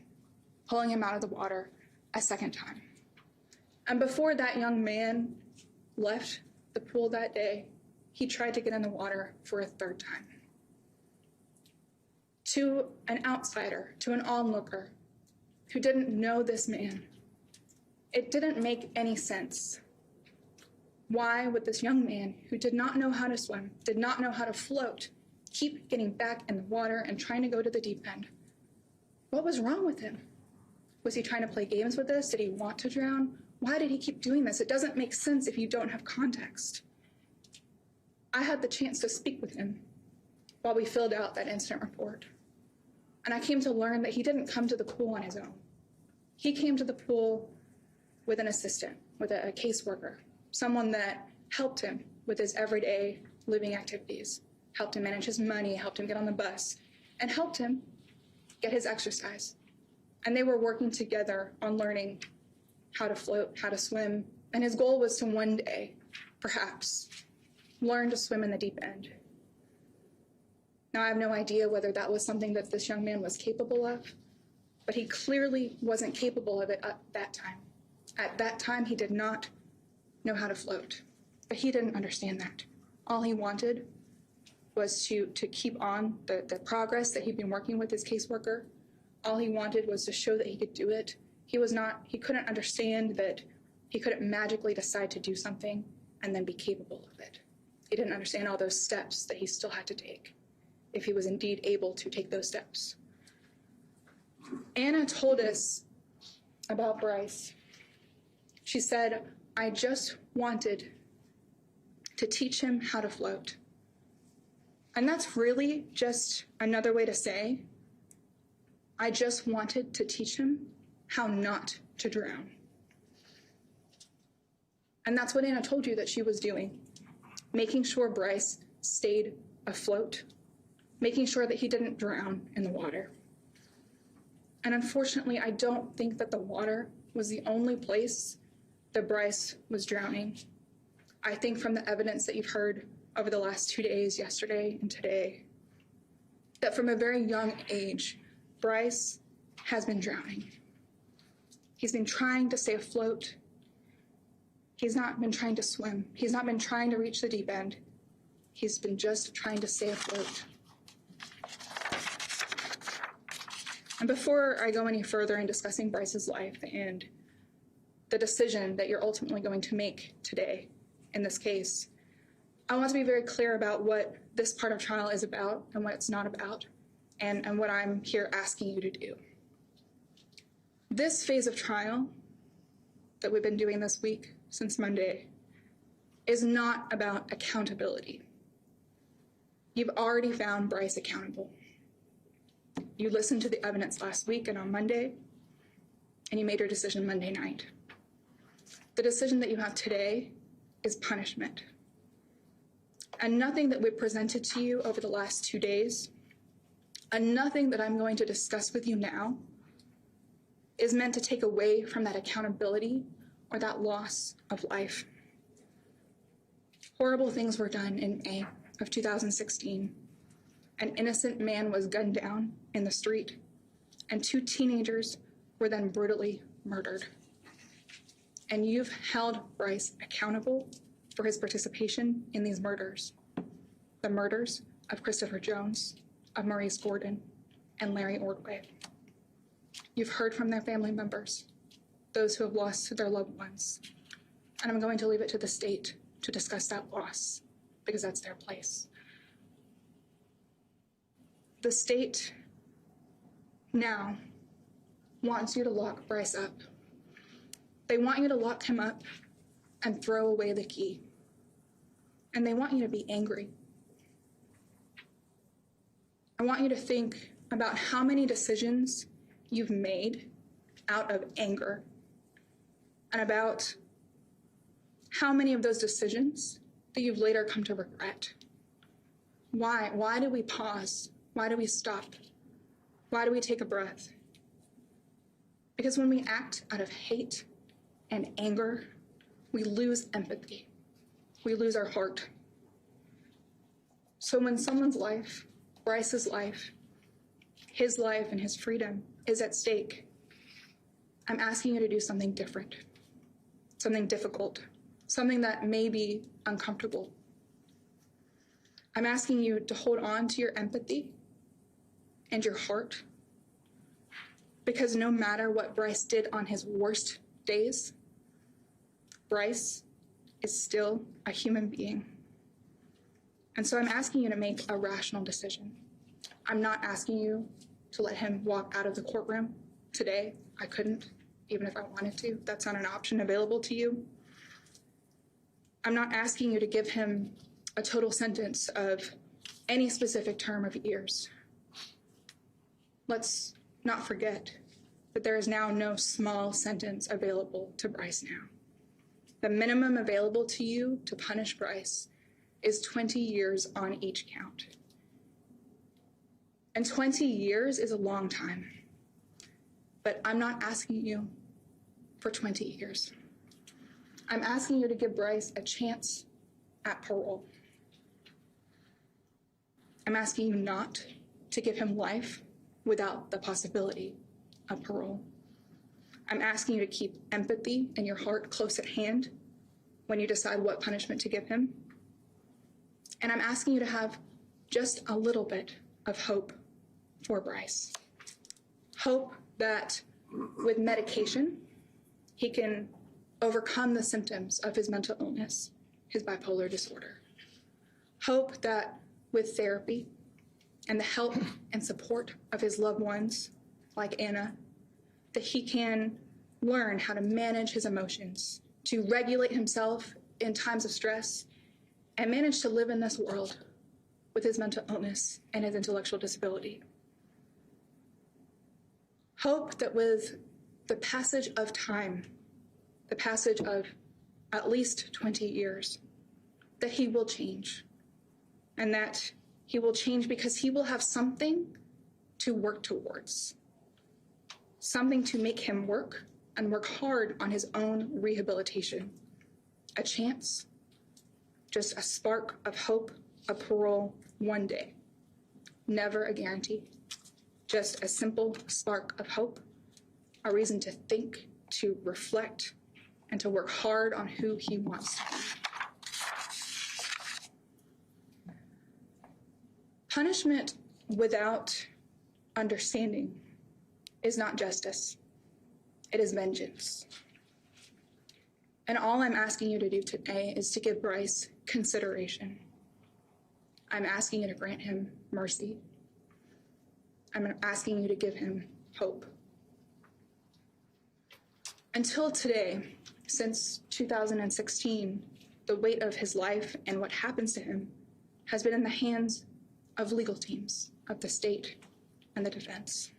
pulling him out of the water a second time. And before that young man left the pool that day, he tried to get in the water for a third time. To an outsider, to an onlooker who didn't know this man, it didn't make any sense. Why would this young man who did not know how to swim, did not know how to float, keep getting back in the water and trying to go to the deep end? What was wrong with him? Was he trying to play games with us? Did he want to drown? Why did he keep doing this? It doesn't make sense if you don't have context. I had the chance to speak with him while we filled out that incident report. And I came to learn that he didn't come to the pool on his own. He came to the pool with an assistant, with a caseworker, someone that helped him with his everyday living activities, helped him manage his money, helped him get on the bus, and helped him get his exercise. And they were working together on learning how to float, how to swim, and his goal was to one day, perhaps, learn to swim in the deep end. Now, I have no idea whether that was something that this young man was capable of, but he clearly wasn't capable of it at that time. At that time, he did not know how to float, but he didn't understand that. All he wanted was to keep on the progress that he'd been working with his caseworker. All he wanted was to show that he could do it. He couldn't understand that he couldn't magically decide to do something and then be capable of it. He didn't understand all those steps that he still had to take if he was indeed able to take those steps. Anna told us about Brice. She said, I just wanted to teach him how to float. And that's really just another way to say, I just wanted to teach him how not to drown. And that's what Anna told you that she was doing, making sure Brice stayed afloat, making sure that he didn't drown in the water. And unfortunately, I don't think that the water was the only place that Brice was drowning. I think from the evidence that you've heard over the last 2 days, yesterday and today, that from a very young age, Brice has been drowning. He's been trying to stay afloat. He's not been trying to swim. He's not been trying to reach the deep end. He's been just trying to stay afloat. And before I go any further in discussing Brice's life and the decision that you're ultimately going to make today in this case, I want to be very clear about what this part of trial is about and what it's not about, and what I'm here asking you to do. This phase of trial that we've been doing this week since Monday is not about accountability. You've already found Brice accountable. You listened to the evidence last week and on Monday, and you made your decision Monday night. the decision that you have today is punishment. And nothing that we've presented to you over the last 2 days, and nothing that I'm going to discuss with you now, is meant to take away from that accountability or that loss of life. Horrible things were done in May of 2016. An innocent man was gunned down in the street, and 2 teenagers were then brutally murdered. And you've held Brice accountable for his participation in these murders. The murders of Christopher Jones, of Maurice Gordon, and Larry Ordway. You've heard from their family members, those who have lost their loved ones. And I'm going to leave it to the state to discuss that loss, because that's their place. The state now wants you to lock Brice up. They want you to lock him up and throw away the key. And they want you to be angry. I want you to think about how many decisions you've made out of anger, and about how many of those decisions that you've later come to regret. Why? Why do we pause? Why do we stop? Why do we take a breath? Because when we act out of hate and anger, we lose empathy. We lose our heart. So when someone's life, Brice's life, his life and his freedom is at stake, I'm asking you to do something different, something difficult, something that may be uncomfortable. I'm asking you to hold on to your empathy and your heart, because no matter what Brice did on his worst days, Brice is still a human being. And so I'm asking you to make a rational decision. I'm not asking you to let him walk out of the courtroom today. I couldn't, even if I wanted to. That's not an option available to you. I'm not asking you to give him a total sentence of any specific term of years. Let's not forget that there is now no small sentence available to Brice now. The minimum available to you to punish Brice is 20 years on each count. And 20 years is a long time. But I'm not asking you for 20 years. I'm asking you to give Brice a chance at parole. I'm asking you not to give him life without the possibility of parole. I'm asking you to keep empathy and your heart close at hand when you decide what punishment to give him. And I'm asking you to have just a little bit of hope for Brice. Hope that with medication, he can overcome the symptoms of his mental illness, his bipolar disorder. Hope that with therapy and the help and support of his loved ones, like Anna, that he can learn how to manage his emotions, to regulate himself in times of stress, and manage to live in this world with his mental illness and his intellectual disability. Hope that with the passage of time, the passage of at least 20 years, that he will change, and that he will change because he will have something to work towards, something to make him work and work hard on his own rehabilitation. A chance, just a spark of hope, a parole one day. Never a guarantee, just a simple spark of hope, a reason to think, to reflect, and to work hard on who he wants to be. Punishment without understanding is not justice. It is vengeance. And all I'm asking you to do today is to give Brice consideration. I'm asking you to grant him mercy. I'm asking you to give him hope. Until today, since 2016, the weight of his life and what happens to him has been in the hands of legal teams of the state and the defense.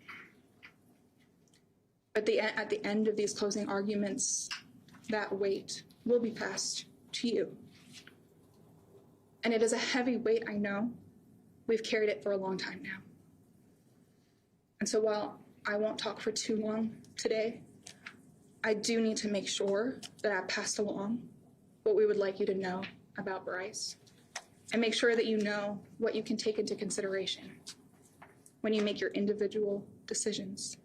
But at the end of these closing arguments, that weight will be passed to you. And it is a heavy weight, I know. We've carried it for a long time now. And so while I won't talk for too long today, I do need to make sure that I've passed along what we would like you to know about Brice, and make sure that you know what you can take into consideration when you make your individual decisions.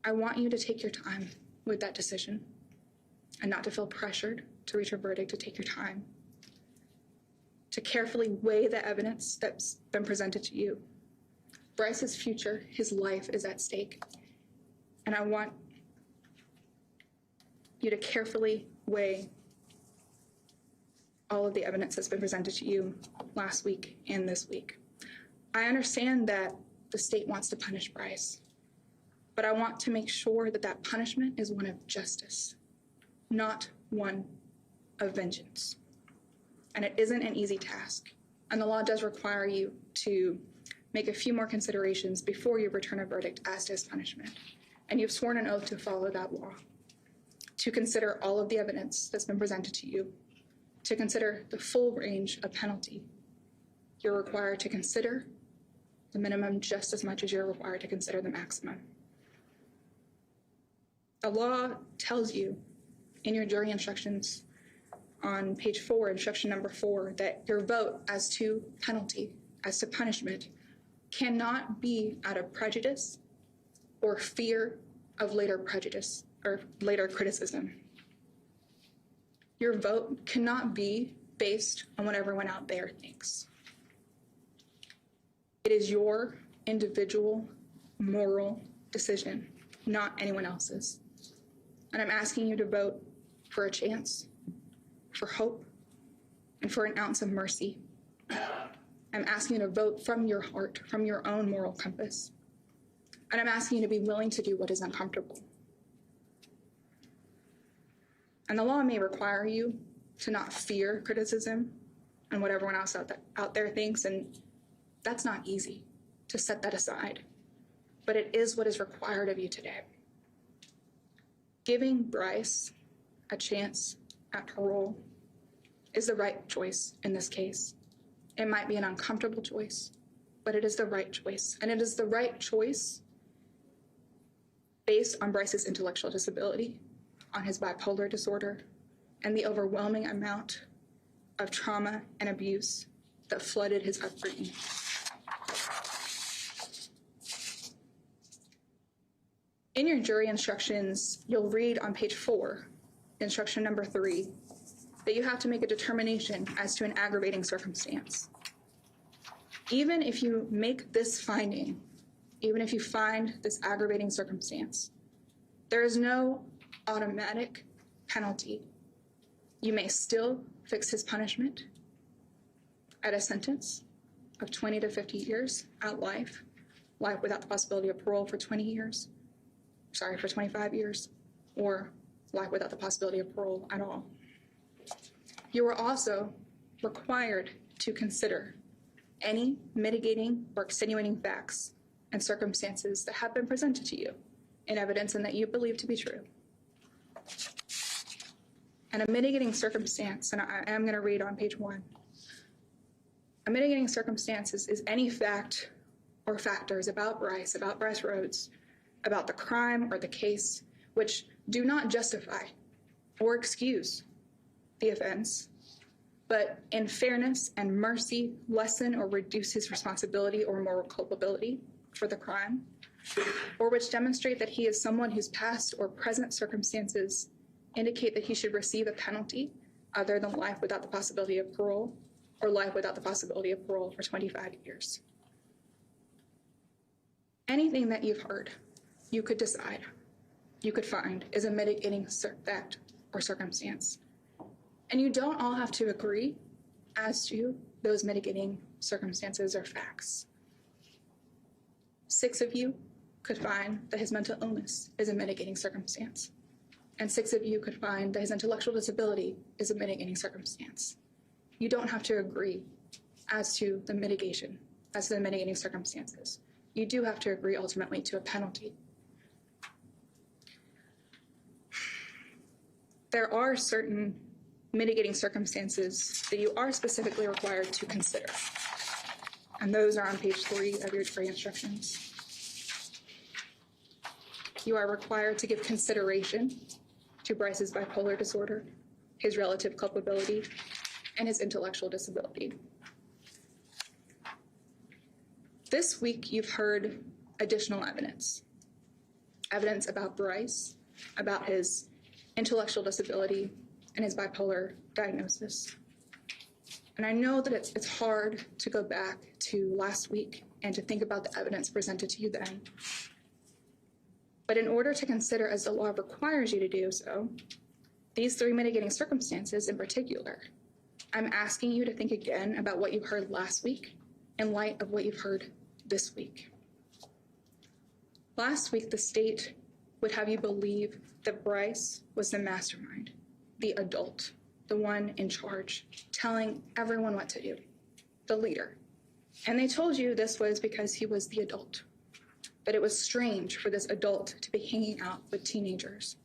I want you to take your time with that decision and not to feel pressured to reach a verdict, to take your time, to carefully weigh the evidence that's been presented to you. Brice's future, his life is at stake. And I want you to carefully weigh all of the evidence that's been presented to you last week and this week. I understand that the state wants to punish Brice, but I want to make sure that that punishment is one of justice, not one of vengeance. And it isn't an easy task. And the law does require you to make a few more considerations before you return a verdict as to his punishment. And you've sworn an oath to follow that law, to consider all of the evidence that's been presented to you, to consider the full range of penalty. You're required to consider the minimum just as much as you're required to consider the maximum. The law tells you in your jury instructions on page 4, instruction number 4, that your vote as to penalty, as to punishment, cannot be out of prejudice or fear of later prejudice or later criticism. Your vote cannot be based on what everyone out there thinks. It is your individual moral decision, not anyone else's. And I'm asking you to vote for a chance, for hope, and for an ounce of mercy. I'm asking you to vote from your heart, from your own moral compass. And I'm asking you to be willing to do what is uncomfortable. And the law may require you to not fear criticism and what everyone else out there thinks, and that's not easy, to set that aside. But it is what is required of you today. Giving Brice a chance at parole is the right choice in this case. It might be an uncomfortable choice, but it is the right choice. And it is the right choice based on Brice's intellectual disability, on his bipolar disorder, and the overwhelming amount of trauma and abuse that flooded his upbringing. In your jury instructions, you'll read on page 4, instruction number 3, that you have to make a determination as to an aggravating circumstance. Even if you make this finding, even if you find this aggravating circumstance, there is no automatic penalty. You may still fix his punishment at a sentence of 20 to 50 years at life without the possibility of parole for 25 years, or life without the possibility of parole at all. You are also required to consider any mitigating or extenuating facts and circumstances that have been presented to you in evidence and that you believe to be true. And a mitigating circumstance, and I am going to read on page 1, a mitigating circumstance is any fact or factors about Brice Rhodes, about the crime or the case, which do not justify or excuse the offense, but in fairness and mercy lessen or reduce his responsibility or moral culpability for the crime, or which demonstrate that he is someone whose past or present circumstances indicate that he should receive a penalty other than life without the possibility of parole, or life without the possibility of parole for 25 years. Anything that you've heard, you could decide, you could find is a mitigating fact or circumstance. And you don't all have to agree as to those mitigating circumstances or facts. 6 of you could find that his mental illness is a mitigating circumstance. And 6 of you could find that his intellectual disability is a mitigating circumstance. You don't have to agree as to the mitigation, as to the mitigating circumstances. You do have to agree ultimately to a penalty. there are certain mitigating circumstances that you are specifically required to consider. And those are on page 3 of your jury instructions. You are required to give consideration to Brice's bipolar disorder, his relative culpability, and his intellectual disability. This week, you've heard additional evidence. Evidence about Brice, about his intellectual disability, and his bipolar diagnosis. And I know that it's hard to go back to last week and to think about the evidence presented to you then. But in order to consider, as the law requires you to do so, these 3 mitigating circumstances in particular, I'm asking you to think again about what you heard last week in light of what you've heard this week. Last week, the state would have you believe that Brice was the mastermind, the adult, the one in charge, telling everyone what to do, the leader. And they told you this was because he was the adult, that it was strange for this adult to be hanging out with teenagers.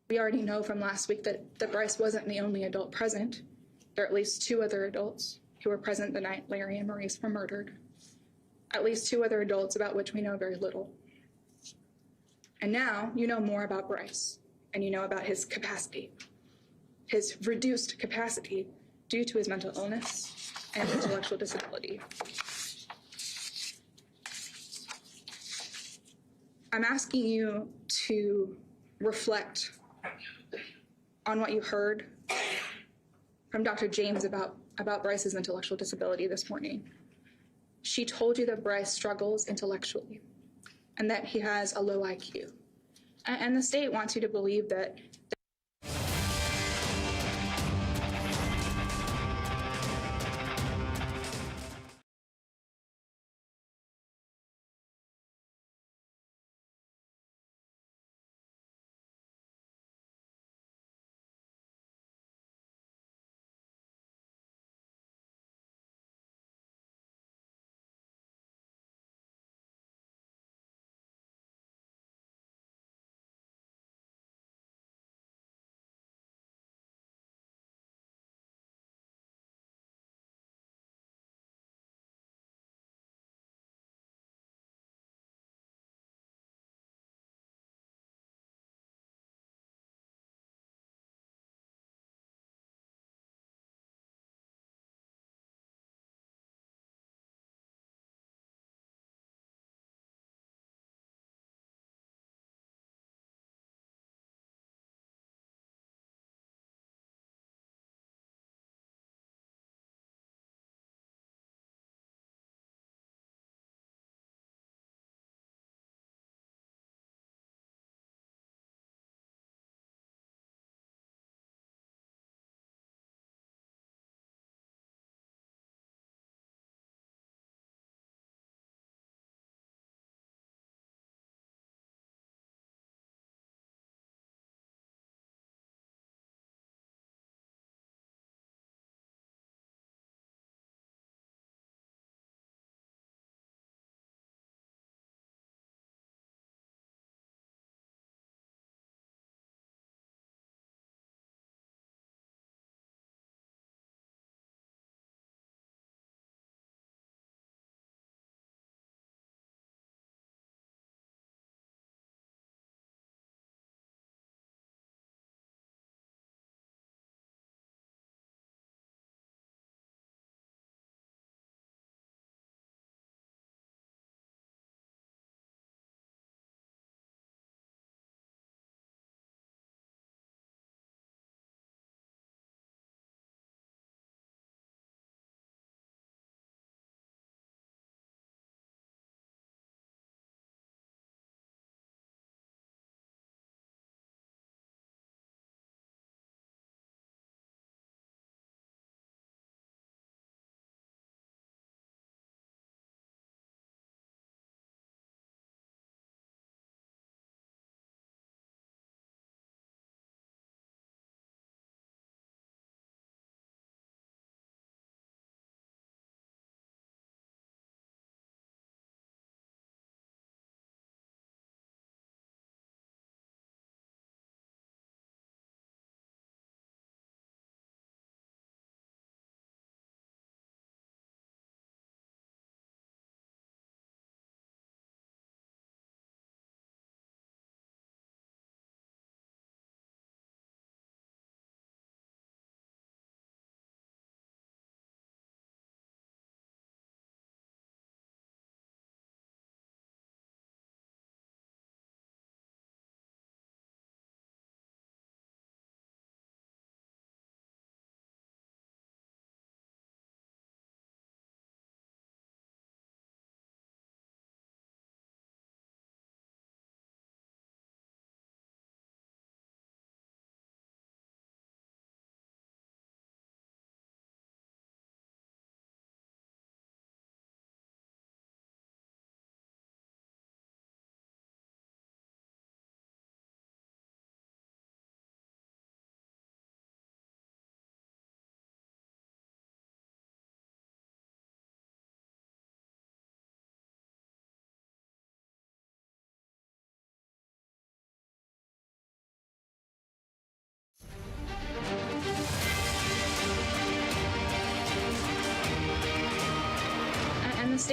We already know from last week that Brice wasn't the only adult present. There are at least 2 other adults who were present the night Larry and Maurice were murdered. At least 2 other adults about which we know very little. And now you know more about Brice, and you know about his capacity, his reduced capacity due to his mental illness and intellectual disability. I'm asking you to reflect on what you heard from Dr. James about Brice's intellectual disability this morning. She told you that Brice struggles intellectually and that he has a low IQ. And the state wants you to believe that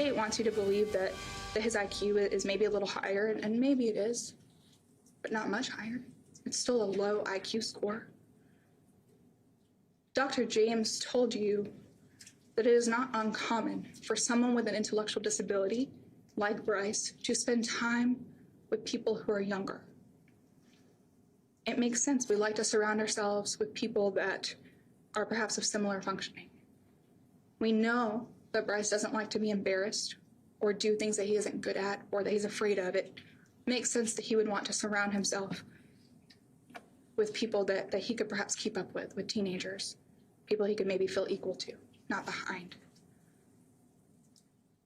state wants you to believe that his IQ is maybe a little higher, and maybe it is, but not much higher. It's still a low IQ score. Dr. James told you that it is not uncommon for someone with an intellectual disability, like Brice, to spend time with people who are younger. It makes sense. We like to surround ourselves with people that are perhaps of similar functioning. We know that Brice doesn't like to be embarrassed or do things that he isn't good at or that he's afraid of. It makes sense that he would want to surround himself with people that he could perhaps keep up with teenagers, people he could maybe feel equal to, not behind.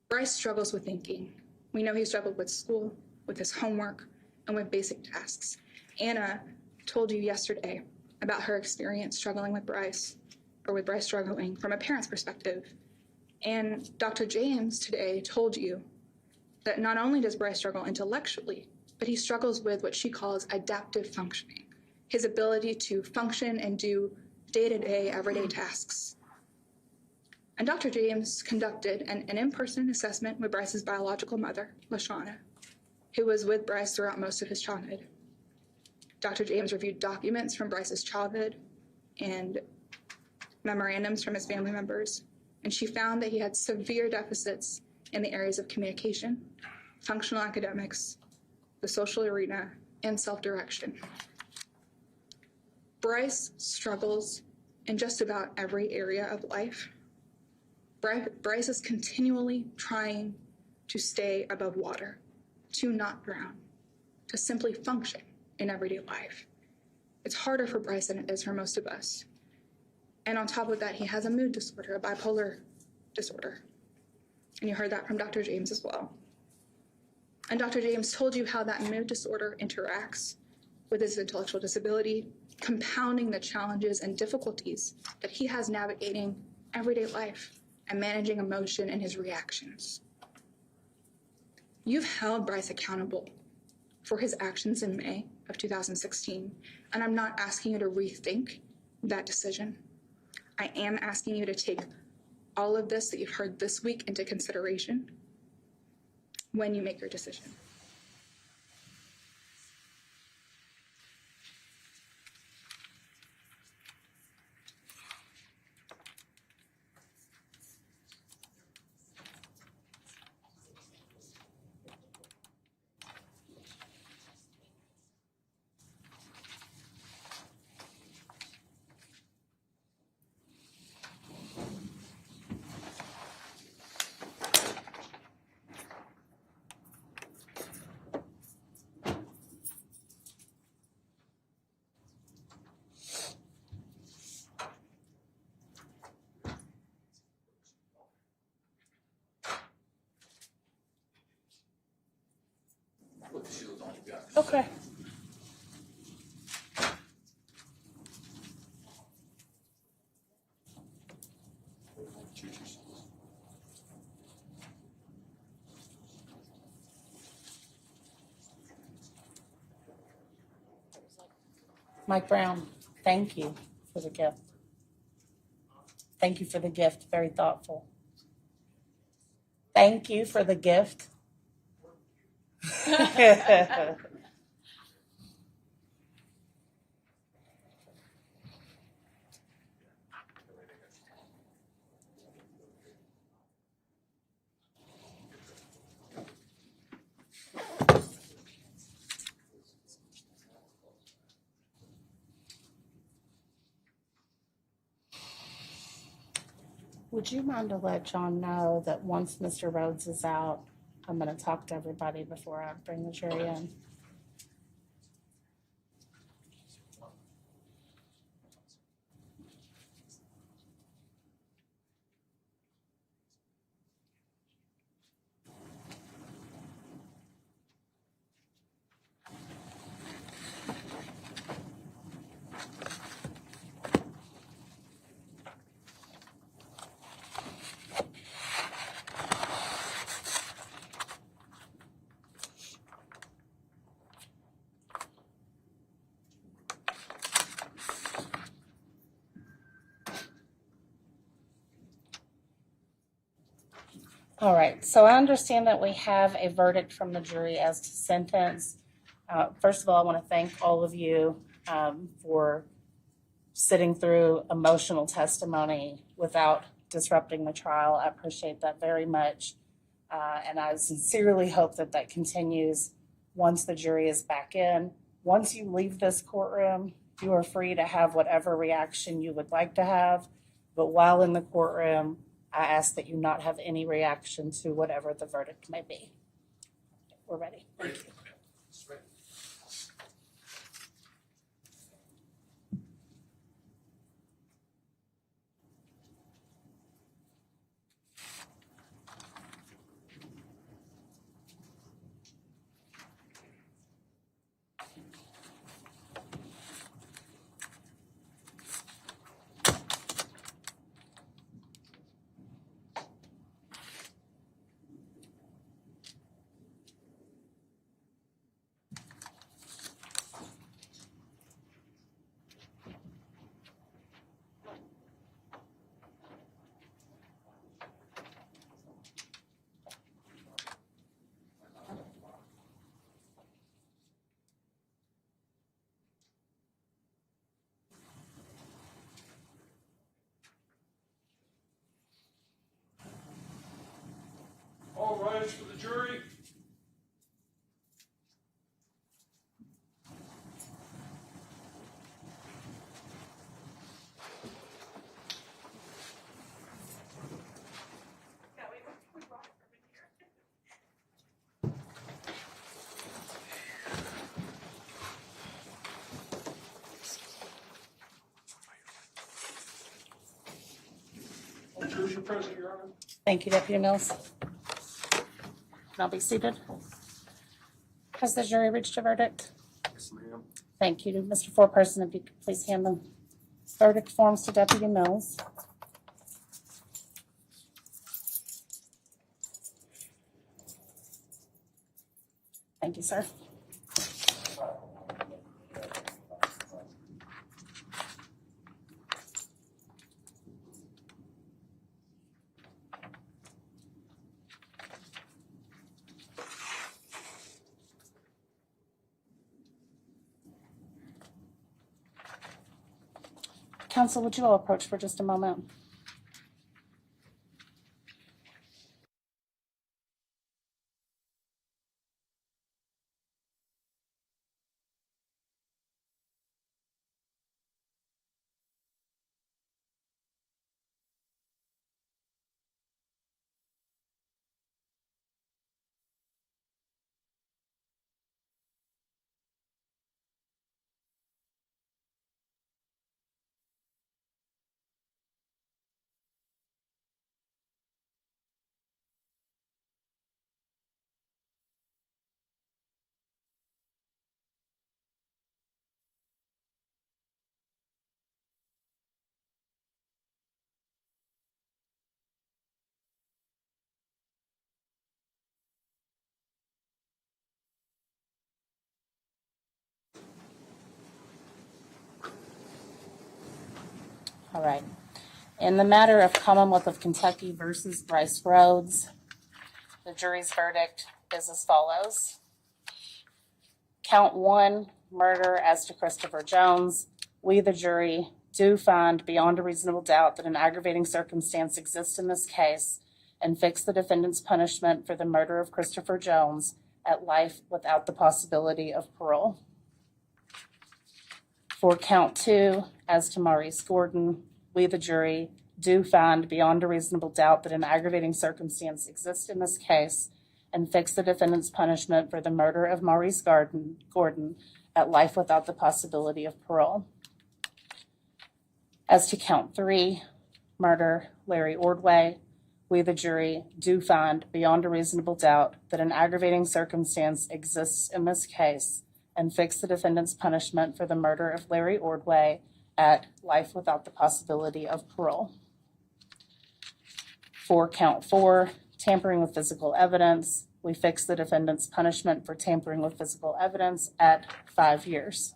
Brice struggles with thinking. We know he struggled with school, with his homework, and with basic tasks. Anna told you yesterday about her experience struggling with Brice, or with Brice struggling from a parent's perspective. And Dr. James today told you that not only does Brice struggle intellectually, but he struggles with what she calls adaptive functioning, his ability to function and do day-to-day, everyday tasks. And Dr. James conducted an in-person assessment with Brice's biological mother, LaShawna, who was with Brice throughout most of his childhood. Dr. James reviewed documents from Brice's childhood and memorandums from his family members, and she found that he had severe deficits in the areas of communication, functional academics, the social arena, and self-direction. Brice struggles in just about every area of life. Brice is continually trying to stay above water, to not drown, to simply function in everyday life. It's harder for Brice than it is for most of us. And on top of that, he has a mood disorder, a bipolar disorder. And you heard that from Dr. James as well. And Dr. James told you how that mood disorder interacts with his intellectual disability, compounding the challenges and difficulties that he has navigating everyday life and managing emotion and his reactions. You've held Brice accountable for his actions in May of 2016, and I'm not asking you to rethink that decision. I am asking you to take all of this that you've heard this week into consideration when you make your decision. Okay. Mike Brown, thank you for the gift. Thank you for the gift. Very thoughtful. Thank you for the gift. Would you mind to let John know that once Mr. Rhodes is out, I'm going to talk to everybody before I bring the jury in? All right, so I understand that we have a verdict from the jury as to sentence. First of all, I want to thank all of you for sitting through emotional testimony without disrupting the trial. I appreciate that very much. And I sincerely hope that that continues once the jury is back in. Once you leave this courtroom, you are free to have whatever reaction you would like to have. But while in the courtroom, I ask that you not have any reaction to whatever the verdict may be. We're ready. Thank you. All rise for the jury. Choose your president, Your Honor. Thank you, Deputy Mills. I'll be seated. Has the jury reached a verdict? Yes, ma'am. Thank you. Mr. Foreperson, if you could please hand the verdict forms to Deputy Mills. Thank you, sir. Counsel, would you all approach for just a moment? All right. In the matter of Commonwealth of Kentucky versus Brice Rhodes, the jury's verdict is as follows. Count 1, murder as to Christopher Jones. We, the jury, do find beyond a reasonable doubt that an aggravating circumstance exists in this case and fix the defendant's punishment for the murder of Christopher Jones at life without the possibility of parole. For count 2, as to Maurice Gordon, we, the jury, do find beyond a reasonable doubt that an aggravating circumstance exists in this case and fix the defendant's punishment for the murder of Maurice Gordon at life without the possibility of parole. As to count 3, murder Larry Ordway, we, the jury, do find beyond a reasonable doubt that an aggravating circumstance exists in this case and fix the defendant's punishment for the murder of Larry Ordway at life without the possibility of parole. For count 4, tampering with physical evidence, we fix the defendant's punishment for tampering with physical evidence at 5 years.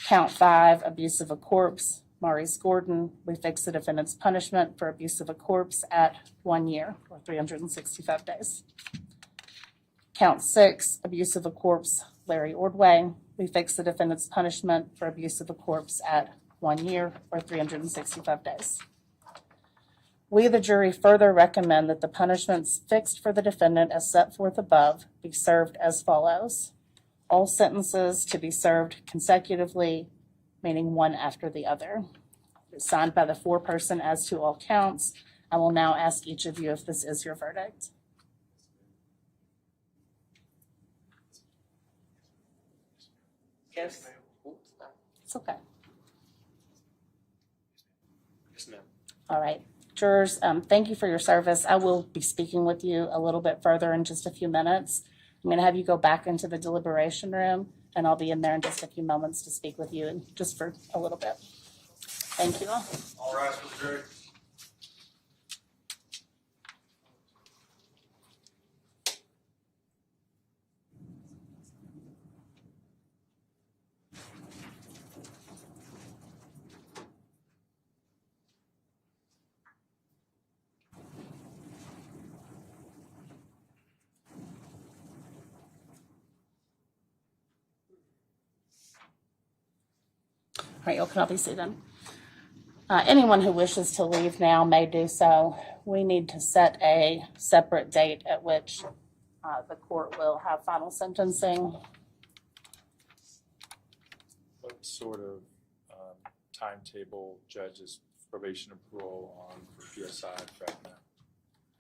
Count 5, abuse of a corpse, Maurice Gordon, we fix the defendant's punishment for abuse of a corpse at 1 year or 365 days. Count 6, abuse of a corpse, Larry Ordway, we fix the defendant's punishment for abuse of a corpse at 1 year or 365 days. We, the jury, further recommend that the punishments fixed for the defendant as set forth above be served as follows. All sentences to be served consecutively, meaning one after the other. It's signed by the foreperson as to all counts. I will now ask each of you if this is your verdict. Yes. It's okay. Yes, ma'am. All right. Jurors, thank you for your service. I will be speaking with you a little bit further in just a few minutes. I'm going to have you go back into the deliberation room, and I'll be in there in just a few moments to speak with you, and just for a little bit. Thank you all. All rise for the jury. All right, y'all can all be seated. Anyone who wishes to leave now may do so. We need to set a separate date at which the court will have final sentencing. What sort of timetable judges probation and parole on for PSI right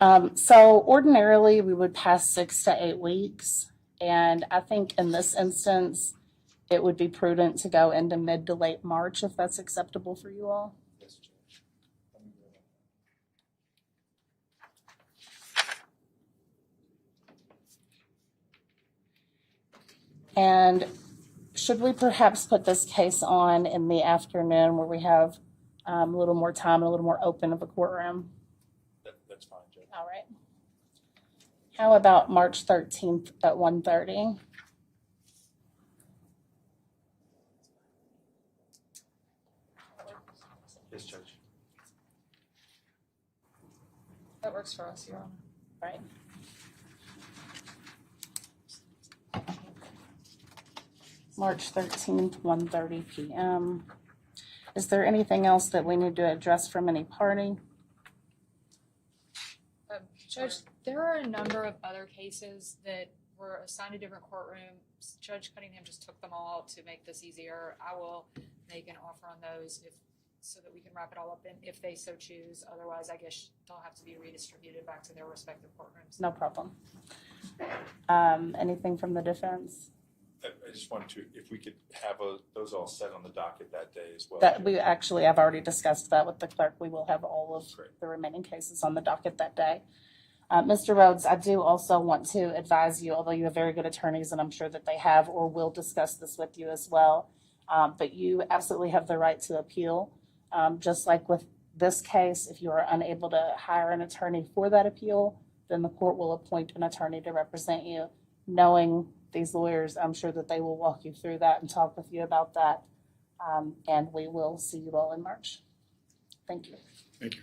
now? So ordinarily we would pass 6 to 8 weeks. And I think in this instance, it would be prudent to go into mid to late March if that's acceptable for you all. Yes, Judge. Let me go. And should we perhaps put this case on in the afternoon where we have a little more time and a little more open of a courtroom? That's fine, Judge. All right. How about March 13th at 1:30? Yes, Judge. That works for us, Your Honor. Right. March 13th, 1:30 p.m. Is there anything else that we need to address from any party? Judge, there are a number of other cases that were assigned to different courtrooms. Judge Cunningham just took them all to make this easier. I will make an offer on those so that we can wrap it all up in if they so choose. Otherwise, I guess they'll have to be redistributed back to their respective courtrooms. No problem. Anything from the defense? I just wanted to, if we could have those all set on the docket that day as well. That I've already discussed that with the clerk. We will have all of Great. the remaining cases on the docket that day. Mr. Rhodes, I do also want to advise you, although you have very good attorneys, and I'm sure that they have or will discuss this with you as well, but you absolutely have the right to appeal. Just like with this case, if you are unable to hire an attorney for that appeal, then the court will appoint an attorney to represent you. Knowing these lawyers, I'm sure that they will walk you through that and talk with you about that. And we will see you all in March. Thank you. Thank you.